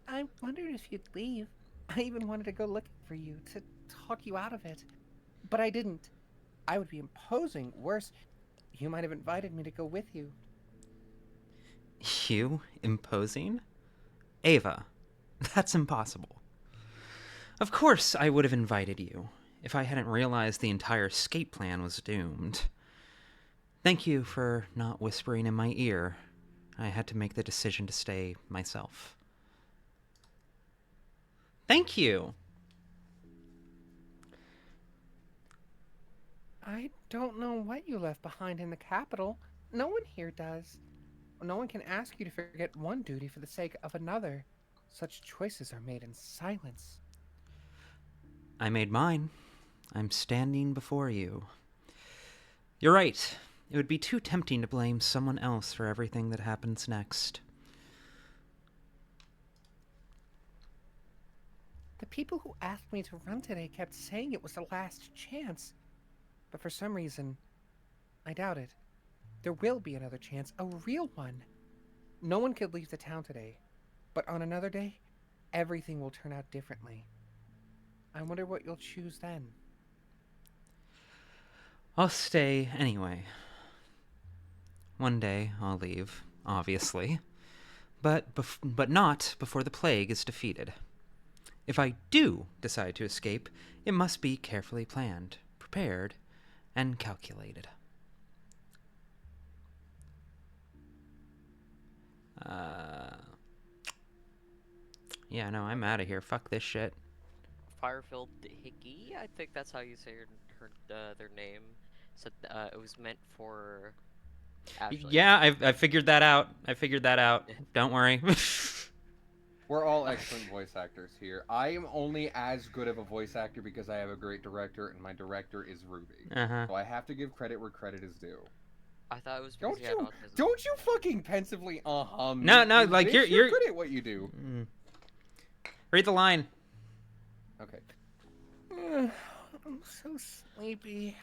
I wondered if you'd leave. I even wanted to go looking for you, to talk you out of it. But I didn't. I would be imposing. Worse, you might have invited me to go with you. You imposing? Ava, that's impossible. Of course I would have invited you, if I hadn't realized the entire escape plan was doomed. Thank you for not whispering in my ear. I had to make the decision to stay myself. Thank you! I don't know what you left behind in the capital. No one here does. No one can ask you to forget one duty for the sake of another. Such choices are made in silence. I made mine. I'm standing before you. You're right. It would be too tempting to blame someone else for everything that happens next. The people who asked me to run today kept saying it was the last chance. But for some reason, I doubt it. There will be another chance, a real one. No one could leave the town today. But on another day, everything will turn out differently. I wonder what you'll choose then. I'll stay anyway. One day I'll leave, obviously. But not before the plague is defeated. If I do decide to escape, it must be carefully planned, prepared, and calculated. Yeah, no, I'm out of here. Fuck this shit. Firefilled Hickey, I think that's how you say their name. Said it was meant for Ashley. Yeah, I figured that out. Don't worry. We're all excellent voice actors here. I am only as good of a voice actor because I have a great director, and my director is Ruby. So I have to give credit where credit is due. I thought it was because he had autism. Don't you fucking pensively No, like you're good at what you do. Read the line. Okay. I'm so sleepy.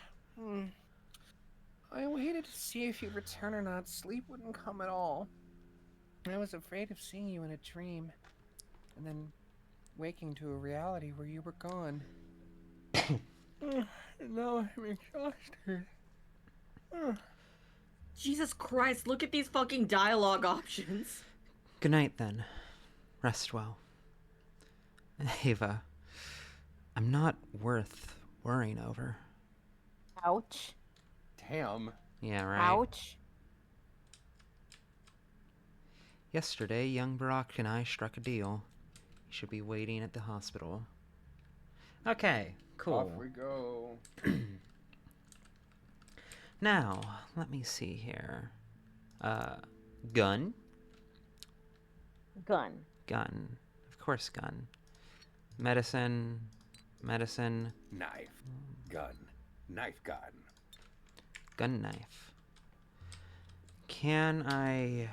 I waited to see if you'd return or not. Sleep wouldn't come at all. I was afraid of seeing you in a dream, and then waking to a reality where you were gone. And now I'm exhausted. Jesus Christ, look at these fucking dialogue options. Good night, then. Rest well. Ava, I'm not worth worrying over. Ouch. Damn. Yeah, right. Ouch. Yesterday, young Barack and I struck a deal. He should be waiting at the hospital. Okay, cool. Off we go. Now, let me see here. Gun? Gun. Gun. Of course, gun. Medicine. Medicine. Knife. Gun. Knife gun. Gun knife. Can I...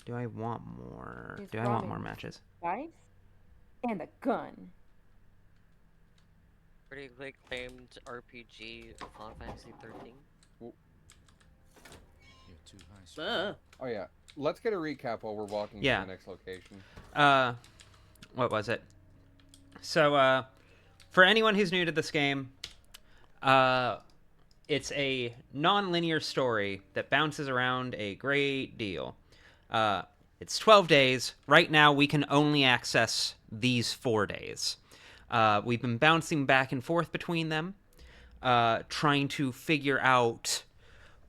Do I want more? There's Do I want more ramen. matches? Knives and a gun. Critically acclaimed RPG Final Fantasy 13. Oh yeah. Let's get a recap while we're walking Yeah. to the next location. What was it? So, for anyone who's new to this game, it's a non-linear story that bounces around a great deal. It's 12 days. Right now, we can only access these 4 days. We've been bouncing back and forth between them, trying to figure out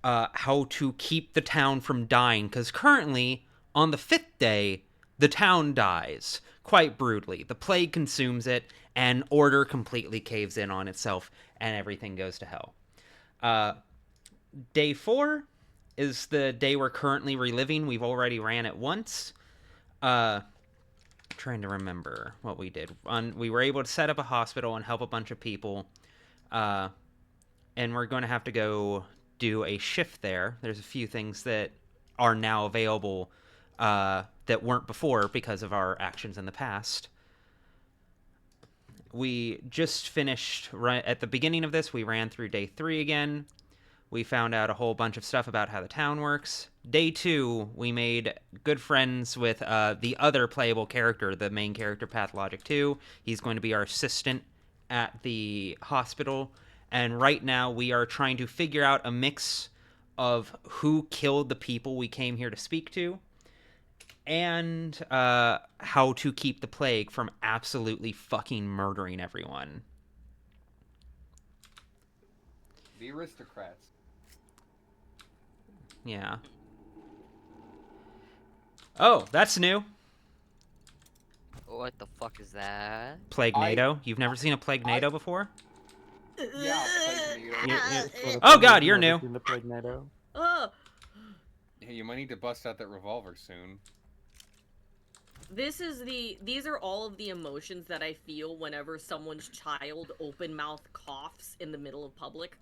how to keep the town from dying, because currently, on the 5th day, the town dies quite brutally. The plague consumes it, and order completely caves in on itself, and everything goes to hell. Day 4 is the day we're currently reliving. We've already ran it once. Trying to remember what we did. We were able to set up a hospital and help a bunch of people, and we're going to have to go do a shift there. There's a few things that are now available that weren't before because of our actions in the past. We just finished, right at the beginning of this, we ran through day 3 again. We found out a whole bunch of stuff about how the town works. Day 2, we made good friends with the other playable character, the main character, Pathologic 2. He's going to be our assistant at the hospital. And right now, we are trying to figure out a mix of who killed the people we came here to speak to, and how to keep the plague from absolutely fucking murdering everyone. The aristocrats. Yeah. Oh, that's new. What the fuck is that? Plague NATO. You've never seen a Plague NATO before? Yeah. Oh god, you're new. The Plague NATO. Hey, you might need to bust out that revolver soon. These are all of the emotions that I feel whenever someone's child open mouth coughs in the middle of public.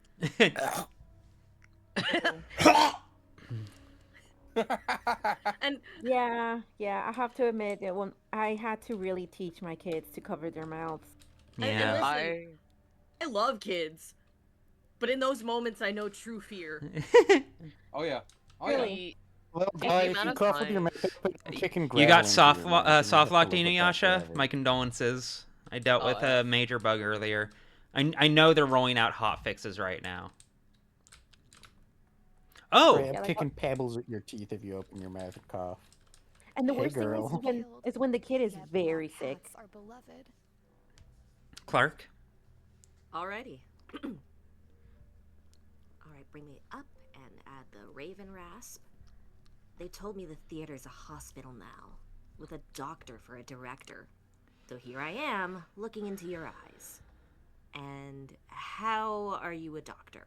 And yeah, I have to admit that when I had to really teach my kids to cover their mouths. Yeah. I love kids, but in those moments I know true fear. Oh yeah. Oh Really? Well, guys, you cough with your mouth open, chicken You got gravel into your mouth, and you have soft to locked live with that Inuyasha? forever. My condolences. I dealt with a major bug earlier. I know they're rolling out hot fixes right now. Oh! Ray, I'm kicking pebbles at your teeth if you open your mouth and cough. And the Hey, worst girl. thing is when the kid is very sick. Are beloved. Clark? Alrighty. Alright, bring me up and add the Raven Rasp. They told me the theater's a hospital now, with a doctor for a director. So here I am, looking into your eyes. And how are you a doctor?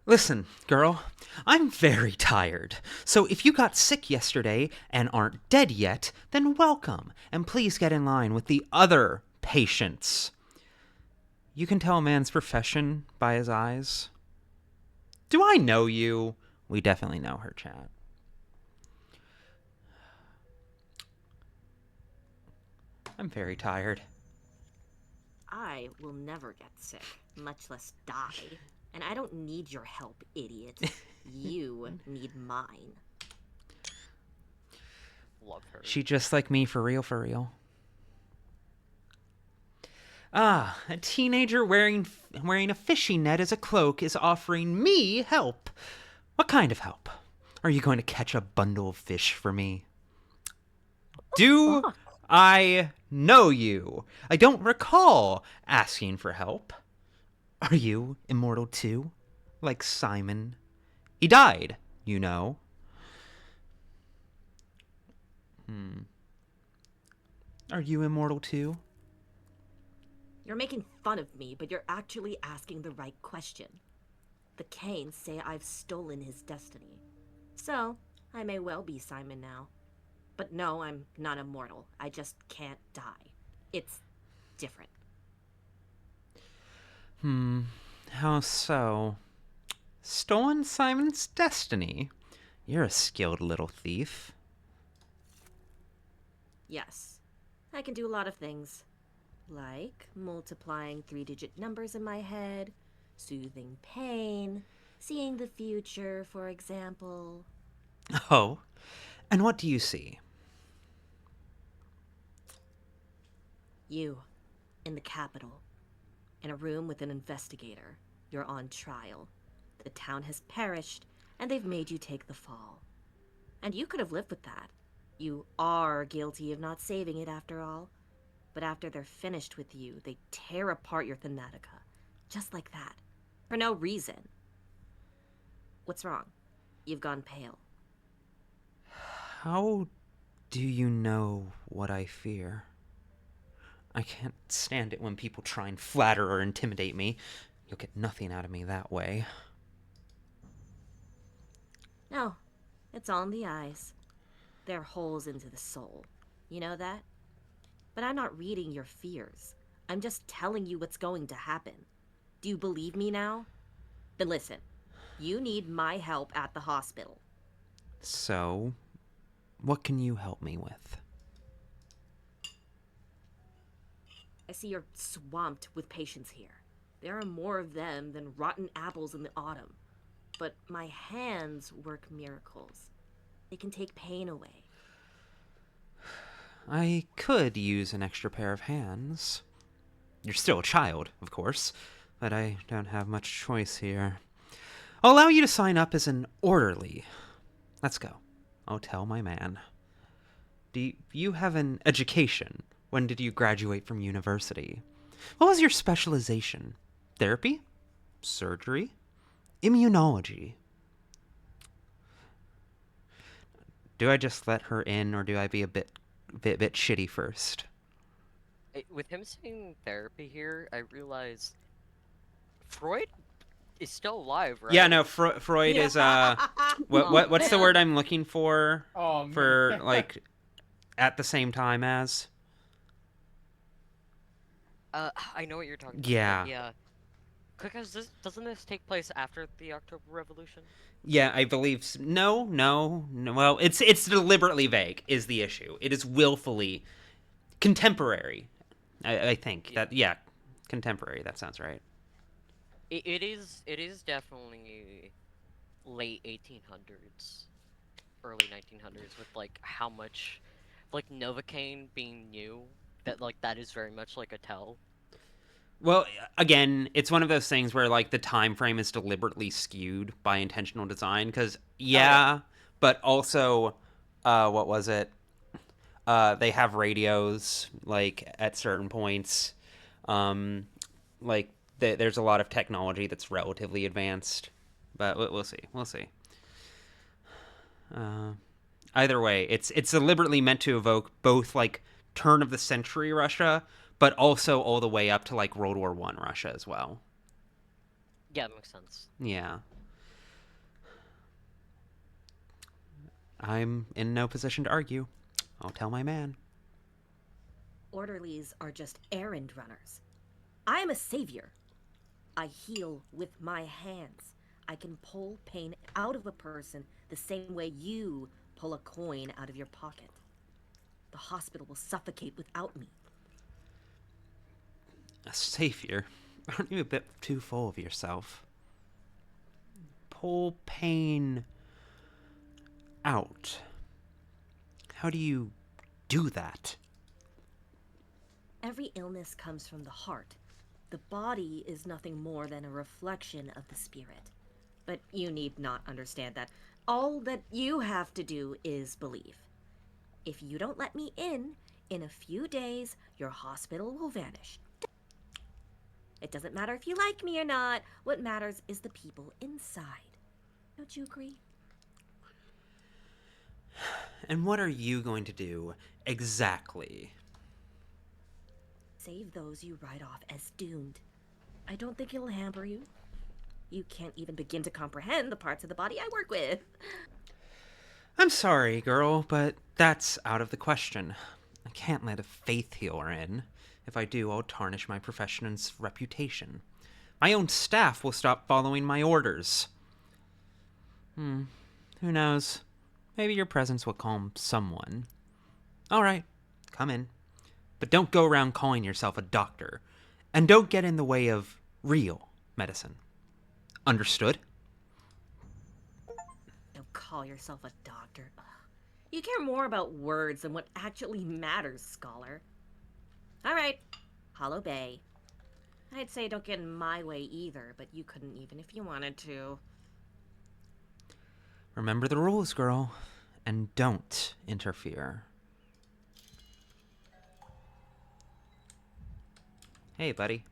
Listen, girl, I'm very tired. So if you got sick yesterday and aren't dead yet, then welcome, and please get in line with the other patients. You can tell a man's profession by his eyes. Do I know you? We definitely know her, chat. I'm very tired. I will never get sick, much less die. And I don't need your help, idiot. You need mine. Love her. She just like me, for real, for real. Ah, a teenager wearing a fishing net as a cloak is offering me help. What kind of help? Are you going to catch a bundle of fish for me? Do I know you? I don't recall asking for help. Are you immortal too? Like Simon? He died, you know. Are you immortal too? You're making fun of me, but you're actually asking the right question. The Kains say I've stolen his destiny. So, I may well be Simon now. But no, I'm not immortal. I just can't die. It's different. How so? Stolen Simon's destiny? You're a skilled little thief. Yes. I can do a lot of things. Like multiplying 3-digit numbers in my head, soothing pain, seeing the future, for example. Oh, and what do you see? You, in the Capitol, in a room with an investigator. You're on trial. The town has perished, and they've made you take the fall. And you could have lived with that. You are guilty of not saving it after all. But after they're finished with you, they tear apart your Thanatica. Just like that. For no reason. What's wrong? You've gone pale. How do you know what I fear? I can't stand it when people try and flatter or intimidate me. You'll get nothing out of me that way. No, it's all in the eyes. They're holes into the soul. You know that? But I'm not reading your fears. I'm just telling you what's going to happen. Do you believe me now? Then listen. You need my help at the hospital. So, what can you help me with? I see you're swamped with patients here. There are more of them than rotten apples in the autumn. But my hands work miracles. They can take pain away. I could use an extra pair of hands. You're still a child, of course, but I don't have much choice here. I'll allow you to sign up as an orderly. Let's go. I'll tell my man. Do you have an education? When did you graduate from university? What was your specialization? Therapy? Surgery? Immunology? Do I just let her in, or do I be a bit shitty first? With him saying therapy here, I realized Freud is still alive, right? Yeah, no, Freud is what's the word I'm looking for? Oh, man. For like at the same time as? I know what you're talking about. Yeah. Yeah. Because doesn't this take place after the October Revolution? Yeah, I believe no. Well, it's deliberately vague is the issue. It is willfully contemporary. I think that contemporary. That sounds right. It is definitely late 1800s, early 1900s, with like how much, like Novocaine being new, that is very much like a tell. Well, again, it's one of those things where like the time frame is deliberately skewed by intentional design because but also, what was it? They have radios like at certain points. Like there's a lot of technology that's relatively advanced, but we'll see. We'll see. Either way, it's deliberately meant to evoke both like turn of the century Russia, but also all the way up to like World War I Russia as well. Yeah, that makes sense. Yeah. I'm in no position to argue. I'll tell my man. Orderlies are just errand runners. I am a savior. I heal with my hands. I can pull pain out of a person the same way you pull a coin out of your pocket. The hospital will suffocate without me. A savior? Aren't you a bit too full of yourself? Pull pain out. How do you do that? Every illness comes from the heart. The body is nothing more than a reflection of the spirit. But you need not understand that. All that you have to do is believe. If you don't let me in a few days, your hospital will vanish. It doesn't matter if you like me or not. What matters is the people inside. Don't you agree? And what are you going to do exactly? Save those you write off as doomed. I don't think it'll hamper you. You can't even begin to comprehend the parts of the body I work with. I'm sorry, girl, but that's out of the question. I can't let a faith healer in. If I do, I'll tarnish my profession's reputation. My own staff will stop following my orders. Who knows? Maybe your presence will calm someone. All right, come in. But don't go around calling yourself a doctor. And don't get in the way of real medicine. Understood? Don't call yourself a doctor. Ugh. You care more about words than what actually matters, scholar. All right, Hollow Bay. I'd say don't get in my way either, but you couldn't even if you wanted to. Remember the rules, girl, and don't interfere. Hey, buddy.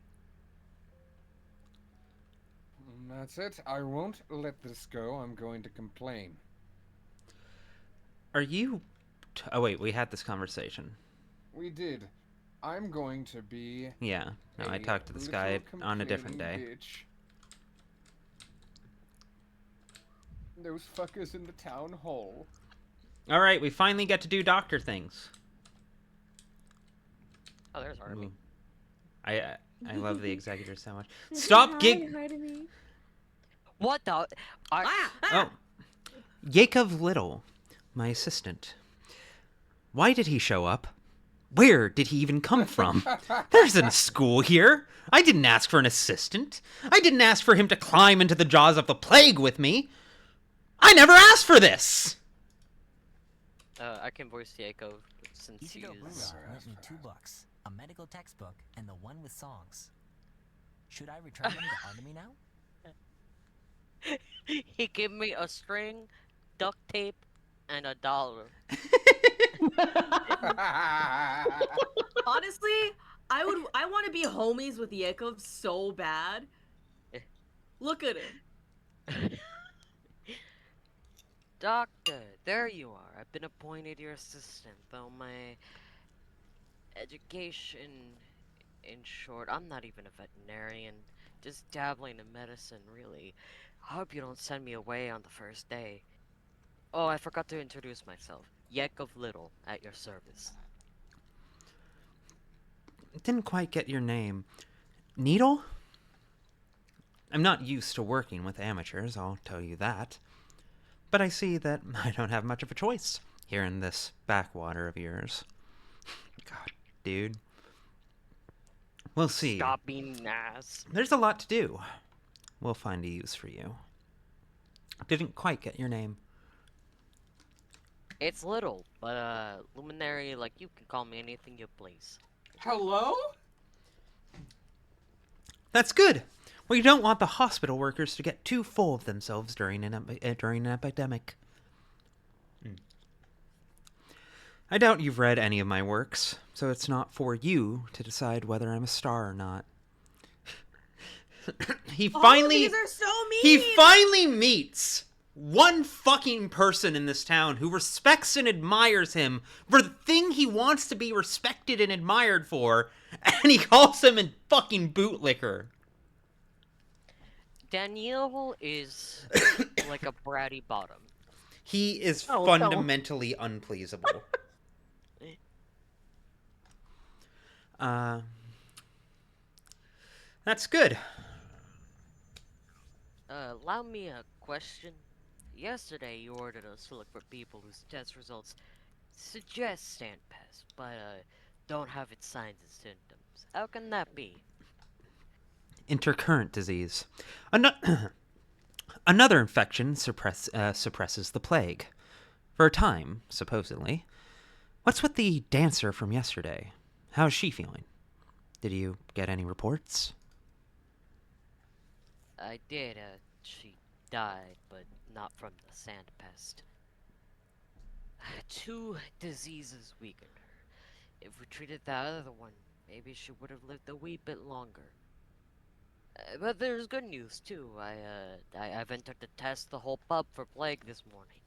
That's it. I won't let this go. I'm going to complain. Are you... Oh, wait, we had this conversation. We did. I'm going to be... Yeah, no, I talked to this guy on a different day. Bitch. Those fuckers in the town hall. Alright, we finally get to do doctor things. Oh, there's Army. I love the executor so much. Stop gig... What the... Oh. Yakov Little, my assistant. Why did he show up? Where did he even come from? There isn't a school here. I didn't ask for an assistant. I didn't ask for him to climb into the jaws of the plague with me. I never asked for this! I can voice Yakov since he's... Ichigo Brewer owes me $2, a medical textbook, and the one with songs. Should I return them to Artemis now? He gave me a string, duct tape, and $1. Honestly, I want to be homies with Yakov so bad. Look at him. Doctor, there you are. I've been appointed your assistant, though my education, in short, I'm not even a veterinarian. Just dabbling in medicine, really. I hope you don't send me away on the first day. Oh, I forgot to introduce myself. Yakov Little, at your service. Didn't quite get your name. Needle? I'm not used to working with amateurs, I'll tell you that. But I see that I don't have much of a choice here in this backwater of yours. God, dude. We'll see. Stop being an ass. There's a lot to do. We'll find a use for you. Didn't quite get your name. It's Little, but luminary, like you can call me anything you please. Hello? That's good. We don't want the hospital workers to get too full of themselves during an epidemic. I doubt you've read any of my works, so it's not for you to decide whether I'm a star or not. He finally meets one fucking person in this town who respects and admires him for the thing he wants to be respected and admired for, and he calls him a fucking bootlicker. Daniel is like a bratty bottom. He is fundamentally unpleasable. That's good. Allow me a question. Yesterday you ordered us to look for people whose test results suggest stand pest, but don't have its signs and symptoms. How can that be? Intercurrent disease. Another infection suppresses the plague. For a time, supposedly. What's with the dancer from yesterday? How's she feeling? Did you get any reports? I did, she died, but not from the sand pest. 2 diseases weakened her. If we treated the other one, maybe she would have lived a wee bit longer. But there's good news, too. I've entered to test the whole pub for plague this morning.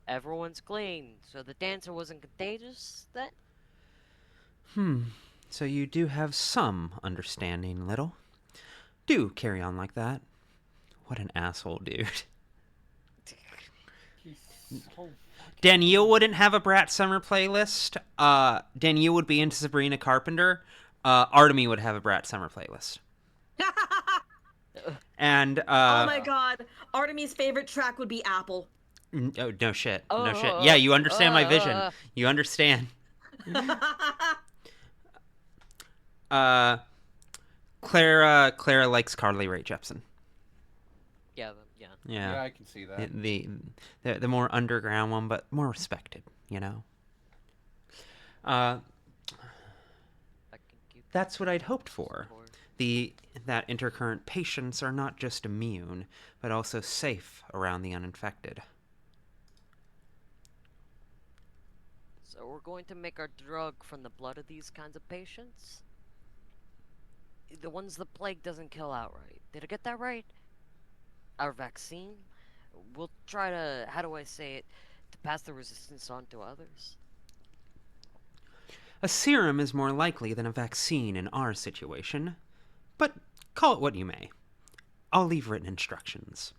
Everyone's clean, so the dancer wasn't contagious, then? So you do have some understanding, Little. Do carry on like that. What an asshole, dude. He's so Danielle wouldn't have a Brat Summer playlist. Danielle would be into Sabrina Carpenter. Artemy would have a Brat Summer playlist. And oh my god, Artemy's favorite track would be Apple. Oh, no shit. No shit. Yeah, you understand my vision. You understand. Clara likes Carly Rae Jepsen. Yeah. Yeah, I can see that. The more underground one, but more respected, you know. That's what I'd hoped for. That intercurrent patients are not just immune, but also safe around the uninfected. So we're going to make our drug from the blood of these kinds of patients? The ones the plague doesn't kill outright. Did I get that right? Our vaccine? We'll try to, how do I say it, to pass the resistance on to others. A serum is more likely than a vaccine in our situation, but call it what you may. I'll leave written instructions.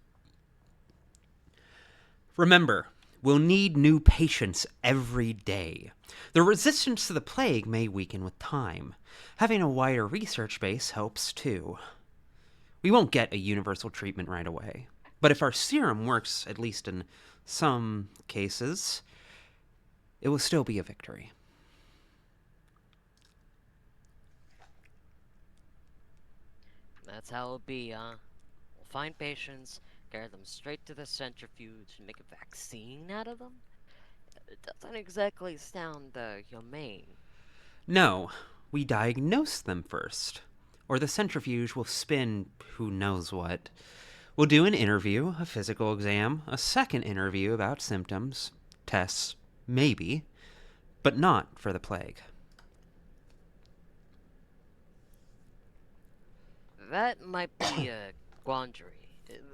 Remember, we'll need new patients every day. The resistance to the plague may weaken with time. Having a wider research base helps too. We won't get a universal treatment right away, but if our serum works, at least in some cases, it will still be a victory. That's how it'll be, huh? We'll find patients, carry them straight to the centrifuge, and make a vaccine out of them? It doesn't exactly sound, humane. No, we diagnose them first. Or the centrifuge will spin who knows what. We'll do an interview, a physical exam, a second interview about symptoms, tests, maybe, but not for the plague. That might be a quandary.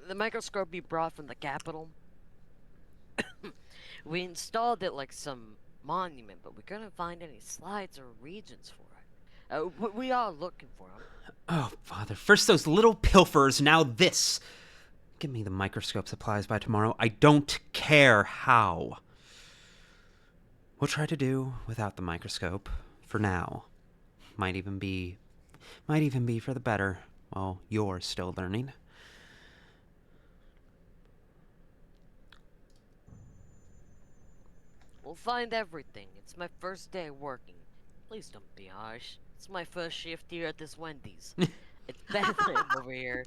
The microscope you brought from the capital? We installed it like some monument, but we couldn't find any slides or regions for it. We are looking for them. Oh, Father, first those little pilfers, now this. Give me the microscope supplies by tomorrow. I don't care how. We'll try to do without the microscope, for now. Might even be for the better, while you're still learning. We'll find everything. It's my first day working. Please don't be harsh. It's my first shift here at this Wendy's. It's bedtime over here.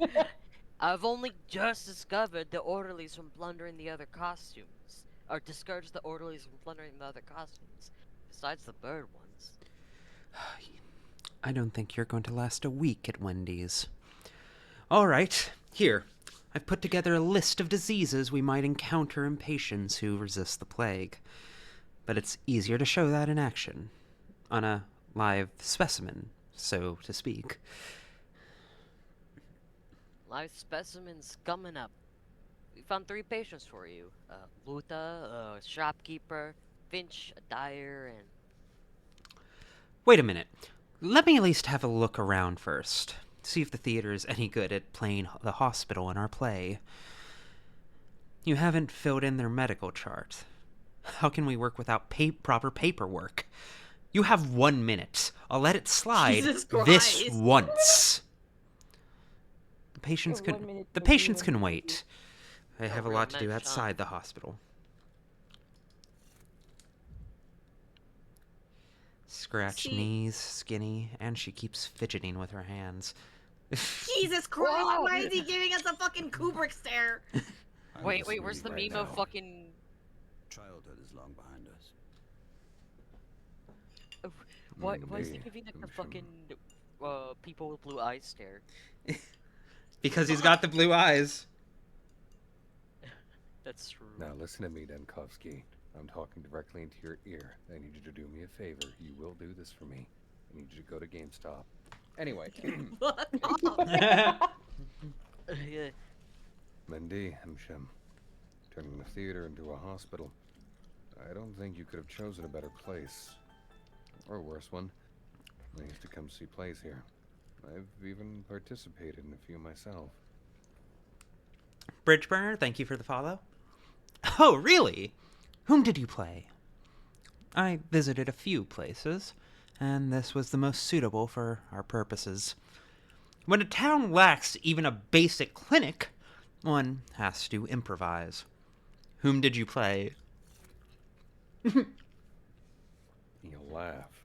I've only just discovered the orderlies from plundering the other costumes. Or discouraged the orderlies from plundering the other costumes. Besides the bird ones. I don't think you're going to last a week at Wendy's. All right, here. I've put together a list of diseases we might encounter in patients who resist the plague. But it's easier to show that in action. On a live specimen, so to speak. Live specimens coming up. We found 3 patients for you. Luta, a shopkeeper, Finch, a dyer, and... Wait a minute. Let me at least have a look around first. See if the theater is any good at playing the hospital in our play. You haven't filled in their medical chart. How can we work without proper paperwork? You have 1 minute. I'll let it slide this once. The patients can wait. I have a lot to do outside the hospital. Scratch knees, skinny, and she keeps fidgeting with her hands. Jesus Christ, why is he giving us a fucking Kubrick stare? Wait, where's the meme of fucking... Childhood is long behind us. Why is he giving like the fucking people with blue eyes stare? Because he's got the blue eyes. That's true. Now listen to me, Denkovsky. I'm talking directly into your ear. I need you to do me a favor. You will do this for me. I need you to go to GameStop. Anyway. Mendy, Hemshem. Turning the theater into a hospital. I don't think you could have chosen a better place. Or a worse one. I used to come see plays here. I've even participated in a few myself. Bridgeburner, thank you for the follow. Oh, really? Whom did you play? I visited a few places, and this was the most suitable for our purposes. When a town lacks even a basic clinic, one has to improvise. Whom did you play? You laugh.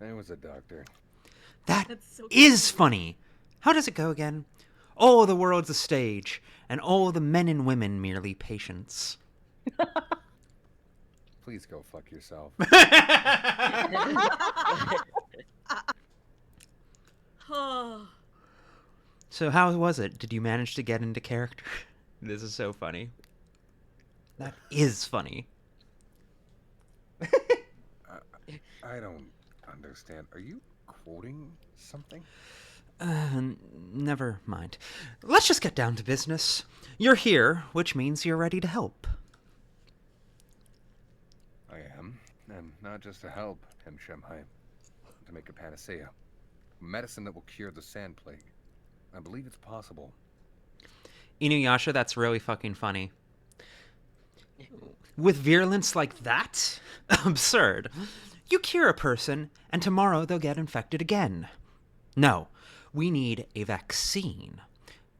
I was a doctor. That is funny. How does it go again? All the world's a stage, and all the men and women merely patients. Please go fuck yourself. So how was it? Did you manage to get into character? This is so funny. That is funny. I don't understand. Are you quoting something? Never mind. Let's just get down to business. You're here, which means you're ready to help. I am. And not just to help, Hemshemhai. To make a panacea. Medicine that will cure the sand plague. I believe it's possible. Inuyasha, that's really fucking funny. With virulence like that? Absurd. You cure a person, and tomorrow they'll get infected again. No, we need a vaccine.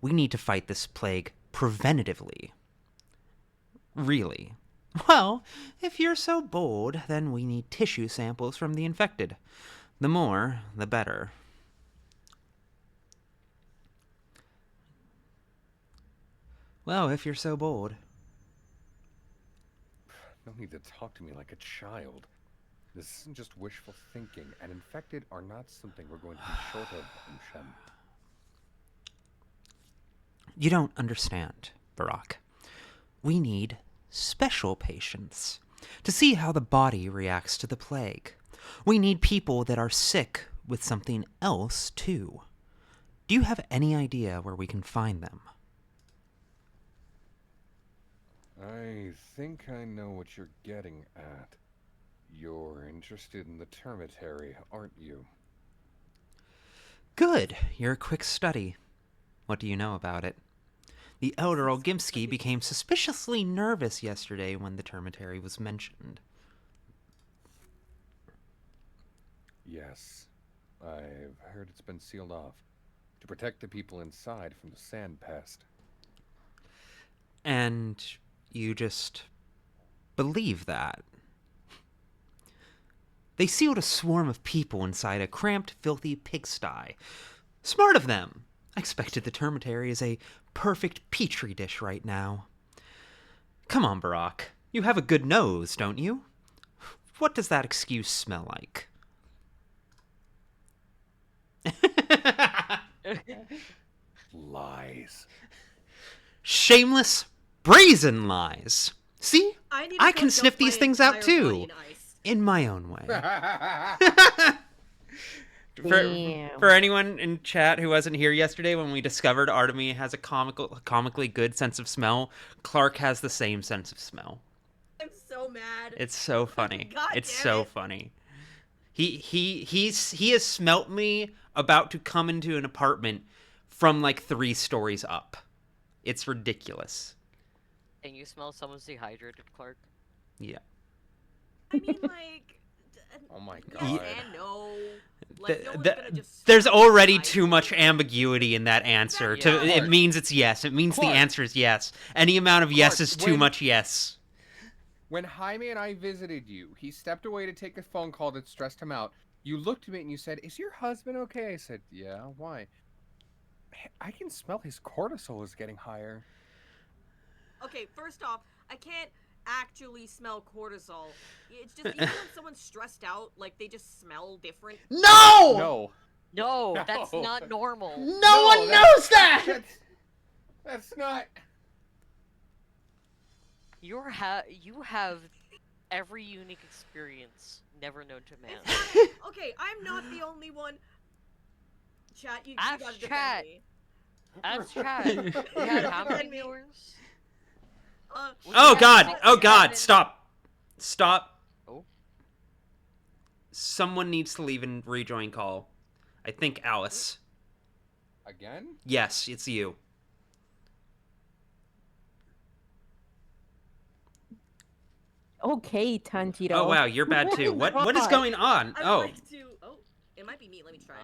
We need to fight this plague preventatively. Really? Well, if you're so bold, then we need tissue samples from the infected. The more, the better. Well, if you're so bold. No need to talk to me like a child. This isn't just wishful thinking, and infected are not something we're going to be short of, Mshem. You don't understand, Barack. We need special patients to see how the body reacts to the plague. We need people that are sick with something else, too. Do you have any idea where we can find them? I think I know what you're getting at. You're interested in the termitary, aren't you? Good. You're a quick study. What do you know about it? The elder Olgimsky became suspiciously nervous yesterday when the termitary was mentioned. Yes. I've heard it's been sealed off to protect the people inside from the sand pest. And you just believe that? They sealed a swarm of people inside a cramped, filthy pigsty. Smart of them! I expected the termitary is a perfect petri dish right now. Come on, Barack. You have a good nose, don't you? What does that excuse smell like? Lies. Shameless, brazen lies. See? I can sniff these things out too. In my own way. For anyone in chat who wasn't here yesterday when we discovered Artemy has a comically good sense of smell, Clark has the same sense of smell. I'm so mad. It's so funny. God It's damn so it. funny. He has smelt me about to come into an apartment from like 3 stories up. It's ridiculous. Can you smell someone's dehydrated, Clark? Yeah. I mean, like, oh my yes god. and no. Like, no one's gonna just There's already too much ambiguity in that answer. Yeah. It means it's yes. It means the answer is yes. Any amount of yes is too much yes. When Jaime and I visited you, he stepped away to take a phone call that stressed him out. You looked at me and you said, "Is your husband okay?" I said, "Yeah, why?" I can smell his cortisol is getting higher. Okay, first off, I can't actually smell cortisol. It's just, even when someone's stressed out, like, they just smell different. No! No, that's not normal. No one knows that! That's not... You have every unique experience never known to man. Okay, I'm not the only one. Chat, you Ask gotta defend chat. me. Ask chat. You had how many viewers? Oh god! Oh god! Stop! Stop! Oh. Someone needs to leave and rejoin call. I think Alice. Again? Yes, it's you. Okay, Tanjiro. Oh wow, you're bad too. What is going on? I would Oh, like to. Oh, it might be me. Let me try.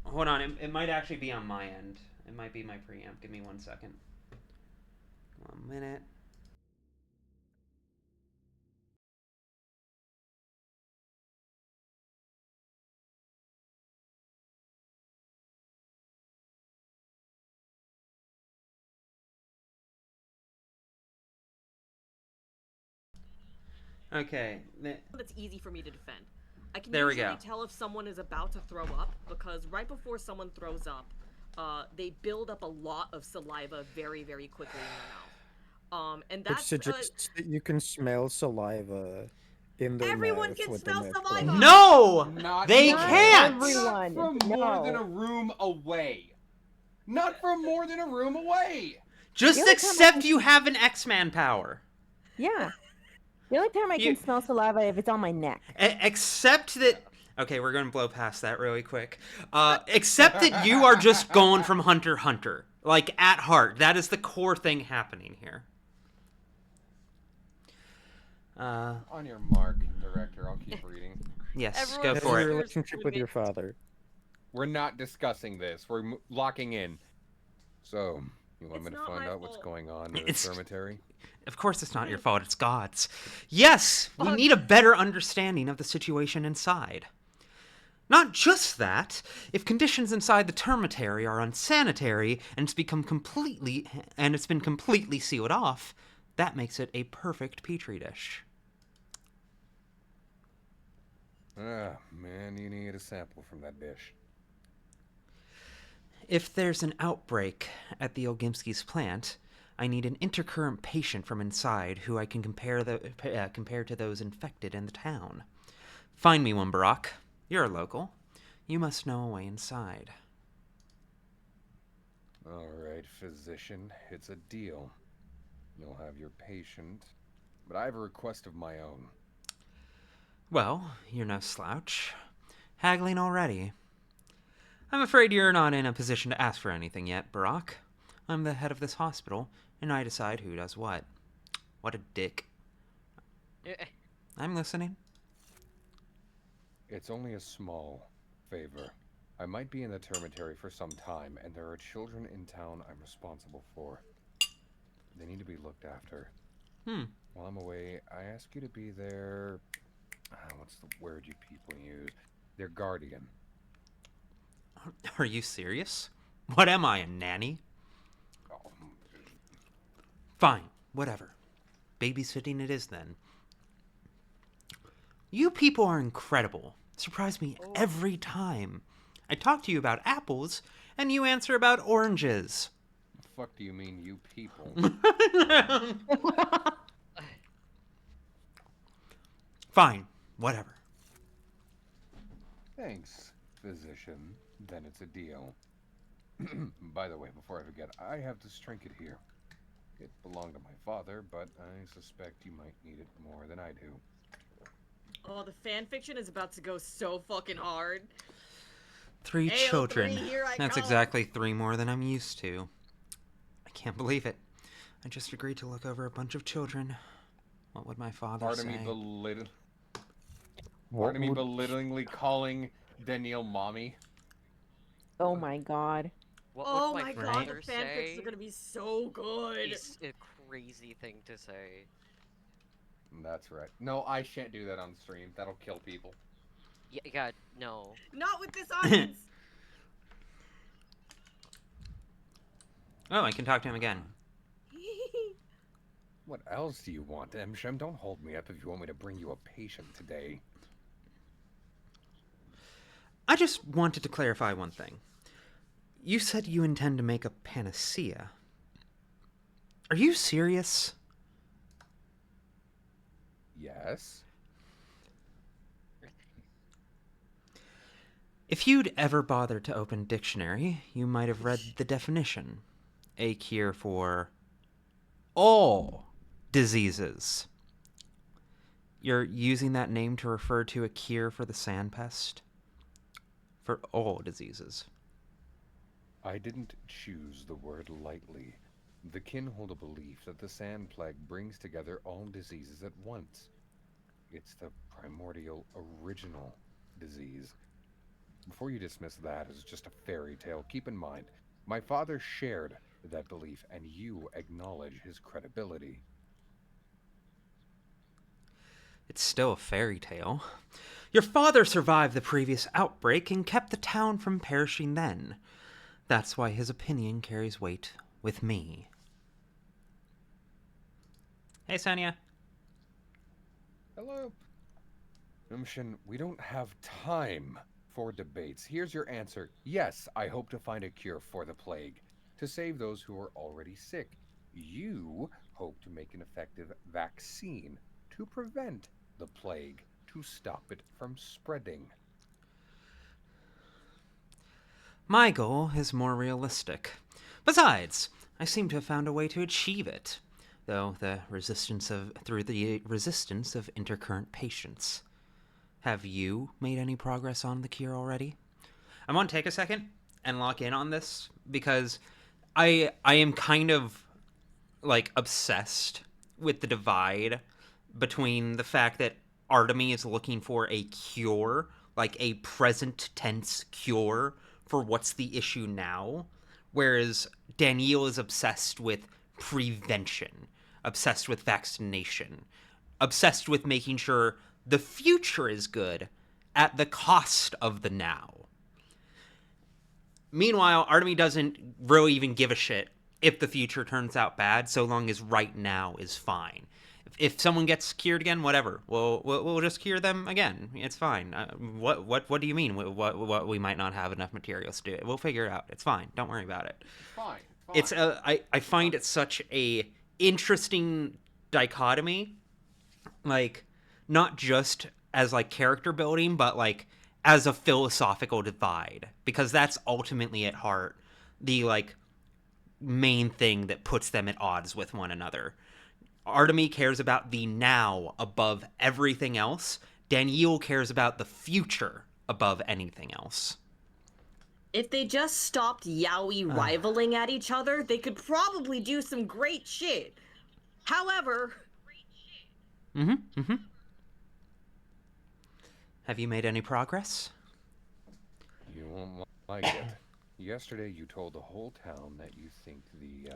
hold on. It might actually be on my end. It might be my preamp. Give me 1 second. 1 minute. Okay. That's easy for me to defend. I can There we usually go. tell if someone is about to throw up because right before someone throws up, they build up a lot of saliva very, very quickly in their mouth. And Which that's suggests that you can smell saliva in their everyone mouth can with smell their mouth saliva. closed. No, Not they not can't. everyone. Not from more than a room away. Not from more than a room away. Just accept you have an X-Man power. Yeah. The only time I can smell saliva if it's on my neck. Accept that. Okay, we're gonna blow past that really quick. Except that you are just going from Hunter x Hunter, like at heart. That is the core thing happening here. On your mark, director. I'll keep reading. Yes, How's go for your it. relationship with your father? We're not discussing this. We're locking in. So, you want me to find out what's going on in the cemetery? Of course it's not your fault, it's God's. Yes, we need a better understanding of the situation inside. Not just that, if conditions inside the termitary are unsanitary and it's been completely sealed off, that makes it a perfect petri dish. Ah, man, you need a sample from that dish. If there's an outbreak at the Olgimski's plant, I need an intercurrent patient from inside who I can compare to those infected in the town. Find me one, Barack. You're a local. You must know a way inside. All right, physician, it's a deal. You'll have your patient, but I have a request of my own. Well, you're no slouch. Haggling already. I'm afraid you're not in a position to ask for anything yet, Barack. I'm the head of this hospital, and I decide who does what. What a dick. I'm listening. It's only a small favor. I might be in the termitary for some time, and there are children in town I'm responsible for. They need to be looked after. While I'm away, I ask you to be their... what's the word you people use? Their guardian. Are you serious? What am I, a nanny? Fine, whatever. Babysitting it is then. You people are incredible. Surprise me every time. I talk to you about apples, and you answer about oranges. The fuck do you mean, you people? Fine, whatever. Thanks, physician. Then it's a deal. By the way, before I forget, I have this trinket here. It belonged to my father, but I suspect you might need it more than I do. Oh, the fanfiction is about to go so fucking hard. 3 AO3, children. here I That's come. exactly 3 more than I'm used to. I can't believe it. I just agreed to look over a bunch of children. What would my father say? Part of me belittlingly calling Danielle mommy. Oh my god. What Oh would my god, father the fanfics say are gonna be so good. is a crazy thing to say. That's right. No, I shan't do that on stream. That'll kill people. Yeah, no. Not with this audience. Oh, I can talk to him again. What else do you want, Emshem? Don't hold me up if you want me to bring you a patient today. I just wanted to clarify one thing. You said you intend to make a panacea. Are you serious? Yes. If you'd ever bothered to open dictionary, you might have read the definition. A cure for all diseases. You're using that name to refer to a cure for the sand pest? For all diseases. I didn't choose the word lightly. The kin hold a belief that the sand plague brings together all diseases at once. It's the primordial, original disease. Before you dismiss that as just a fairy tale, keep in mind, my father shared that belief, and you acknowledge his credibility. It's still a fairy tale. Your father survived the previous outbreak and kept the town from perishing then. That's why his opinion carries weight with me. Hey, Sonia. Hello. Umshin, we don't have time for debates. Here's your answer. Yes, I hope to find a cure for the plague, to save those who are already sick. You hope to make an effective vaccine to prevent the plague, to stop it from spreading. My goal is more realistic. Besides, I seem to have found a way to achieve it, though through the resistance of intercurrent patients. Have you made any progress on the cure already? I want to take a second and lock in on this because I am kind of like obsessed with the divide between the fact that Artemy is looking for a cure, like a present tense cure for what's the issue now, whereas Danielle is obsessed with prevention, obsessed with vaccination, obsessed with making sure the future is good at the cost of the now. Meanwhile, Artemy doesn't really even give a shit if the future turns out bad, so long as right now is fine. If someone gets cured again, whatever. We'll just cure them again. It's fine. What do you mean? What we might not have enough materials to do it. We'll figure it out. It's fine. Don't worry about it. Fine. It's I find it such a interesting dichotomy, like not just as like character building, but like as a philosophical divide, because that's ultimately at heart the like main thing that puts them at odds with one another. Artemy cares about the now above everything else. Danielle cares about the future above anything else. If they just stopped yaoi rivaling at each other, they could probably do some great shit. However... Have you made any progress? You won't like it. Yesterday you told the whole town that you think the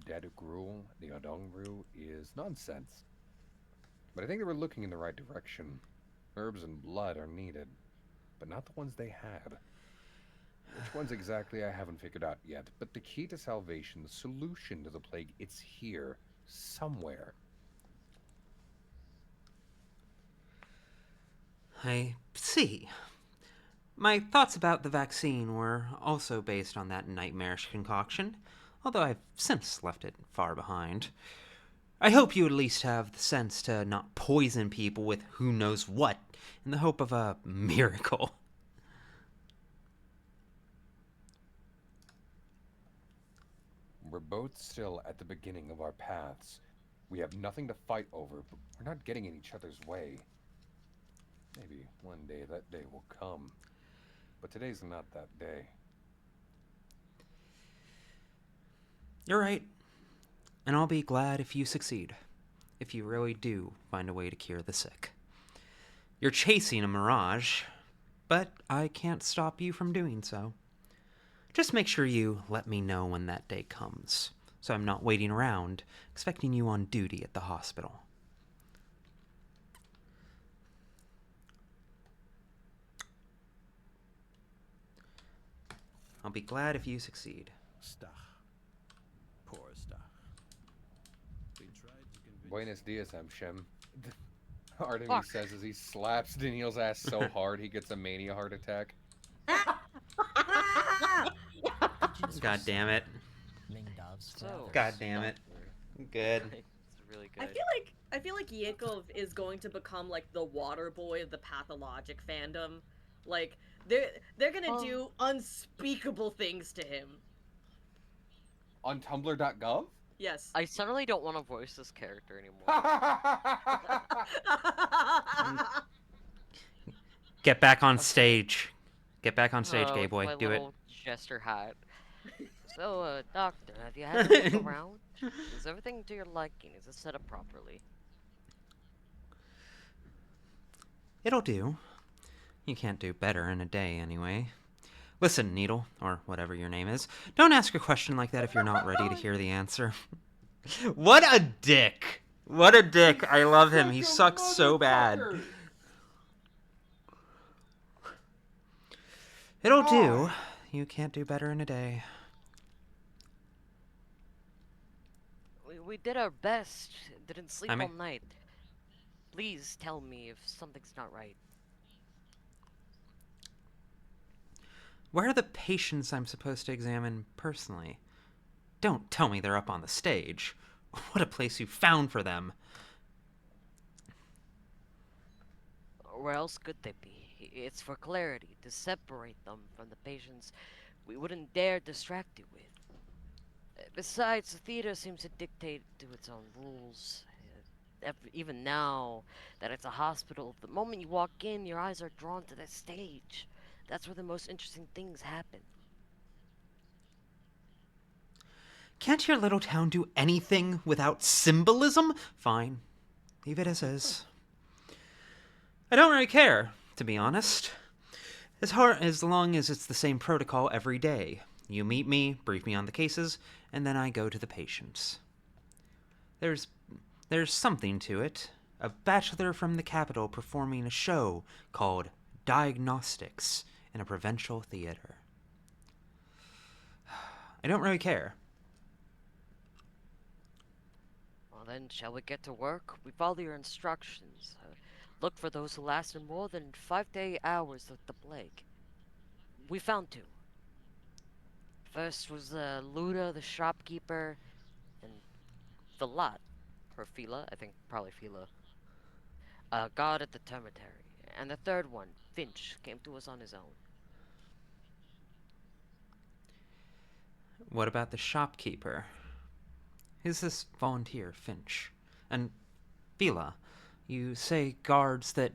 dead gruel, the Adongru, is nonsense. But I think they were looking in the right direction. Herbs and blood are needed, but not the ones they had. Which ones exactly I haven't figured out yet, but the key to salvation, the solution to the plague, it's here, somewhere. I see. My thoughts about the vaccine were also based on that nightmarish concoction, although I've since left it far behind. I hope you at least have the sense to not poison people with who knows what in the hope of a miracle. We're both still at the beginning of our paths. We have nothing to fight over, but we're not getting in each other's way. Maybe one day that day will come. But today's not that day. You're right. And I'll be glad if you succeed. If you really do find a way to cure the sick. You're chasing a mirage, but I can't stop you from doing so. Just make sure you let me know when that day comes, so I'm not waiting around, expecting you on duty at the hospital. I'll be glad if you succeed. Stach. Poor Stach. Buenos dias, Shem. Artemy says as he slaps Daniel's ass so hard he gets a mania heart attack. God damn it. God damn it. Good. It's really good. I feel like Yakov is going to become like the water boy of the Pathologic fandom. Like they're gonna do unspeakable things to him. On tumblr.gov? Yes. I suddenly don't want to voice this character anymore. Get back on stage. Get back on stage, gay boy. My Do it. little jester hat. So, doctor, have you had a look around? Is everything to your liking? Is it set up properly? It'll do. You can't do better in a day, anyway. Listen, Needle, or whatever your name is, don't ask a question like that if you're not ready to hear the answer. What a dick! What a dick! I love him. He sucks so bad. It'll do. You can't do better in a day. We did our best. Didn't sleep I mean- all night. Please tell me if something's not right. Where are the patients I'm supposed to examine personally? Don't tell me they're up on the stage. What a place you found for them. Where else could they be? It's for clarity, to separate them from the patients we wouldn't dare distract you with. Besides, the theater seems to dictate to its own rules. Even now that it's a hospital, the moment you walk in, your eyes are drawn to the stage. That's where the most interesting things happen. Can't your little town do anything without symbolism? Fine. Leave it as is. I don't really care, to be honest. As long as it's the same protocol every day. You meet me, brief me on the cases, and then I go to the patients. There's something to it. A bachelor from the capital performing a show called Diagnostics in a provincial theater. I don't really care. Well then, shall we get to work? We follow your instructions. Look for those who lasted more than 5 to 8 hours with the plague. We found 2. First was Luda, the shopkeeper, and Filat, or Fila, I think probably Fila, God at the termitary. And the third one, Finch, came to us on his own. What about the shopkeeper? Who's this volunteer, Finch? And Fila, you say guards that...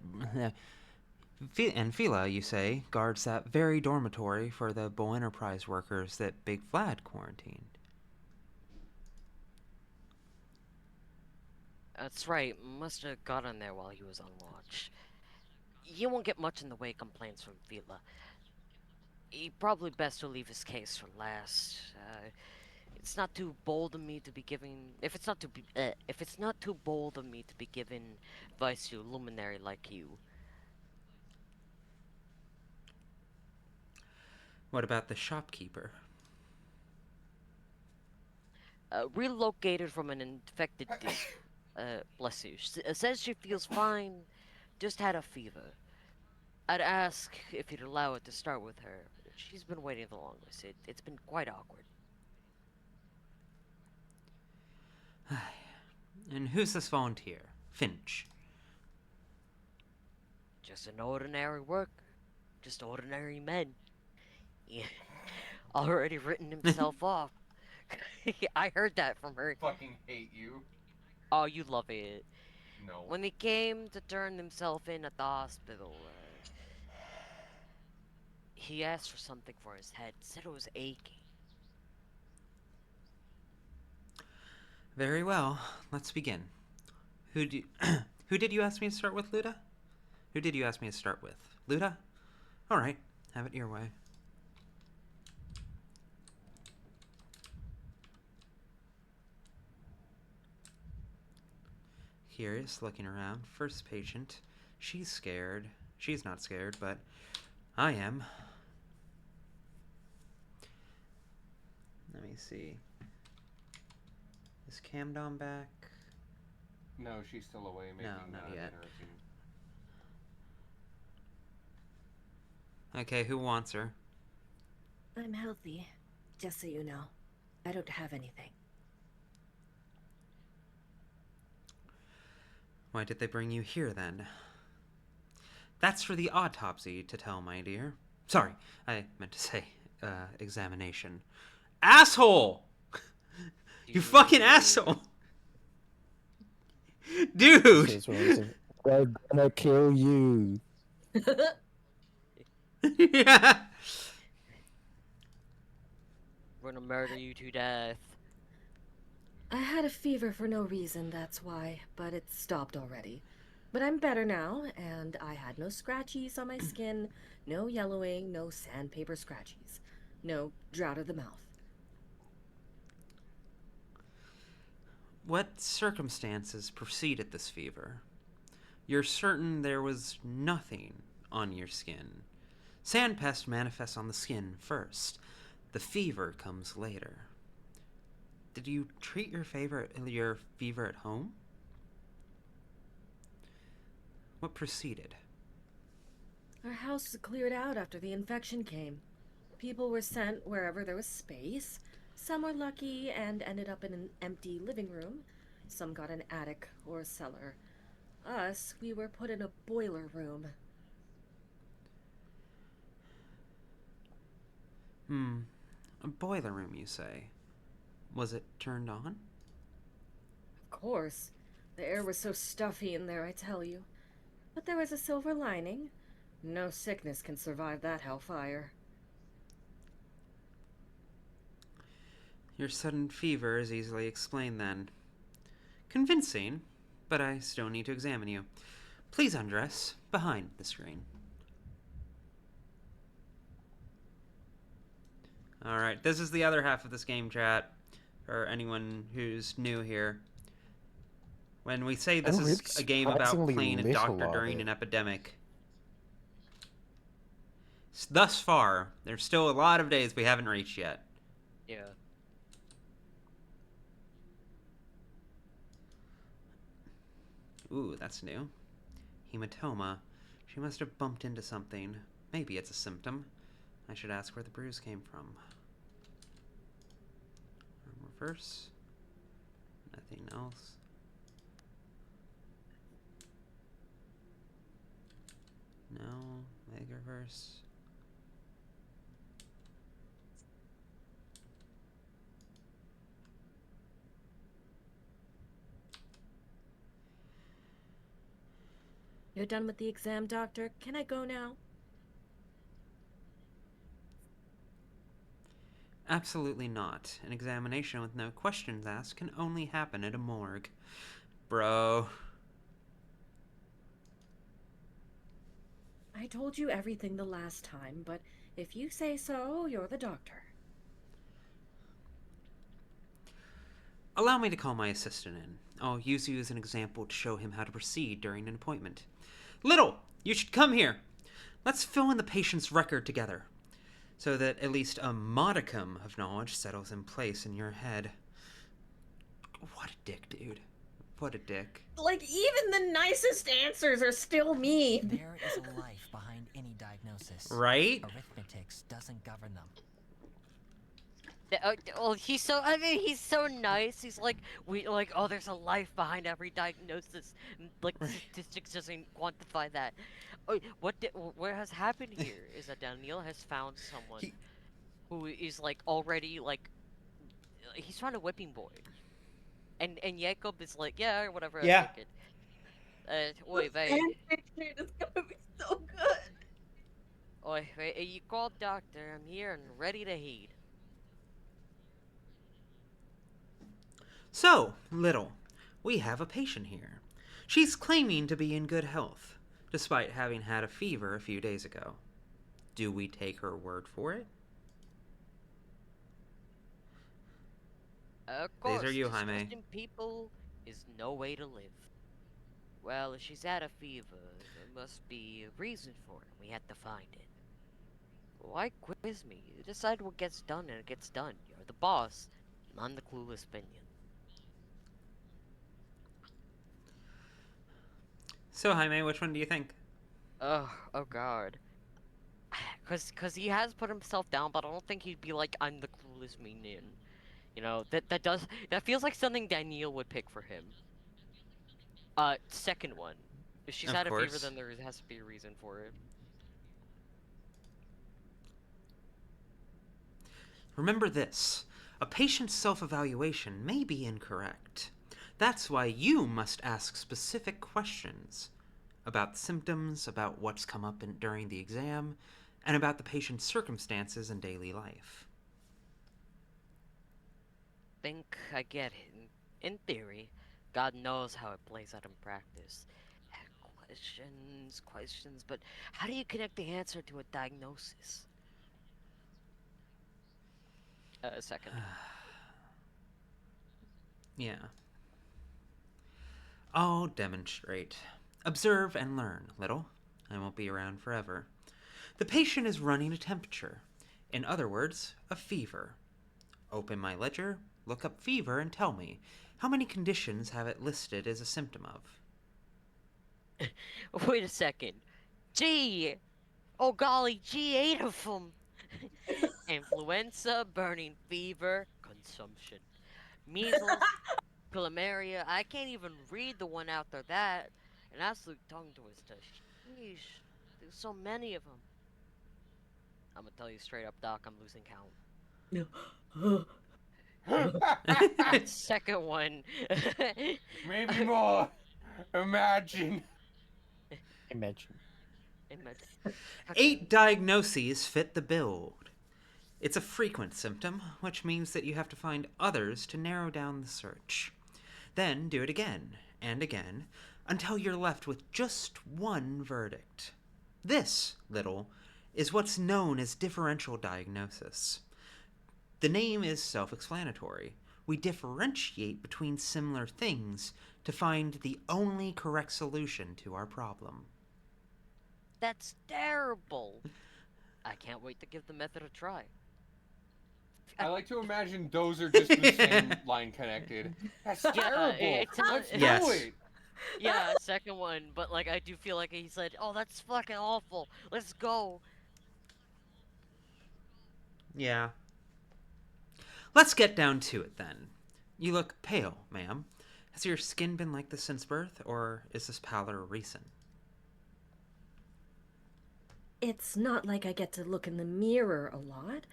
and Fila, you say, guards that very dormitory for the Bull Enterprise workers that Big Vlad quarantined. That's right, must have got in there while he was on watch. You won't get much in the way of complaints from Fila. Probably best to leave his case for last. It's not too bold of me to be giving. If it's not too bold of me to be giving advice to a luminary like you. What about the shopkeeper? Relocated from an infected bless you. Says she feels fine, just had a fever. I'd ask if he'd allow it to start with her. She's been waiting the longest. It's been quite awkward. And who's this volunteer? Finch. Just an ordinary worker. Just ordinary men. Yeah. Already written himself off. I heard that from her. Fucking hate you. Oh, you love it. No. When he came to turn himself in at the hospital, he asked for something for his head. Said it was aching. Very well. Let's begin. Who did you ask me to start with, Luda? Who did you ask me to start with? Luda? Alright, have it your way. Curious, looking around. First patient. She's scared. She's not scared, but I am. Let me see. Is Camdom back? No, she's still away making not yet. interesting. Okay, who wants her? I'm healthy, just so you know. I don't have anything. Why did they bring you here, then? That's for the autopsy to tell, my dear. Sorry, I meant to say, examination. Asshole! You fucking asshole! Dude! They're gonna kill you. Yeah. gonna murder you to death. I had a fever for no reason, that's why, but it stopped already. But I'm better now, and I had no scratchies on my skin, no yellowing, no sandpaper scratchies, no drought of the mouth. What circumstances preceded this fever? You're certain there was nothing on your skin. Sandpest manifests on the skin first. The fever comes later. Did you treat your fever at home? What preceded? Our house was cleared out after the infection came. People were sent wherever there was space. Some were lucky and ended up in an empty living room. Some got an attic or a cellar. Us, we were put in a boiler room. A boiler room, you say? Was it turned on? Of course. The air was so stuffy in there, I tell you. But there was a silver lining. No sickness can survive that hellfire. Your sudden fever is easily explained then. Convincing, but I still need to examine you. Please undress behind the screen. Alright, this is the other half of this game, chat. For anyone who's new here. When we say this is a game about playing a doctor during an epidemic, thus far, there's still a lot of days we haven't reached yet. Yeah. Ooh, that's new. Hematoma. She must have bumped into something. Maybe it's a symptom. I should ask where the bruise came from. Reverse. Nothing else. No. Leg reverse. You're done with the exam, Doctor? Can I go now? Absolutely not. An examination with no questions asked can only happen at a morgue. Bro. I told you everything the last time, but if you say so, you're the doctor. Allow me to call my assistant in. I'll use you as an example to show him how to proceed during an appointment. Little, you should come here. Let's fill in the patient's record together, so that at least a modicum of knowledge settles in place in your head. What a dick, dude. What a dick. Like, even the nicest answers are still mean. There is a life behind any diagnosis. Right? Arithmetics doesn't govern them. Well, he's so nice. He's like, oh, there's a life behind every diagnosis. Like, statistics doesn't quantify that. What has happened here is that Daniel has found someone who is, like, already, like, he's found a whipping boy. And Jacob is like, yeah, whatever, Yeah. I'll take it. Oi, wait. It's gonna be so good. Oi, wait, you called doctor. I'm here and ready to heed. So, Little, we have a patient here. She's claiming to be in good health, despite having had a fever a few days ago. Do we take her word for it? Of course, These are you, Jaime. disgusting people is no way to live. Well, if she's had a fever, there must be a reason for it. We have to find it. Why quiz me? You decide what gets done and it gets done. You're the boss, and I'm the clueless minion. So, Jaime, which one do you think? Oh god. Cause he has put himself down, but I don't think he'd be like, I'm the clueless minion. You know, that feels like something Daniel would pick for him. Second one. If she's had a fever, then there has to be a reason for it. Remember this. A patient's self-evaluation may be incorrect. That's why you must ask specific questions about symptoms, about what's come up during the exam, and about the patient's circumstances in daily life. think I get it. In theory, God knows how it plays out in practice. Questions, but how do you connect the answer to a diagnosis? A second. Yeah. I'll demonstrate. Observe and learn, little. I won't be around forever. The patient is running a temperature. In other words, a fever. Open my ledger, look up fever, and tell me, how many conditions have it listed as a symptom of? Wait a second. Gee! Oh golly, gee, 8 of them! Influenza, burning fever, consumption. Measles, pleumeria. I can't even read the one after that. An absolute tongue twister. Sheesh. There's so many of them. I'm gonna tell you straight up, Doc, I'm losing count. Second one. Maybe more. Imagine. Imagine. 8 diagnoses fit the bill. It's a frequent symptom, which means that you have to find others to narrow down the search. Then do it again and again until you're left with just one verdict. This, little, is what's known as differential diagnosis. The name is self-explanatory. We differentiate between similar things to find the only correct solution to our problem. That's terrible. I can't wait to give the method a try. I like to imagine those are just the same line connected. That's terrible. Let's do it. Yeah, second one, but like I do feel like he said, "Oh, that's fucking awful. Let's go." Yeah. Let's get down to it then. You look pale, ma'am. Has your skin been like this since birth, or is this pallor recent? It's not like I get to look in the mirror a lot,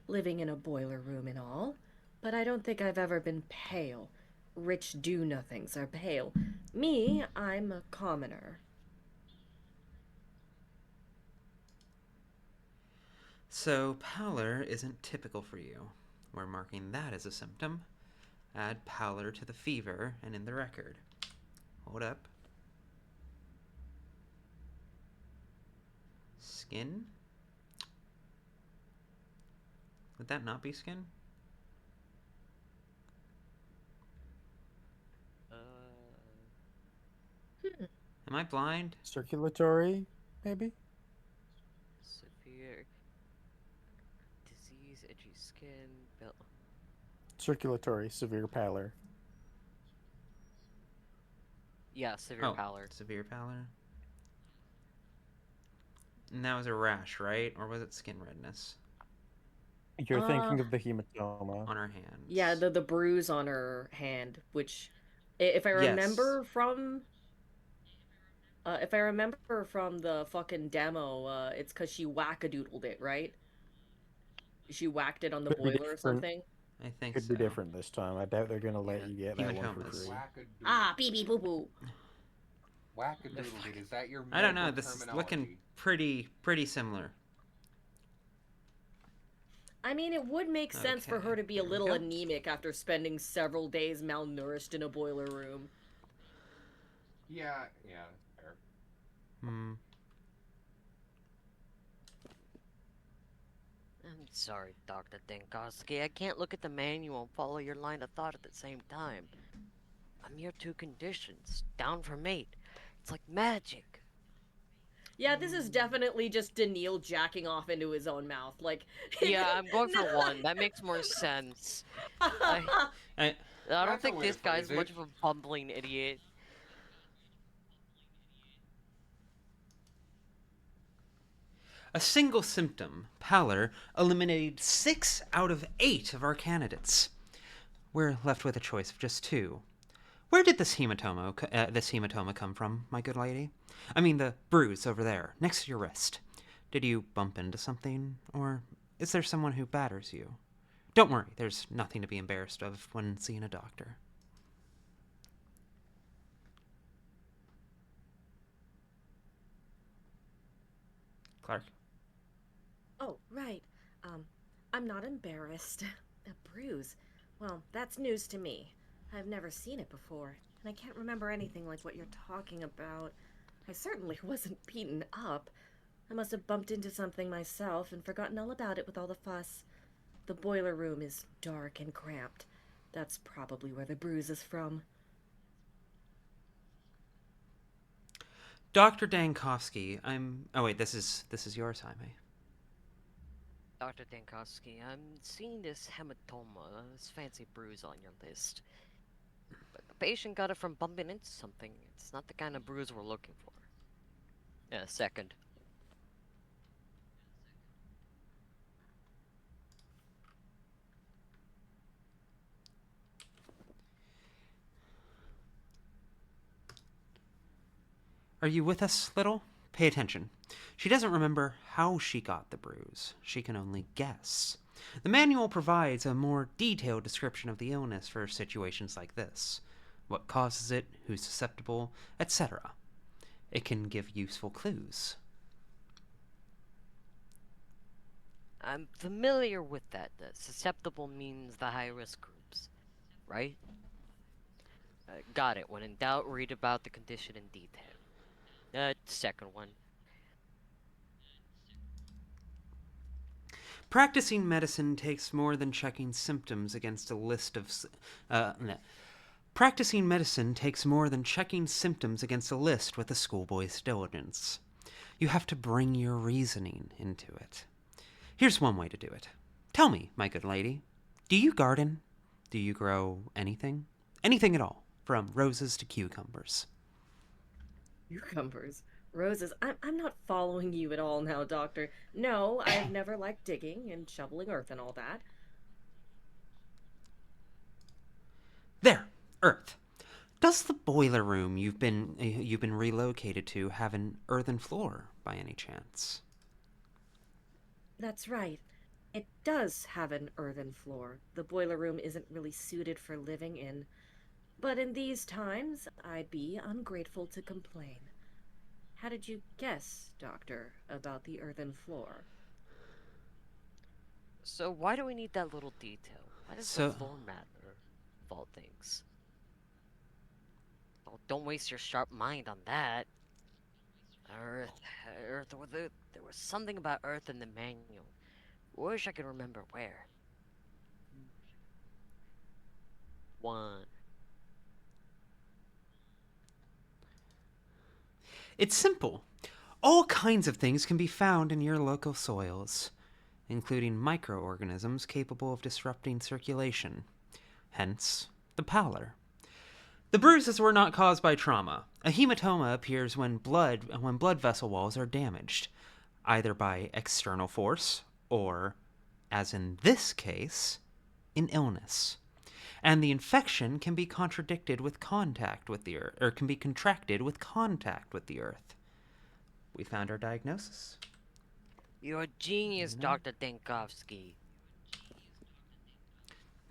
living in a boiler room and all, but I don't think I've ever been pale. Rich do-nothings are pale. Me, I'm a commoner. So, pallor isn't typical for you. We're marking that as a symptom. Add pallor to the fever and in the record. Hold up. Skin? Would that not be skin? Am I blind? Circulatory, maybe? Severe disease, itchy skin, Circulatory, severe pallor. Yeah, severe pallor. Severe pallor. And that was a rash, right? Or was it skin redness? You're thinking of the hematoma. On her hand. Yeah, the bruise on her hand, which, if I remember from... if I remember from the fucking demo, it's because she whack-a-doodled it, right? She whacked it on the boiler or something? I think Could be different this time. I doubt they're gonna let you get that one for free. Ah, pee-pee poo-poo. Whack-a-doodle it. Is that your I don't know. medical This is terminology? looking pretty similar. I mean, it would make sense for her to be a little anemic after spending several days malnourished in a boiler room. Yeah, fair. I'm sorry, Dr. Dinkowski. I can't look at the manual and follow your line of thought at the same time. I'm your 2 conditions, down from 8. It's like magic. Yeah, this is definitely just Daniil jacking off into his own mouth. Like, yeah, I'm going for 1. That makes more sense. I don't think this guy's much of a bumbling idiot. A single symptom, pallor, eliminated 6 out of 8 of our candidates. We're left with a choice of just 2. Where did this hematoma come from, my good lady? I mean the bruise over there, next to your wrist. Did you bump into something, or is there someone who batters you? Don't worry, there's nothing to be embarrassed of when seeing a doctor. Clark? Oh, right. I'm not embarrassed. A bruise. Well, that's news to me. I've never seen it before, and I can't remember anything like what you're talking about. I certainly wasn't beaten up. I must have bumped into something myself and forgotten all about it with all the fuss. The boiler room is dark and cramped. That's probably where the bruise is from. Dr. Dankowski, oh wait, this is yours, Jaime. Dr. Dankowski, I'm seeing this hematoma, this fancy bruise on your list. But the patient got it from bumping into something. It's not the kind of bruise we're looking for. Yeah, second. Are you with us, Little? Pay attention. She doesn't remember how she got the bruise. She can only guess. The manual provides a more detailed description of the illness for situations like this. What causes it, who's susceptible, etc. It can give useful clues. I'm familiar with that. Susceptible means the high-risk groups, right? Got it. When in doubt, read about the condition in detail. Second one. Practicing medicine takes more than checking symptoms against a list of... Practicing medicine takes more than checking symptoms against a list with a schoolboy's diligence. You have to bring your reasoning into it. Here's one way to do it. Tell me, my good lady, do you garden? Do you grow anything? Anything at all, from roses to cucumbers. Cucumbers? Roses? I'm not following you at all now, Doctor. No, I've never liked digging and shoveling earth and all that. There, earth. Does the boiler room you've been relocated to have an earthen floor by any chance? That's right. It does have an earthen floor. The boiler room isn't really suited for living in. But in these times, I'd be ungrateful to complain. How did you guess, Doctor, about the earthen floor? So why do we need that little detail? Why does the floor matter, of all things? Oh, don't waste your sharp mind on that. Earth, there was something about Earth in the manual. Wish I could remember where. One. It's simple. All kinds of things can be found in your local soils, including microorganisms capable of disrupting circulation. Hence, the pallor. The bruises were not caused by trauma. A hematoma appears when blood vessel walls are damaged, either by external force or, as in this case, in illness. And the infection can be contracted with contact with the earth. We found our diagnosis. You're a genius, Dr. Dankowski.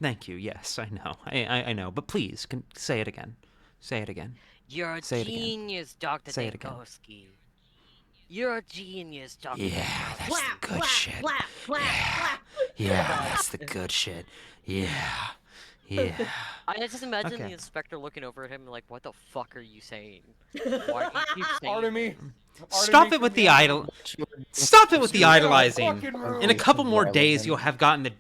Thank you. Yes, I know. I know. But please, say it again. Say it again. You're a genius, Dr. Dankowski. You're a genius, Dr. Dankowski. Yeah, that's the good shit. Yeah, that's the good shit. Yeah. Yeah. I just imagine the inspector looking over at him like, what the fuck are you saying? Why do you keep saying Artemy! Stop it with the Stop it with the idolizing. In a couple more days, you'll have gotten the...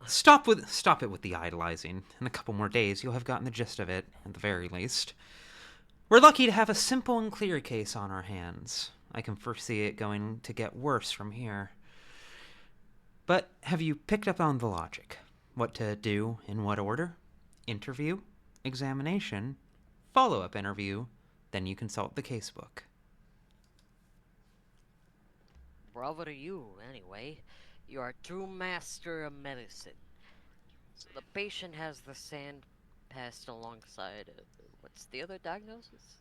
Stop it with the idolizing. In a couple more days, you'll have gotten the gist of it, at the very least. We're lucky to have a simple and clear case on our hands. I can foresee it going to get worse from here. But have you picked up on the logic? What to do in what order? Interview, examination, follow-up interview, then you consult the casebook. Bravo to you, anyway. You are a true master of medicine. So the patient has the sand passed alongside what's the other diagnosis?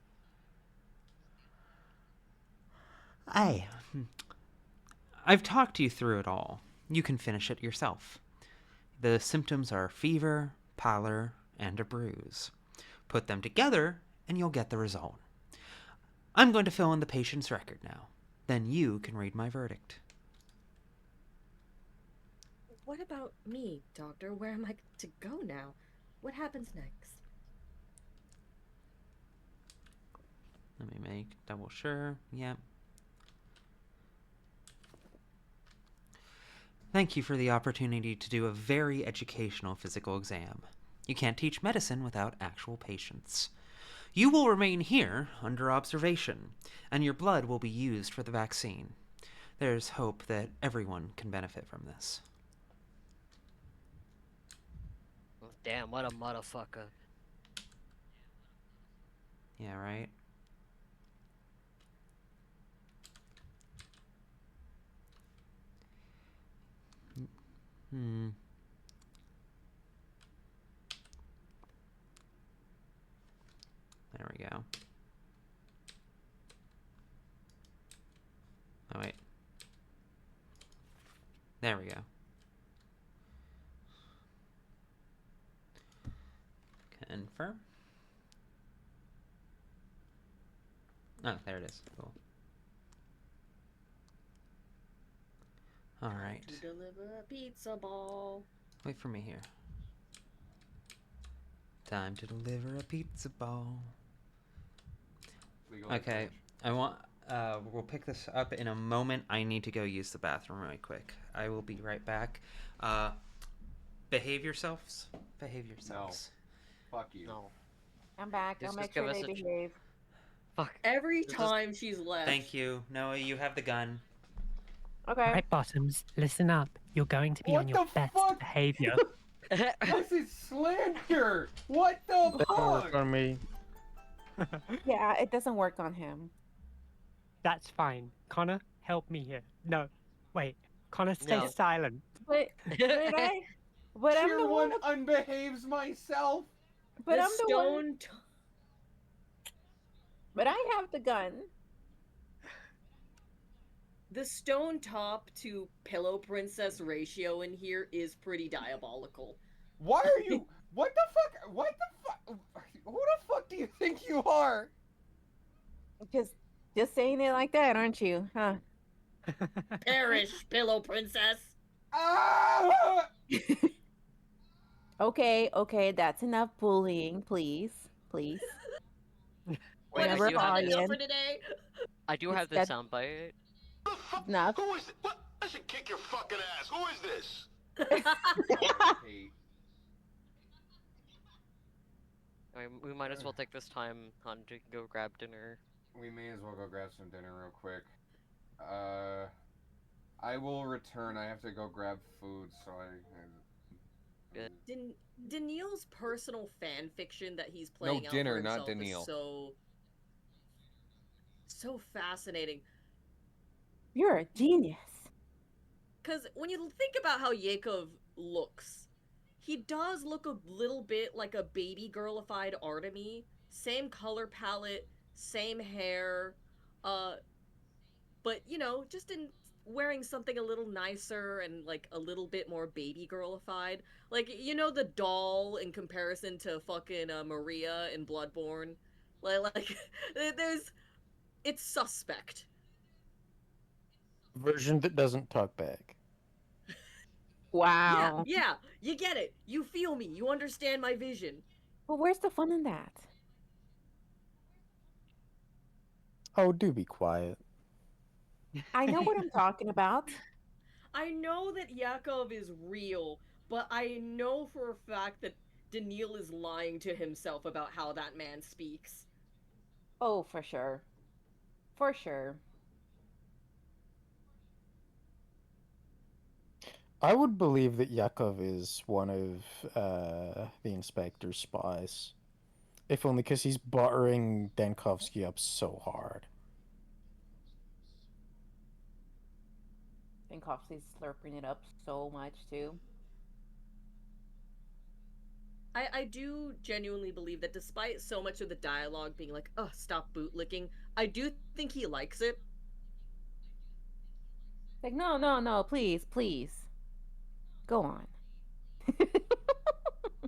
I've talked you through it all. You can finish it yourself. The symptoms are fever, pallor, and a bruise. Put them together, and you'll get the result. I'm going to fill in the patient's record now. Then you can read my verdict. What about me, Doctor? Where am I to go now? What happens next? Let me make double sure. Yep. Thank you for the opportunity to do a very educational physical exam. You can't teach medicine without actual patients. You will remain here under observation, and your blood will be used for the vaccine. There's hope that everyone can benefit from this. Damn, what a motherfucker. Yeah, right? Hmm. There we go. Oh, wait. There we go. Confirm. Oh, there it is. Cool. All right. To deliver a pizza ball. Wait for me here. Time to deliver a pizza ball. Okay, I want. We'll pick this up in a moment. I need to go use the bathroom really quick. I will be right back. Behave yourselves. Behave yourselves. No. Fuck you. No. I'm back. I'll make sure they behave. Fuck. Every time she's left. Thank you. Noah, you have the gun. Okay. Right, Bottoms, listen up. You're going to be on your best behavior. This is slander! What the That fuck? worked on me. Yeah, it doesn't work on him. That's fine. Connor, help me here. No, wait. Connor, stay No. silent. But I'm Tier the one one. unbehaves myself. But The I'm the one. stone. But I have the gun. The stone top to pillow princess ratio in here is pretty diabolical. Why are you? What the fuck? What the fuck? Who the fuck do you think you are? Just saying it like that, aren't you? Huh? Perish, pillow princess. Ah! Okay, that's enough bullying, please. Wait, Whenever I do have enough this. for today. I do have this soundbite. Enough. Who is it? What? I should kick your fucking ass. Who is this? I mean, we might as well take this time on to go grab dinner. We may as well go grab some dinner real quick. I will return. I have to go grab food, so Daniil's personal fan fiction that he's playing No, out dinner, for not himself Daniil. is so fascinating. You're a genius. Because when you think about how Yakov looks, he does look a little bit like a baby girlified Artemy. Same color palette, same hair, but you know, just in wearing something a little nicer and like a little bit more baby girlified. Like, you know, the doll in comparison to fucking Maria in Bloodborne. Like it's suspect. Version that doesn't talk back. Wow. Yeah, you get it. You feel me. You understand my vision. But where's the fun in that? Oh, do be quiet. I know what I'm talking about. I know that Yakov is real, but I know for a fact that Daniil is lying to himself about how that man speaks. Oh, for sure. For sure. I would believe that Yakov is one of the inspector's spies. If only because he's buttering Denkovsky up so hard. And Coffee's slurping it up so much too. I do genuinely believe that despite so much of the dialogue being like, oh, stop bootlicking, I do think he likes it. Like, no, please. Go on.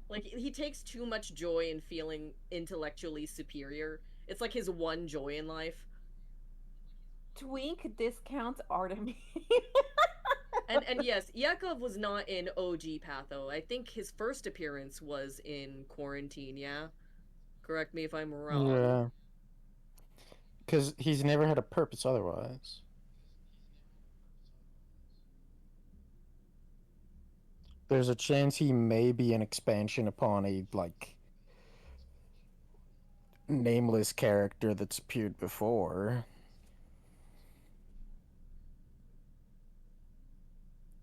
Like, he takes too much joy in feeling intellectually superior. It's like his one joy in life. Twink discounts Artemis. And yes, Yakov was not in OG Patho. I think his first appearance was in Quarantine, yeah? Correct me if I'm wrong. Yeah. Because he's never had a purpose otherwise. There's a chance he may be an expansion upon a, like, nameless character that's appeared before.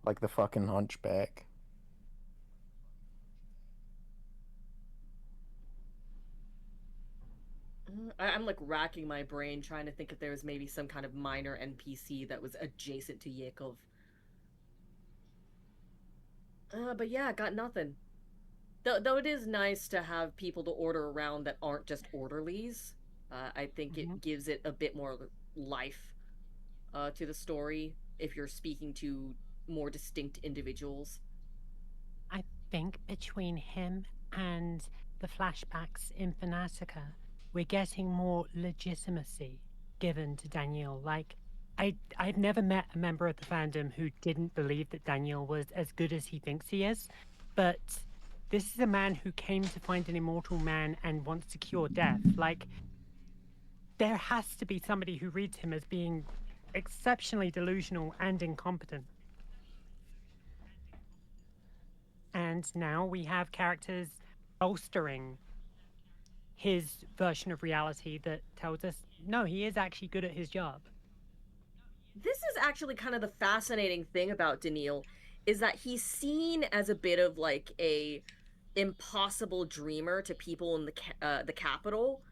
Like the fucking Hunchback. I'm like racking my brain trying to think if there was maybe some kind of minor NPC that was adjacent to Yakov. But yeah, got nothing. Though it is nice to have people to order around that aren't just orderlies. I think it gives it a bit more life to the story if you're speaking to more distinct individuals. I think between him and the flashbacks in Fanatica, we're getting more legitimacy given to Daniel. Like, I've never met a member of the fandom who didn't believe that Daniel was as good as he thinks he is, but this is a man who came to find an immortal man and wants to cure death. Like, there has to be somebody who reads him as being exceptionally delusional and incompetent. And now we have characters bolstering his version of reality that tells us, no, he is actually good at his job. This is actually kind of the fascinating thing about Daniil, is that he's seen as a bit of like a impossible dreamer to people in the capital,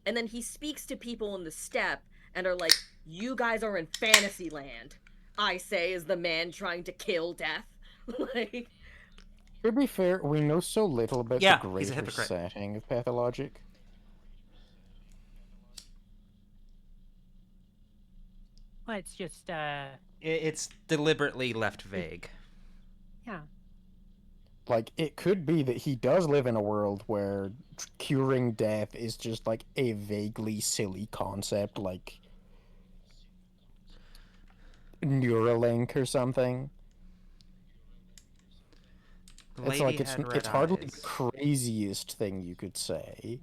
and then he speaks to people in the steppe and are like, "You guys are in fantasy land." I say, as the man trying to kill death. Like, To be fair, we know so little about Yeah, the he's a greater hypocrite. setting of Pathologic. Well, it's just, It's deliberately left vague. yeah. Like, it could be that he does live in a world where curing death is just, like, a vaguely silly concept, like Neuralink or something. The It's lady like, had red it's hardly the eyes. craziest thing you could say,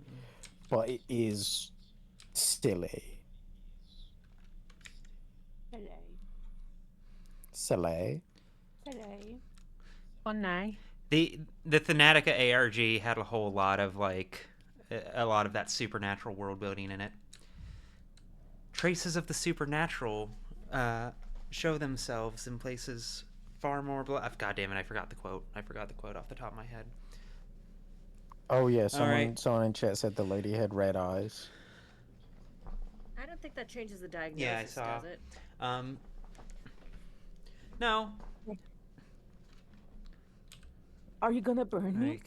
but it is silly. Silly. One night. The Thanatica ARG had a whole lot of a lot of that supernatural world building in it. Traces of the supernatural show themselves in places far more. God damn it! I forgot the quote. I forgot the quote off the top of my head. Oh yeah, right. someone in chat said the lady had red eyes. I don't think that changes the diagnosis, Yeah, I saw. does it? No. Are you gonna burn me?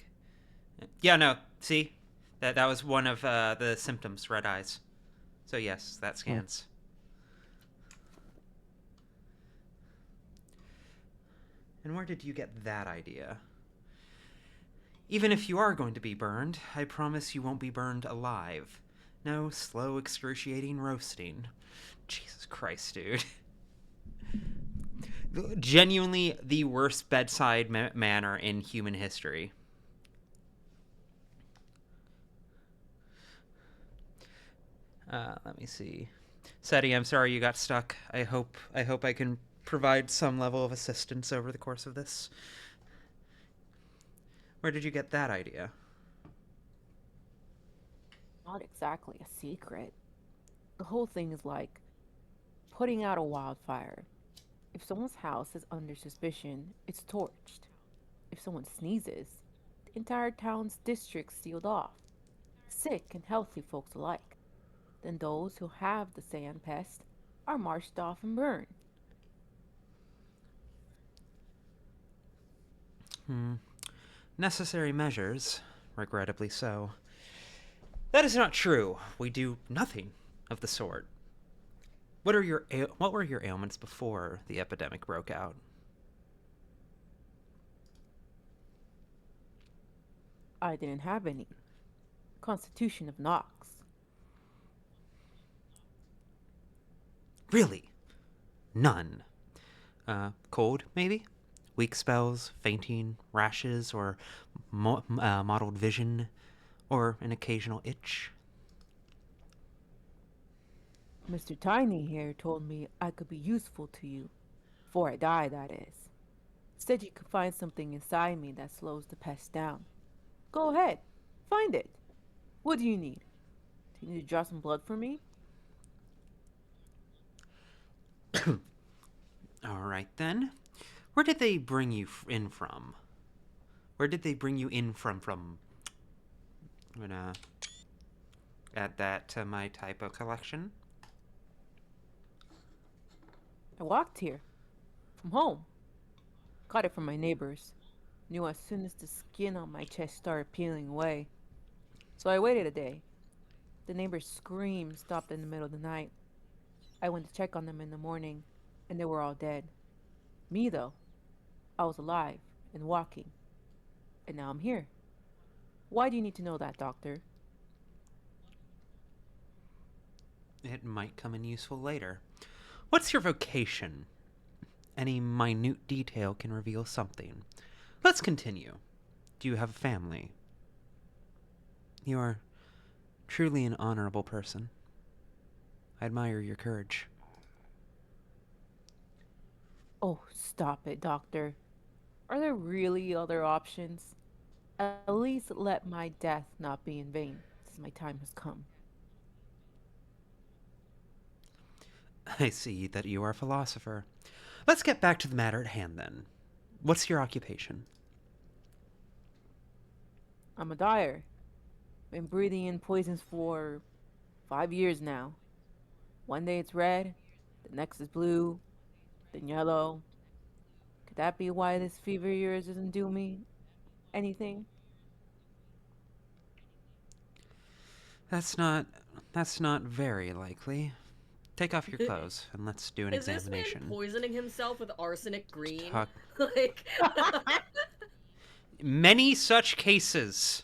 Yeah, no. See, that was one of the symptoms. Red eyes. So yes, that scans. And where did you get that idea? Even if you are going to be burned, I promise you won't be burned alive. No slow, excruciating roasting. Jesus Christ, dude. Genuinely the worst bedside manner in human history. Let me see. Seti, I'm sorry you got stuck. I hope I can provide some level of assistance over the course of this. Where did you get that idea? Not exactly a secret. The whole thing is like putting out a wildfire. If someone's house is under suspicion, it's torched. If someone sneezes, the entire town's district's sealed off. Sick and healthy folks alike. Then those who have the sand pest are marched off and burned. Necessary measures, regrettably so. That is not true. We do nothing of the sort. What were your ailments before the epidemic broke out? I didn't have any. Constitution of Nox. Really? None. Cold, maybe? Weak spells, fainting, rashes, or mottled vision, or an occasional itch? Mr. Tiny here told me I could be useful to you. Before I die, that is. Said you could find something inside me that slows the pest down. Go ahead, find it. What do you need? Do you need to draw some blood for me? All right, then. Where did they bring you in from? Where did they bring you in from? I'm gonna add that to my typo collection. I walked here. From home. Got it from my neighbors. Knew as soon as the skin on my chest started peeling away. So I waited a day. The neighbor's scream stopped in the middle of the night. I went to check on them in the morning, and they were all dead. Me, though, I was alive and walking. And now I'm here. Why do you need to know that, Doctor? It might come in useful later. What's your vocation? Any minute detail can reveal something. Let's continue. Do you have a family? You are truly an honorable person. I admire your courage. Oh, stop it, Doctor. Are there really other options? At least let my death not be in vain, since my time has come. I see that you are a philosopher. Let's get back to the matter at hand, then. What's your occupation? I'm a dyer. Been breathing in poisons for 5 years now. One day it's red, the next is blue, then yellow. Could that be why this fever of yours doesn't do me anything? That's not very likely. Take off your clothes and let's do an Is this examination. man poisoning himself with arsenic green? Talk- Like, Many such cases.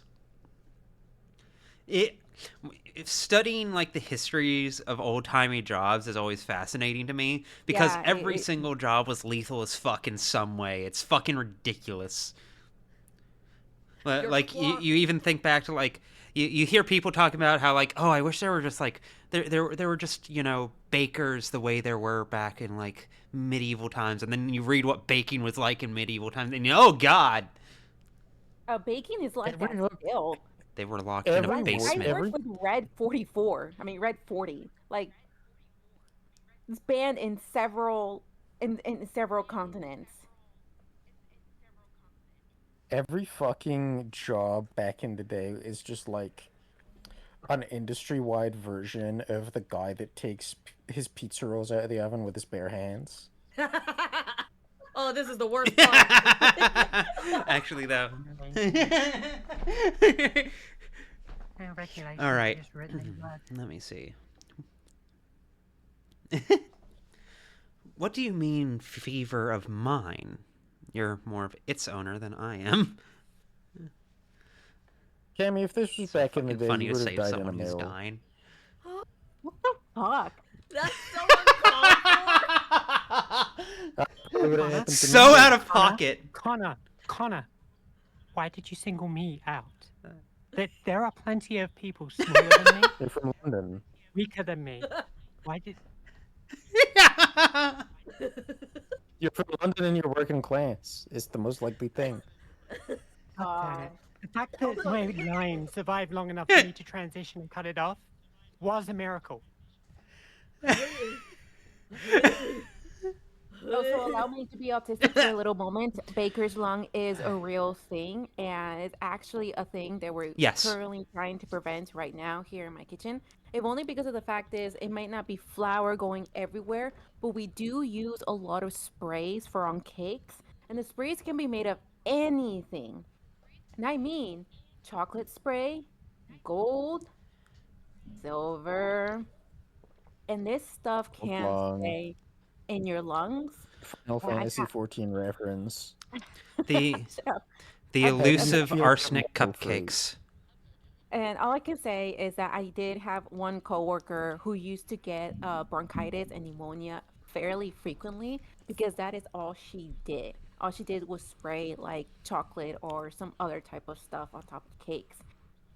Studying like the histories of old-timey jobs is always fascinating to me because Yeah, every single job was lethal as fuck in some way. It's fucking ridiculous. Like you even think back to like you hear people talking about how like, oh, I wish there were just like there were just, you know, bakers the way there were back in like medieval times, and then you read what baking was like in medieval times and oh god, Baking is like that still. they were locked in a basement. I worked with Red 44. I mean, Red 40. Like, it's banned in several continents. Every fucking job back in the day is just like an industry-wide version of the guy that takes his pizza rolls out of the oven with his bare hands. oh, this is the worst part. Actually, though. All right. Let me see. What do you mean, fever of mine? You're more of its owner than I am. Cammy, if this was back in the day, funny you to would have save died in a someone who's mill. dying. What the fuck? That's so So out of pocket. Connor, why did you single me out? There are plenty of people smaller than me. They're from London. Weaker than me. Why did... You're from London and you're working class. It's the most likely thing. The fact that my line survived long enough for me to transition and cut it off was a miracle. Also, allow me to be autistic for a little moment. Baker's lung is a real thing, and it's actually a thing that we're currently trying to prevent right now here in my kitchen. If only because of the fact is it might not be flour going everywhere, but we do use a lot of sprays for on cakes, and the sprays can be made of anything. And I mean chocolate spray, gold, silver, and this stuff can stay in your lungs. Final Fantasy 14 reference. The elusive arsenic cupcakes. And all I can say is that I did have one coworker who used to get bronchitis and pneumonia fairly frequently because that is all she did. All she did was spray like chocolate or some other type of stuff on top of cakes.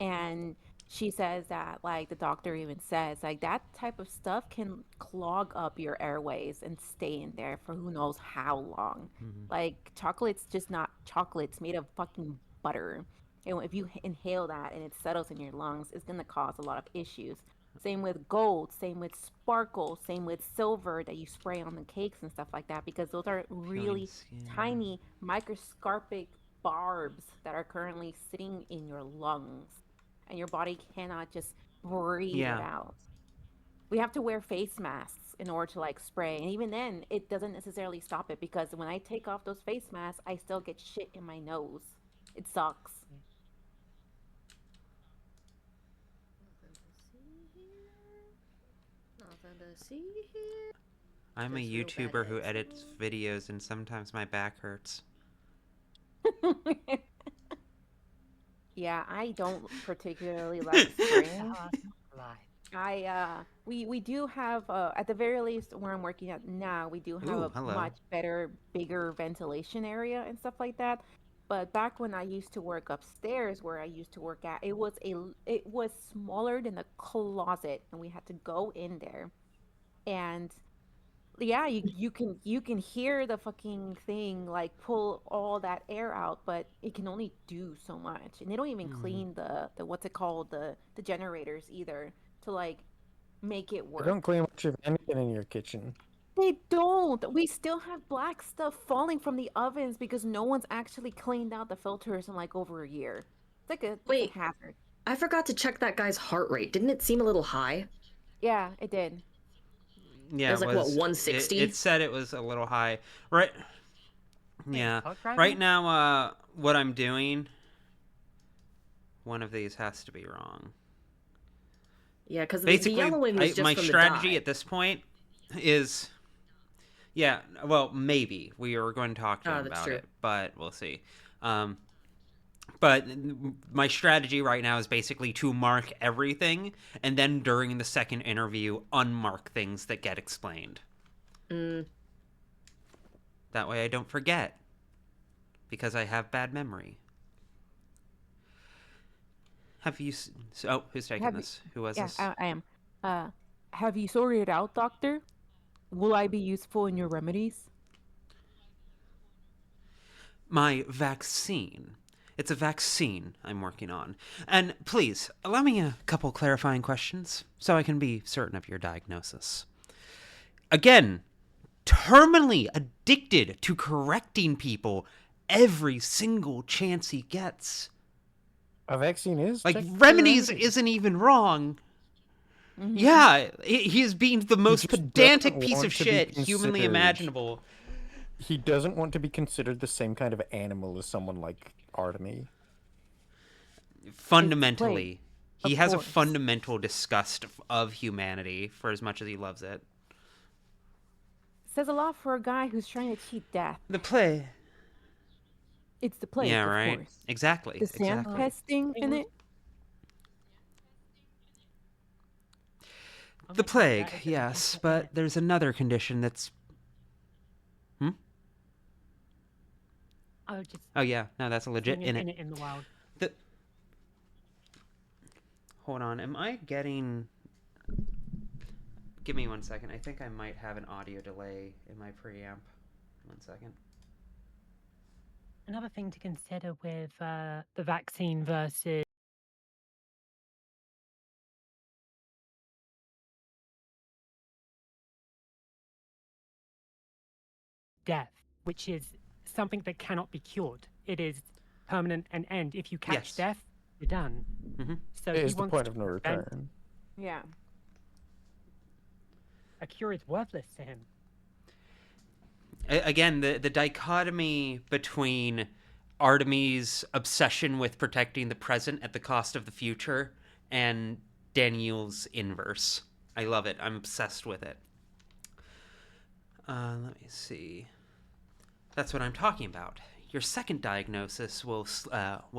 And she says that like the doctor even says like that type of stuff can clog up your airways and stay in there for who knows how long. Like chocolate's just not chocolate, it's made of fucking butter. And if you inhale that and it settles in your lungs, it's going to cause a lot of issues. Same with gold, same with sparkle, same with silver that you spray on the cakes and stuff like that, because those are really tiny microscopic barbs that are currently sitting in your lungs, and your body cannot just breathe it out. We have to wear face masks in order to like spray, and even then it doesn't necessarily stop it, because when I take off those face masks I still get shit in my nose. It sucks. Nothing to see here. I'm a Just real bad YouTuber who editing. edits videos, and sometimes my back hurts. Yeah, I don't particularly like spraying. We do have at the very least where I'm working at now, we do have Ooh, a hello. much better, bigger ventilation area and stuff like that. But back when I used to work upstairs where I used to work at, it was smaller than a closet, and we had to go in there. And yeah, you can hear the fucking thing like pull all that air out, but it can only do so much. And they don't even clean the what's it called, the generators either, to like make it I work. don't clean much of anything in your kitchen. They don't. We still have black stuff falling from the ovens because no one's actually cleaned out the filters in like over a year. It's a Wait, hazard. I forgot to check that guy's heart rate. Didn't it seem a little high? Yeah, it did. Yeah, It was like, what, 160? It said it was a little high. Right. Yeah. Hot right Right now, what I'm doing, one of these has to be wrong. Yeah, because the Basically, yellowing was just my from strategy the dye. at this point is, yeah, well, maybe we are going to talk to him that's about true. it, but we'll see. But my strategy right now is basically to mark everything, and then during the second interview, unmark things that get explained. That way I don't forget, because I have bad memory. Have you... Oh, who's taking this? Who was this? I am. Have you sorted it out, doctor? Will I be useful in your remedies? My vaccine. It's a vaccine I'm working on. And please, allow me a couple clarifying questions so I can be certain of your diagnosis. Again, terminally addicted to correcting people every single chance he gets. A vaccine is? Like, technically a remedies remedy. isn't even wrong. Yeah, he is being the most just pedantic doesn't piece want of to be shit humanly considered. imaginable. He doesn't want to be considered the same kind of animal as someone like Artemy. Fundamentally, he Of has a course. fundamental disgust of humanity for as much as he loves it. Says a lot for a guy who's trying to cheat death. The play. It's the plague, Yeah, of right. course. Exactly. The sand Exactly. pesting in it. The plague, yes, but there's another condition that's... Oh, just Oh yeah, no, that's a legit seeing in it. in the wild. Hold on, am I getting... Give me 1 second. I think I might have an audio delay in my preamp. 1 second. Another thing to consider with the vaccine versus death, which is something that cannot be cured. It is permanent and end. If you catch Yes. death, you're done. So It he is the wants point to of no prevent- return. Yeah. A cure is worthless to him. Again, the dichotomy between Artemy's obsession with protecting the present at the cost of the future and Daniel's inverse. I love it. I'm obsessed with it. Let me see. That's what I'm talking about. Your second diagnosis will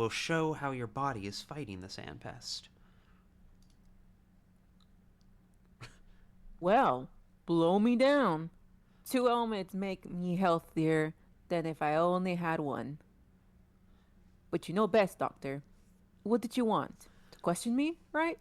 show how your body is fighting the sandpest. Well, blow me down. 2 ailments make me healthier than if I only had one. But you know best, Doctor. What did you want? To question me, right?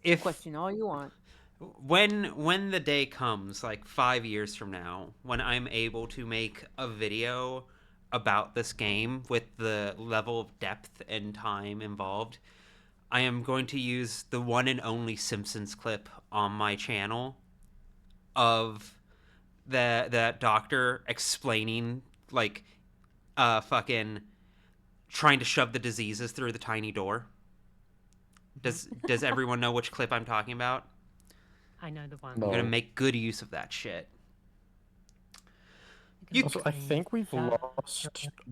If Question all you want. when the day comes, like 5 years from now, when I'm able to make a video about this game with the level of depth and time involved, I am going to use the one and only Simpsons clip on my channel of that doctor explaining, like, fucking trying to shove the diseases through the tiny door. Does everyone know which clip I'm talking about? I know the one. I'm gonna make good use of that shit. Also, I think we've lost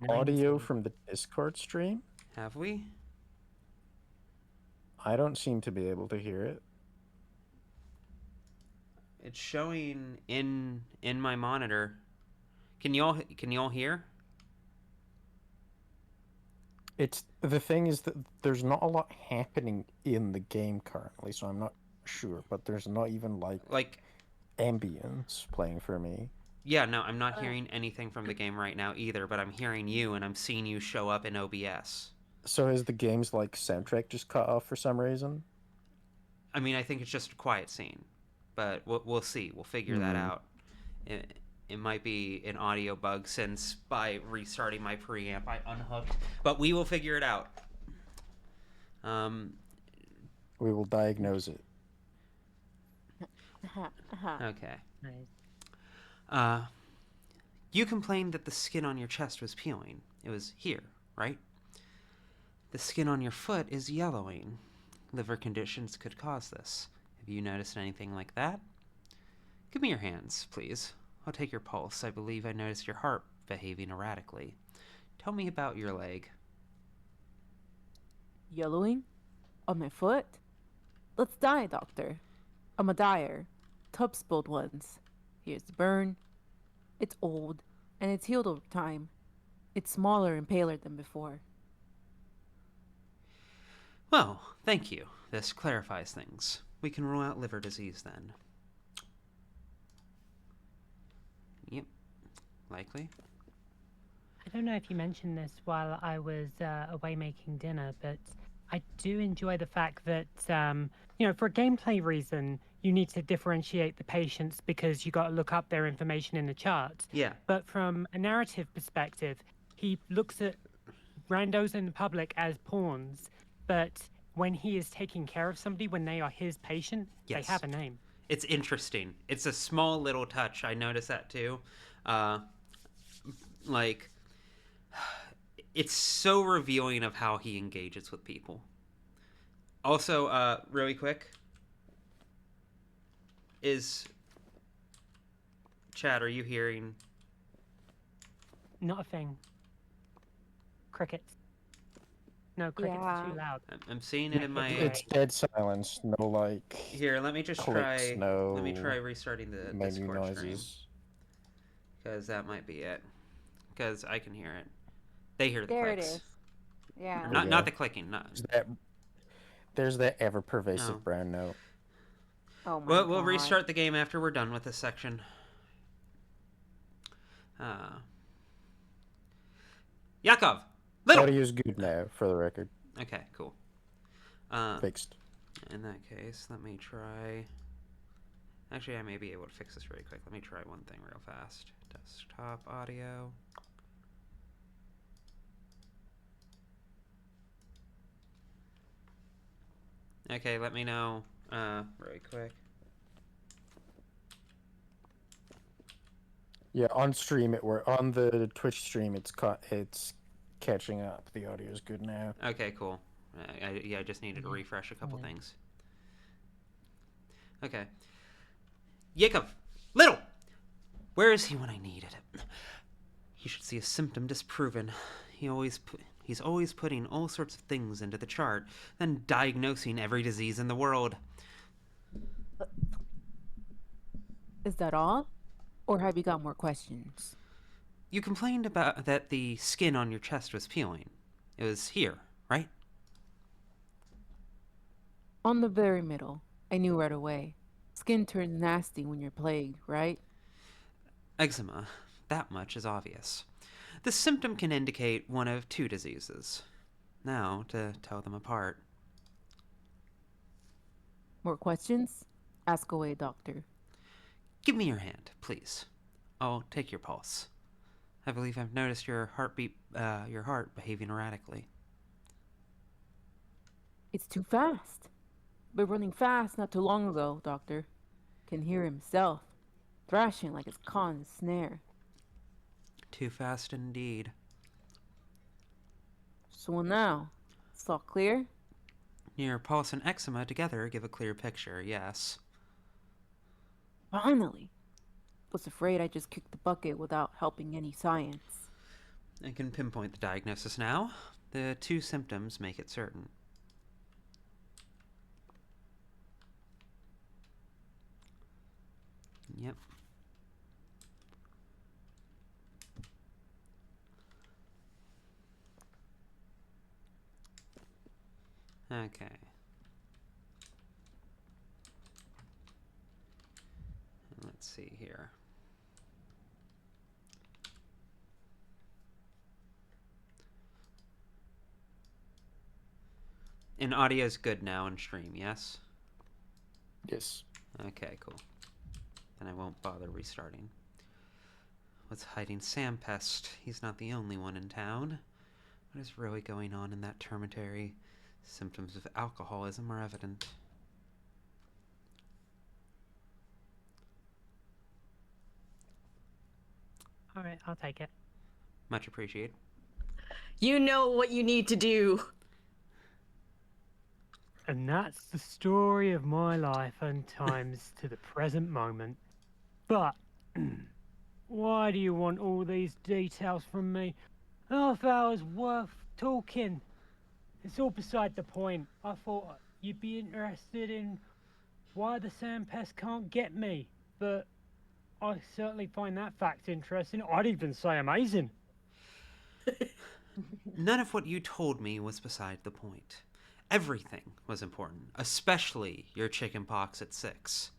audio from the Discord stream. Have we? I don't seem to be able to hear it. It's showing in my monitor. Can y'all hear? It's the thing is that there's not a lot happening in the game currently, so I'm not sure. But there's not even like ambience playing for me. Yeah, no, I'm not hearing anything from the game right now either. But I'm hearing you, and I'm seeing you show up in OBS. So is the game's like soundtrack just cut off for some reason? I mean, I think it's just a quiet scene, but we'll see. We'll figure that out. It might be an audio bug since by restarting my preamp I unhooked, but we will figure it out. We will diagnose it. Okay. You complained that the skin on your chest was peeling. It was here, right? The skin on your foot is yellowing. Liver conditions could cause this. Have you noticed anything like that? Give me your hands, please. I'll take your pulse. I believe I noticed your heart behaving erratically. Tell me about your leg. Yellowing? On my foot? Let's dye, Doctor. I'm a dyer. Tub spilled once. Here's the burn. It's old, and it's healed over time. It's smaller and paler than before. Well, thank you. This clarifies things. We can rule out liver disease then. Yep. Likely. I don't know if you mentioned this while I was away making dinner, but I do enjoy the fact that, for a gameplay reason, you need to differentiate the patients because you got to look up their information in the chart. Yeah. But from a narrative perspective, he looks at randos in the public as pawns, but when he is taking care of somebody, when they are his patient, Yes. they have a name. It's interesting. It's a small little touch. I noticed that too. It's so revealing of how he engages with people. Also, really quick, Chad, are you hearing? Not a thing. Crickets. No, crickets are too loud. I'm seeing it in my. It's dead silence. No like. Here, let me just clicks, try. No. Let me try restarting the menu Discord stream. noises. Because that might be it. Because I can hear it. They hear the There clicks. it is. Yeah. Not the clicking. Not. There's that ever pervasive brown note. Oh my We'll God. restart the game after we're done with this section. Yakov! Little! Audio's good now, for the record. Okay, cool. Fixed. In that case, let me try... Actually, I may be able to fix this really quick. Let me try one thing real fast. Desktop audio. Okay, let me know really quick. Yeah, on stream on the Twitch stream it's catching up. The audio's good now. Okay, cool. I just needed to refresh a couple things. Okay. Yakov! Little! Where is he when I need it? He should see a symptom disproven. He's always putting all sorts of things into the chart, then diagnosing every disease in the world. Is that all? Or have you got more questions? You complained about that the skin on your chest was peeling. It was here, right? On the very middle. I knew right away. Skin turns nasty when you're plagued, right? Eczema. That much is obvious. The symptom can indicate one of two diseases. Now, to tell them apart. More questions? Ask away, doctor. Give me your hand, please. I'll take your pulse. I believe I've noticed your heart behaving erratically. It's too fast. Been running fast not too long ago, doctor. Can hear himself, thrashing like it's caught in a snare. Too fast indeed. So now, it's all clear? Your pulse and eczema together give a clear picture, yes. Finally! Was afraid I just kicked the bucket without helping any science. I can pinpoint the diagnosis now. The two symptoms make it certain. Yep. Okay. Let's see here. And audio's good now in stream, yes? Yes. Okay, cool. Then I won't bother restarting. What's hiding Sam Pest? He's not the only one in town. What is really going on in that termitary? Symptoms of alcoholism are evident. Alright, I'll take it. Much appreciated. You know what you need to do. And that's the story of my life and times to the present moment. But, why do you want all these details from me? Half hour's worth talking. It's all beside the point. I thought you'd be interested in why the sandpest can't get me, but I certainly find that fact interesting. I'd even say amazing. None of what you told me was beside the point. Everything was important, especially your chicken pox at 6.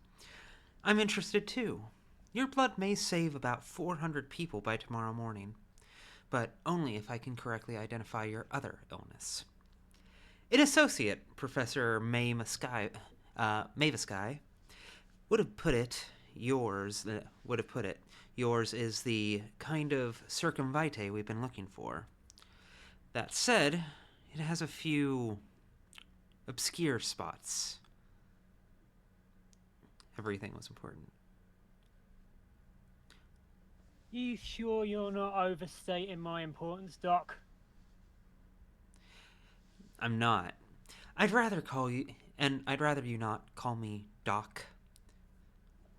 I'm interested too. Your blood may save about 400 people by tomorrow morning, but only if I can correctly identify your other illness. An associate, Professor Mavisky, would have put it, yours is the kind of circumvite we've been looking for. That said, it has a few obscure spots. Everything was important. You sure you're not overstating my importance, Doc? I'm not. I'd rather you not call me Doc.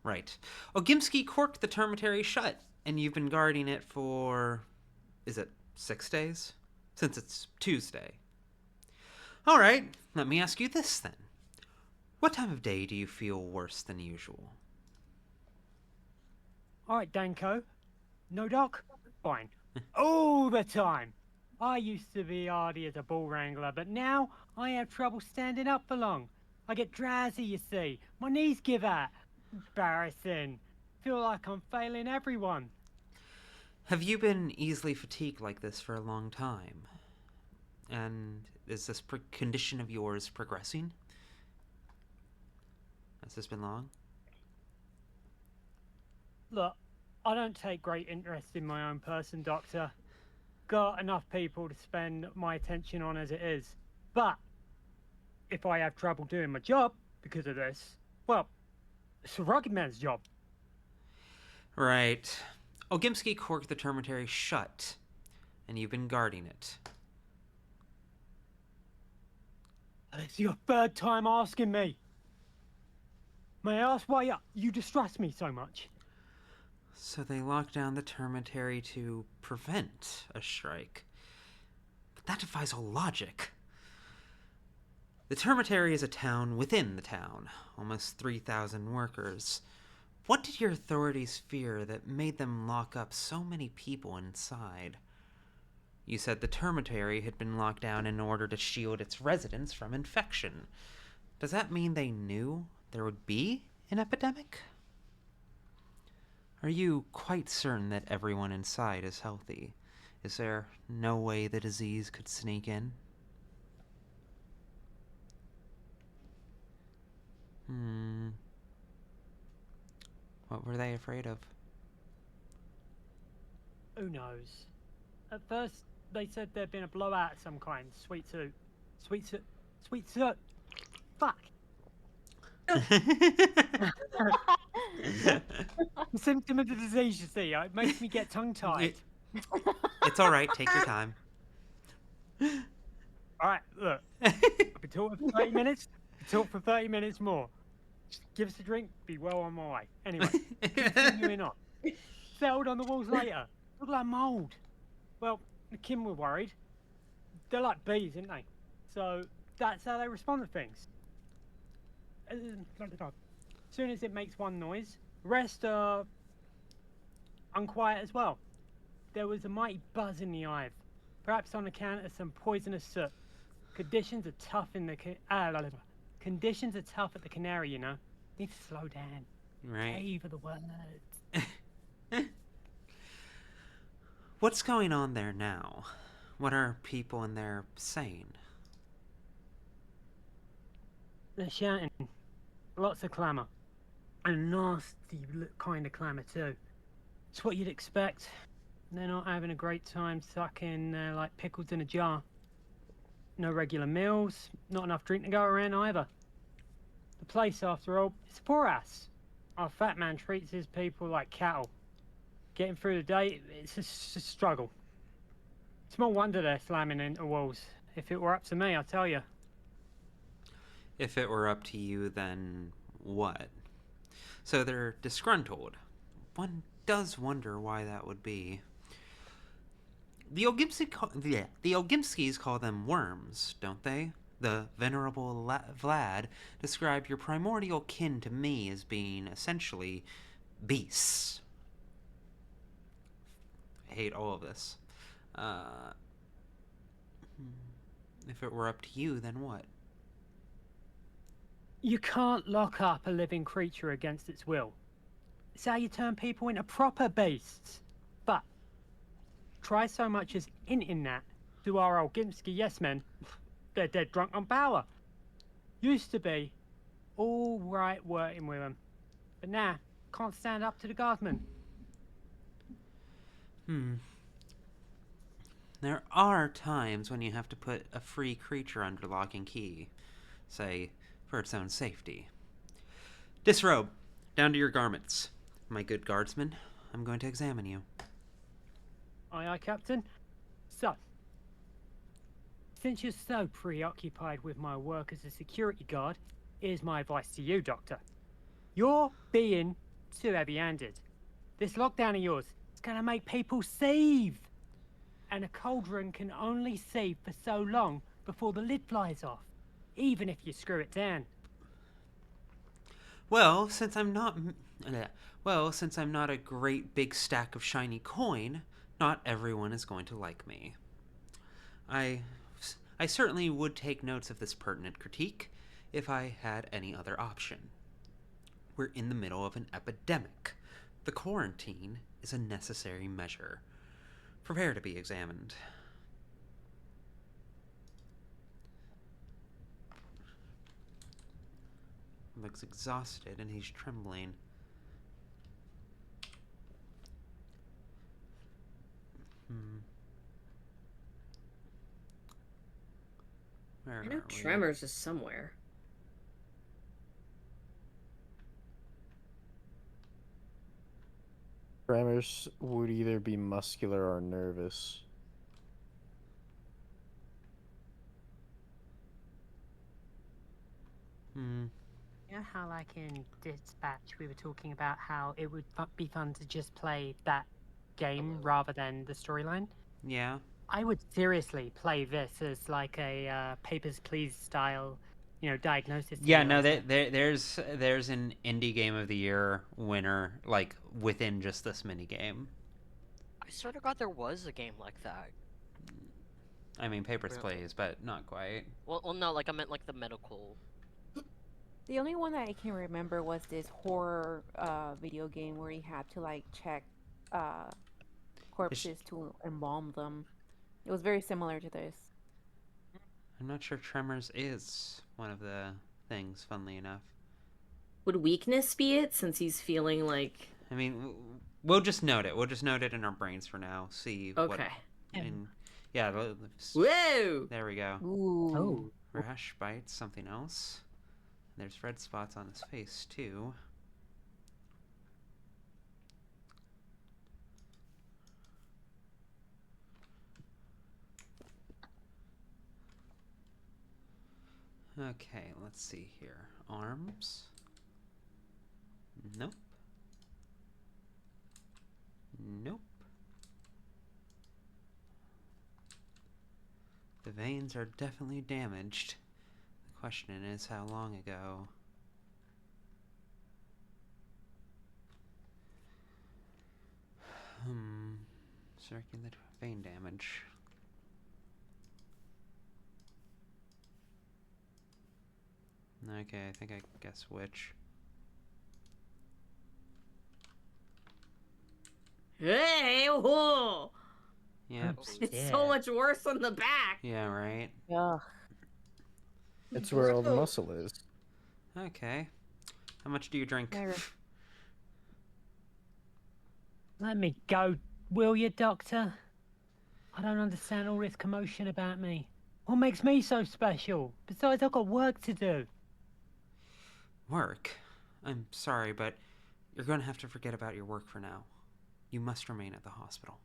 Right. Ogimsky corked the termitary shut, and you've been guarding it for... is it 6 days? Since it's Tuesday. Alright, let me ask you this then. What time of day do you feel worse than usual? Alright, Danko. No, Doc? Fine. All the time. I used to be hardy as a bull wrangler, but now I have trouble standing up for long. I get drowsy, you see. My knees give out. Embarrassing. Feel like I'm failing everyone. Have you been easily fatigued like this for a long time? And is this condition of yours progressing? Has this been long? Look, I don't take great interest in my own person, Doctor. Got enough people to spend my attention on as it is. But if I have trouble doing my job because of this, well, it's a rugged man's job. Right. Ogimsky corked the termitary shut, and you've been guarding it. It's your third time asking me. May I ask why you distrust me so much? So they locked down the termitary to prevent a strike. But that defies all logic. The termitary is a town within the town, almost 3,000 workers. What did your authorities fear that made them lock up so many people inside? You said the termitary had been locked down in order to shield its residents from infection. Does that mean they knew there would be an epidemic? Are you quite certain that everyone inside is healthy? Is there no way the disease could sneak in? What were they afraid of? Who knows? At first, they said there'd been a blowout of some kind. Sweet suit. Fuck! Symptom of the disease, you see. It makes me get tongue-tied. It's alright, take your time. Alright, look. I've been talking for 30 minutes. Talk for 30 minutes more. Just give us a drink, be well on my way. Anyway, continuing on. Settled on the walls later. Look like mould. Well, the kin were worried. They're like bees, aren't they? So that's how they respond to things. As soon as it makes one noise, the rest are unquiet as well. There was a mighty buzz in the hive, perhaps on account of some poisonous soot. Conditions are tough at the Canary, you know. Need to slow down. Right. Savor the words. What's going on there now? What are people in there saying? They're shouting. Lots of clamour. A nasty kind of clamour too. It's what you'd expect. They're not having a great time sucking like pickles in a jar. No regular meals, not enough drink to go around either. The place, after all, it's a poor ass. Our fat man treats his people like cattle. Getting through the day, it's a struggle. Small wonder they're slamming into walls. If it were up to me, I'll tell you. If it were up to you, then what? So they're disgruntled. One does wonder why that would be. The Ogimskis call them worms, don't they? The venerable Vlad described your primordial kin to me as being essentially beasts. I hate all of this. If it were up to you, then what? You can't lock up a living creature against its will. It's how you turn people into proper beasts. But try so much as hinting that to our old Gimski yes-men, they're dead drunk on power. Used to be all right working with them, but now can't stand up to the guardsmen. There are times when you have to put a free creature under lock and key, say, for its own safety. Disrobe, down to your garments. My good guardsman, I'm going to examine you. Aye, aye, Captain. So, since you're so preoccupied with my work as a security guard, here's my advice to you, Doctor. You're being too heavy-handed. This lockdown of yours is going to make people seethe. And a cauldron can only seethe for so long before the lid flies off, even if you screw it down. Well, since I'm not a great big stack of shiny coin, not everyone is going to like me. I certainly would take notes of this pertinent critique if I had any other option. We're in the middle of an epidemic. The quarantine is a necessary measure. Prepare to be examined. He looks exhausted and he's trembling. Where I know are we? Tremors is somewhere. Tremors would either be muscular or nervous. You know how, like, in Dispatch, we were talking about how it would be fun to just play that game rather than the storyline? Yeah. I would seriously play this as, like, a Papers, Please style, diagnosis. Yeah, no, there's an indie game of the year winner, like, within just this mini game. I sort of got there was a game like that. I mean, Papers, Really? Please, but not quite. Well, no, like, I meant, like, the medical The only one that I can remember was this horror video game where you had to like check uh corpses to embalm them. It was very similar to this. I'm not sure Tremors is one of the things, funnily enough. Would weakness be it, since he's feeling like... I mean, we'll just note it. We'll just note it in our brains for now. See what... Okay. And, yeah. Whoa! There we go. Ooh. Oh. Rash bites, something else. There's red spots on his face, too. Okay, let's see here. Arms. Nope. Nope. The veins are definitely damaged. The question is, how long ago? Circular vein damage. Okay, I think I guess which. Hey, whoa! Yep. It's so much worse on the back. Yeah, right? Ugh. It's where all the muscle is. Okay. How much do you drink? Let me go, will you, Doctor? I don't understand all this commotion about me. What makes me so special? Besides, I've got work to do. Work? I'm sorry, but you're going to have to forget about your work for now. You must remain at the hospital.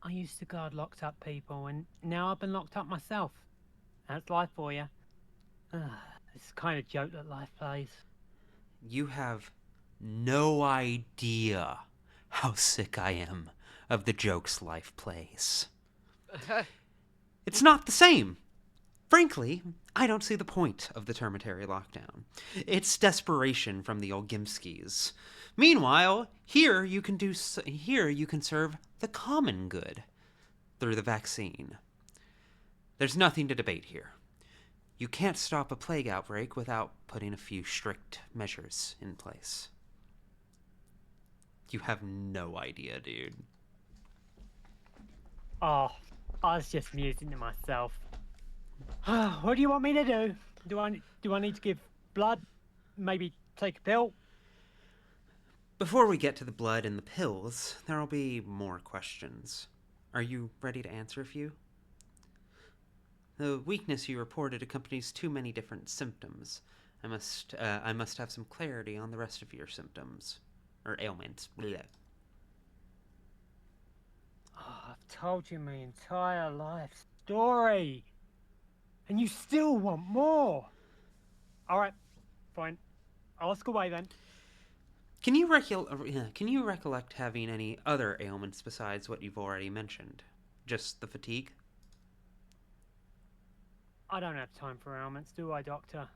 I used to guard locked up people, and now I've been locked up myself. That's life for you. It's the kind of joke that life plays. You have no idea how sick I am of the jokes life plays. It's not the same. Frankly, I don't see the point of the termitary lockdown. It's desperation from the Olgimskis. Meanwhile, here you can serve the common good through the vaccine. There's nothing to debate here. You can't stop a plague outbreak without putting a few strict measures in place. You have no idea, dude. Oh, I was just musing to myself. What do you want me to do? Do I need to give blood? Maybe take a pill? Before we get to the blood and the pills, there'll be more questions. Are you ready to answer a few? The weakness you reported accompanies too many different symptoms. I must have some clarity on the rest of your symptoms. Or ailments. Blech. Oh, I've told you my entire life story. And you still want more. Alright, fine. I'll ask away then. Can you recollect having any other ailments besides what you've already mentioned? Just the fatigue? I don't have time for ailments, do I, Doctor?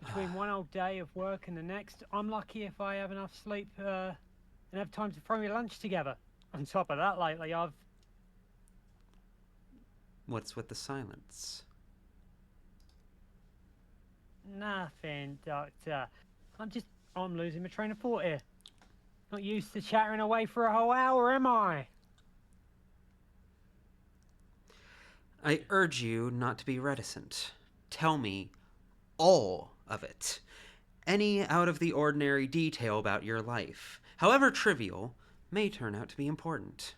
Between one old day of work and the next, I'm lucky if I have enough sleep and have time to throw me lunch together. On top of that, lately, I've... What's with the silence? Nothing, Doctor. I'm losing my train of thought here. Not used to chattering away for a whole hour, am I? I urge you not to be reticent. Tell me all of it. Any out-of-the-ordinary detail about your life, however trivial, may turn out to be important.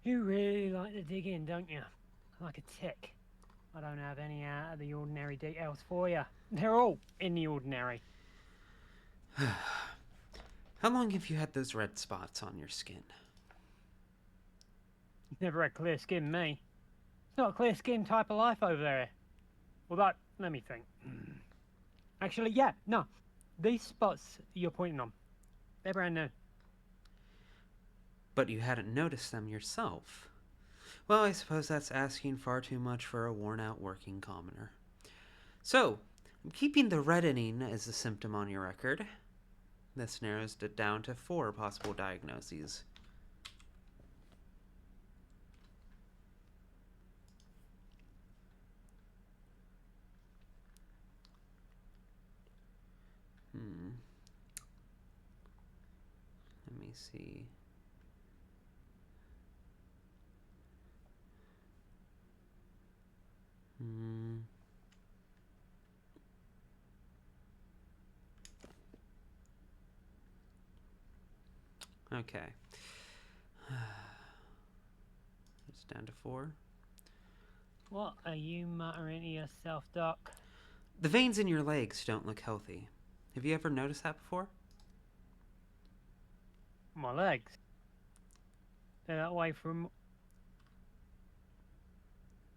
You really like to dig in, don't you? Like a tick. I don't have any out-of-the-ordinary details for you. They're all in the ordinary. How long have you had those red spots on your skin? You've never had clear skin, me. It's not a clear skin type of life over there. Well, let me think. Actually, yeah, no. These spots you're pointing on, they're brand new. But you hadn't noticed them yourself. Well, I suppose that's asking far too much for a worn-out working commoner. So, I'm keeping the reddening as a symptom on your record. This narrows it down to 4 possible diagnoses. see. Okay. It's down to 4. What are you muttering to yourself, Doc? The veins in your legs don't look healthy. Have you ever noticed that before? My legs. They're that way from.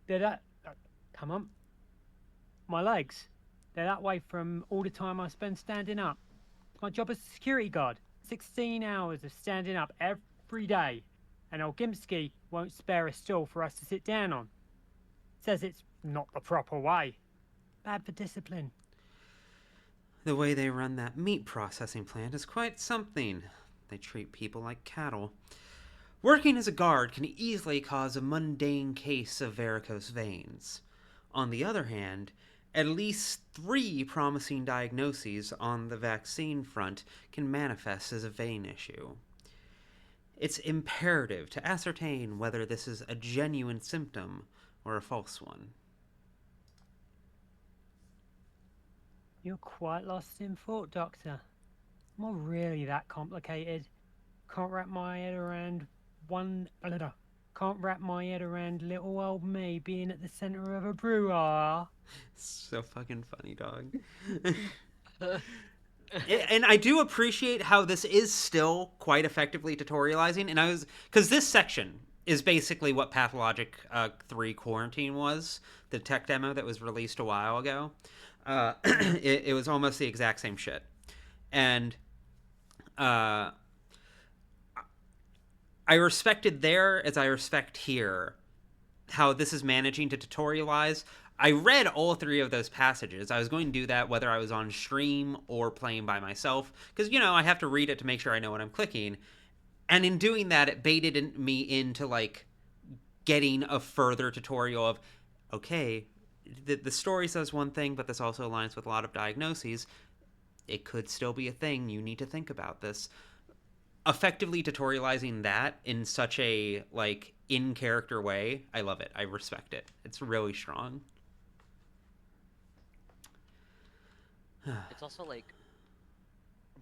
They're that. Come on. My legs. They're that way from all the time I spend standing up. My job as a security guard. 16 hours of standing up every day. And old Gimsky won't spare a stool for us to sit down on. Says it's not the proper way. Bad for discipline. The way they run that meat processing plant is quite something. They treat people like cattle. Working as a guard can easily cause a mundane case of varicose veins. On the other hand, at least 3 promising diagnoses on the vaccine front can manifest as a vein issue. It's imperative to ascertain whether this is a genuine symptom or a false one. You're quite lost in thought, Doctor. Not really that complicated. Can't wrap my head around little old me being at the center of a brouhaha. So fucking funny, dog. And I do appreciate how this is still quite effectively tutorializing. And because this section is basically what Pathologic 3 Quarantine was, the tech demo that was released a while ago. It was almost the exact same shit. And I respected there as I respect here how this is managing to tutorialize. I read all 3 of those passages. I was going to do that whether I was on stream or playing by myself. Because, I have to read it to make sure I know what I'm clicking. And in doing that, it baited me into, getting a further tutorial of, okay, the story says one thing, but this also aligns with a lot of diagnoses. It could still be a thing. You need to think about this. Effectively tutorializing that in such a, in-character way, I love it. I respect it. It's really strong. It's also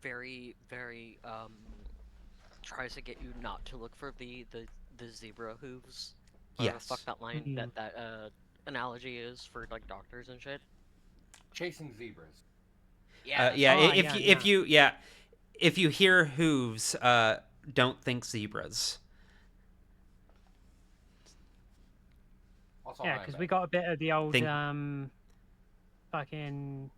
very, very tries to get you not to look for the zebra hooves. Whatever the fuck that line that analogy is for doctors and shit. Chasing zebras. Yeah. If you hear hooves, don't think zebras. Yeah, because we got a bit of the old fucking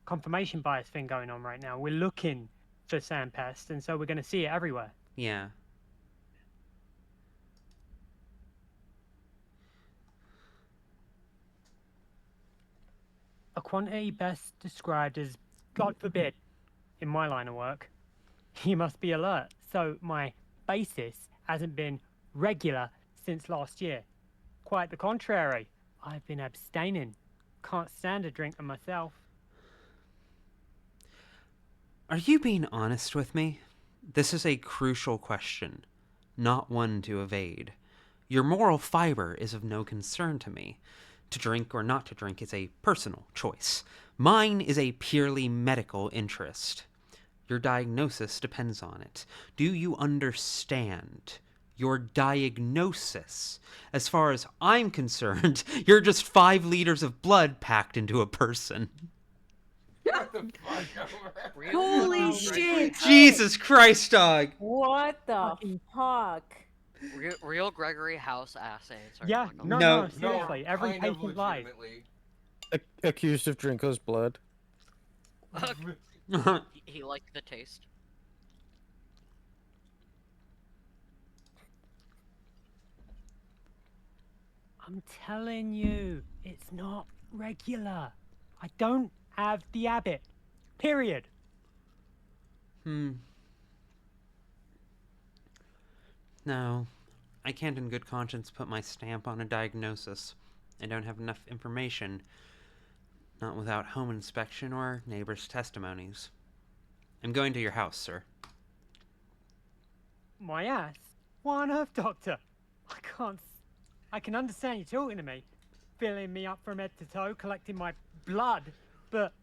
confirmation bias thing going on right now. We're looking for sandpest, and so we're going to see it everywhere. Yeah. A quantity best described as, God forbid, in my line of work, you must be alert. So my basis hasn't been regular since last year. Quite the contrary. I've been abstaining. Can't stand a drink myself. Are you being honest with me? This is a crucial question, not one to evade. Your moral fiber is of no concern to me. To drink or not to drink is a personal choice. Mine is a purely medical interest. Your diagnosis depends on it. Do you understand? Your diagnosis. As far as I'm concerned, you're just 5 liters of blood packed into a person. What the fuck? Holy shit! Jesus Christ, dog! What the fuck? Real Gregory House ass answer. Yeah, no, seriously. Every kind of patient lies. legitimately. Accused of Drinko's blood. He liked the taste. I'm telling you, it's not regular. I don't have the habit. Period. No, I can't in good conscience put my stamp on a diagnosis. I don't have enough information. Not without home inspection or neighbors' testimonies. I'm going to your house, sir. My ass? Why on earth, Doctor? I can't. I can understand you talking to me, filling me up from head to toe, collecting my blood, but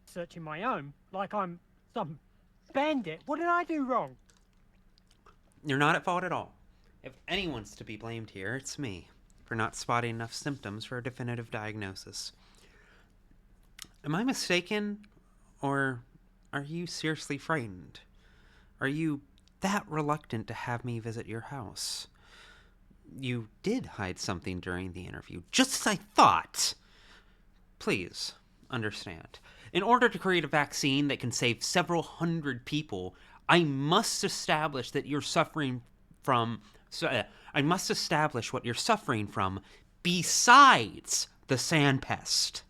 searching my own like I'm some bandit. What did I do wrong? You're not at fault at all. If anyone's to be blamed here, it's me for not spotting enough symptoms for a definitive diagnosis. Am I mistaken, or are you seriously frightened? Are you that reluctant to have me visit your house? You did hide something during the interview, just as I thought. Please, understand. In order to create a vaccine that can save several hundred people, I must establish that you're suffering from... I must establish what you're suffering from besides the sand pest.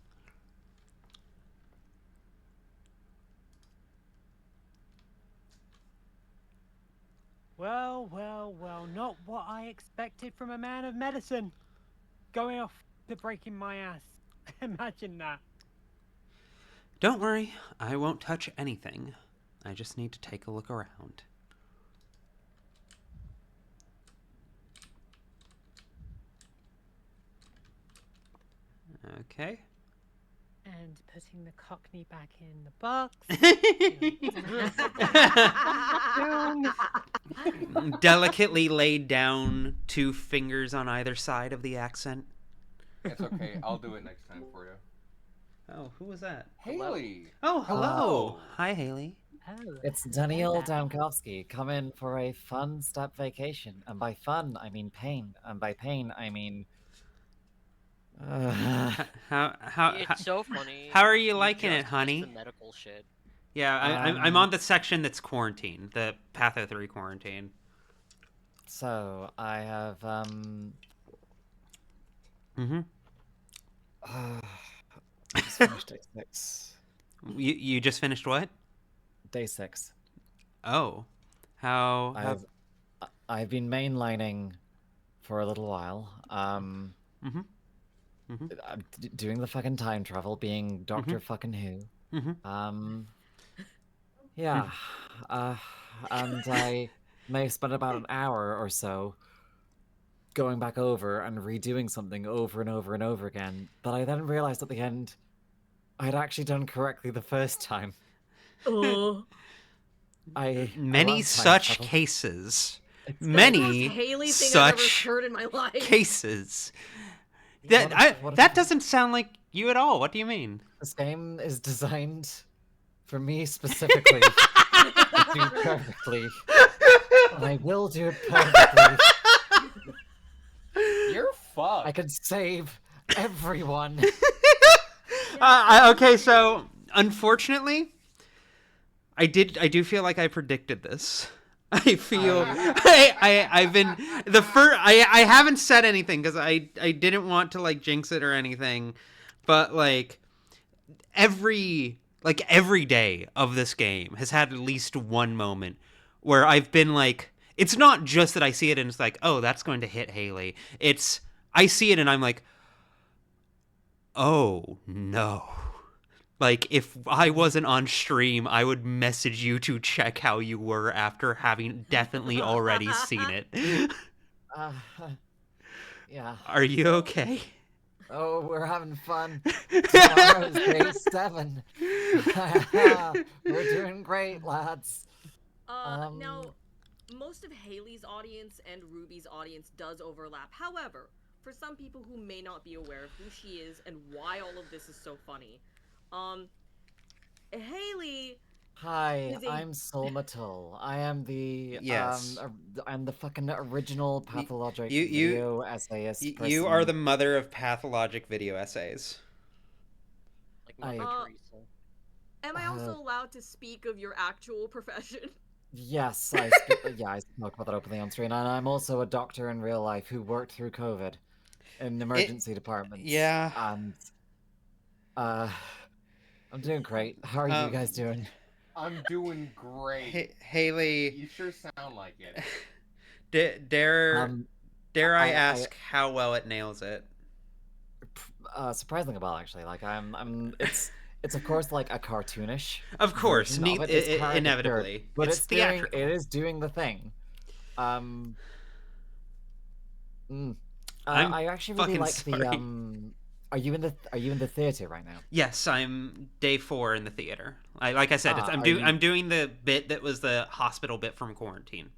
Well, well, well, not what I expected from a man of medicine. Going off to breaking my ass. Imagine that. Don't worry, I won't touch anything. I just need to take a look around. Okay. And putting the cockney back in the box. Delicately laid down 2 fingers on either side of the accent. It's okay. I'll do it next time for you. Oh, who was that? Haley. Oh, hello. Hello. Hi, Haley. It's Daniel Damkowski. Come in for a fun step vacation. And by fun, I mean pain. And by pain, I mean... It's so funny. How are you liking it, just honey? The medical shit. Yeah, I'm on the section that's quarantine, the Patho 3 quarantine. So, I have, I just finished day 6. You just finished what? Day 6. Oh. How... I've been mainlining for a little while. I'm doing the fucking time travel, being Doctor fucking Who. Yeah. And I may have spent about an hour or so going back over and redoing something over and over and over again, but I then realized at the end I had actually done correctly the first time. Oh. Many such cases. Many Haley thing such I've ever heard in my life. cases. That doesn't sound like you at all. What do you mean? This game is designed for me specifically to do perfectly. And I will do it perfectly. You're fucked. I could save everyone. Okay, so unfortunately, I do feel like I predicted this. I feel I've been the first. I haven't said anything because I didn't want to like jinx it or anything, but like every day of this game has had at least one moment where I've been like, it's not just that I see it and it's like, oh, that's going to hit Haley. It's I see it and I'm like, oh no. Like, if I wasn't on stream, I would message you to check how you were after having definitely already seen it. Yeah. Are you okay? Oh, we're having fun. Tomorrow's day 7. We're doing great, lads. Now, most of Haley's audience and Ruby's audience does overlap. However, for some people who may not be aware of who she is and why all of this is so funny, Haley. Hi, I'm Solmatul. I am the I'm the fucking original Pathologic video essayist. You are the mother of Pathologic video essays. Am I also allowed to speak of your actual profession? Yes, I spoke about that openly on screen, and I'm also a doctor in real life who worked through COVID in emergency departments. Yeah. And I'm doing great. How are you guys doing? I'm doing great. Haley, you sure sound like it. Dare I ask how well it nails it? Surprisingly well, actually. Like it's of course like a cartoonish. Of course, inevitably. but But it is doing the thing. Um. Mm. I'm I actually really fucking like sorry. the. Are you in the theater right now? Yes, I'm day 4 in the theater. Like I said, Are you? I'm doing the bit that was the hospital bit from quarantine.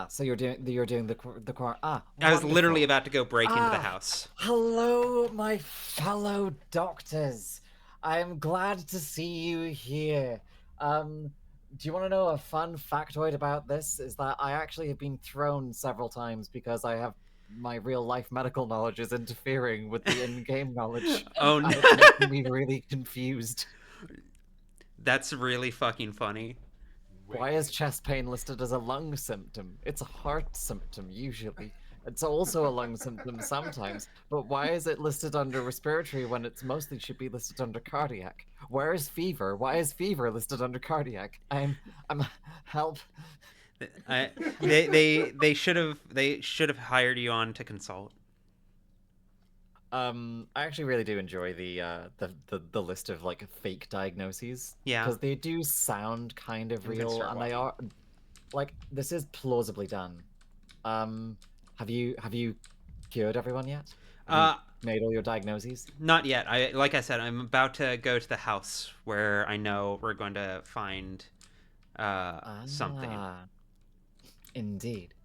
So you're doing the choir. I was literally Wonderful. about to go break into the house. Hello, my fellow doctors. I'm glad to see you here. Do you want to know a fun factoid about this? Is that I actually have been thrown several times because I have my real life medical knowledge is interfering with the in-game knowledge. Oh no. And it's making me really confused. That's really fucking funny. Why is chest pain listed as a lung symptom? It's a heart symptom usually. It's also a lung symptom sometimes, but why is it listed under respiratory when it's mostly should be listed under cardiac? Where is fever? Why is fever listed under cardiac? I'm help. They should have hired you on to consult. I actually really do enjoy the list of like fake diagnoses. Yeah. Because they do sound kind of I'm gonna real, start and they are like this is plausibly done. Have you cured everyone yet? Have you made all your diagnoses? Not yet. Like I said, I'm about to go to the house where I know we're going to find something. Indeed.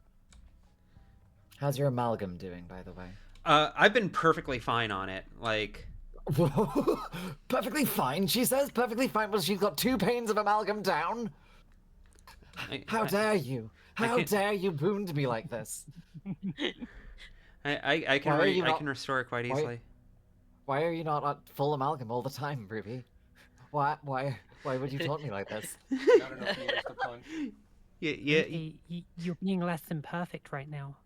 How's your amalgam doing, by the way? I've been perfectly fine on it. Like, perfectly fine. She says perfectly fine, but she's got 2 panes of amalgam down. How dare you? How dare you wound me like this? I can restore it quite easily. Why are you not at full amalgam all the time, Ruby? Why would you taunt me like this? Not enough years to punch. You're being less than perfect right now.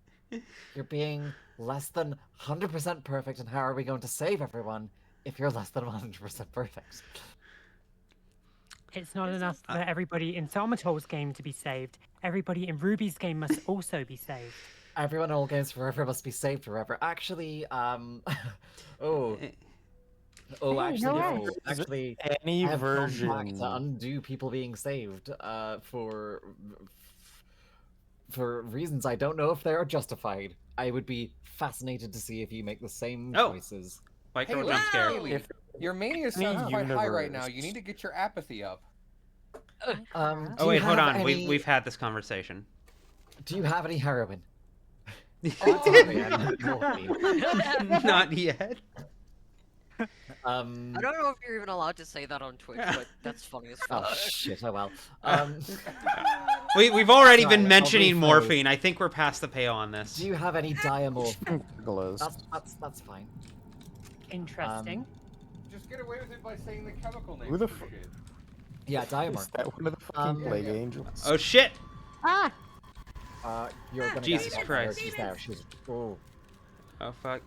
You're being less than 100% perfect, and how are we going to save everyone if you're less than 100% perfect? It's not enough for everybody in Salmatol's game to be saved. Everybody in Ruby's game must also be saved. Everyone in all games forever must be saved forever. Actually, actually, no. Actually, any I have gone back version to undo people being saved for reasons I don't know if they are justified. I would be fascinated to see if you make the same choices. Like Hey, jump scare. Haley, your mania sounds quite high right now. You need to get your apathy up. Oh wait, hold on. We've had this conversation. Do you have any heroin? Not yet. I don't know if you're even allowed to say that on Twitch, but that's funny as fuck. Oh shit! Oh well. We've already Sorry, been I'll mentioning rephrase. morphine. I think we're past the pale on this. Do you have any diamorphine? That's fine. Interesting. Just get away with it by saying the chemical name. Who the for shit. Yeah, diamorphine. Is that one of the fucking plague angels? Oh shit! You're gonna Jesus get Christ. She's there. She's. Oh. Oh fuck.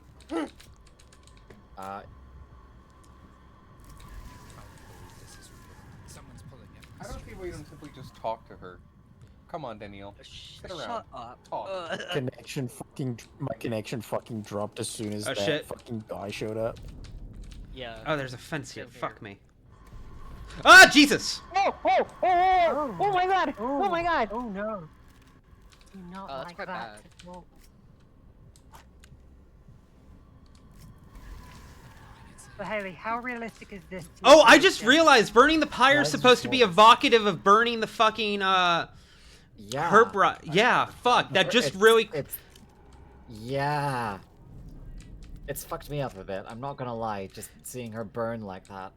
I don't see why you don't simply just talk to her. Come on, Daniel. Sit around. Shut up. Talk. My connection fucking dropped as soon as Oh, that shit. fucking guy showed up. Yeah. Oh, there's a fence here. Fuck me. Ah, Jesus! Oh my god! Oh my god! Oh no. Do not that's like quite that. bad. at all. But Haley, how realistic is this? Oh, I just realized burning the pyre is supposed to be evocative of burning the fucking Yeah. herb rot. Yeah, fuck. That just really. Yeah. It's fucked me up a bit. I'm not gonna lie. Just seeing her burn like that.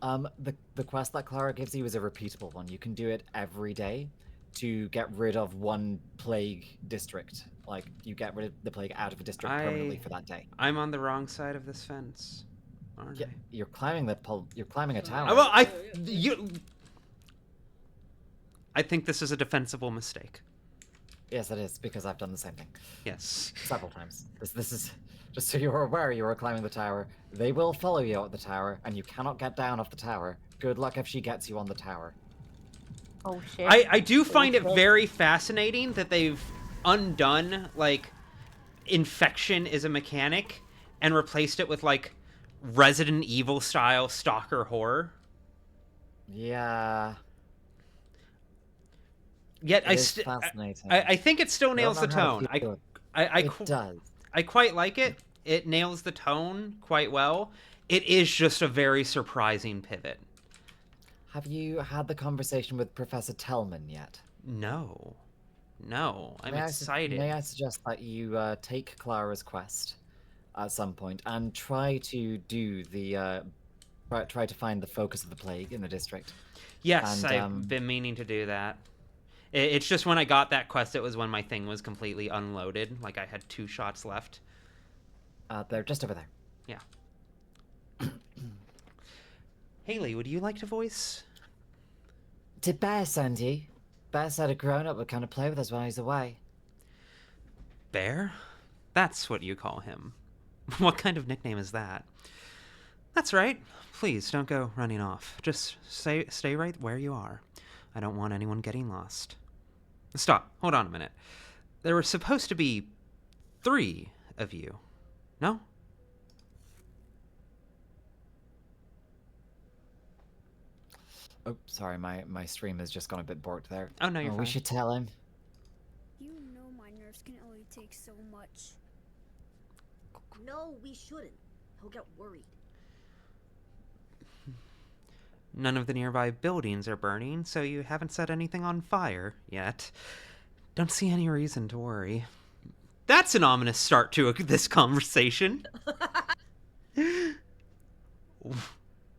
The quest that Clara gives you is a repeatable one. You can do it every day to get rid of one plague district. Like, you get rid of the plague out of a district permanently for that day. I'm on the wrong side of this fence, aren't I? You're climbing you're climbing a tower. Well, I think this is a defensible mistake. Yes, it is, because I've done the same thing. Yes. Several times. This is, just so you're aware, you are climbing the tower. They will follow you out the tower, and you cannot get down off the tower. Good luck if she gets you on the tower. Oh shit. I do find it very fascinating that they've undone, like, infection is a mechanic and replaced it with, like, Resident Evil style stalker horror. Yeah. Yet It is fascinating. I think it still I don't nails the know how tone. to feel. It does. I quite like it. It nails the tone quite well. It is just a very surprising pivot. Have you had the conversation with Professor Tellman yet? No. No, I'm May excited. May I suggest that you take Clara's quest at some point and try to do the try to find the focus of the plague in the district. Yes, and, I've been meaning to do that. It's just when I got that quest, it was when my thing was completely unloaded. Like, I had 2 shots left. They're just over there. Yeah. Haley, would you like to voice? Did Bear send you? Bear said a grown-up would kind of play with us while he's away. Bear? That's what you call him. What kind of nickname is that? That's right. Please, don't go running off. Just stay right where you are. I don't want anyone getting lost. Stop. Hold on a minute. There were supposed to be 3 of you. No? Oh, sorry, my stream has just gone a bit borked there. Oh, no, you're We fine. should tell him. You know my nerves can only take so much. No, we shouldn't. He'll get worried. None of the nearby buildings are burning, so you haven't set anything on fire yet. Don't see any reason to worry. That's an ominous start to this conversation.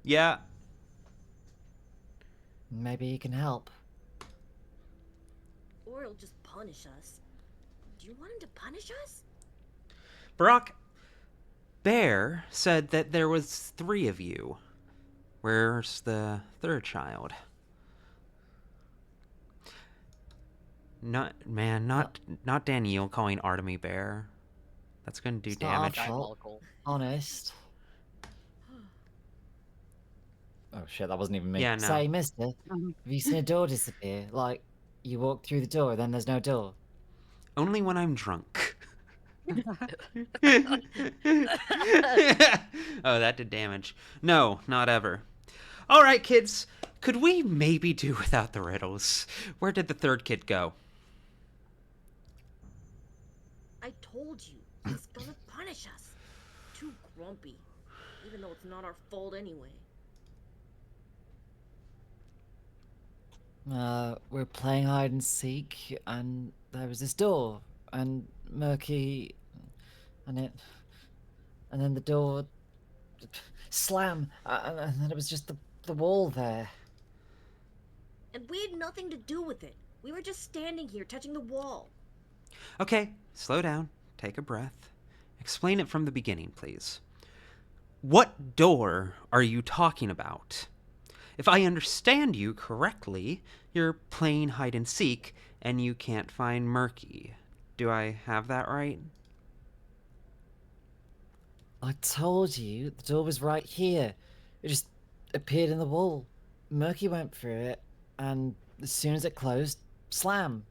Yeah. Maybe he can help. Or he'll just punish us. Do you want him to punish us? Brock, Bear said that there was 3 of you. Where's the 3rd child? Not Danielle calling Artemy Bear. That's gonna do damage. Honest. Oh shit, that wasn't even me. Yeah, no. Say, mister, have you seen a door disappear? Like, you walk through the door, then there's no door. Only when I'm drunk. Oh, that did damage. No, not ever. All right, kids. Could we maybe do without the riddles? Where did the 3rd kid go? I told you, he's gonna punish us. Too grumpy, even though it's not our fault anyway. We're playing hide and seek, and there was this door, and Murky, and then the door slam, and then it was just the wall there. And we had nothing to do with it. We were just standing here, touching the wall. Okay, slow down. Take a breath. Explain it from the beginning, please. What door are you talking about? If I understand you correctly, you're playing hide and seek, and you can't find Murky. Do I have that right? I told you, the door was right here. It just appeared in the wall. Murky went through it, and as soon as it closed, slam.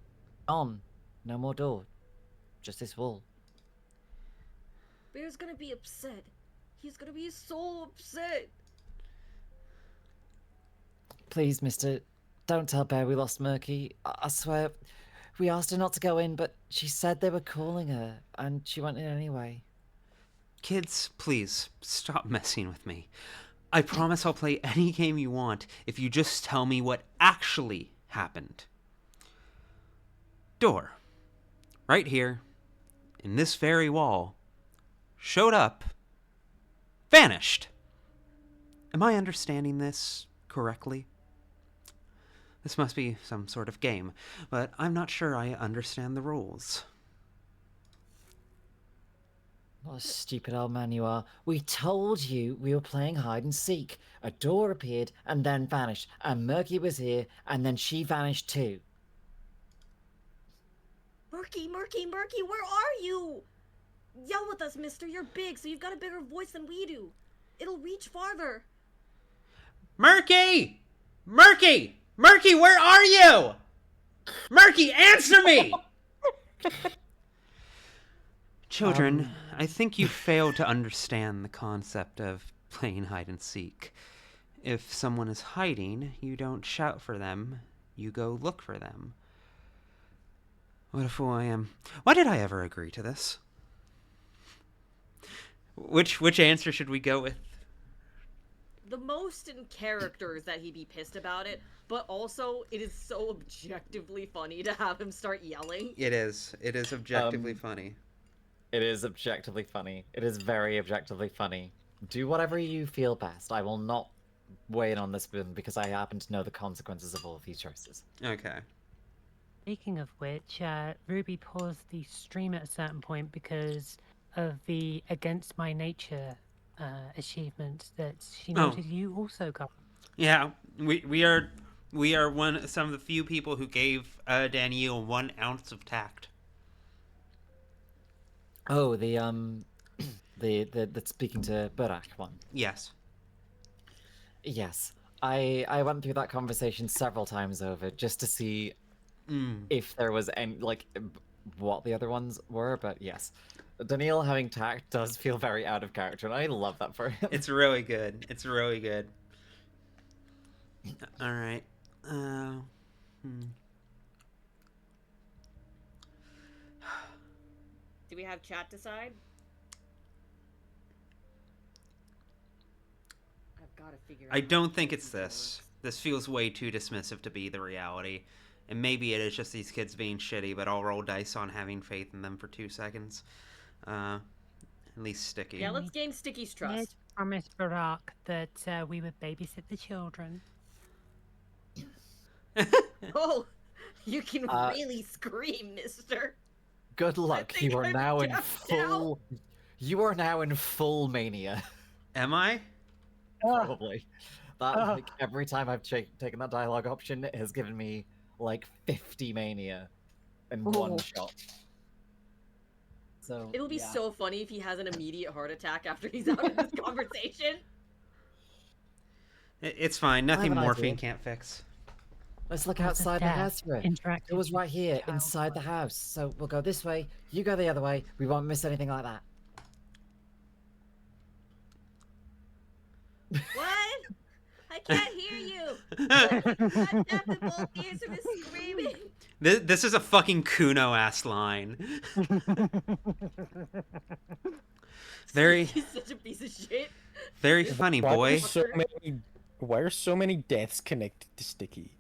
On. No more door. Just this wall. Bear's gonna be upset. He's gonna be so upset. Please, mister, don't tell Bear we lost Murky. I swear, we asked her not to go in, but she said they were calling her, and she went in anyway. Kids, please, stop messing with me. I promise I'll play any game you want if you just tell me what actually happened. Door. Right here, in this very wall. Showed up. Vanished. Am I understanding this correctly? This must be some sort of game, but I'm not sure I understand the rules. What a stupid old man you are. We told you we were playing hide and seek. A door appeared and then vanished, and Murky was here, and then she vanished too. Murky, where are you? Yell with us, mister. You're big, so you've got a bigger voice than we do. It'll reach farther. Murky! Murky! Murky, where are you? Murky, answer me! Children, I think you failed to understand the concept of playing hide and seek. If someone is hiding, you don't shout for them, you go look for them. What a fool I am. Why did I ever agree to this? Which answer should we go with? The most in character is that he'd be pissed about it, but also it is so objectively funny to have him start yelling. It is. It is objectively funny. It is objectively funny. It is very objectively funny. Do whatever you feel best. I will not weigh in on this one because I happen to know the consequences of all of these choices. Okay. Speaking of which, Ruby paused the stream at a certain point because of the Against My Nature achievement that she noted you also got. Yeah, we are some of the few people who gave Danielle 1 ounce of tact. Oh, the speaking to Burak one. Yes. Yes. I went through that conversation several times over just to see if there was any, like, what the other ones were, but yes. Daniil having tact does feel very out of character, and I love that for him. It's really good. It's really good. All right. Do we have chat decide? I've got to figure out. I don't think it's this. This feels way too dismissive to be the reality. And maybe it is just these kids being shitty, but I'll roll dice on having faith in them for 2 seconds. At least Sticky. Yeah, let's gain Sticky's trust. Let's promise Barack that we would babysit the children. Oh, you can really scream, mister. Good luck. You are now in full. You are now in full mania. Am I? Probably. That like every time I've taken that dialogue option, it has given me like 50 mania in one shot. So it'll be so funny if he has an immediate heart attack after he's out of this conversation. It's fine. Nothing morphine can't fix. Let's look outside the house for it. It was right here, inside the house. So we'll go this way, you go the other way. We won't miss anything like that. What? I can't hear you. I'm deaf in both ears from the screaming. This is a fucking Kuno-ass line. Very... He's such a piece of shit. Very funny, boy. Why are so many deaths connected to Sticky?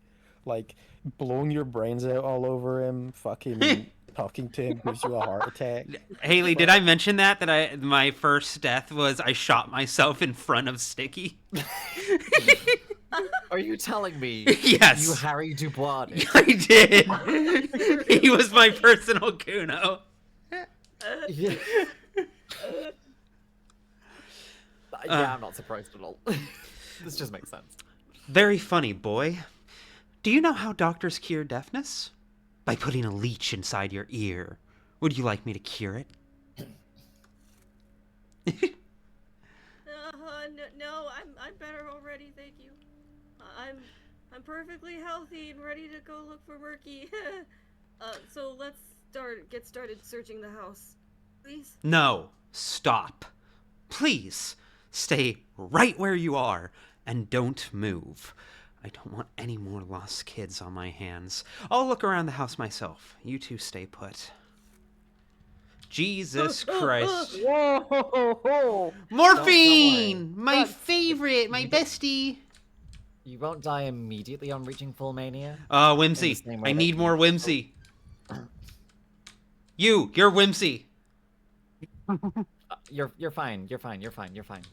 Like, blowing your brains out all over him, fucking talking to him gives you a heart attack. Haley, did I mention that my first death was I shot myself in front of Sticky? Are you telling me yes. You Harry Dubois? I did. He was my personal Kuno. Yeah. I'm not surprised at all. This just makes sense. Very funny, boy. Do you know how doctors cure deafness? By putting a leech inside your ear. Would you like me to cure it? No, I'm better already, thank you. I'm perfectly healthy and ready to go look for Murky. So let's get started searching the house, please. No, stop. Please, stay right where you are and don't move. I don't want any more lost kids on my hands. I'll look around the house myself. You two stay put. Jesus Christ. Whoa! Morphine! My favorite, my bestie. You won't die immediately on reaching full mania. Whimsy. I need more whimsy. You're whimsy. You're fine. You're fine.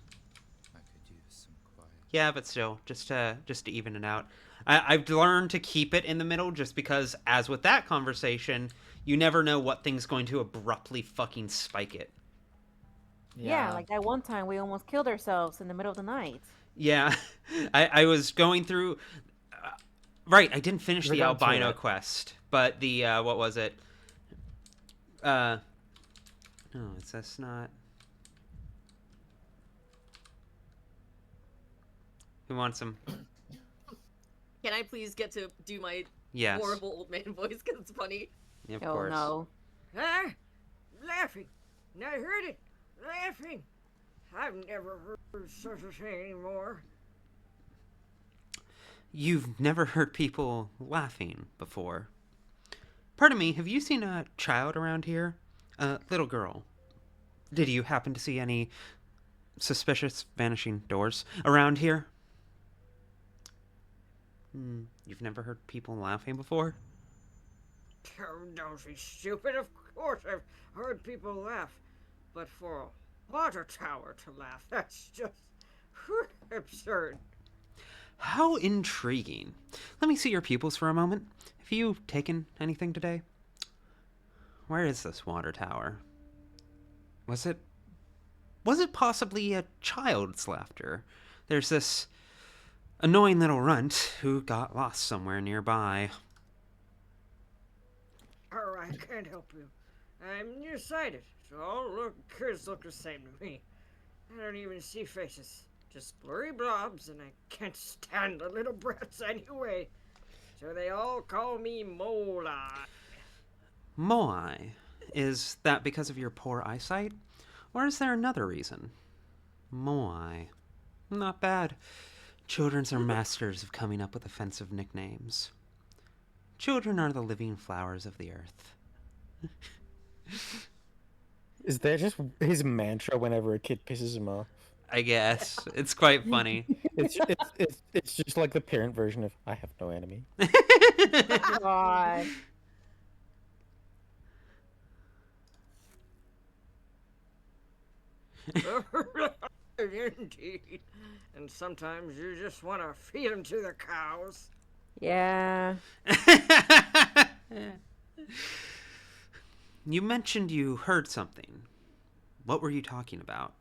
Yeah, but still, just to even it out. I've learned to keep it in the middle just because, as with that conversation, you never know what thing's going to abruptly fucking spike it. Yeah, like that one time we almost killed ourselves in the middle of the night. Yeah, I was going through... right, I didn't finish the albino quest, but the, what was it? No, that's not... Who wants him? Can I please get to do my horrible old man voice because it's funny? Yeah, of course. No. Ah, laughing. I heard it. Laughing. I've never heard such a thing anymore. You've never heard people laughing before. Pardon me, have you seen a child around here? A little girl. Did you happen to see any suspicious vanishing doors around here? You've never heard people laughing before? Don't be stupid. Of course I've heard people laugh. But for a water tower to laugh, that's just absurd. How intriguing. Let me see your pupils for a moment. Have you taken anything today? Where is this water tower? Was it possibly a child's laughter? There's this annoying little runt who got lost somewhere nearby. I can't help you. I'm nearsighted, so all kids look the same to me. I don't even see faces, just blurry blobs, and I can't stand the little brats anyway. So they all call me Mola. Moai. Is that because of your poor eyesight? Or is there another reason? Moai. Not bad. Children are masters of coming up with offensive nicknames. Children are the living flowers of the earth. Is that just his mantra whenever a kid pisses him off? I guess. It's quite funny. It's just like the parent version of I have no enemy. God. Indeed. And sometimes you just want to feed them to the cows. Yeah. You mentioned you heard something. What were you talking about?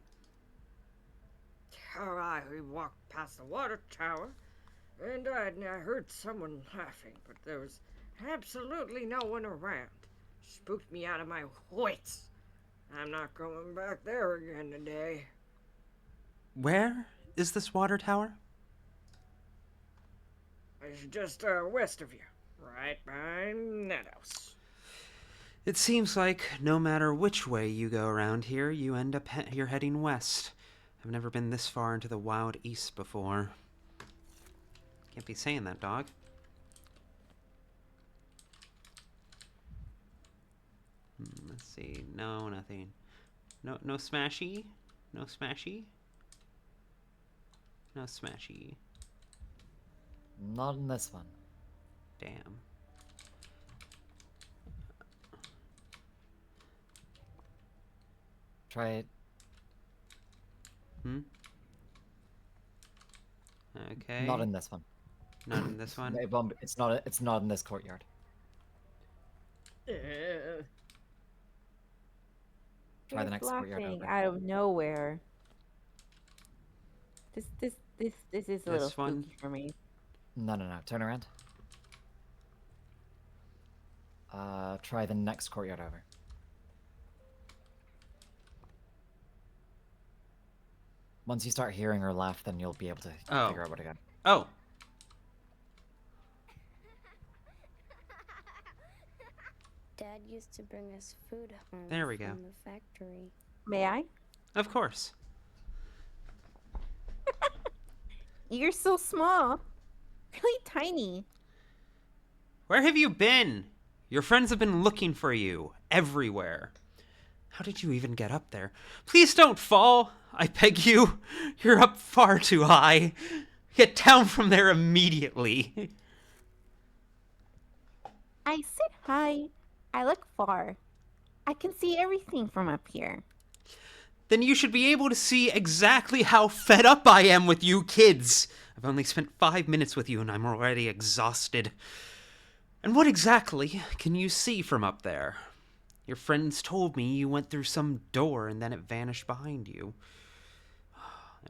We walked past the water tower, and I heard someone laughing, but there was absolutely no one around. Spooked me out of my wits. I'm not going back there again today. Where is this water tower? It's just west of you, right behind that house. It seems like no matter which way you go around here, you end up you're heading west. I've never been this far into the wild east before. Can't be saying that, dog. Let's see. No, nothing. No smashy. No smashy. No smashy. Not in this one. Damn. Try it. Okay. Not in this one. Not in this one. It's not. It's not in this courtyard. Try the next courtyard laughing over. out of nowhere. This is a little spooky for me. No. Turn around. Try the next courtyard over. Once you start hearing her laugh, then you'll be able to figure out where to go. Oh. Dad used to bring us food home There we go. from the factory. May I? Of course. You're so small. Really tiny. Where have you been? Your friends have been looking for you everywhere. How did you even get up there? Please don't fall. I beg you. You're up far too high. Get down from there immediately. I sit high. I look far. I can see everything from up here. Then you should be able to see exactly how fed up I am with you kids. I've only spent 5 minutes with you and I'm already exhausted. And what exactly can you see from up there? Your friends told me you went through some door and then it vanished behind you.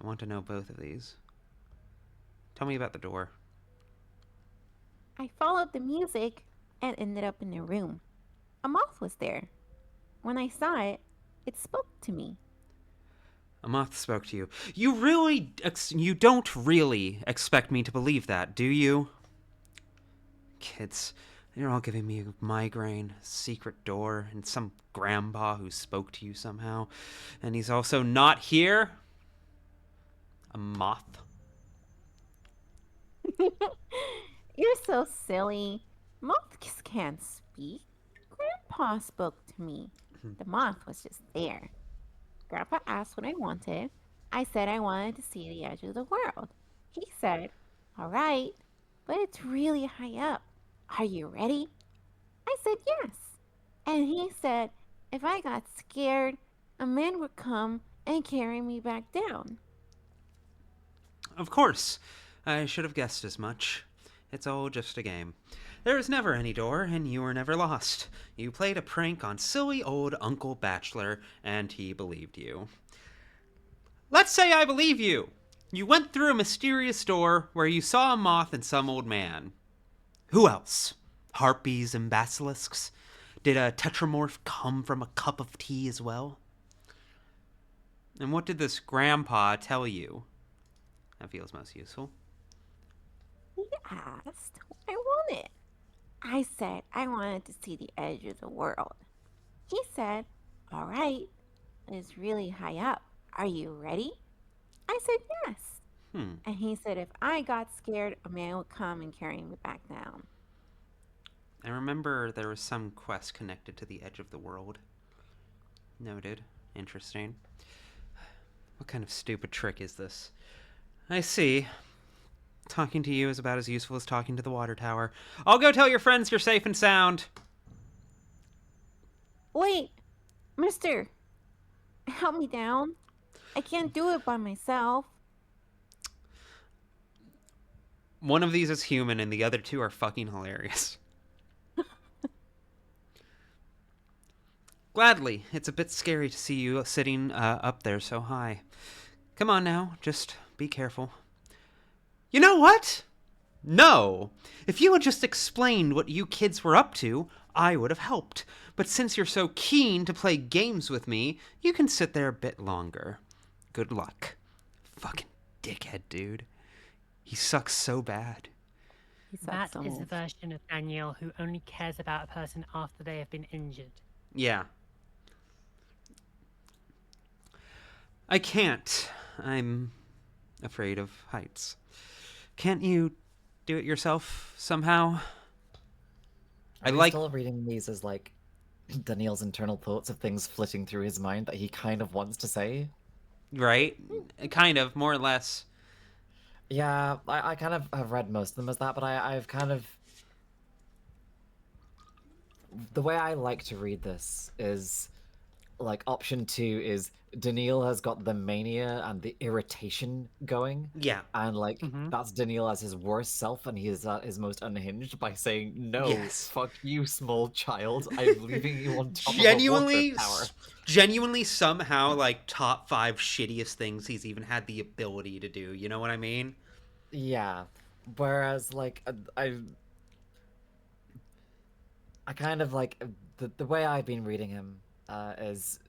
I want to know both of these. Tell me about the door. I followed the music and ended up in a room. A moth was there. When I saw it, it spoke to me. A moth spoke to you. You don't really expect me to believe that, do you? Kids, you're all giving me a migraine, a secret door, and some grandpa who spoke to you somehow. And he's also not here. A moth. You're so silly. Moths can't speak. Grandpa spoke to me. The moth was just there. Grandpa asked what I wanted. I said I wanted to see the edge of the world. He said, all right, but it's really high up. Are you ready? I said yes. And he said, if I got scared, a man would come and carry me back down. Of course. I should have guessed as much. It's all just a game. There was never any door, and you were never lost. You played a prank on silly old Uncle Bachelor, and he believed you. Let's say I believe you. You went through a mysterious door where you saw a moth and some old man. Who else? Harpies and basilisks? Did a tetramorph come from a cup of tea as well? And what did this grandpa tell you? That feels most useful. He asked what I wanted. I said I wanted to see the edge of the world. He said, all right, it's really high up. Are you ready? I said yes. And he said if I got scared, a man would come and carry me back down. I remember there was some quest connected to the edge of the world. Noted. Interesting. What kind of stupid trick is this? I see. Talking to you is about as useful as talking to the water tower. I'll go tell your friends you're safe and sound. Wait, mister, help me down. I can't do it by myself. One of these is human and the other two are fucking hilarious. Gladly. It's a bit scary to see you sitting up there so high. Come on now, just be careful. You know what? No. If you had just explained what you kids were up to, I would have helped. But since you're so keen to play games with me, you can sit there a bit longer. Good luck. Fucking dickhead, dude. He sucks so bad. That is the version of Daniel who only cares about a person after they have been injured. Yeah. I can't. I'm afraid of heights. Can't you do it yourself somehow? Are you still reading these as like Daniel's internal thoughts of things flitting through his mind that he kind of wants to say? Right? Kind of, more or less. Yeah, I kind of have read most of them as that, but I've kind of... The way I like to read this is, like, option 2 is Daniel has got the mania and the irritation going. Yeah. And, like, that's Daniel as his worst self, and he is at his most unhinged by saying, no, fuck you, small child, I'm leaving you on top of a water tower. Genuinely somehow, like, top 5 shittiest things he's even had the ability to do, you know what I mean? Yeah. Whereas, like, I kind of, like, the way I've been reading him is...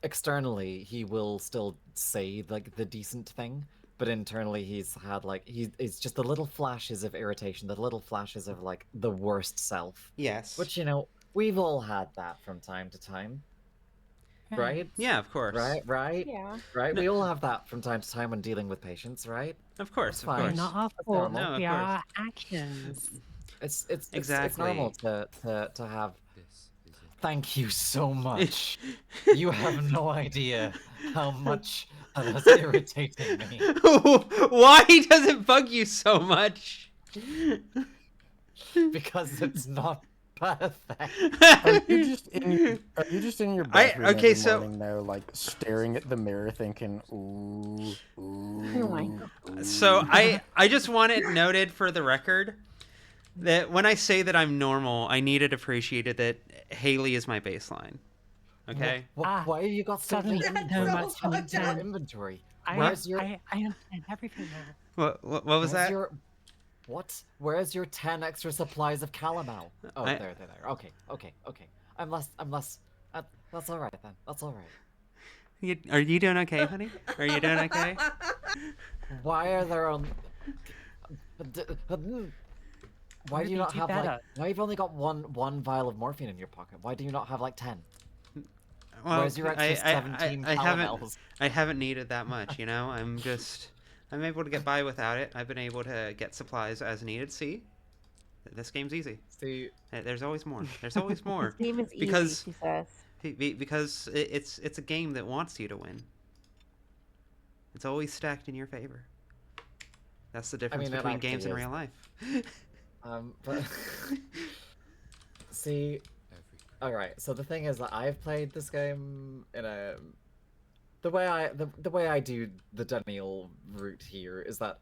Externally, he will still say, like, the decent thing, but internally he's had, like, it's just the little flashes of irritation, the little flashes of, like, the worst self. Yes. Which, you know, we've all had that from time to time. Right? Yeah, of course. Right? Yeah. Right? We all have that from time to time when dealing with patients, right? Of course, That's fine. Not our That's fault, normal. we are our actions. It's Exactly. normal to have... Thank you so much. You have no idea how much that has irritated me. Why does it bug you so much? Because it's not perfect. Are you just in your bedroom every morning now, like staring at the mirror, thinking, "Ooh, ooh"? So I just want it noted for the record that when I say that I'm normal, I need it appreciated that Haley is my baseline. Okay? Why have you got so Suddenly much so in your inventory? I understand everything now. What was that? What? Where's your 10 extra supplies of calomel? Oh, I- there. Okay. I'm less. That's all right then. That's all right. Are you doing okay, honey? Are you doing okay? Why are there only? Why do you not have like? Why you've only got one vial of morphine in your pocket? Why do you not have like 10? Well, Where's your extra 17 calomels? I haven't needed that much, you know? I'm able to get by without it. I've been able to get supplies as needed. See? This game's easy. See, there's always more. There's always more. This game is easy, because she says. because it's a game that wants you to win. It's always stacked in your favor. That's the difference between games and real life. But see, all right. So the thing is that I've played this game in a the way I do the Daniel route here is that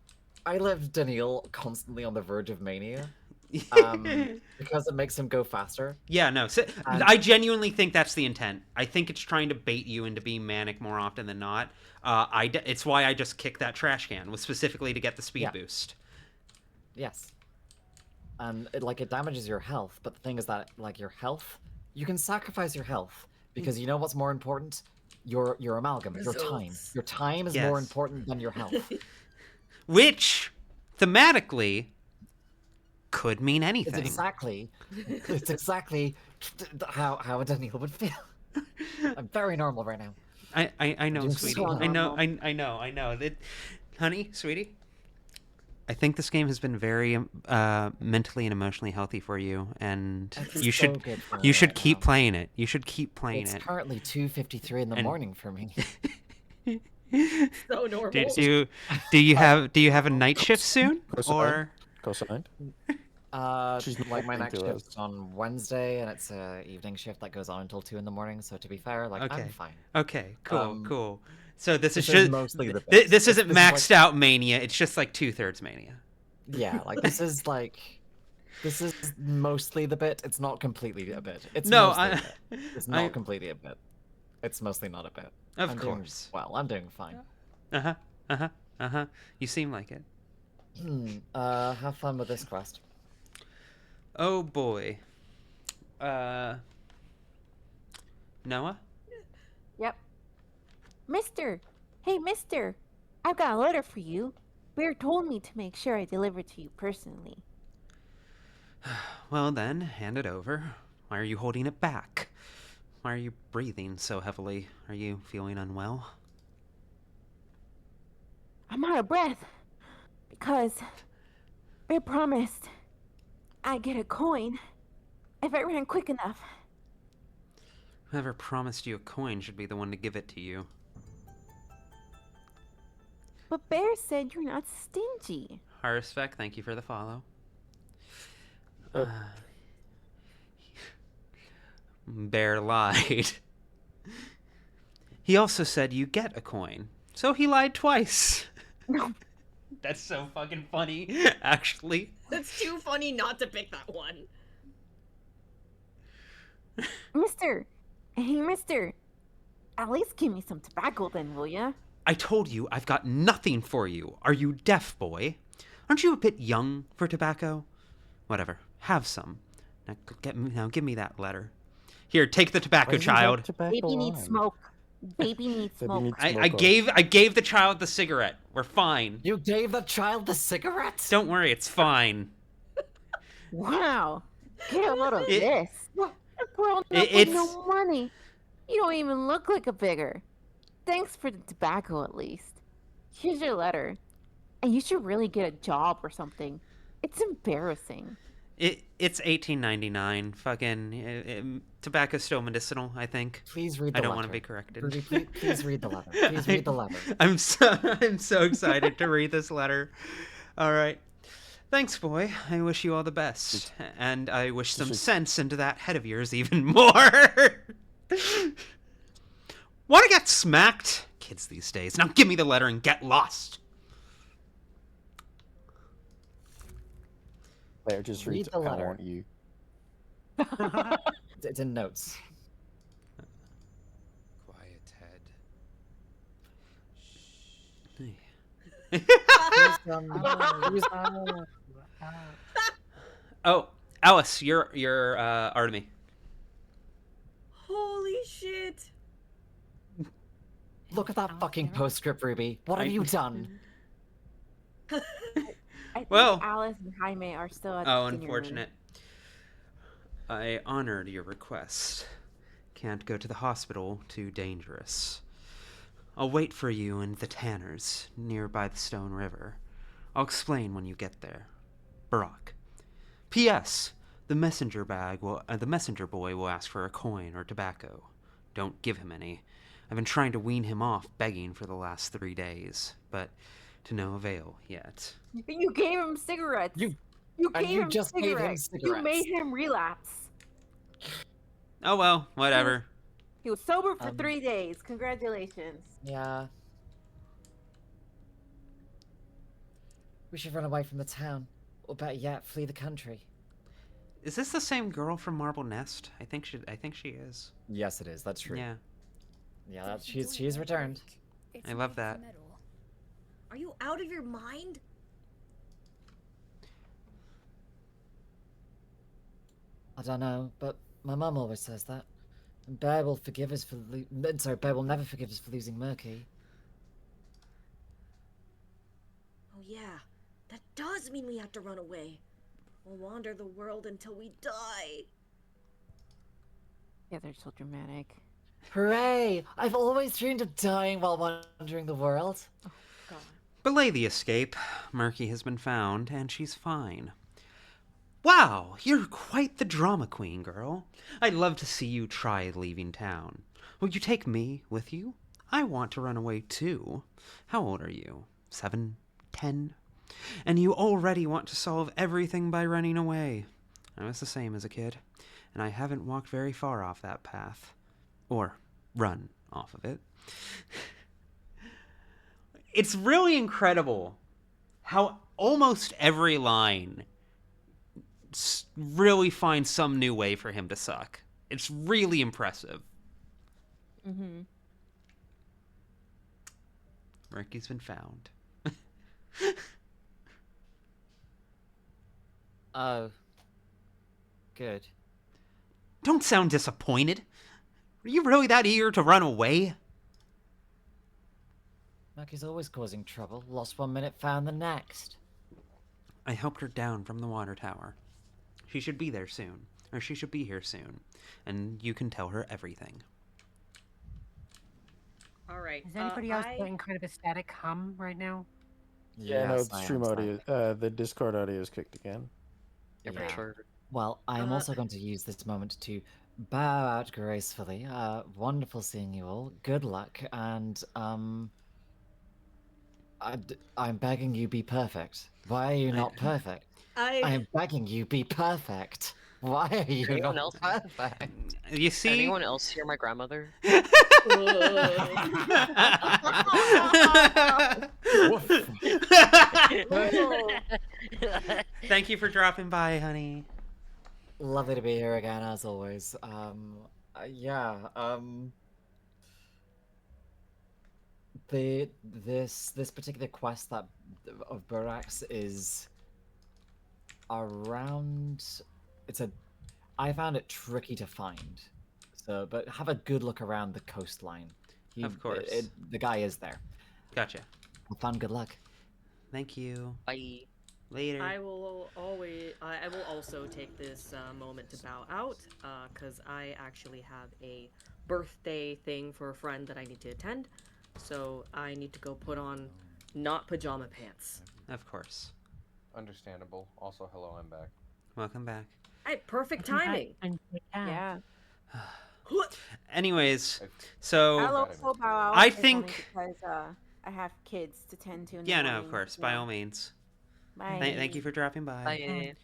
I live Daniel constantly on the verge of mania. Because it makes him go faster. Yeah, no. So, I genuinely think that's the intent. I think it's trying to bait you into being manic more often than not. It's why I just kicked that trash can, was specifically to get the speed boost. Yes. And it damages your health, but the thing is that your health, you can sacrifice your health because you know what's more important? Your amalgam, your time. Your time is more important than your health. Which, thematically, could mean anything. It's exactly how a Daniel would feel. I'm very normal right now. I know, sweetie. I know. Honey, sweetie, I think this game has been very mentally and emotionally healthy for you, and you should keep playing it. You should keep playing it. It's currently 2:53 in the morning for me. So normal. Do you have a night shift soon? Or Co-signed. My next shift's on Wednesday, and it's a evening shift that goes on until 2 in the morning. So to be fair, I'm fine. Okay, cool. So this is just mostly the best. This isn't maxed out mania. It's just like 2/3 mania. Yeah, this is mostly the bit. It's not completely a bit. It's not completely a bit. It's mostly not a bit. Of course. I'm doing fine. You seem like it. Have fun with this quest. Oh boy. Noah? Yep. Mister! Hey, mister! I've got a letter for you. Bear told me to make sure I deliver to you personally. Well then, hand it over. Why are you holding it back? Why are you breathing so heavily? Are you feeling unwell? I'm out of breath. Because Bear promised I'd get a coin if I ran quick enough. Whoever promised you a coin should be the one to give it to you. But Bear said you're not stingy. Harspec, thank you for the follow. Bear lied. He also said you get a coin, so he lied twice. That's so fucking funny, actually. That's too funny not to pick that one. Mister! Hey, mister! At least give me some tobacco then, will ya? I told you I've got nothing for you. Are you deaf, boy? Aren't you a bit young for tobacco? Whatever. Have some. Now give me that letter. Here, take the tobacco, child. Baby needs smoke. Baby needs smoke. I gave the child the cigarette. We're fine. You gave the child the cigarette? Don't worry, it's fine. Wow. Get a load of this. Grown up with no money. You don't even look like a beggar. Thanks for the tobacco, at least. Here's your letter. And you should really get a job or something. It's embarrassing. It's $18.99. Fucking tobacco's still medicinal, I think. Please read the letter. I don't letter. want to be corrected. Ruby, please read the letter. Please read the letter. I'm so excited to read this letter. All right. Thanks, boy. I wish you all the best. And I wish some sense into that head of yours even more. Want to get smacked? Kids these days. Now give me the letter and get lost. Claire just reads the letter. I want you. It's in notes. Quiet head. Oh, Alice, you're Artemy. Holy shit. Look at that fucking postscript, Ruby. What have you done? I think Well- Alice and Jaime are still at Oh, the dinner room. unfortunate. I honored your request. Can't go to the hospital, too dangerous. I'll wait for you in the Tanners, nearby the Stone River. I'll explain when you get there. Barack. P.S. The messenger boy will ask for a coin or tobacco. Don't give him any. I've been trying to wean him off begging for the last 3 days, but to no avail yet. You gave him cigarettes. You and gave you him just gave him cigarettes. You made cigarettes. him relapse. Oh well, whatever. He was sober for 3 days. Congratulations. Yeah. We should run away from the town. Or better yet, flee the country. Is this the same girl from Marble Nest? I think she is. Yes, it is. That's true. Yeah. Yeah, she's returned. I love that. Are you out of your mind? I don't know, but my mum always says that. And Bear will forgive us for Bear will never forgive us for losing Murky. Oh yeah, that does mean we have to run away. We'll wander the world until we die. Yeah, they're so dramatic. Hooray! I've always dreamed of dying while wandering the world. Oh, God. Belay the escape. Murky has been found, and she's fine. Wow, you're quite the drama queen, girl. I'd love to see you try leaving town. Will you take me with you? I want to run away too. How old are you? 7? 10? And you already want to solve everything by running away. I was the same as a kid, and I haven't walked very far off that path. Or run off of it. It's really incredible how almost every line really finds some new way for him to suck. It's really impressive. Mm-hmm. Murky's been found. Oh. Good. Don't sound disappointed. Are you really that eager to run away? Murky's always causing trouble. Lost 1 minute, found the next. I helped her down from the water tower. She should be there soon. Or she should be here soon. And you can tell her everything. Alright. Is anybody else getting kind of a static hum right now? Yeah, no, the stream audio, the Discord audio is kicked again. Yeah. Well, I am also going to use this moment to bow out gracefully. Wonderful seeing you all. Good luck, and I'm begging you be perfect. Why are you not perfect? I am begging you be perfect. Why are you Anyone not else? perfect? You see? Anyone else hear my grandmother? Thank you for dropping by, honey. Lovely to be here again, as always. Yeah. This particular quest that of Burax is around. I found it tricky to find. So, but have a good look around the coastline. Of course. The guy is there. Gotcha. Have fun. Good luck. Thank you. Bye. Later. I will also take this moment to bow out, because I actually have a birthday thing for a friend that I need to attend, so I need to go put on not pajama pants. Of course. Understandable. Also, hello, I'm back. Welcome back. Hey, perfect timing. Yeah. Anyways, so I'll also bow out. I if only think. because I have kids to tend to. In the Yeah, no, of morning. course, by all means. Bye. Thank you for dropping by. Bye.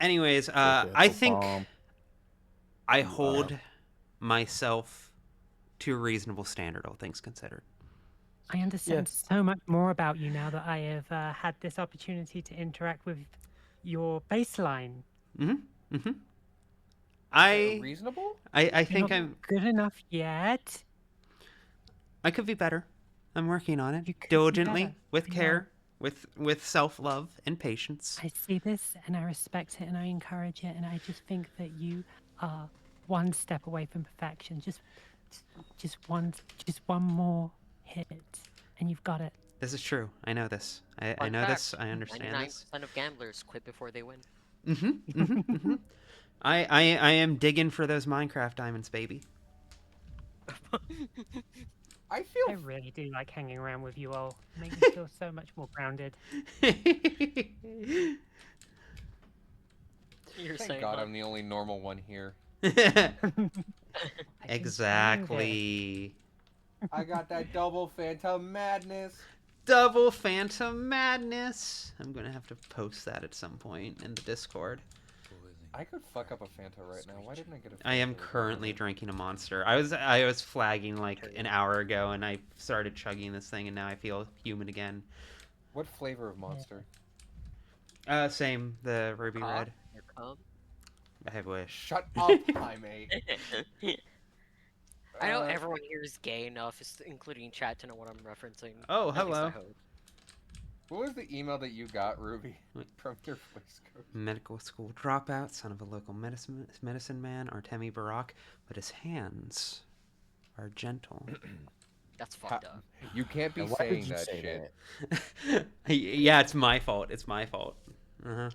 Anyways, I think I hold myself to a reasonable standard, all things considered. I understand so much more about you now that I have had this opportunity to interact with your baseline. Mm-hmm. Mm-hmm. Reasonable? I think Not I'm good enough yet. I could be better. I'm working on it You could be diligently, better. with Yeah. care, with self-love and patience. I see this and I respect it and I encourage it, and I just think that you are one step away from perfection. Just one more hit, and you've got it. This is true. I know this. I know this. I understand this. 99% of gamblers quit before they win. Mm-hmm. Mm-hmm. Mm-hmm. I am digging for those Minecraft diamonds, baby. I really do like hanging around with you all. Make me feel so much more grounded. Thank say, God huh? I'm the only normal one here. Exactly. I got that double Phantom Madness. Double Phantom Madness. I'm gonna have to post that at some point in the Discord. I could fuck up a Fanta right now. Why didn't I get a Fanta? I am currently drinking a Monster. I was flagging like an hour ago, and I started chugging this thing, and now I feel human again. What flavor of Monster? Same, the ruby Cock? red. Your cum? I wish. Shut up, Jaime. I know everyone here is gay enough, including chat, to know what I'm referencing. Oh, At least hello. I hope. What was the email that you got, Ruby, from your voice coach? Medical school dropout, son of a local medicine man, Artemi Barak, but his hands are gentle. That's fucked up. You can't be Why saying did you that say shit. Yeah, it's my fault. It's my fault.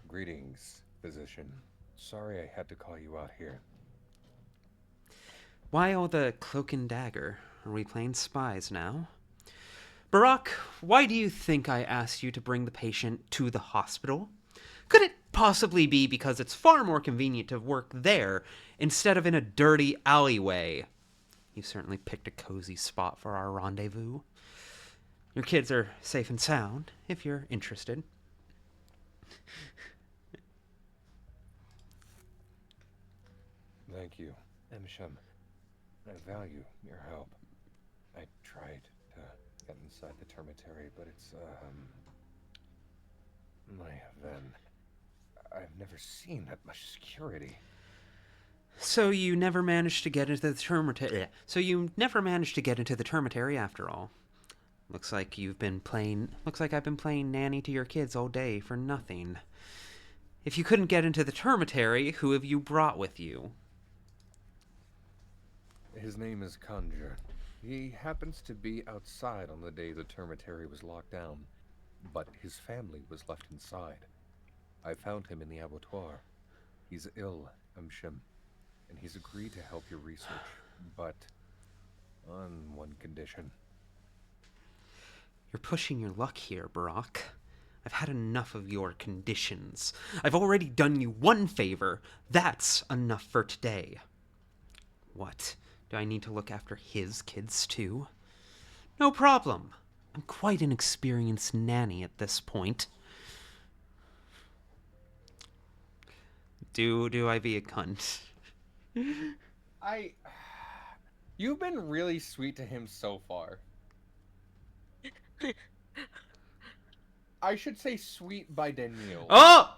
Greetings, physician. Sorry I had to call you out here. Why all the cloak and dagger? Are we playing spies now? Barak, why do you think I asked you to bring the patient to the hospital? Could it possibly be because it's far more convenient to work there instead of in a dirty alleyway? You certainly picked a cozy spot for our rendezvous. Your kids are safe and sound, if you're interested. Thank you, Emsham. I value your help. I tried to get inside the termitary, but it's, I've never seen that much security. So you never managed to get into the termitary. So you never managed to get into the termitary after all. Looks like I've been playing nanny to your kids all day for nothing. If you couldn't get into the termitary, who have you brought with you? His name is Conjure. He happens to be outside on the day the termitary was locked down, but his family was left inside. I found him in the abattoir. He's ill, Emsham, and he's agreed to help your research, but on one condition. You're pushing your luck here, Barak. I've had enough of your conditions. I've already done you one favor. That's enough for today. What? Do I need to look after his kids too? No problem. I'm quite an experienced nanny at this point. Do I be a cunt? You've been really sweet to him so far. I should say sweet by Daniel. Oh!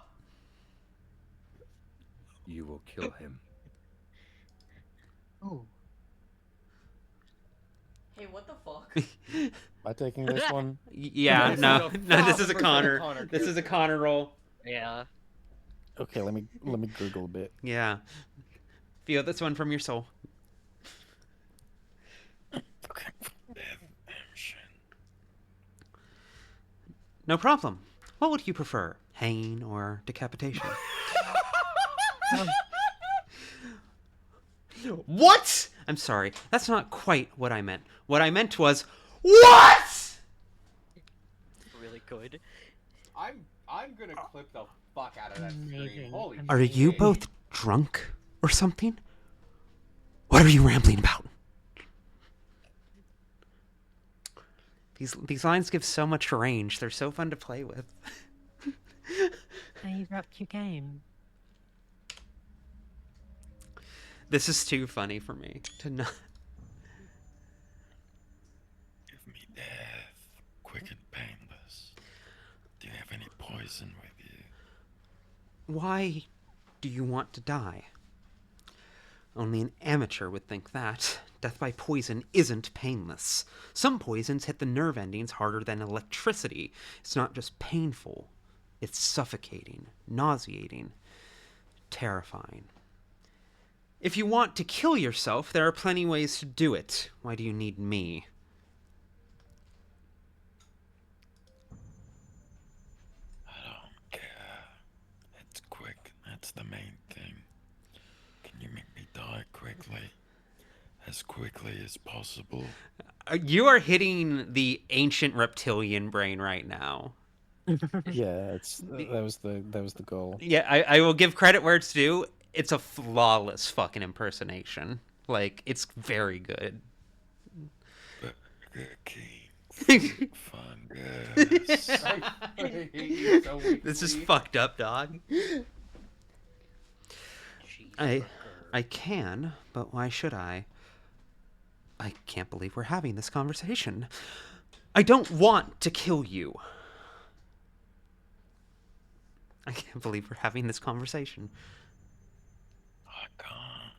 You will kill him. Oh. Hey, what the fuck? Am I taking this one? Yeah, no, this is a Connor. This is a Connor roll. Yeah. Okay, let me Google a bit. Yeah. Feel this one from your soul. Okay. No problem. What would you prefer, hanging or decapitation? What? I'm sorry. That's not quite what I meant. What I meant was, what? Really good. I'm gonna clip the fuck out of that screen. Holy Are you both drunk or something? What are you rambling about? These lines give so much range. They're so fun to play with. Now you've upped your game. This is too funny for me to not. Give me death, quick and painless. Do you have any poison with you? Why do you want to die? Only an amateur would think that. Death by poison isn't painless. Some poisons hit the nerve endings harder than electricity. It's not just painful. It's suffocating, nauseating, terrifying. If you want to kill yourself, there are plenty ways to do it. Why do you need me? I don't care. It's quick, that's the main thing. Can you make me die quickly? As quickly as possible? You are hitting the ancient reptilian brain right now. Yeah, that was the goal. Yeah, I will give credit where it's due. It's a flawless fucking impersonation. Like, it's very good. Fungus. This is fucked up, dog. I can, but why should I? I can't believe we're having this conversation. I don't want to kill you. I can't believe we're having this conversation. I can't.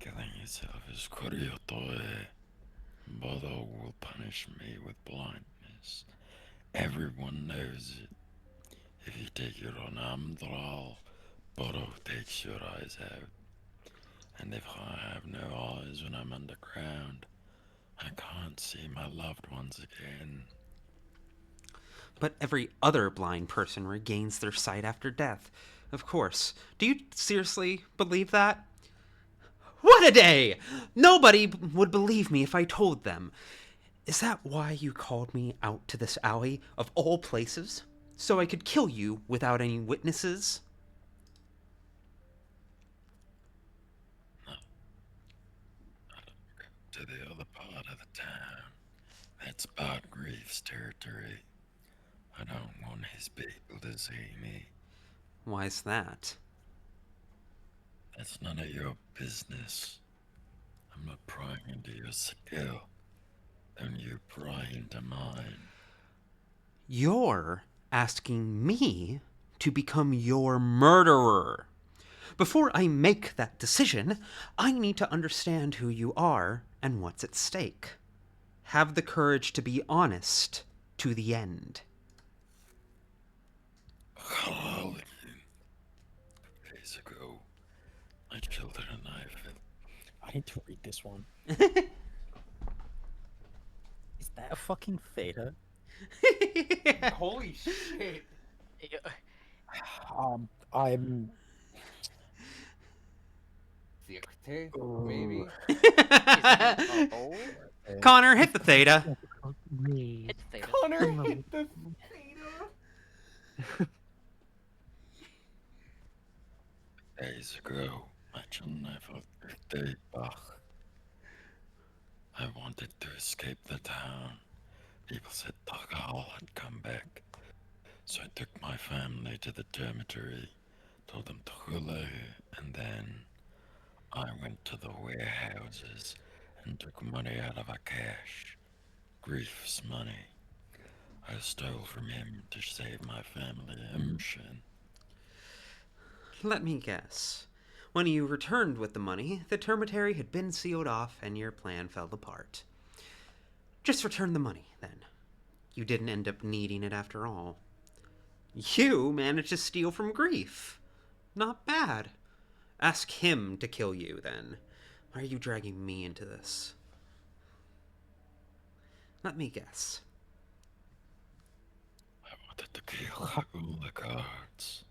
Killing yourself is kuriotoe. Bodo will punish me with blindness. Everyone knows it. If you take your own amdral, Bodo takes your eyes out. And if I have no eyes when I'm underground, I can't see my loved ones again. But every other blind person regains their sight after death. Of course. Do you seriously believe that? What a day! Nobody would believe me if I told them. Is that why you called me out to this alley, of all places? So I could kill you without any witnesses? To the other part of the town. That's Bart Grief's territory. I don't want his people to see me. Why's that? That's none of your business. I'm not prying into your skill. Don't you pry into mine. You're asking me to become your murderer. Before I make that decision, I need to understand who you are and what's at stake. Have the courage to be honest to the end. Days ago, I killed a knife. I need to read this one. Is that a fucking theta? Holy shit. I'm. Theatre, maybe? Connor, hit the theta. Hit the theta. Connor, hit the Days ago, I killed a knife of birthday Bach. I wanted to escape the town. People said Takal had come back. So I took my family to the dormitory, told them to hula, and then I went to the warehouses and took money out of a cash. Grief's money. I stole from him to save my family Imshin. Let me guess. When you returned with the money, the dormitory had been sealed off and your plan fell apart. Just return the money, then. You didn't end up needing it after all. You managed to steal from Grief. Not bad. Ask him to kill you, then. Why are you dragging me into this? Let me guess. I wanted to kill all the guards.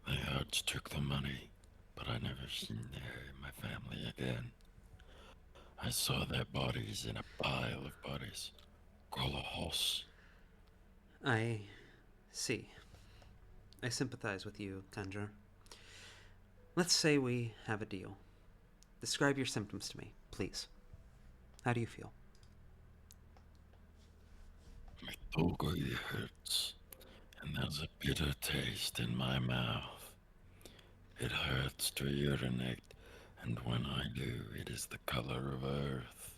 The guards took the money, but I never seen my family again. I saw their bodies in a pile of bodies. Kolahos. I see. I sympathize with you, Kandra. Let's say we have a deal. Describe your symptoms to me, please. How do you feel? My togoi hurts, and there's a bitter taste in my mouth. It hurts to urinate, and when I do, it is the color of earth.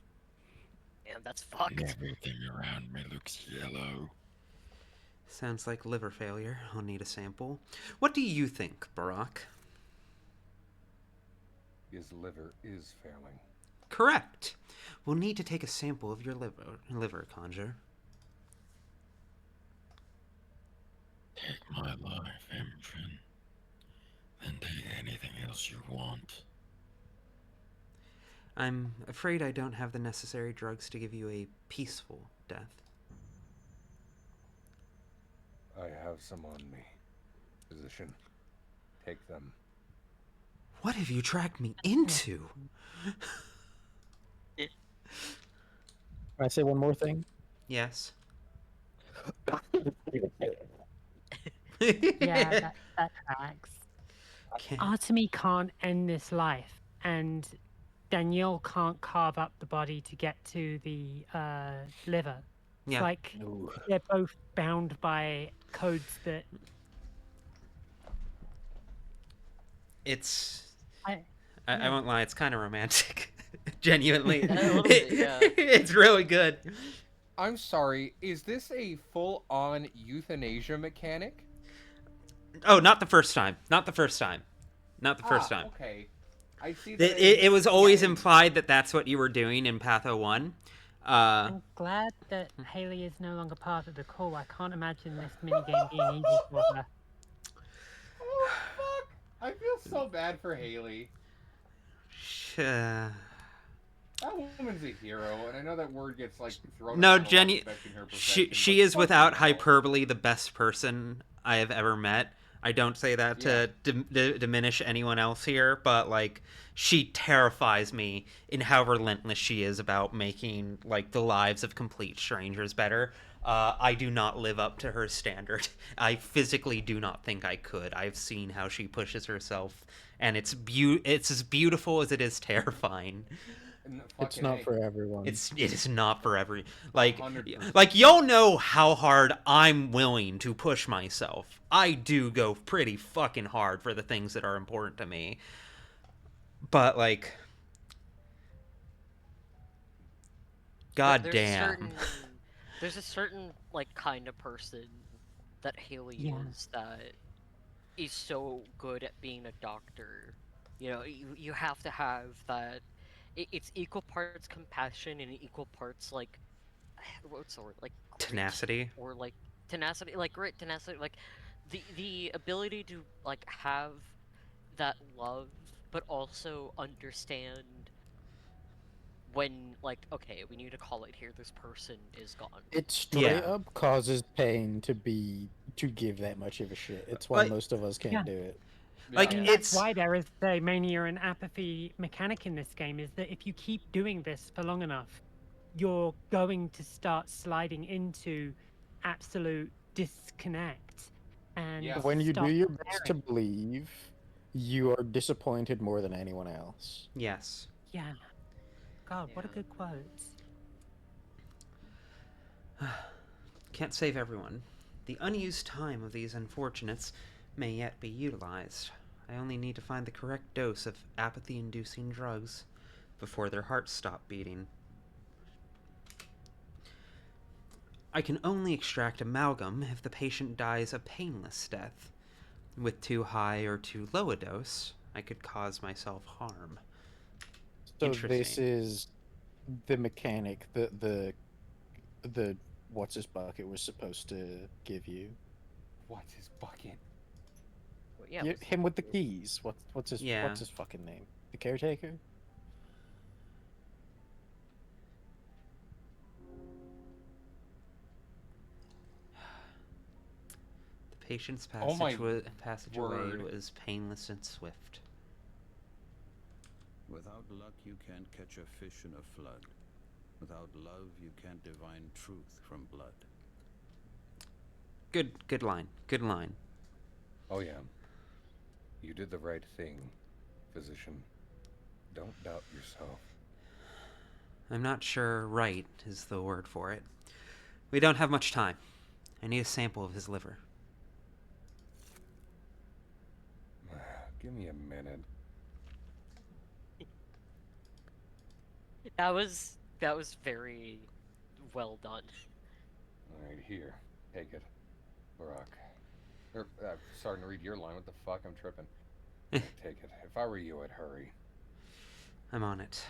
Damn, that's fucked. And everything around me looks yellow. Sounds like liver failure. I'll need a sample. What do you think, Barack? His liver is failing. Correct. We'll need to take a sample of your liver, Conjure. Take my life, Imtrin. Then take anything else you want. I'm afraid I don't have the necessary drugs to give you a peaceful death. I have some on me. Physician, take them. What have you dragged me into? Can I say one more thing? Yes. Yeah, that tracks. Artemy can't end this life, and Danielle can't carve up the body to get to the liver. It's Yeah. like they're both bound by codes that It's. I I won't lie, it's kind of romantic. Genuinely. A little bit, yeah. It's really good. I'm sorry, is this a full-on euthanasia mechanic? Oh, not the first time. Not the first time. Not the first time. Okay. I see that It was always implied that that's what you were doing in Patho 1. I'm glad that Haley is no longer part of the call. I can't imagine this minigame being easy for her. Oh, fuck! I feel so bad for Haley. That woman's a hero, and I know that word gets, like, thrown No, around a lot, Jenny, respecting her she profession, is but without fucking hell. hyperbole the best person I have ever met. I don't say that to diminish anyone else here, but like she terrifies me in how relentless she is about making like the lives of complete strangers better. I do not live up to her standard. I physically do not think I could. I've seen how she pushes herself, and it's as beautiful as it is terrifying. It's not for everyone. It is not for every like 100%. y'all know how hard I'm willing to push myself. I do go pretty fucking hard for the things that are important to me. But like God damn. There's a certain like kind of person that Haley is that is so good at being a doctor. You know, you have to have that. It's equal parts compassion and equal parts like what's the word, like grit, tenacity or like tenacity, like grit, tenacity, like the ability to like have that love, but also understand when like okay, we need to call it here. This person is gone. It straight up causes pain to give that much of a shit. It's why most of us can't do it. Like that's why there is a mania and apathy mechanic in this game, is that if you keep doing this for long enough, you're going to start sliding into absolute disconnect. And when you do your stop best to believe, you are disappointed more than anyone else. Yes. Yeah. God, what a good quote. Can't save everyone. The unused time of these unfortunates may yet be utilized. I only need to find the correct dose of apathy-inducing drugs before their hearts stop beating. I can only extract amalgam if the patient dies a painless death. With too high or too low a dose, I could cause myself harm. So this is the mechanic that the what's his bucket was supposed to give you. What's his bucket? Yeah, him with the keys. What's his fucking name? The caretaker? The patient's passage away was painless and swift. Without luck, you can't catch a fish in a flood. Without love, you can't divine truth from blood. Good line. Good line. Oh yeah. You did the right thing, physician. Don't doubt yourself. I'm not sure right is the word for it. We don't have much time. I need a sample of his liver. Give me a minute. That was very well done. Alright, here. Take it. Barack. Starting to read your line. What the fuck? I'm tripping. Take it. If I were you, I'd hurry. I'm on it.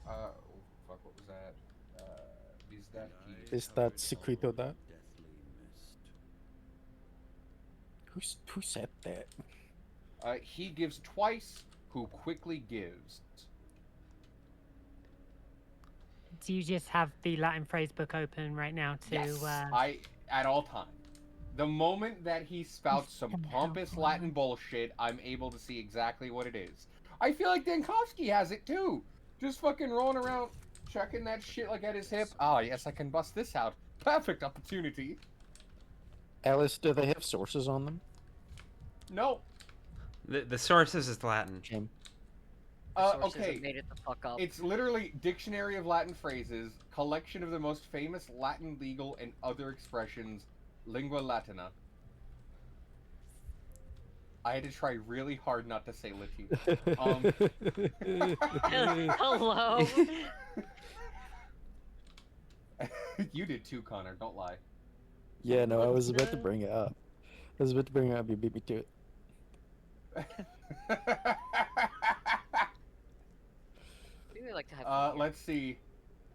Fuck, what was that? Is that secreto that? Who said that? He gives twice, who quickly gives. Do you just have the Latin phrase book open right now to... Yes, at all times. The moment that he spouts some pompous Latin bullshit, I'm able to see exactly what it is. I feel like Dankowski has it too. Just fucking rolling around, chucking that shit like at his hip. Ah, yes, I can bust this out. Perfect opportunity. Alice, do they have sources on them? No. The sources is Latin. Shame. Sources Okay. have made it the fuck up. It's literally Dictionary of Latin Phrases, collection of the most famous Latin legal and other expressions, Lingua Latina. I had to try really hard not to say Latina. Hello. You did too, Connor. Don't lie. Yeah, no, I was about to bring it up. You beat me to it. We like to have Let's see.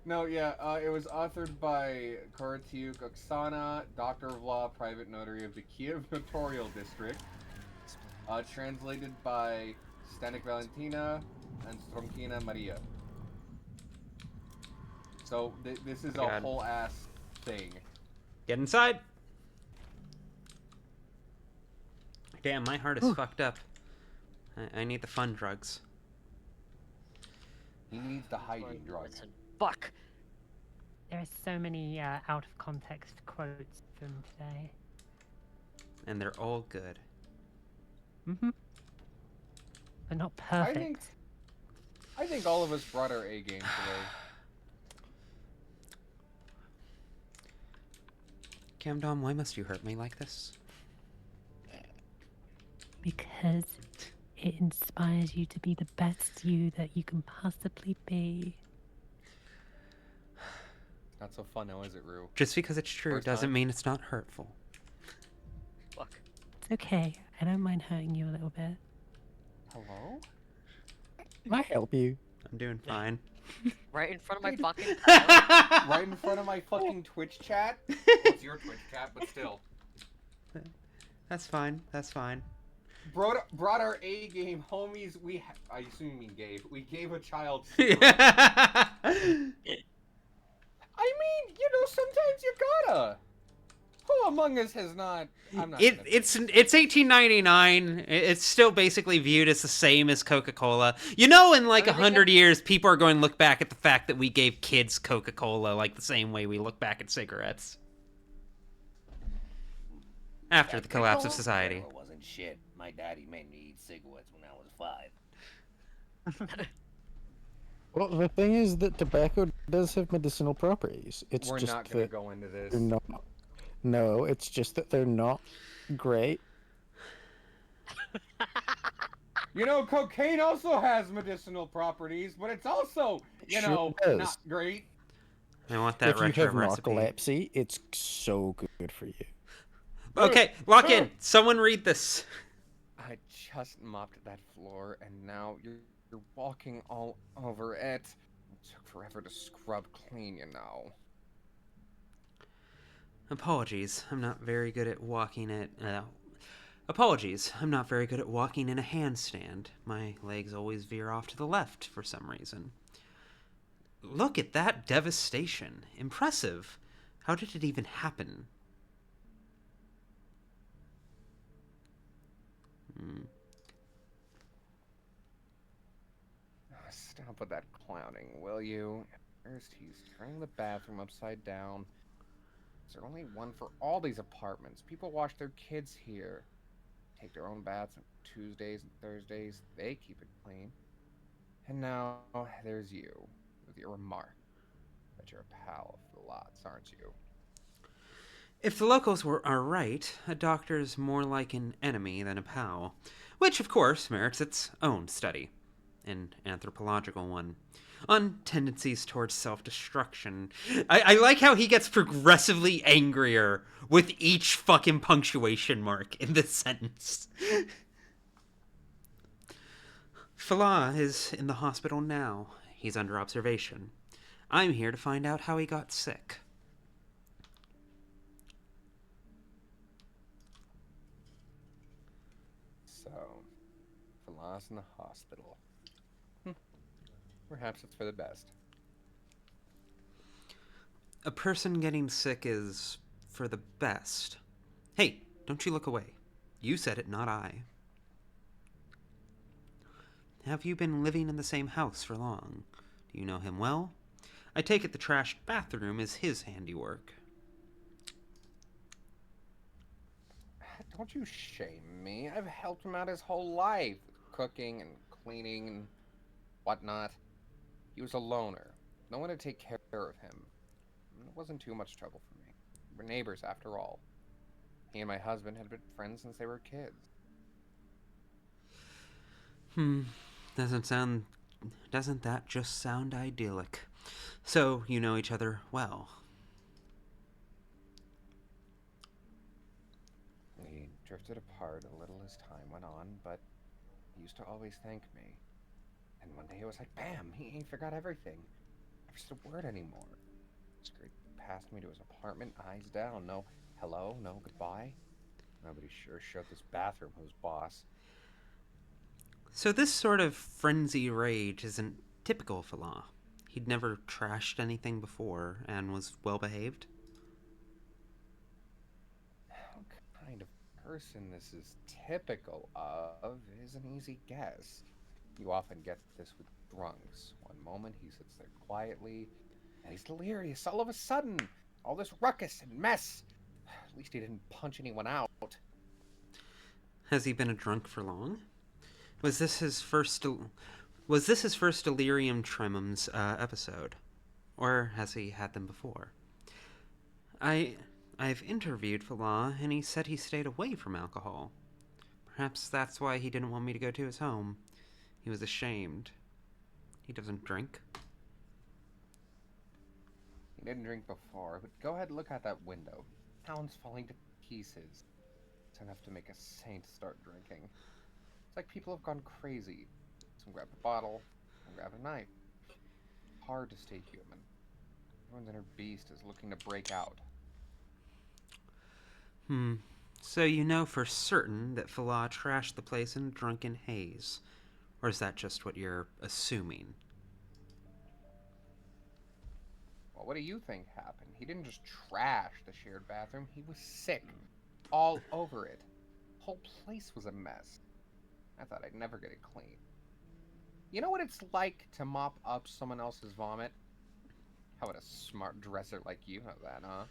No, yeah, it was authored by Koratiuk Oksana, Doctor of Law, Private Notary of the Kiev Notarial District. Translated by Stanik Valentina and Stromkina Maria. So, this is a whole ass thing. Get inside! Damn, my heart is fucked up. I need the fun drugs. He needs the hygiene drugs. Fuck! There are so many out of context quotes from today. And they're all good. Mm-hmm. But not perfect. I think all of us brought our A game today. Camdom, why must you hurt me like this? Because it inspires you to be the best you that you can possibly be. Not so fun now, is it, Rue? Just because it's true doesn't mean it's not hurtful. Fuck. It's okay. I don't mind hurting you a little bit. Hello? Can I help you? I'm doing fine. Right in front of my fucking Right in front of my fucking Twitch chat? Well, it's your Twitch chat, but still. That's fine. That's fine. Brought our A game, homies. I assume you mean Gabe. We gave a child. I mean, sometimes you gotta. Who among us has not? I'm not. It's 1899. It's still basically viewed as the same as Coca-Cola. In like 100 years, people are going to look back at the fact that we gave kids Coca-Cola like the same way we look back at cigarettes. After the collapse of society. It wasn't shit. My daddy made me eat cigarettes when I was 5. Well, the thing is that tobacco does have medicinal properties. It's We're just not gonna that go into this. they're not. No, it's just that they're not great. Cocaine also has medicinal properties, but it's also, Sure does. not great. I want that If you retro have recipe. narcolepsy, it's so good for you. Okay, lock in. Someone read this. I just mopped that floor, and now you're walking all over it. It took forever to scrub clean, Apologies, I'm not very good at walking in a handstand. My legs always veer off to the left for some reason. Look at that devastation. Impressive. How did it even happen? Stop with that clowning, will you? First, he's turning the bathroom upside down. Is there only one for all these apartments? People wash their kids here. Take their own baths on Tuesdays and Thursdays. They keep it clean. And now, there's you, with your remark. But you're a pal of the lots, aren't you? If the locals are right, a doctor's more like an enemy than a pal. Which, of course, merits its own study. An anthropological one. On tendencies towards self-destruction. I like how he gets progressively angrier with each fucking punctuation mark in this sentence. Falah is in the hospital now. He's under observation. I'm here to find out how he got sick. So, Falah's in the hospital. Perhaps it's for the best. A person getting sick is for the best. Hey, don't you look away. You said it, not I. Have you been living in the same house for long? Do you know him well? I take it the trashed bathroom is his handiwork. Don't you shame me. I've helped him out his whole life, cooking and cleaning and whatnot. He was a loner. No one to take care of him. It wasn't too much trouble for me. We're neighbors after all. He and my husband had been friends since they were kids. Doesn't that just sound idyllic? So, you know each other well. We drifted apart a little as time went on, but he used to always thank me. And one day it was like, bam, he forgot everything. Never said a word anymore. Scurried past me to his apartment, eyes down. No hello, no goodbye. Nobody sure showed this bathroom who's boss. So this sort of frenzy rage isn't typical for Law. He'd never trashed anything before and was well behaved. What kind of person this is typical of is an easy guess. You often get this with drunks. One moment he sits there quietly, and he's delirious all of a sudden. All this ruckus and mess. At least he didn't punch anyone out. Has he been a drunk for long? Was this his first delirium tremens episode, or has he had them before? I've interviewed Falah, and he said he stayed away from alcohol. Perhaps that's why he didn't want me to go to his home. He was ashamed. He doesn't drink. He didn't drink before, but go ahead and look out that window. Town's falling to pieces. It's enough to make a saint start drinking. It's like people have gone crazy. Some grab a bottle, some grab a knife. Hard to stay human. Everyone's inner beast is looking to break out. So you know for certain that Falah trashed the place in a drunken haze. Or is that just what you're assuming? Well, what do you think happened? He didn't just trash the shared bathroom. He was sick. All over it. The whole place was a mess. I thought I'd never get it clean. You know what it's like to mop up someone else's vomit? How would a smart dresser like you know that, huh?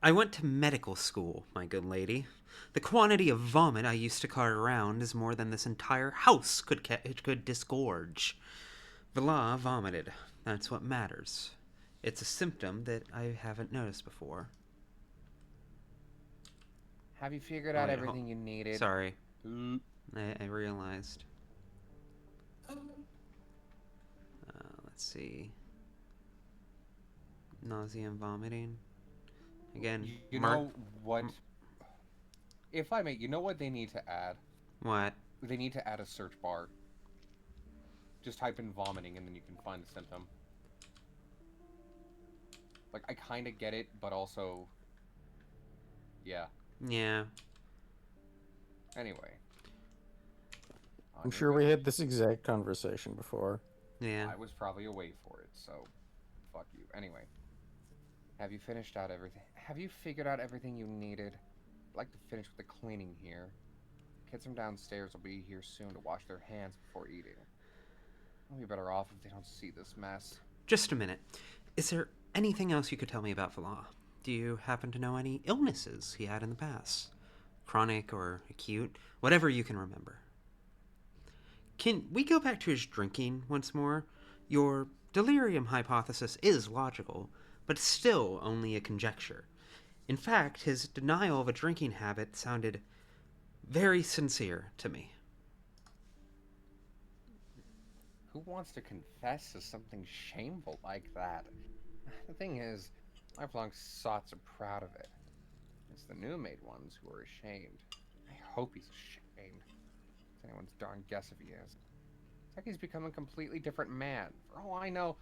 I went to medical school, my good lady. The quantity of vomit I used to cart around is more than this entire house could disgorge. Vila vomited. That's what matters. It's a symptom that I haven't noticed before. Have you figured out everything you needed? Sorry. I realized. Let's see. Nausea and vomiting. Again, you know what? If I may, you know what they need to add? What? They need to add a search bar. Just type in vomiting and then you can find the symptom. Like, I kind of get it, but also... Yeah. Yeah. Anyway. I'm sure we had this exact conversation before. Yeah. I was probably away for it, so... Fuck you. Anyway. Have you finished out everything? Have you figured out everything you needed? I'd like to finish with the cleaning here. Kids from downstairs will be here soon to wash their hands before eating. I'll be better off if they don't see this mess. Just a minute. Is there anything else you could tell me about Falah? Do you happen to know any illnesses he had in the past? Chronic or acute? Whatever you can remember. Can we go back to his drinking once more? Your delirium hypothesis is logical, but still only a conjecture. In fact, his denial of a drinking habit sounded very sincere to me. Who wants to confess to something shameful like that? The thing is, I've long sought so proud of it. It's the new-made ones who are ashamed. I hope he's ashamed. It's anyone's darn guess if he is. It's like he's become a completely different man. For all I know,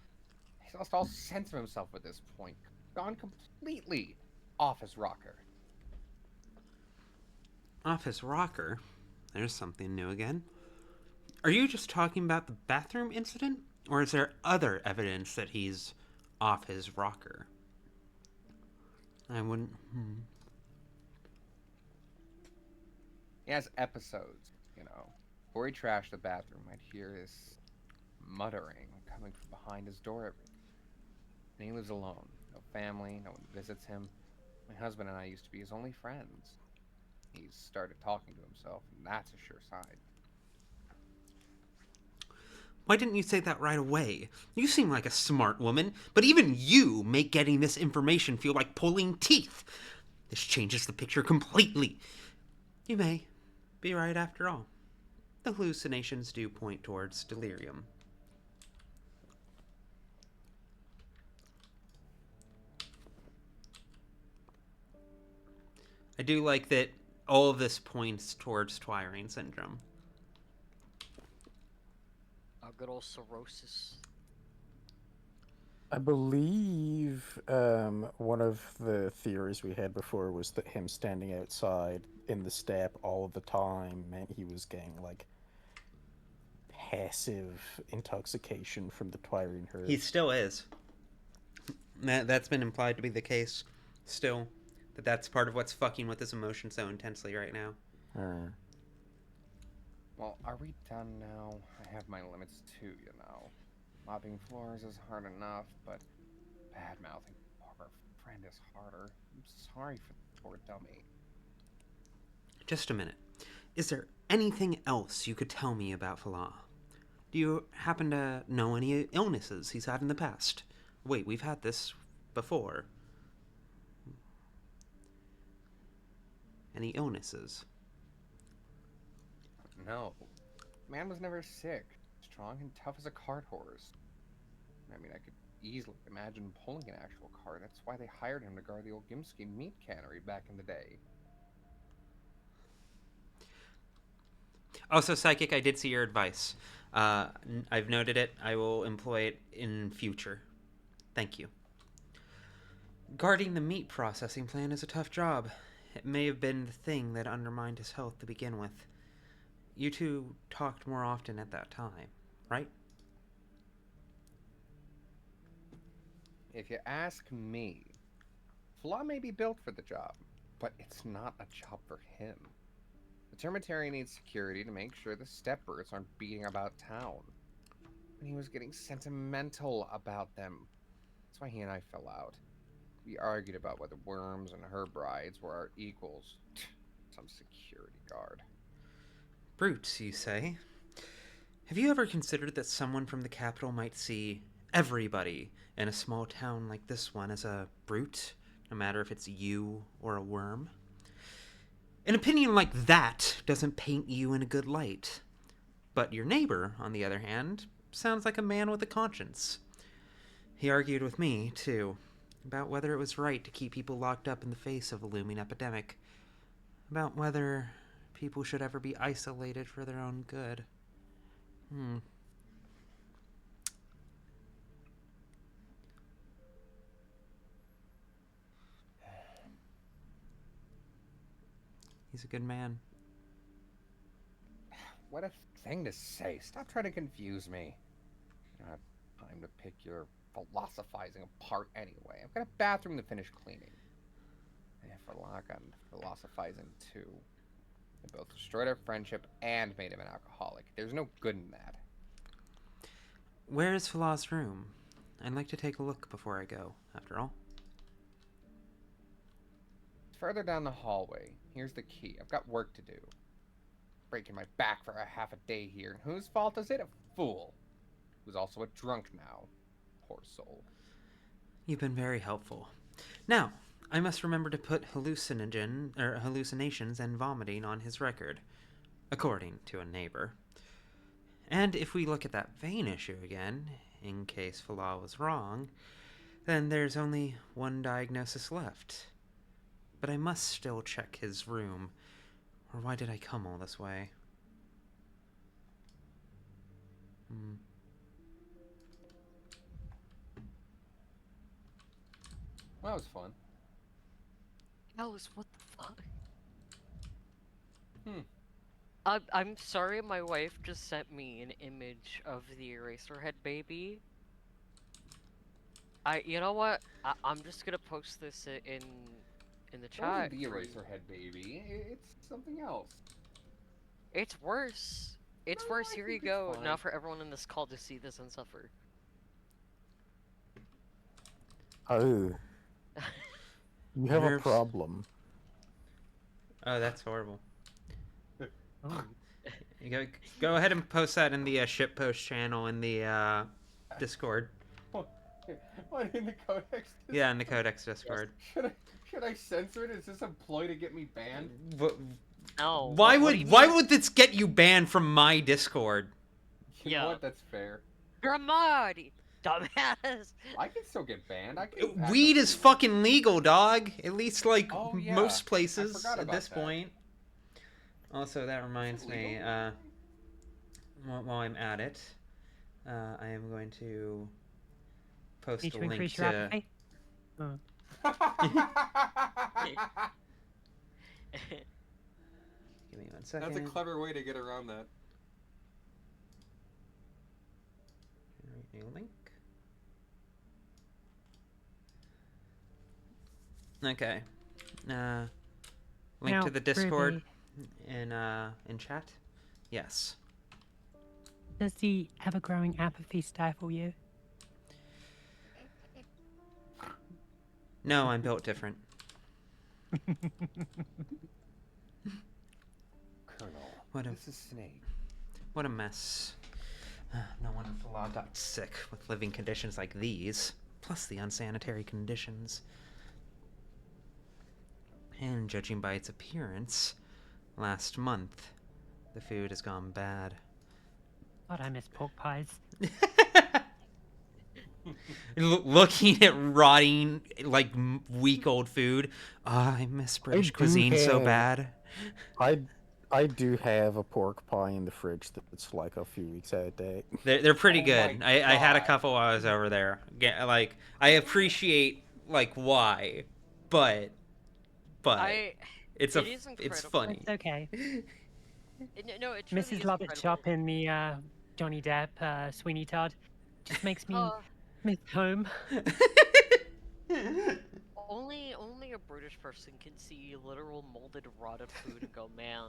he's lost all sense of himself at this point. Gone completely off his rocker. Off his rocker? There's something new again. Are you just talking about the bathroom incident? Or is there other evidence that he's off his rocker? I wouldn't... He has episodes, you know. Before he trashed the bathroom, I'd hear his muttering coming from behind his door every... And he lives alone. No family, no one visits him. My husband and I used to be his only friends. He's started talking to himself, and that's a sure sign. Why didn't you say that right away? You seem like a smart woman, but even you make getting this information feel like pulling teeth. This changes the picture completely. You may be right after all. The hallucinations do point towards delirium. I do like that all of this points towards Twirine syndrome. A good old cirrhosis. I believe one of the theories we had before was that him standing outside in the steppe all of the time meant he was getting, like, passive intoxication from the Twirine herb. He still is. That's been implied to be the case still. That's part of what's fucking with his emotions so intensely right now. Well, are we done now? I have my limits too, you know. Mopping floors is hard enough, but bad-mouthing our friend is harder. I'm sorry for the poor dummy. Just a minute. Is there anything else you could tell me about Falah? Do you happen to know any illnesses he's had in the past? Wait, we've had this before. Any illnesses? No. Man was never sick. Strong and tough as a cart horse. I mean, I could easily imagine pulling an actual cart. That's why they hired him to guard the old Gimski meat cannery back in the day. Also, Psychic, I did see your advice. I've noted it. I will employ it in future. Thank you. Guarding the meat processing plant is a tough job. It may have been the thing that undermined his health to begin with. You two talked more often at that time, right? If you ask me, Flaw may be built for the job, but it's not a job for him. The Termitary needs security to make sure the stepbirds aren't beating about town. And he was getting sentimental about them. That's why he and I fell out. We argued about whether worms and her brides were our equals. Some security guard. Brutes, you say? Have you ever considered that someone from the capital might see everybody in a small town like this one as a brute, no matter if it's you or a worm? An opinion like that doesn't paint you in a good light. But your neighbor, on the other hand, sounds like a man with a conscience. He argued with me, too, about whether it was right to keep people locked up in the face of a looming epidemic, about whether people should ever be isolated for their own good. He's a good man. What a thing to say. Stop trying to confuse me. I don't have time to pick your philosophizing apart anyway. I've got a bathroom to finish cleaning. And Farlak and philosophizing too. They both destroyed our friendship and made him an alcoholic. There's no good in that. Where is Falah's room? I'd like to take a look before I go, after all. It's further down the hallway. Here's the key. I've got work to do. Breaking my back for a half a day here. And whose fault is it? A fool. Who's also a drunk now. Poor soul. You've been very helpful. Now, I must remember to put hallucinations and vomiting on his record, according to a neighbor. And if we look at that vein issue again, in case Falah was wrong, then there's only one diagnosis left. But I must still check his room, or why did I come all this way? Well, that was fun. Alice, what the fuck? I'm sorry, my wife just sent me an image of the Eraserhead baby. You know what? I'm just gonna post this in the It chat. wasn't the Eraserhead baby. It's something else. It's worse. It's No, worse. I Here think you it's go. fine. Now for everyone in this call to see this and suffer. Oh. You have a Nerves. problem. Oh, that's horrible. Oh. Go ahead and post that in the shitpost channel in the Discord. What, in the Codex? Yeah, in the Codex Discord. Should I censor it? Is this a ploy to get me banned? No. Why what do you why mean? would this get you banned from my Discord? You know what? That's fair. You're a mod, you dumbass. I can still get banned. I can. Weed is fucking legal, dog. At least like Oh, yeah. most I places forgot at about this that. point. Also, that reminds me. While I'm at it, I am going to post Need a to link increase your to. appetite? Oh. Give me 1 second. That's a clever way to get around that. New link. Okay. Link Now, to the Discord Ruby, in chat. Yes. does the ever-growing apathy stifle you? No, I'm built different. Colonel, this is Snake. What a mess. No wonder Falah got sick with living conditions like these, plus the unsanitary conditions. And judging by its appearance, last month, the food has gone bad. God, I miss pork pies. Looking at rotting, like, week-old food. I miss British cuisine so bad. I do have a pork pie in the fridge that's like a few weeks out of date. They're pretty Oh good. my I had a God. couple while I was over there. Like, I appreciate, like, why, but it's it is it's incredible. funny. It's okay. No, it truly Mrs. is Lovett incredible. shop in the Johnny Depp, Sweeney Todd just makes me Uh, miss home. only a British person can see literal molded, rotted food and go, man,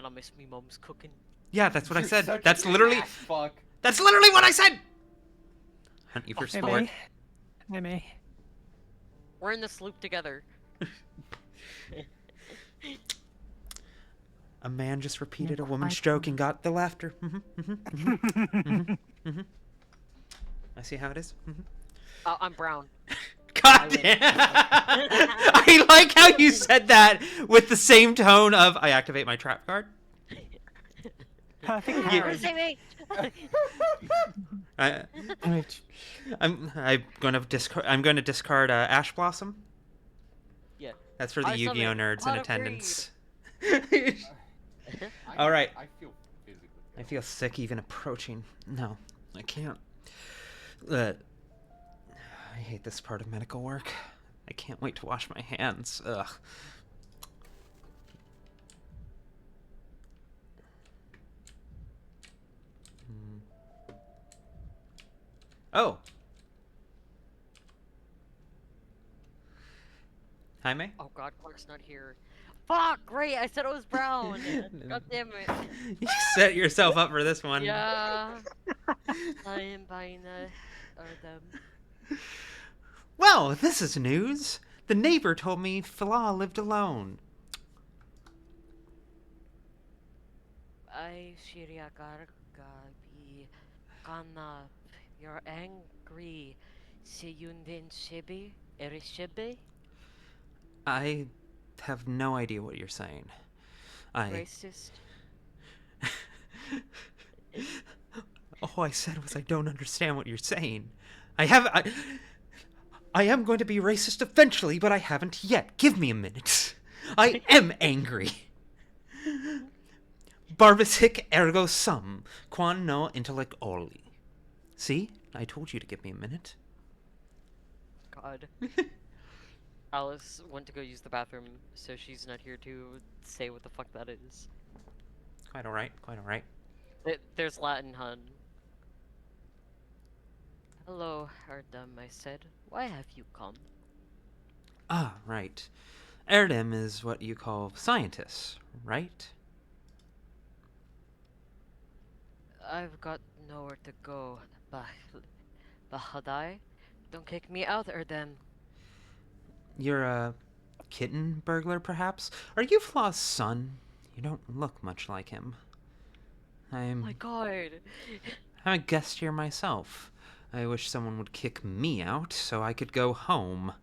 I miss me mom's cooking. Yeah, that's what I You're said. such That's an literally ass fuck. that's literally what I said. Hunt you for Hey, sport. May. Hey, May. We're in this loop together. A man just repeated a You're woman's quite joke and got the laughter. I see how it is. I'm brown. God damn! I like how you said that with the same tone of I activate my trap card. Perfect Yeah. Harry. Same age. I'm going to discard Ash Blossom. Yeah. That's for the I Yu-Gi-Oh summon nerds in Pot of attendance. I All right. feel physically. I feel sick even approaching. No, I can't. I hate this part of medical work. I can't wait to wash my hands. Ugh. Oh. Hi, May. Oh God, Clark's not here. Fuck! Great, I said it was brown. God damn it. You set yourself up for this one. Yeah. I am buying them. Well, this is news. The neighbor told me Falah lived alone. I Shiriagargabi Kana. You're angry. Seyundin Shibi? Erishibi? I have no idea what you're saying. Racist? All I said was I don't understand what you're saying. I am going to be racist eventually, but I haven't yet. Give me a minute. I am angry. Barbus hic ergo sum, quan no intellect oli. See? I told you to give me a minute. God. Alice went to go use the bathroom, so she's not here to say what the fuck that is. Quite alright, quite alright. There's Latin, hun. Hello, Erdem, I said. Why have you come? Ah, right. Erdem is what you call scientists, right? I've got nowhere to go, Bahadai, Don't kick me out or them. You're a kitten burglar, perhaps? Are you Flaw's son? You don't look much like him. Oh my god. I'm a guest here myself. I wish someone would kick me out so I could go home.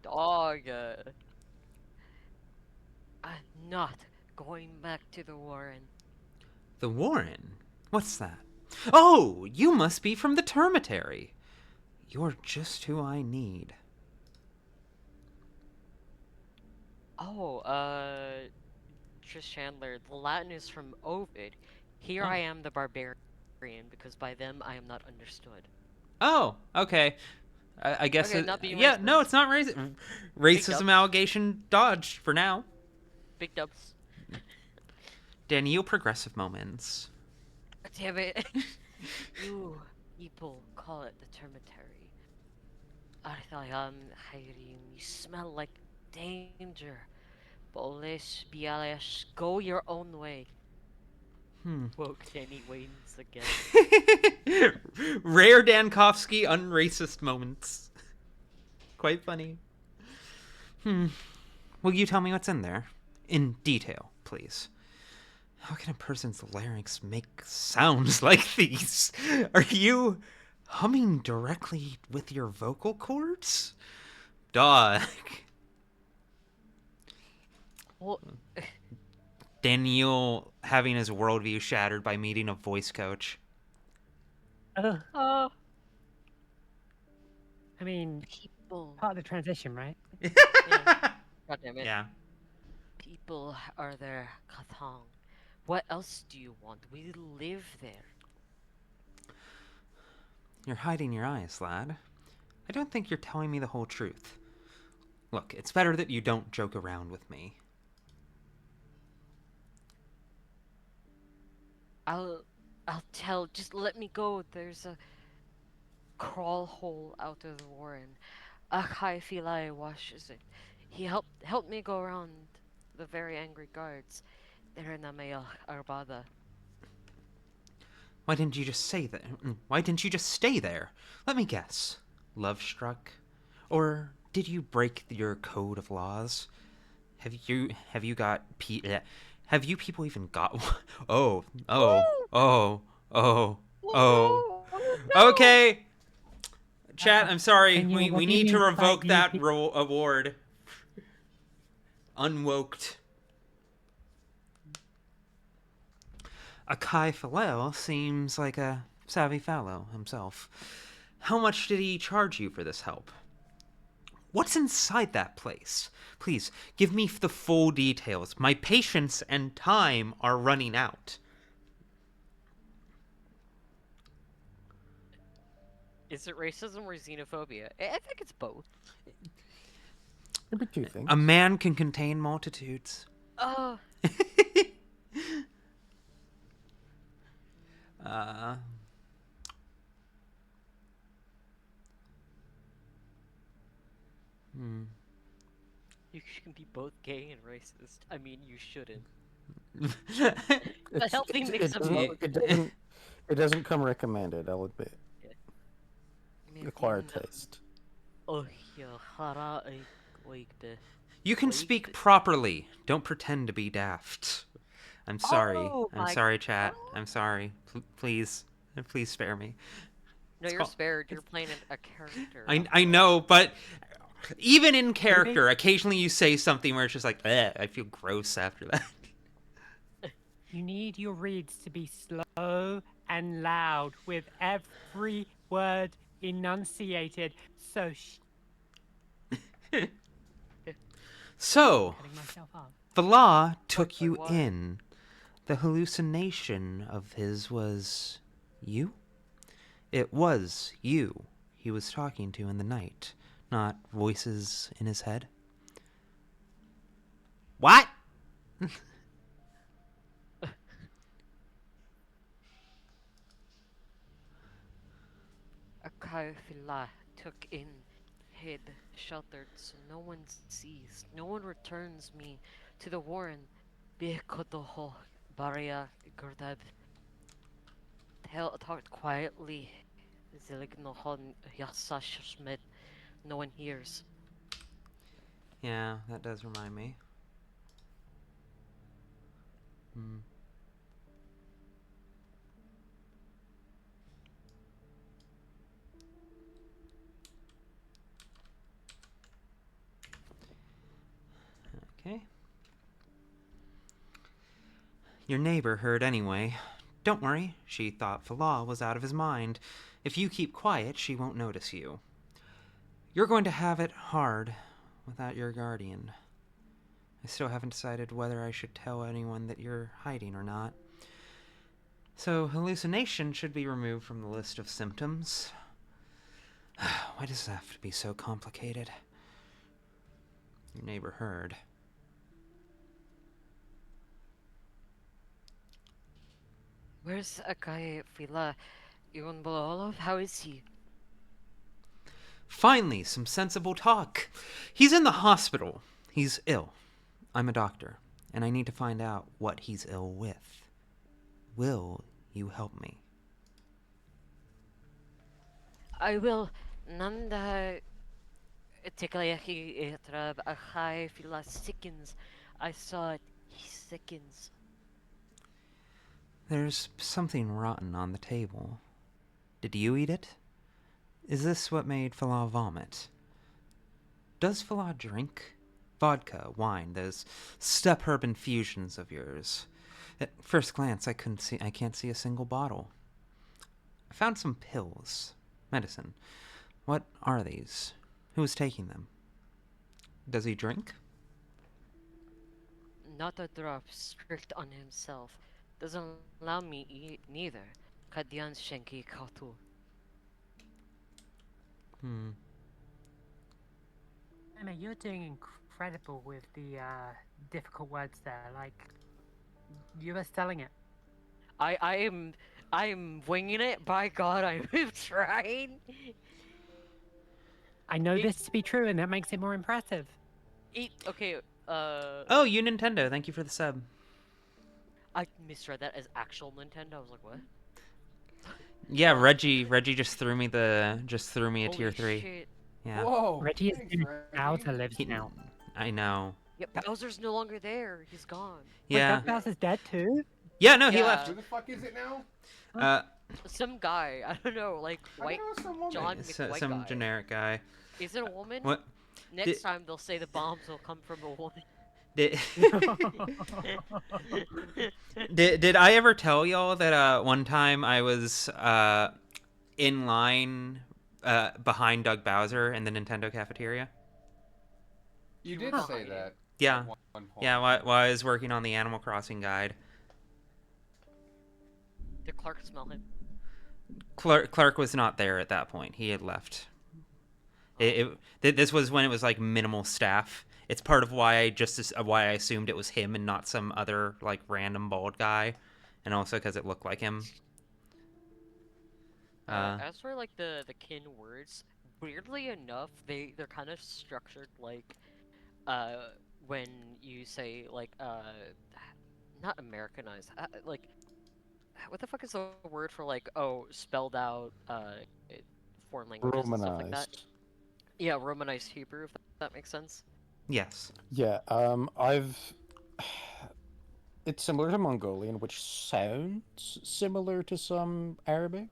Dog. I'm not going back to the Warren. The Warren? What's that? Oh, you must be from the Termitary. You're just who I need. Oh, Trish Chandler, the Latin is from Ovid. Here Oh. I am the barbarian, because by them I am not understood. Oh, okay. I guess Okay, not being yeah, racist. no, it's not racist. Racism dubs. allegation dodged for now. Big dubs. Daniel, progressive moments. Damn it. You people call it the Termitary. Arthayam Hayrim, you smell like danger. Polish Bialesh, go your own way. Woke Danny Waynes again. Rare Dankovsky unracist moments. Quite funny. Will you tell me what's in there? In detail, please. How can a person's larynx make sounds like these? Are you humming directly with your vocal cords? Dog. Well, Daniel having his worldview shattered by meeting a voice coach. I mean, people. part of the transition, right? Yeah. God damn it. Yeah. People are there, Kathong. What else do you want? We live there. You're hiding your eyes, lad. I don't think you're telling me the whole truth. Look, it's better that you don't joke around with me. I'll tell. Just let me go. There's a crawl hole out of the warren. Akai Filai washes it. He helped me go around the very angry guards. They're in Amaya Arbada. Why didn't you just say that? Why didn't you just stay there? Let me guess. Love struck? Or did you break your code of laws? Have you people even got Oh. Okay. Chat, I'm sorry. Daniel, what We do you need to mean by revoke you that pe- award. Unwoked. Akai Philel seems like a savvy fellow himself. How much did he charge you for this help? What's inside that place? Please, give me the full details. My patience and time are running out. Is it racism or xenophobia? I think it's both. Could be two things. A man can contain multitudes. You can be both gay and racist. I mean, you shouldn't. A It's- healthy it- mix it of doesn't- both. It doesn't come recommended, I'll admit. Acquired taste. You can speak properly. Don't pretend to be daft. I'm sorry. Oh I'm my sorry, chat. I'm sorry. Please spare me. No, It's you're called- spared. You're playing a character. I know, but even in character, occasionally you say something where it's just like, I feel gross after that. You need your reads to be slow and loud with every word enunciated. So So, Cutting myself up. the law took you in. The hallucination of his was you? It was you he was talking to in the night, not voices in his head. What? Akai Fila took in, hid, sheltered, so no one sees. No one returns me to the warren. Bekodoho Baria Gurdab. Talked quietly No one hears. Yeah, that does remind me. Hmm. Okay. Your neighbor heard anyway. Don't worry, she thought Falah was out of his mind. If you keep quiet, she won't notice you. You're going to have it hard without your guardian. I still haven't decided whether I should tell anyone that you're hiding or not. So, hallucination should be removed from the list of symptoms. Why does it have to be so complicated? Your neighbor heard. Where's a guy Fila? Iwan Balolov? How is he? Finally, some sensible talk. He's in the hospital. He's ill. I'm a doctor, and I need to find out what he's ill with. Will you help me? I will. Nanda Tikaleki Etrab Achai Fila sickens. I saw it. He sickens. There's something rotten on the table. Did you eat it? Is this what made Falah vomit? Does Falah drink? Vodka, wine, those step-herb infusions of yours. At first glance, I can't see a single bottle. I found some pills. Medicine. What are these? Who is taking them? Does he drink? Not a drop, strict on himself. Doesn't allow me eat neither. Kadyan Shenki Katu. Emma, you're doing incredible with the difficult words there. Like, you were selling it. I am winging it. By God, I'm trying. I know this to be true, and that makes it more impressive. Okay. Oh, you Nintendo! Thank you for the sub. I misread that as actual Nintendo. I was like, what? Yeah, Reggie just threw me a Holy tier 3. shit. Yeah. Whoa! Reggie is in Bowser lives now. I know. Yeah, Bowser's no longer there. He's gone. Yeah. Wait, Bowser's dead too? Yeah, no, he left. Who the fuck is it now? Some guy. I don't know, like white John McWhite Some guy. generic guy. Is it a woman? What? Next time they'll say the bombs will come from a woman. Did I ever tell y'all that one time I was in line behind Doug Bowser in the Nintendo cafeteria? You did say that. Yeah. At one point. Yeah, while I was working on the Animal Crossing guide. Did Clark smell him? Clark was not there at that point. He had left. This was when it was like minimal staff. It's part of why I assumed it was him and not some other like random bald guy, and also because it looked like him. As for like the kin words, weirdly enough, they're kind of structured like when you say like not Americanized, like what the fuck is the word for like spelled out foreign languages and stuff like that? Yeah, Romanized Hebrew, if that makes sense. Yes. Yeah, it's similar to Mongolian, which sounds similar to some Arabic.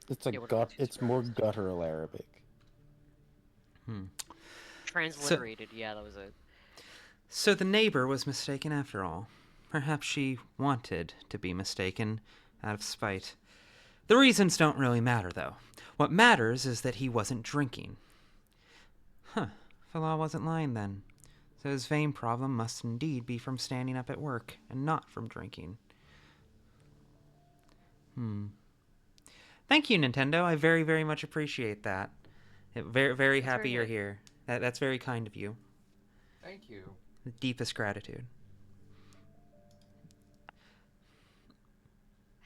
It's like it's more guttural Arabic. Transliterated, yeah, that was it. So the neighbor was mistaken after all. Perhaps she wanted to be mistaken out of spite. The reasons don't really matter, though. What matters is that he wasn't drinking. Huh. Falah wasn't lying then. So his vein problem must indeed be from standing up at work, and not from drinking. Thank you, Nintendo. I very, very much appreciate that. Very, very happy you're here. That's very kind of you. Thank you. The deepest gratitude.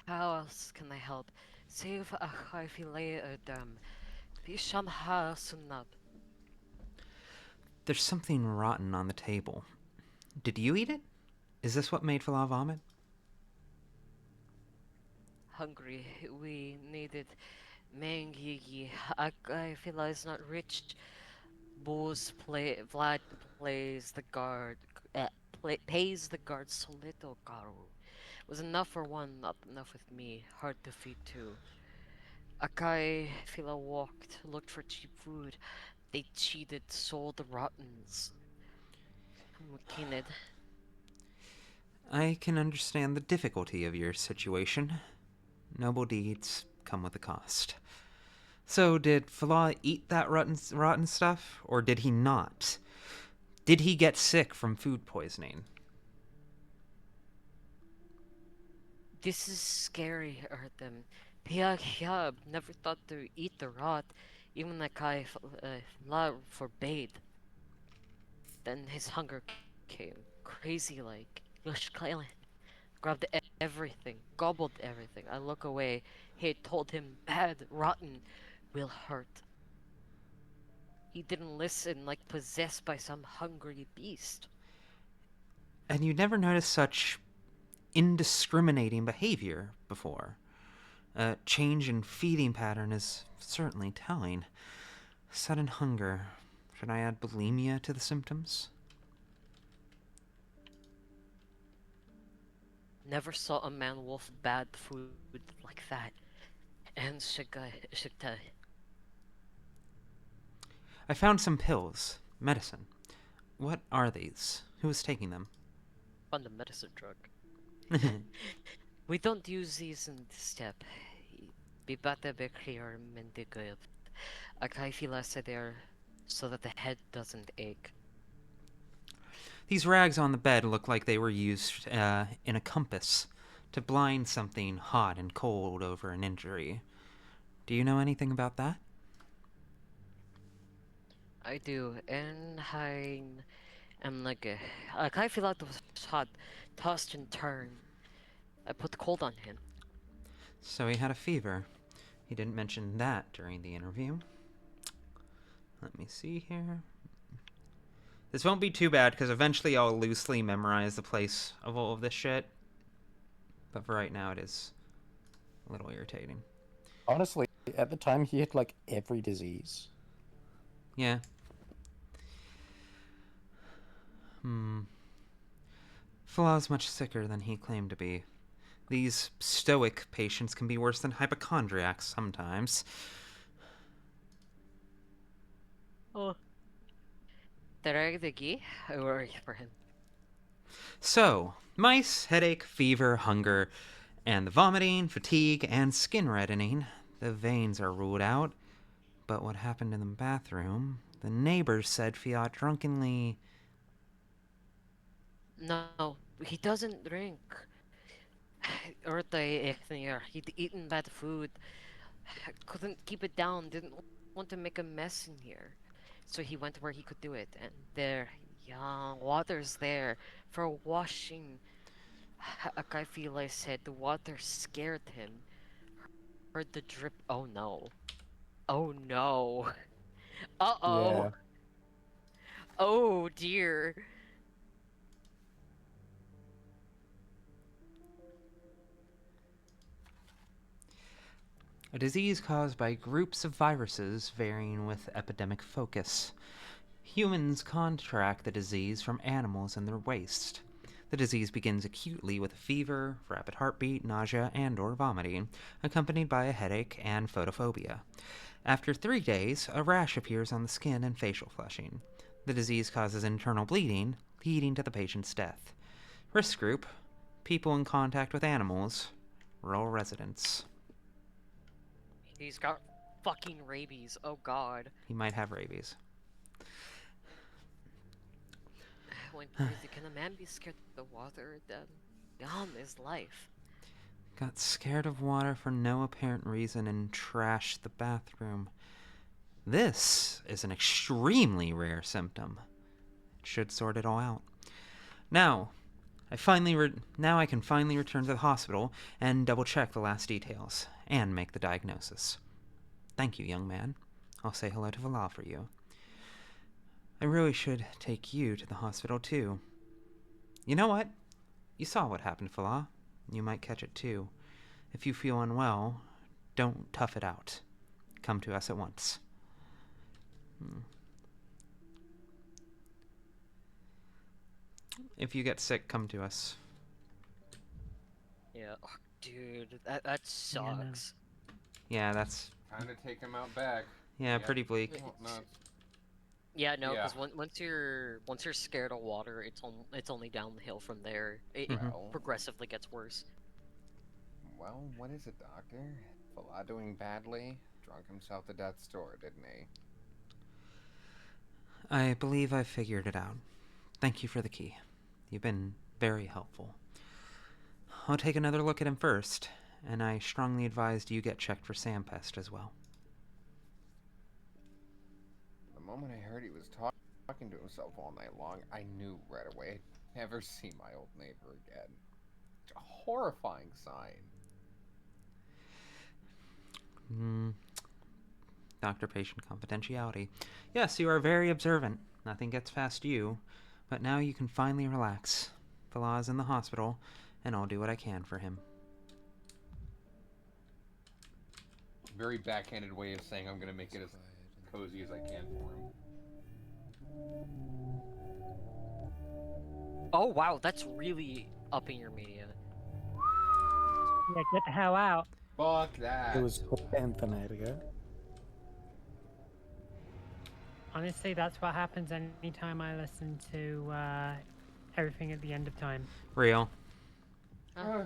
How else can I help? Save a fillet adam. Bishamha sunnab. There's something rotten on the table. Did you eat it? Is this what made Falah vomit? Hungry. We needed Mangi, I feel it's not rich. Vlad plays the guard, pays the guard so little, Garu. Was enough for one, not enough with me. Hard to feed two. Akai Fila looked for cheap food. They cheated, sold the rottens. Mukinid. I can understand the difficulty of your situation. Noble deeds come with a cost. So, did Fala eat that rotten stuff, or did he not? Did he get sick from food poisoning? This is scary, Artem. Piaghab never thought to eat the rot, even like La forbade. Then his hunger came, crazy like. Grabbed everything, gobbled everything. I look away. He had told him bad, rotten, will hurt. He didn't listen, like possessed by some hungry beast. And you never noticed such indiscriminating behavior before. A change in feeding pattern is certainly telling. Sudden hunger. Should I add bulimia to the symptoms? Never saw a man wolf bad food like that. And Shigta. I found some pills. Medicine. What are these? Who is taking them? On the medicine drug. We don't use these in this step. Bibata bekriar mendigab. Akai fila there so that the head doesn't ache. These rags on the bed look like they were used in a compass to blind something hot and cold over an injury. Do you know anything about that? I do, and I am like I feel like it was hot, tossed and turned. I put the cold on him. So he had a fever. He didn't mention that during the interview. Let me see here. This won't be too bad, because eventually I'll loosely memorize the place of all of this shit. But for right now, it is a little irritating. Honestly, at the time, he had, like, every disease. Yeah. Falah's much sicker than he claimed to be. These stoic patients can be worse than hypochondriacs sometimes. Oh. I worry for him. So, mice, headache, fever, hunger, and the vomiting, fatigue, and skin reddening. The veins are ruled out. But what happened in the bathroom? The neighbors said Fiat drunkenly... No, he doesn't drink. He'd eaten bad food. Couldn't keep it down. Didn't want to make a mess in here. So he went where he could do it. And there, water's there for washing. Akaifila said the water scared him. Heard the drip. Oh no. Oh no. Uh-oh. Yeah. Oh dear. A disease caused by groups of viruses varying with epidemic focus. Humans contract the disease from animals in their waste. The disease begins acutely with a fever, rapid heartbeat, nausea, and/or vomiting, accompanied by a headache and photophobia. After 3 days, a rash appears on the skin and facial flushing. The disease causes internal bleeding, leading to the patient's death. Risk group: people in contact with animals, rural residents. He's got fucking rabies. Oh god. He might have rabies. When crazy, can a man be scared of the water? Then gone is life. Got scared of water for no apparent reason and trashed the bathroom. This is an extremely rare symptom. It should sort it all out. Now I can finally return to the hospital and double-check the last details, and make the diagnosis. Thank you, young man. I'll say hello to Vala for you. I really should take you to the hospital, too. You know what? You saw what happened to Vala. You might catch it, too. If you feel unwell, don't tough it out. come to us at once. If you get sick, come to us. Yeah, oh, dude, that sucks. Yeah, that's... Time to take him out back. Yeah, pretty bleak. Oh, no, Yeah, no, Yeah. because once you're scared of water, it's only downhill from there. It Well. progressively gets worse. Well, what is it, Doctor? Fala doing badly? Drunk himself to death's door, didn't he? I believe I've figured it out. Thank you for the key. You've been very helpful. I'll take another look at him first, and I strongly advised you get checked for sandpest as well. The moment I heard he was talking to himself all night long, I knew right away I'd never see my old neighbor again. It's a horrifying sign. Doctor-patient confidentiality. Yes, you are very observant. Nothing gets past you. But now you can finally relax. Fala's in the hospital, and I'll do what I can for him. Very backhanded way of saying I'm gonna make it as cozy as I can for him. Oh wow, that's really upping your media. Yeah, get the hell out. Fuck that. It was Anthony. Honestly, that's what happens anytime I listen to everything at the end of time. Real. Huh.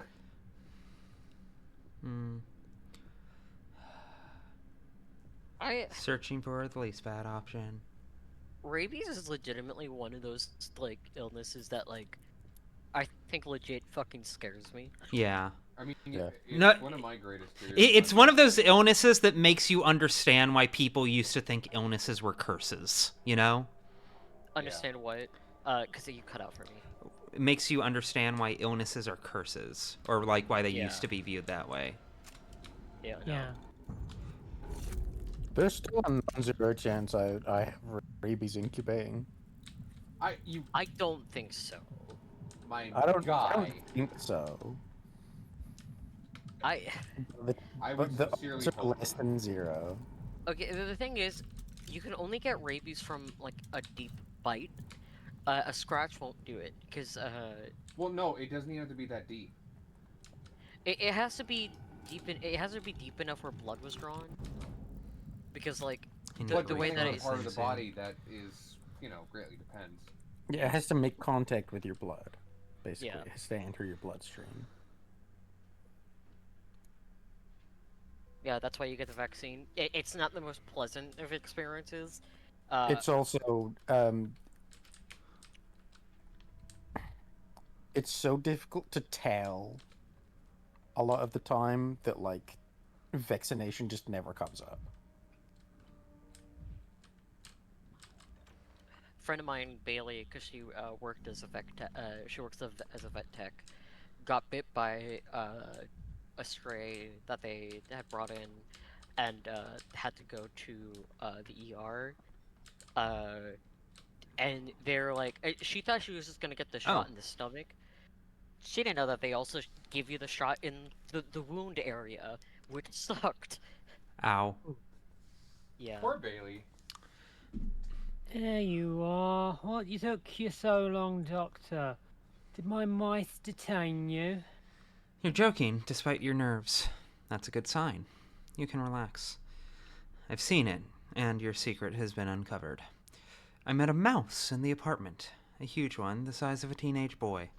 Searching for the least bad option. Rabies is legitimately one of those like illnesses that like I think legit fucking scares me. Yeah. I mean, Yeah. it's one of my greatest fears. It's one of those illnesses that makes you understand why people used to think illnesses were curses, you know? Understand what? Because you cut out for me. It makes you understand why illnesses are curses, or like why they Yeah. used to be viewed that way. Yeah. No. Yeah. There's still a non-zero chance I have rabies incubating. I don't think so. My I don't guy. think so. I would the sincerely odds are hope less than 0. Okay, the thing is, you can only get rabies from like a deep bite. A scratch won't do it because Well, no, it doesn't even have to be that deep. it has to be deep it has to be deep enough where blood was drawn. Because like the way that it's it's part of the body that is, greatly depends. Yeah, it has to make contact with your blood. Basically, Yeah. it has to enter your bloodstream. Yeah, that's why you get the vaccine. It's not the most pleasant of experiences. It's also it's so difficult to tell a lot of the time that like vaccination just never comes up. Friend of mine, Bailey, because she worked as a she works as a vet tech, got bit by a stray that they had brought in, and had to go to the ER. And they're like, she thought she was just gonna get the shot in the stomach. She didn't know that they also give you the shot in the wound area, which sucked. Ow. Yeah. Poor Bailey. There you are. What you took you so long, Doctor? Did my mice detain you? You're joking, despite your nerves. That's a good sign. You can relax. I've seen it, and your secret has been uncovered. I met a mouse in the apartment. A huge one, the size of a teenage boy.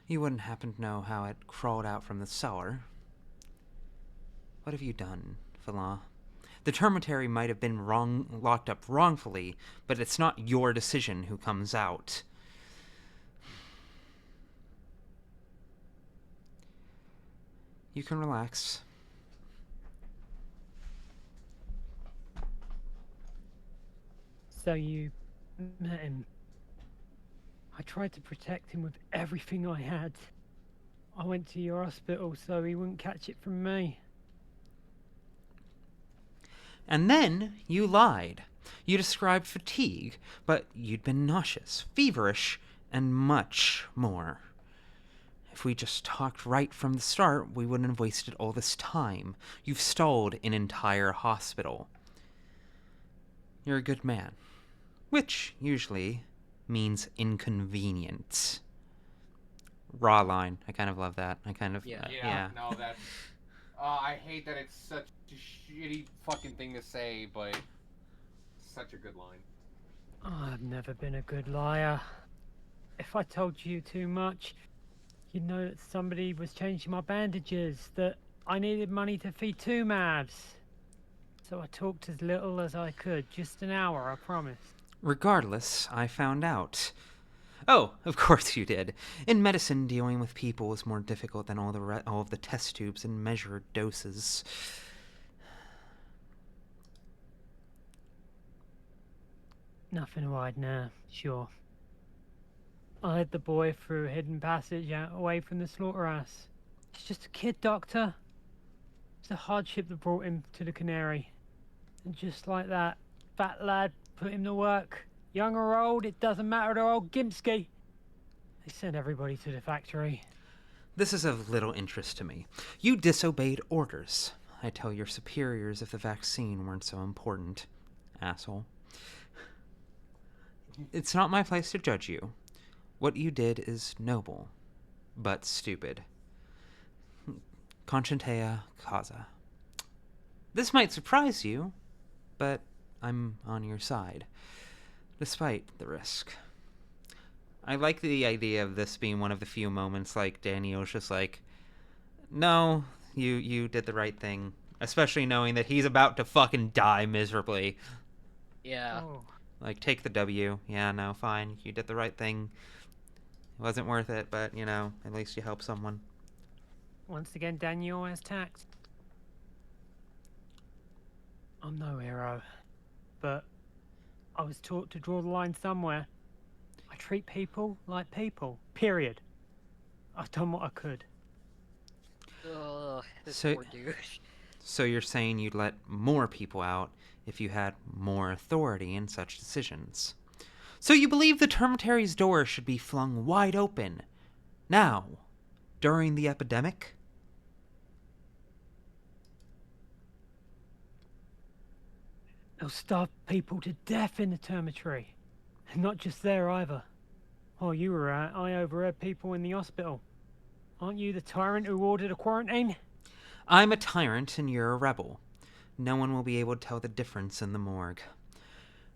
You wouldn't happen to know how it crawled out from the cellar. What have you done, Fala? The termitary might have been locked up wrongfully, but it's not your decision who comes out. You can relax. So you met him. I tried to protect him with everything I had. I went to your hospital so he wouldn't catch it from me. And then you lied. You described fatigue, but you'd been nauseous, feverish, and much more. If we just talked right from the start, we wouldn't have wasted all this time. You've stalled an entire hospital. you're a good man. Which usually means inconvenient. Raw line. I kind of love that. I kind of... yeah. No, that's... I hate that it's such a shitty fucking thing to say, but... such a good line. I've never been a good liar. If I told you too much, you'd know that somebody was changing my bandages, that I needed money to feed 2 mavs. So I talked as little as I could. Just an hour, I promise. Regardless, I found out. Oh, of course you did. In medicine, dealing with people is more difficult than all of the test tubes and measured doses. Nothing to hide now, sure. I led the boy through a hidden passage out away from the slaughterhouse. He's just a kid, Doctor. It's a hardship that brought him to the Canary. And just like that, fat lad put him to work. Young or old, it doesn't matter to old Gimsky. They send everybody to the factory. This is of little interest to me. You disobeyed orders. I'd tell your superiors if the vaccine weren't so important. Asshole. It's not my place to judge you. What you did is noble, but stupid. Conscientia causa. This might surprise you, but I'm on your side, despite the risk. I like the idea of this being one of the few moments like Daniel's just like, no, you did the right thing, especially knowing that he's about to fucking die miserably. Yeah. Oh. Like, take the W. Yeah, no, fine. You did the right thing. It wasn't worth it, but, you know, at least you helped someone. Once again, Daniel has tact. I'm no hero, but I was taught to draw the line somewhere. I treat people like people, period. I've done what I could. Ugh, this So- poor dude. So you're saying you'd let more people out if you had more authority in such decisions. So you believe the termitary's door should be flung wide open. Now, during the epidemic? They'll starve people to death in the termitory. And not just there either. While you were out, I overheard people in the hospital. Aren't you the tyrant who ordered a quarantine? I'm a tyrant and you're a rebel. No one will be able to tell the difference in the morgue.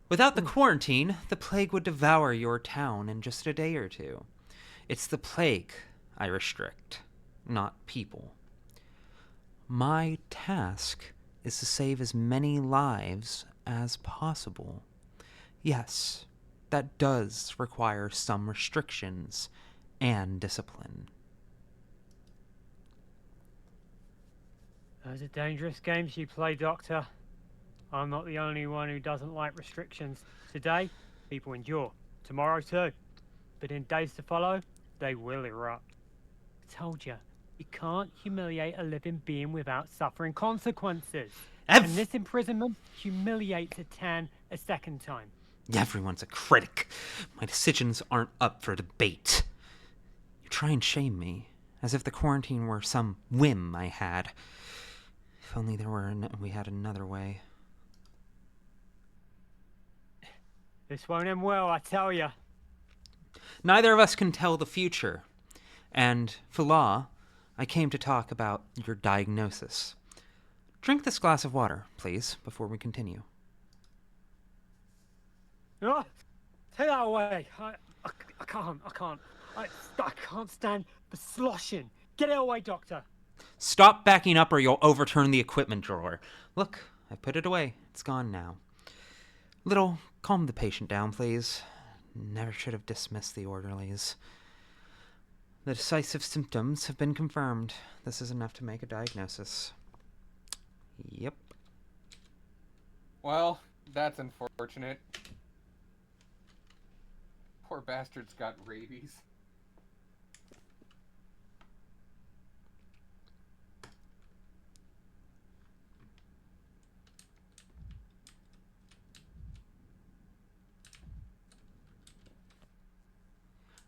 Without the quarantine, the plague would devour your town in just a day or two. It's the plague I restrict, not people. My task is to save as many lives as possible. Yes, that does require some restrictions and discipline. Those are dangerous games you play, Doctor. I'm not the only one who doesn't like restrictions. Today, people endure. Tomorrow too. But in days to follow, they will erupt. I told you, you can't humiliate a living being without suffering consequences. And this imprisonment humiliates a Tan a second time. Everyone's a critic. My decisions aren't up for debate. You try and shame me, as if the quarantine were some whim I had. If only we had another way. This won't end well, I tell you. Neither of us can tell the future. And, for law, I came to talk about your diagnosis. Drink this glass of water, please, before we continue. Oh, take that away. I can't. I can't stand the sloshing. Get it away, Doctor. Stop backing up or you'll overturn the equipment drawer. Look, I put it away. It's gone now. Little, calm the patient down, please. Never should have dismissed the orderlies. The decisive symptoms have been confirmed. This is enough to make a diagnosis. Yep. Well, that's unfortunate. Poor bastard's got rabies.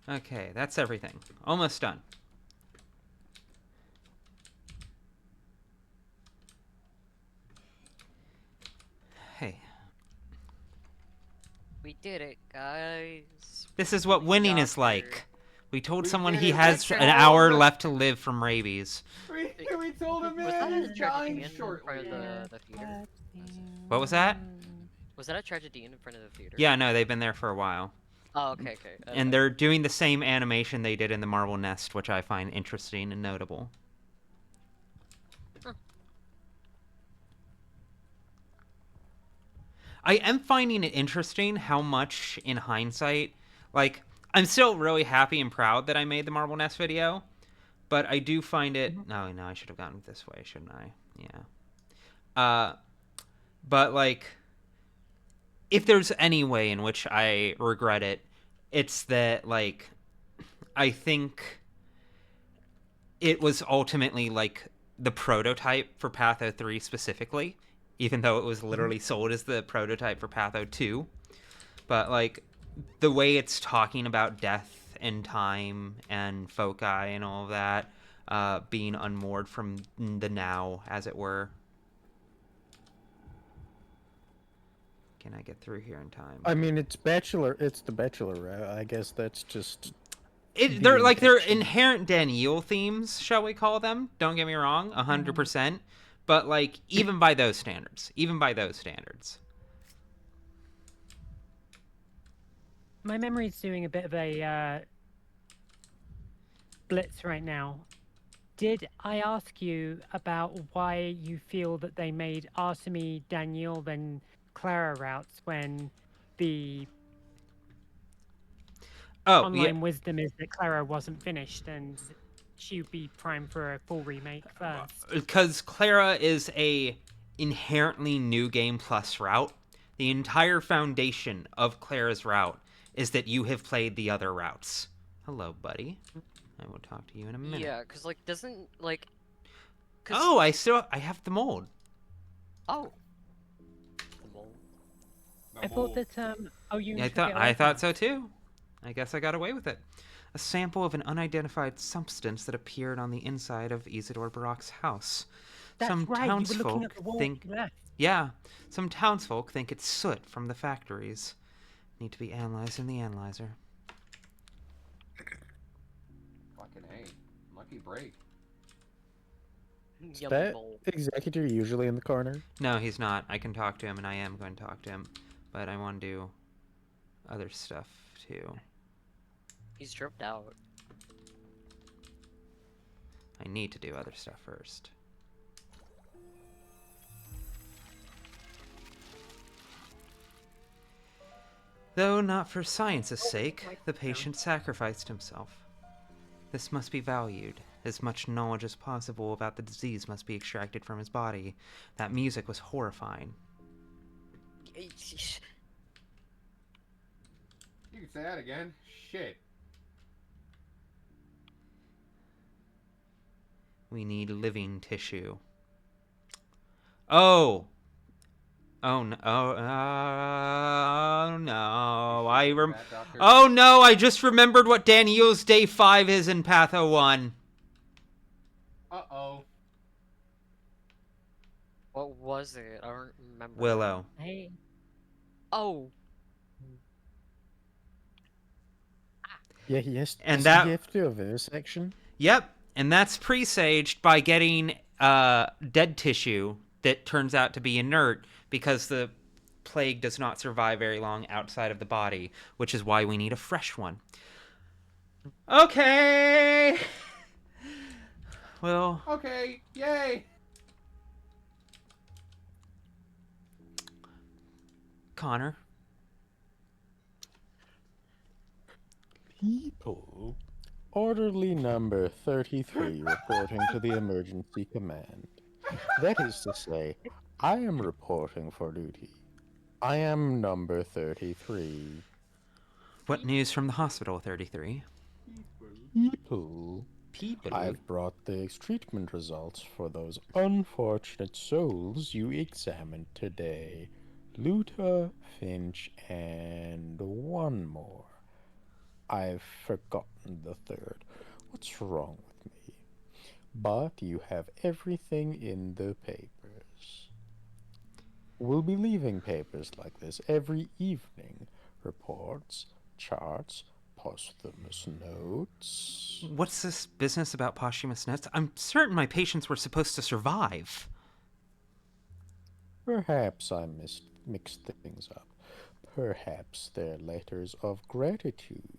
Okay, that's everything. Almost done. Hey. We did it, guys. This is what winning is Doctor. like. We told We someone did he it. has We an told hour him. left to live from rabies. We told him, Was that man, a he's tragedy dying in front shortly. of the theater? What was that? Was that a tragedy in front of the theater? Yeah, no, they've been there for a while. Oh, okay, okay. And they're doing the same animation they did in the Marble Nest, which I find interesting and notable. Huh. I am finding it interesting how much, in hindsight, like, I'm still really happy and proud that I made the Marble Nest video, but I do find it... No, I should have gone this way, shouldn't I? Yeah. But, like, if there's any way in which I regret it, it's that, like, I think it was ultimately, like, the prototype for Patho 3 specifically, even though it was literally sold as the prototype for Patho 2. But, like, the way it's talking about death and time and foci and all of that, being unmoored from the now, as it were. Can I get through here in time? I mean, it's the Bachelor route. I guess that's just... They're like they're inherent Daniel themes, shall we call them? Don't get me wrong, 100%. But like even by those standards, My memory's doing a bit of a blitz right now. Did I ask you about why you feel that they made Artemy, Daniel, then Clara routes when the online wisdom is that Clara wasn't finished and she would be primed for a full remake first? Because Clara is a inherently new game plus route. The entire foundation of Clara's route is that you have played the other routes. Hello, buddy. I will talk to you in a minute. Yeah, because, like, doesn't, like... Oh, I have the mold. Oh. The mold. I thought that, I thought so too. I guess I got away with it. A sample of an unidentified substance that appeared on the inside of Isidore Barak's house. That's Some right, you were looking at the wall think... to the left. Yeah, some townsfolk think it's soot from the factories. Need to be analyzed in the analyzer. Fucking A. Lucky break. Is that executor usually in the corner? No, he's not. I can talk to him, and I am going to talk to him. But I want to do other stuff, too. He's tripped out. I need to do other stuff first. Though not for science's sake, the patient sacrificed himself. This must be valued. As much knowledge as possible about the disease must be extracted from his body. That music was horrifying. You can say that again. Shit. We need living tissue. Oh! Oh no! Oh no! Oh no! I just remembered what Daniel's day 5 is in Patho 1. Uh-oh. What was it? I don't remember. Willow. Hey. Oh. Yeah, he has. And Does he have to do a vivisection? Yep, and that's presaged by getting dead tissue that turns out to be inert because the plague does not survive very long outside of the body, which is why we need a fresh one. Okay. Well. Okay. Yay. Connor. People. Orderly number 33 reporting to the emergency command. That is to say, I am reporting for duty. I am number 33. What news from the hospital, 33? People. I've brought the treatment results for those unfortunate souls you examined today. Luta, Finch, and one more. I've forgotten the third. What's wrong with me? But you have everything in the papers. We'll be leaving papers like this every evening, reports, charts, posthumous notes. What's this business about posthumous notes? I'm certain my patients were supposed to survive. Perhaps I mixed things up. Perhaps they're letters of gratitude.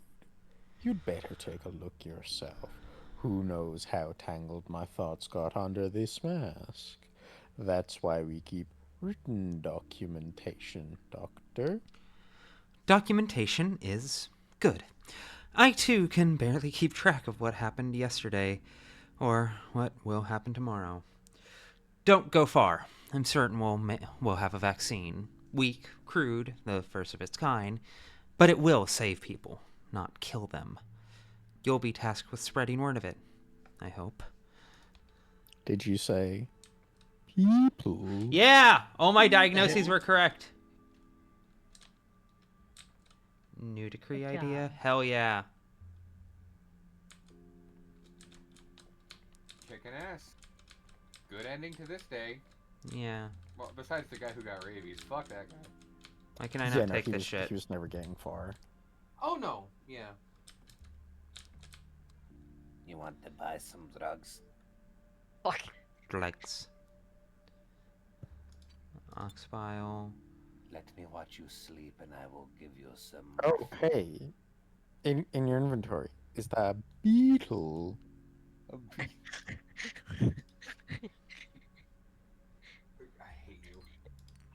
You'd better take a look yourself. Who knows how tangled my thoughts got under this mask? That's why we keep written documentation, Doctor. Documentation is good. I too can barely keep track of what happened yesterday, or what will happen tomorrow. Don't go far. I'm certain we'll have a vaccine. Weak, crude, the first of its kind, but it will save people, not kill them. You'll be tasked with spreading word of it, I hope. Did you say people? Yeah! All my diagnoses were correct. New decree idea? Hell yeah. Kicking ass. Good ending to this day. Yeah. Well, besides the guy who got rabies. Fuck that guy. Why can I not take this shit? He was never getting far. Oh no, yeah. You want to buy some drugs? Fuck. Drugs. Ox file. Let me watch you sleep and I will give you some. Oh, hey. In your inventory, is that a beetle? A beetle. I hate you.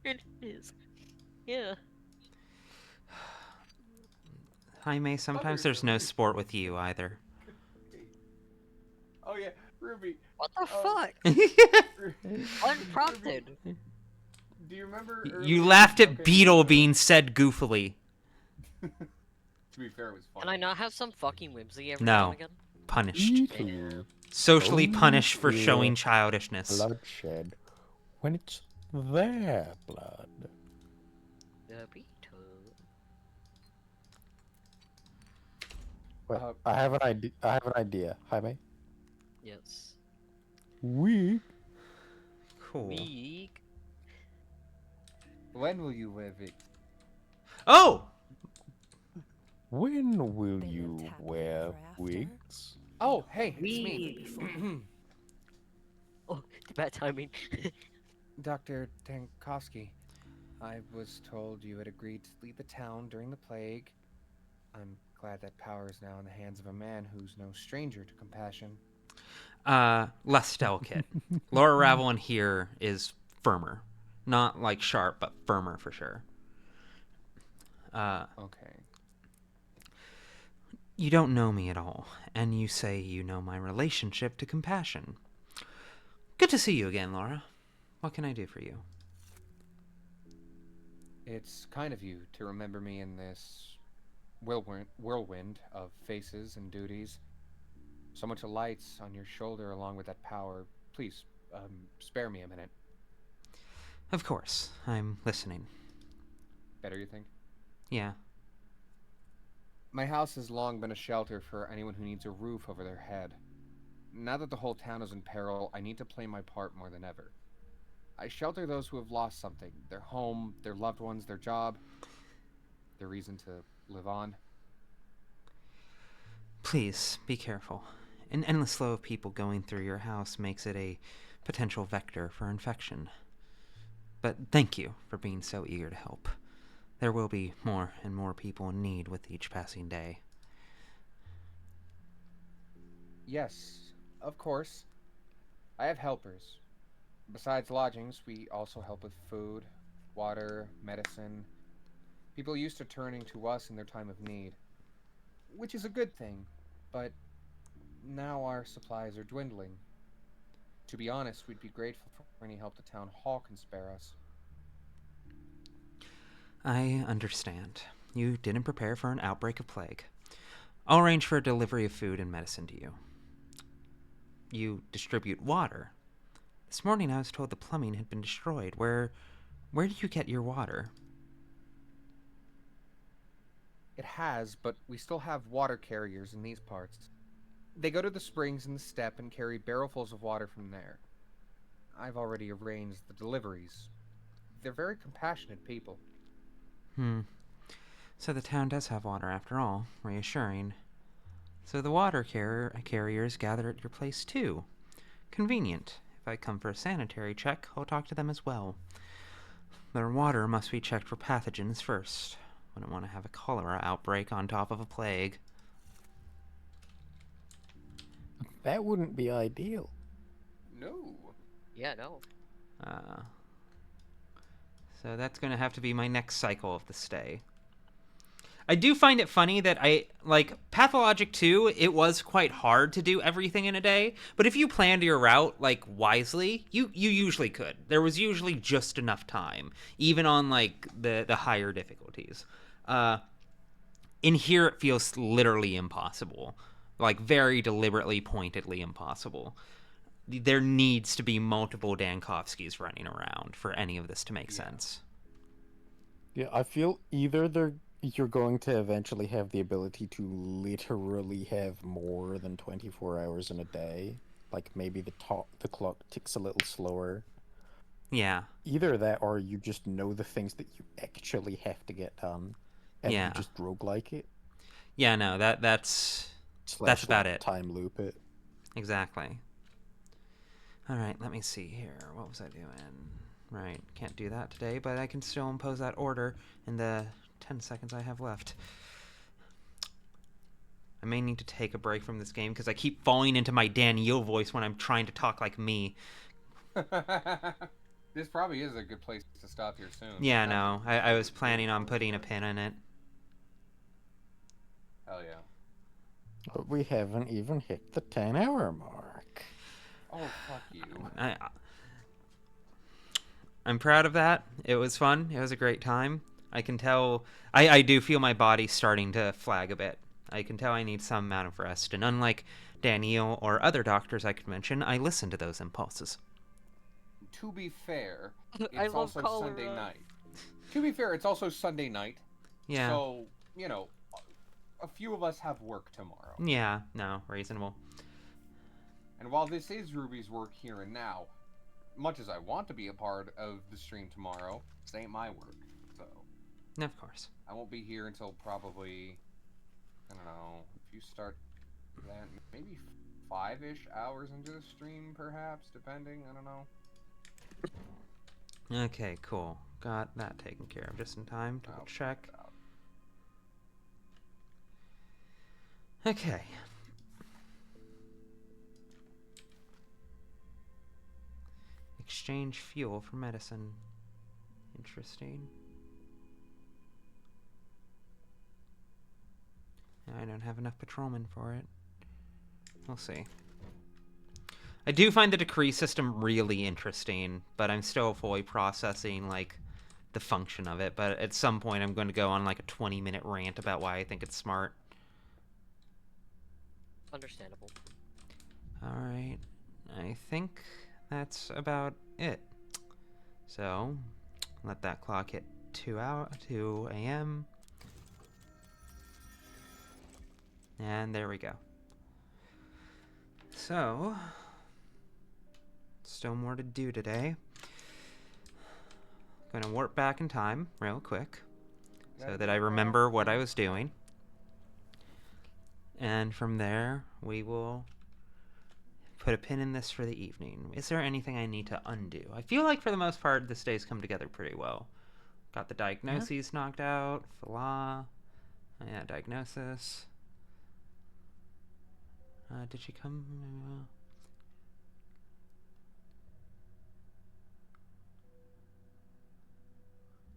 It is. Yeah. Jaime, sometimes there's no sport with you either. Oh yeah, Ruby. What the fuck? Unprompted. Do you remember? You laughed at Beetle being said goofily. To be fair, it was funny. Can I not have some fucking whimsy every now No. and again? Punished. Beetle. Socially Don't punished for fear showing childishness. bloodshed when it's their blood. The beetle. Wait, I have an idea. Jaime. Yes. Weak. Cool. Weak. When will you wear it? Oh! When will you wear wigs? Oh, hey, it's me. Oh, bad timing. Dr. Tankowski, I was told you had agreed to lead the town during the plague. I'm glad that power is now in the hands of a man who's no stranger to compassion. Less delicate. Laura Ravelin here is firmer. Not like sharp, but firmer for sure. Okay. You don't know me at all, and you say you know my relationship to compassion. Good to see you again, Laura. What can I do for you? It's kind of you to remember me in this whirlwind of faces and duties. So much lights on your shoulder along with that power. Please, spare me a minute. Of course. I'm listening. Better, you think? Yeah. My house has long been a shelter for anyone who needs a roof over their head. Now that the whole town is in peril, I need to play my part more than ever. I shelter those who have lost something, their home, their loved ones, their job, their reason to live on. Please, be careful. An endless flow of people going through your house makes it a potential vector for infection. But thank you for being so eager to help. There will be more and more people in need with each passing day. Yes, of course. I have helpers. Besides lodgings, we also help with food, water, medicine. People used to turning to us in their time of need. Which is a good thing, but now our supplies are dwindling. To be honest, we'd be grateful for any help the town hall can spare us. I understand. You didn't prepare for an outbreak of plague. I'll arrange for a delivery of food and medicine to you. You distribute water. This morning I was told the plumbing had been destroyed. Where do you get your water? It has, but we still have water carriers in these parts. They go to the springs in the steppe and carry barrelfuls of water from there. I've already arranged the deliveries. They're very compassionate people. So the town does have water after all. Reassuring. So the water carriers gather at your place too. Convenient. If I come for a sanitary check, I'll talk to them as well. Their water must be checked for pathogens first. Wouldn't want to have a cholera outbreak on top of a plague. That wouldn't be ideal. No. Yeah, no. So that's going to have to be my next cycle of the stay. I do find it funny that Pathologic 2, it was quite hard to do everything in a day, but if you planned your route, wisely, you usually could. There was usually just enough time, even on, the higher difficulties. In here, it feels literally impossible. Very deliberately, pointedly impossible. There needs to be multiple Dankovskis running around for any of this to make sense. Yeah, I feel either you're going to eventually have the ability to literally have more than 24 hours in a day. Maybe the clock ticks a little slower. Yeah. Either that or you just know the things that you actually have to get done. And you just roguelike it. Yeah, no, that's about it. Time loop it. Exactly. Alright, let me see here. What was I doing? Right, can't do that today, but I can still impose that order in the 10 seconds I have left. I may need to take a break from this game because I keep falling into my Daniel voice when I'm trying to talk like me. This probably is a good place to stop here soon. Yeah, no, I was planning on putting a pin in it. Hell yeah. But we haven't even hit the 10-hour mark. Oh, fuck you. I'm proud of that. It was fun. It was a great time. I can tell... I do feel my body starting to flag a bit. I can tell I need some amount of rest, and unlike Daniel or other doctors I could mention, I listen to those impulses. To be fair, it's also Sunday night. To be fair, it's also Sunday night. Yeah. So, a few of us have work tomorrow. Yeah, no, reasonable. And while this is Ruby's work here and now, much as I want to be a part of the stream tomorrow, this ain't my work, so... Of course. I won't be here until probably, I don't know, if you start then maybe 5-ish hours into the stream, perhaps, depending, I don't know. Okay, cool. Got that taken care of just in time. Double check. Okay. Exchange fuel for medicine. Interesting. I don't have enough patrolmen for it. We'll see. I do find the decree system really interesting, but I'm still fully processing, the function of it. But at some point, I'm going to go on, a 20-minute rant about why I think it's smart. Understandable. Alright. I think that's about it. So, let that clock hit 2 a.m. And there we go. So, still more to do today. Gonna warp back in time real quick so that I remember what I was doing. And from there, we will put a pin in this for the evening. Is there anything I need to undo? I feel like for the most part, this day's come together pretty well. Got the diagnoses knocked out. Fla. Yeah, diagnosis. Did she come?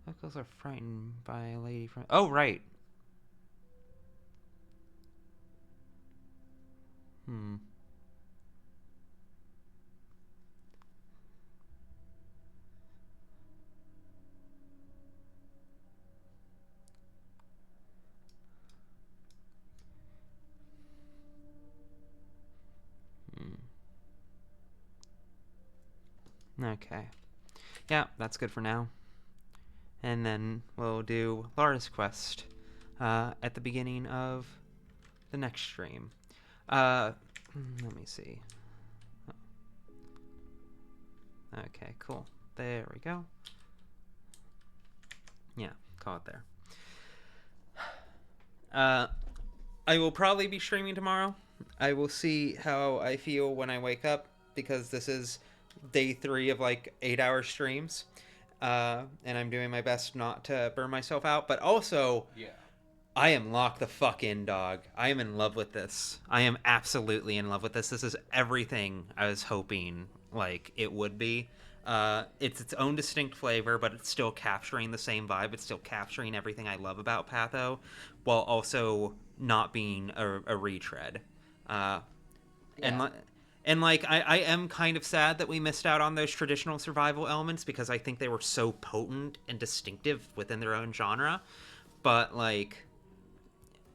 Locals are frightened by a lady from... Oh, right. Okay. Yeah, that's good for now. And then we'll do Lara's quest at the beginning of the next stream. Let me see. Okay, cool. There we go. Yeah, call it there. I will probably be streaming tomorrow. I will see how I feel when I wake up, because this is day 3 of like 8-hour streams. And I'm doing my best not to burn myself out. But also, Yeah. I am locked the fuck in, dog. I am in love with this. I am absolutely in love with this. This is everything I was hoping like it would be. It's its own distinct flavor, but it's still capturing the same vibe. It's still capturing everything I love about Patho, while also not being a retread. And like I am kind of sad that we missed out on those traditional survival elements, because I think they were so potent and distinctive within their own genre. But like,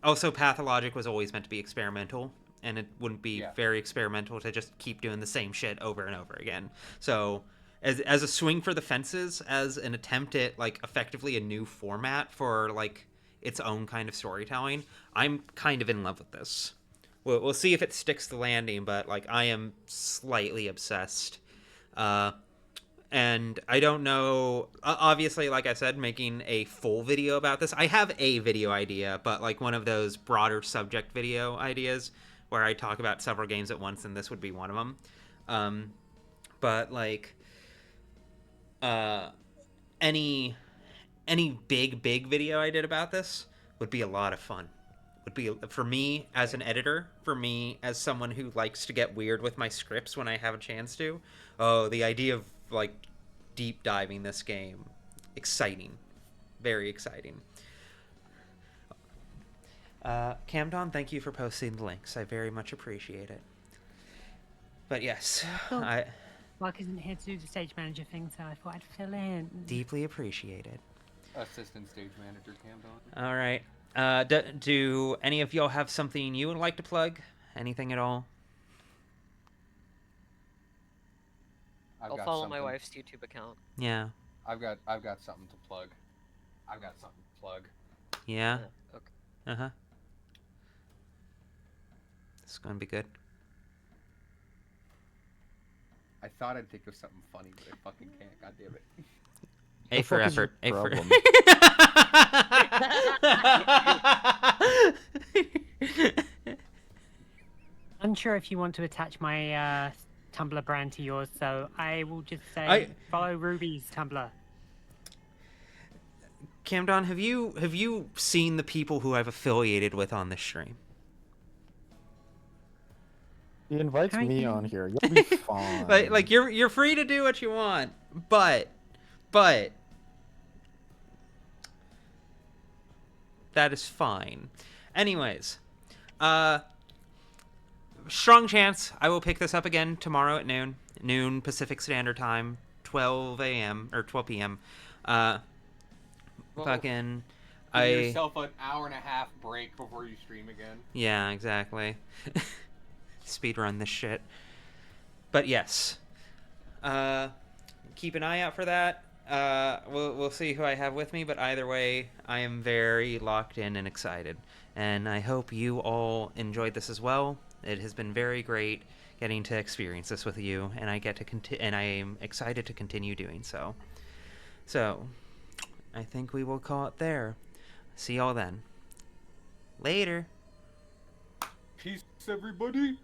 also Pathologic was always meant to be experimental, and it wouldn't be very experimental to just keep doing the same shit over and over again. So as a swing for the fences, as an attempt at like effectively a new format for like its own kind of storytelling, I'm kind of in love with this. We'll see if it sticks the landing, but like I am slightly obsessed. And I don't know, obviously, like I said, making a full video about this. I have a video idea, but like one of those broader subject video ideas where I talk about several games at once, and this would be one of them. But like any big video I did about this would be a lot of fun. Would be, for me as an editor, for me as someone who likes to get weird with my scripts when I have a chance to. Oh, the idea of like deep diving this game, exciting, very exciting. Camdon, thank you for posting the links. I very much appreciate it. But yes, Mark isn't here to do the stage manager thing, so I thought I'd fill in. Deeply appreciated. Assistant stage manager Camdon. All right. Do any of y'all have something you would like to plug? Anything at all? I'll follow my wife's YouTube account. Yeah. I've got something to plug. Yeah. Okay. It's gonna be good. I thought I'd think of something funny, but I fucking can't. God damn it. A for effort. A for. Unsure if you want to attach my Tumblr brand to yours, so I will just say follow Ruby's Tumblr. Camdon, have you seen the people who I've affiliated with on this stream? He invites me on here. You'll be fine. like you're free to do what you want, but that is fine. Anyways, strong chance I will pick this up again tomorrow at noon Pacific Standard Time, 12 a.m. or 12 p.m. Fucking Give yourself an hour and a half break before you stream again. Yeah, exactly. Speedrun this shit. But yes, keep an eye out for that. We'll see who I have with me, but either way, I am very locked in and excited, and I hope you all enjoyed this as well. It has been very great getting to experience this with you, and I get to and I am excited to continue doing so. So, I think we will call it there. See y'all then. Later. Peace, everybody.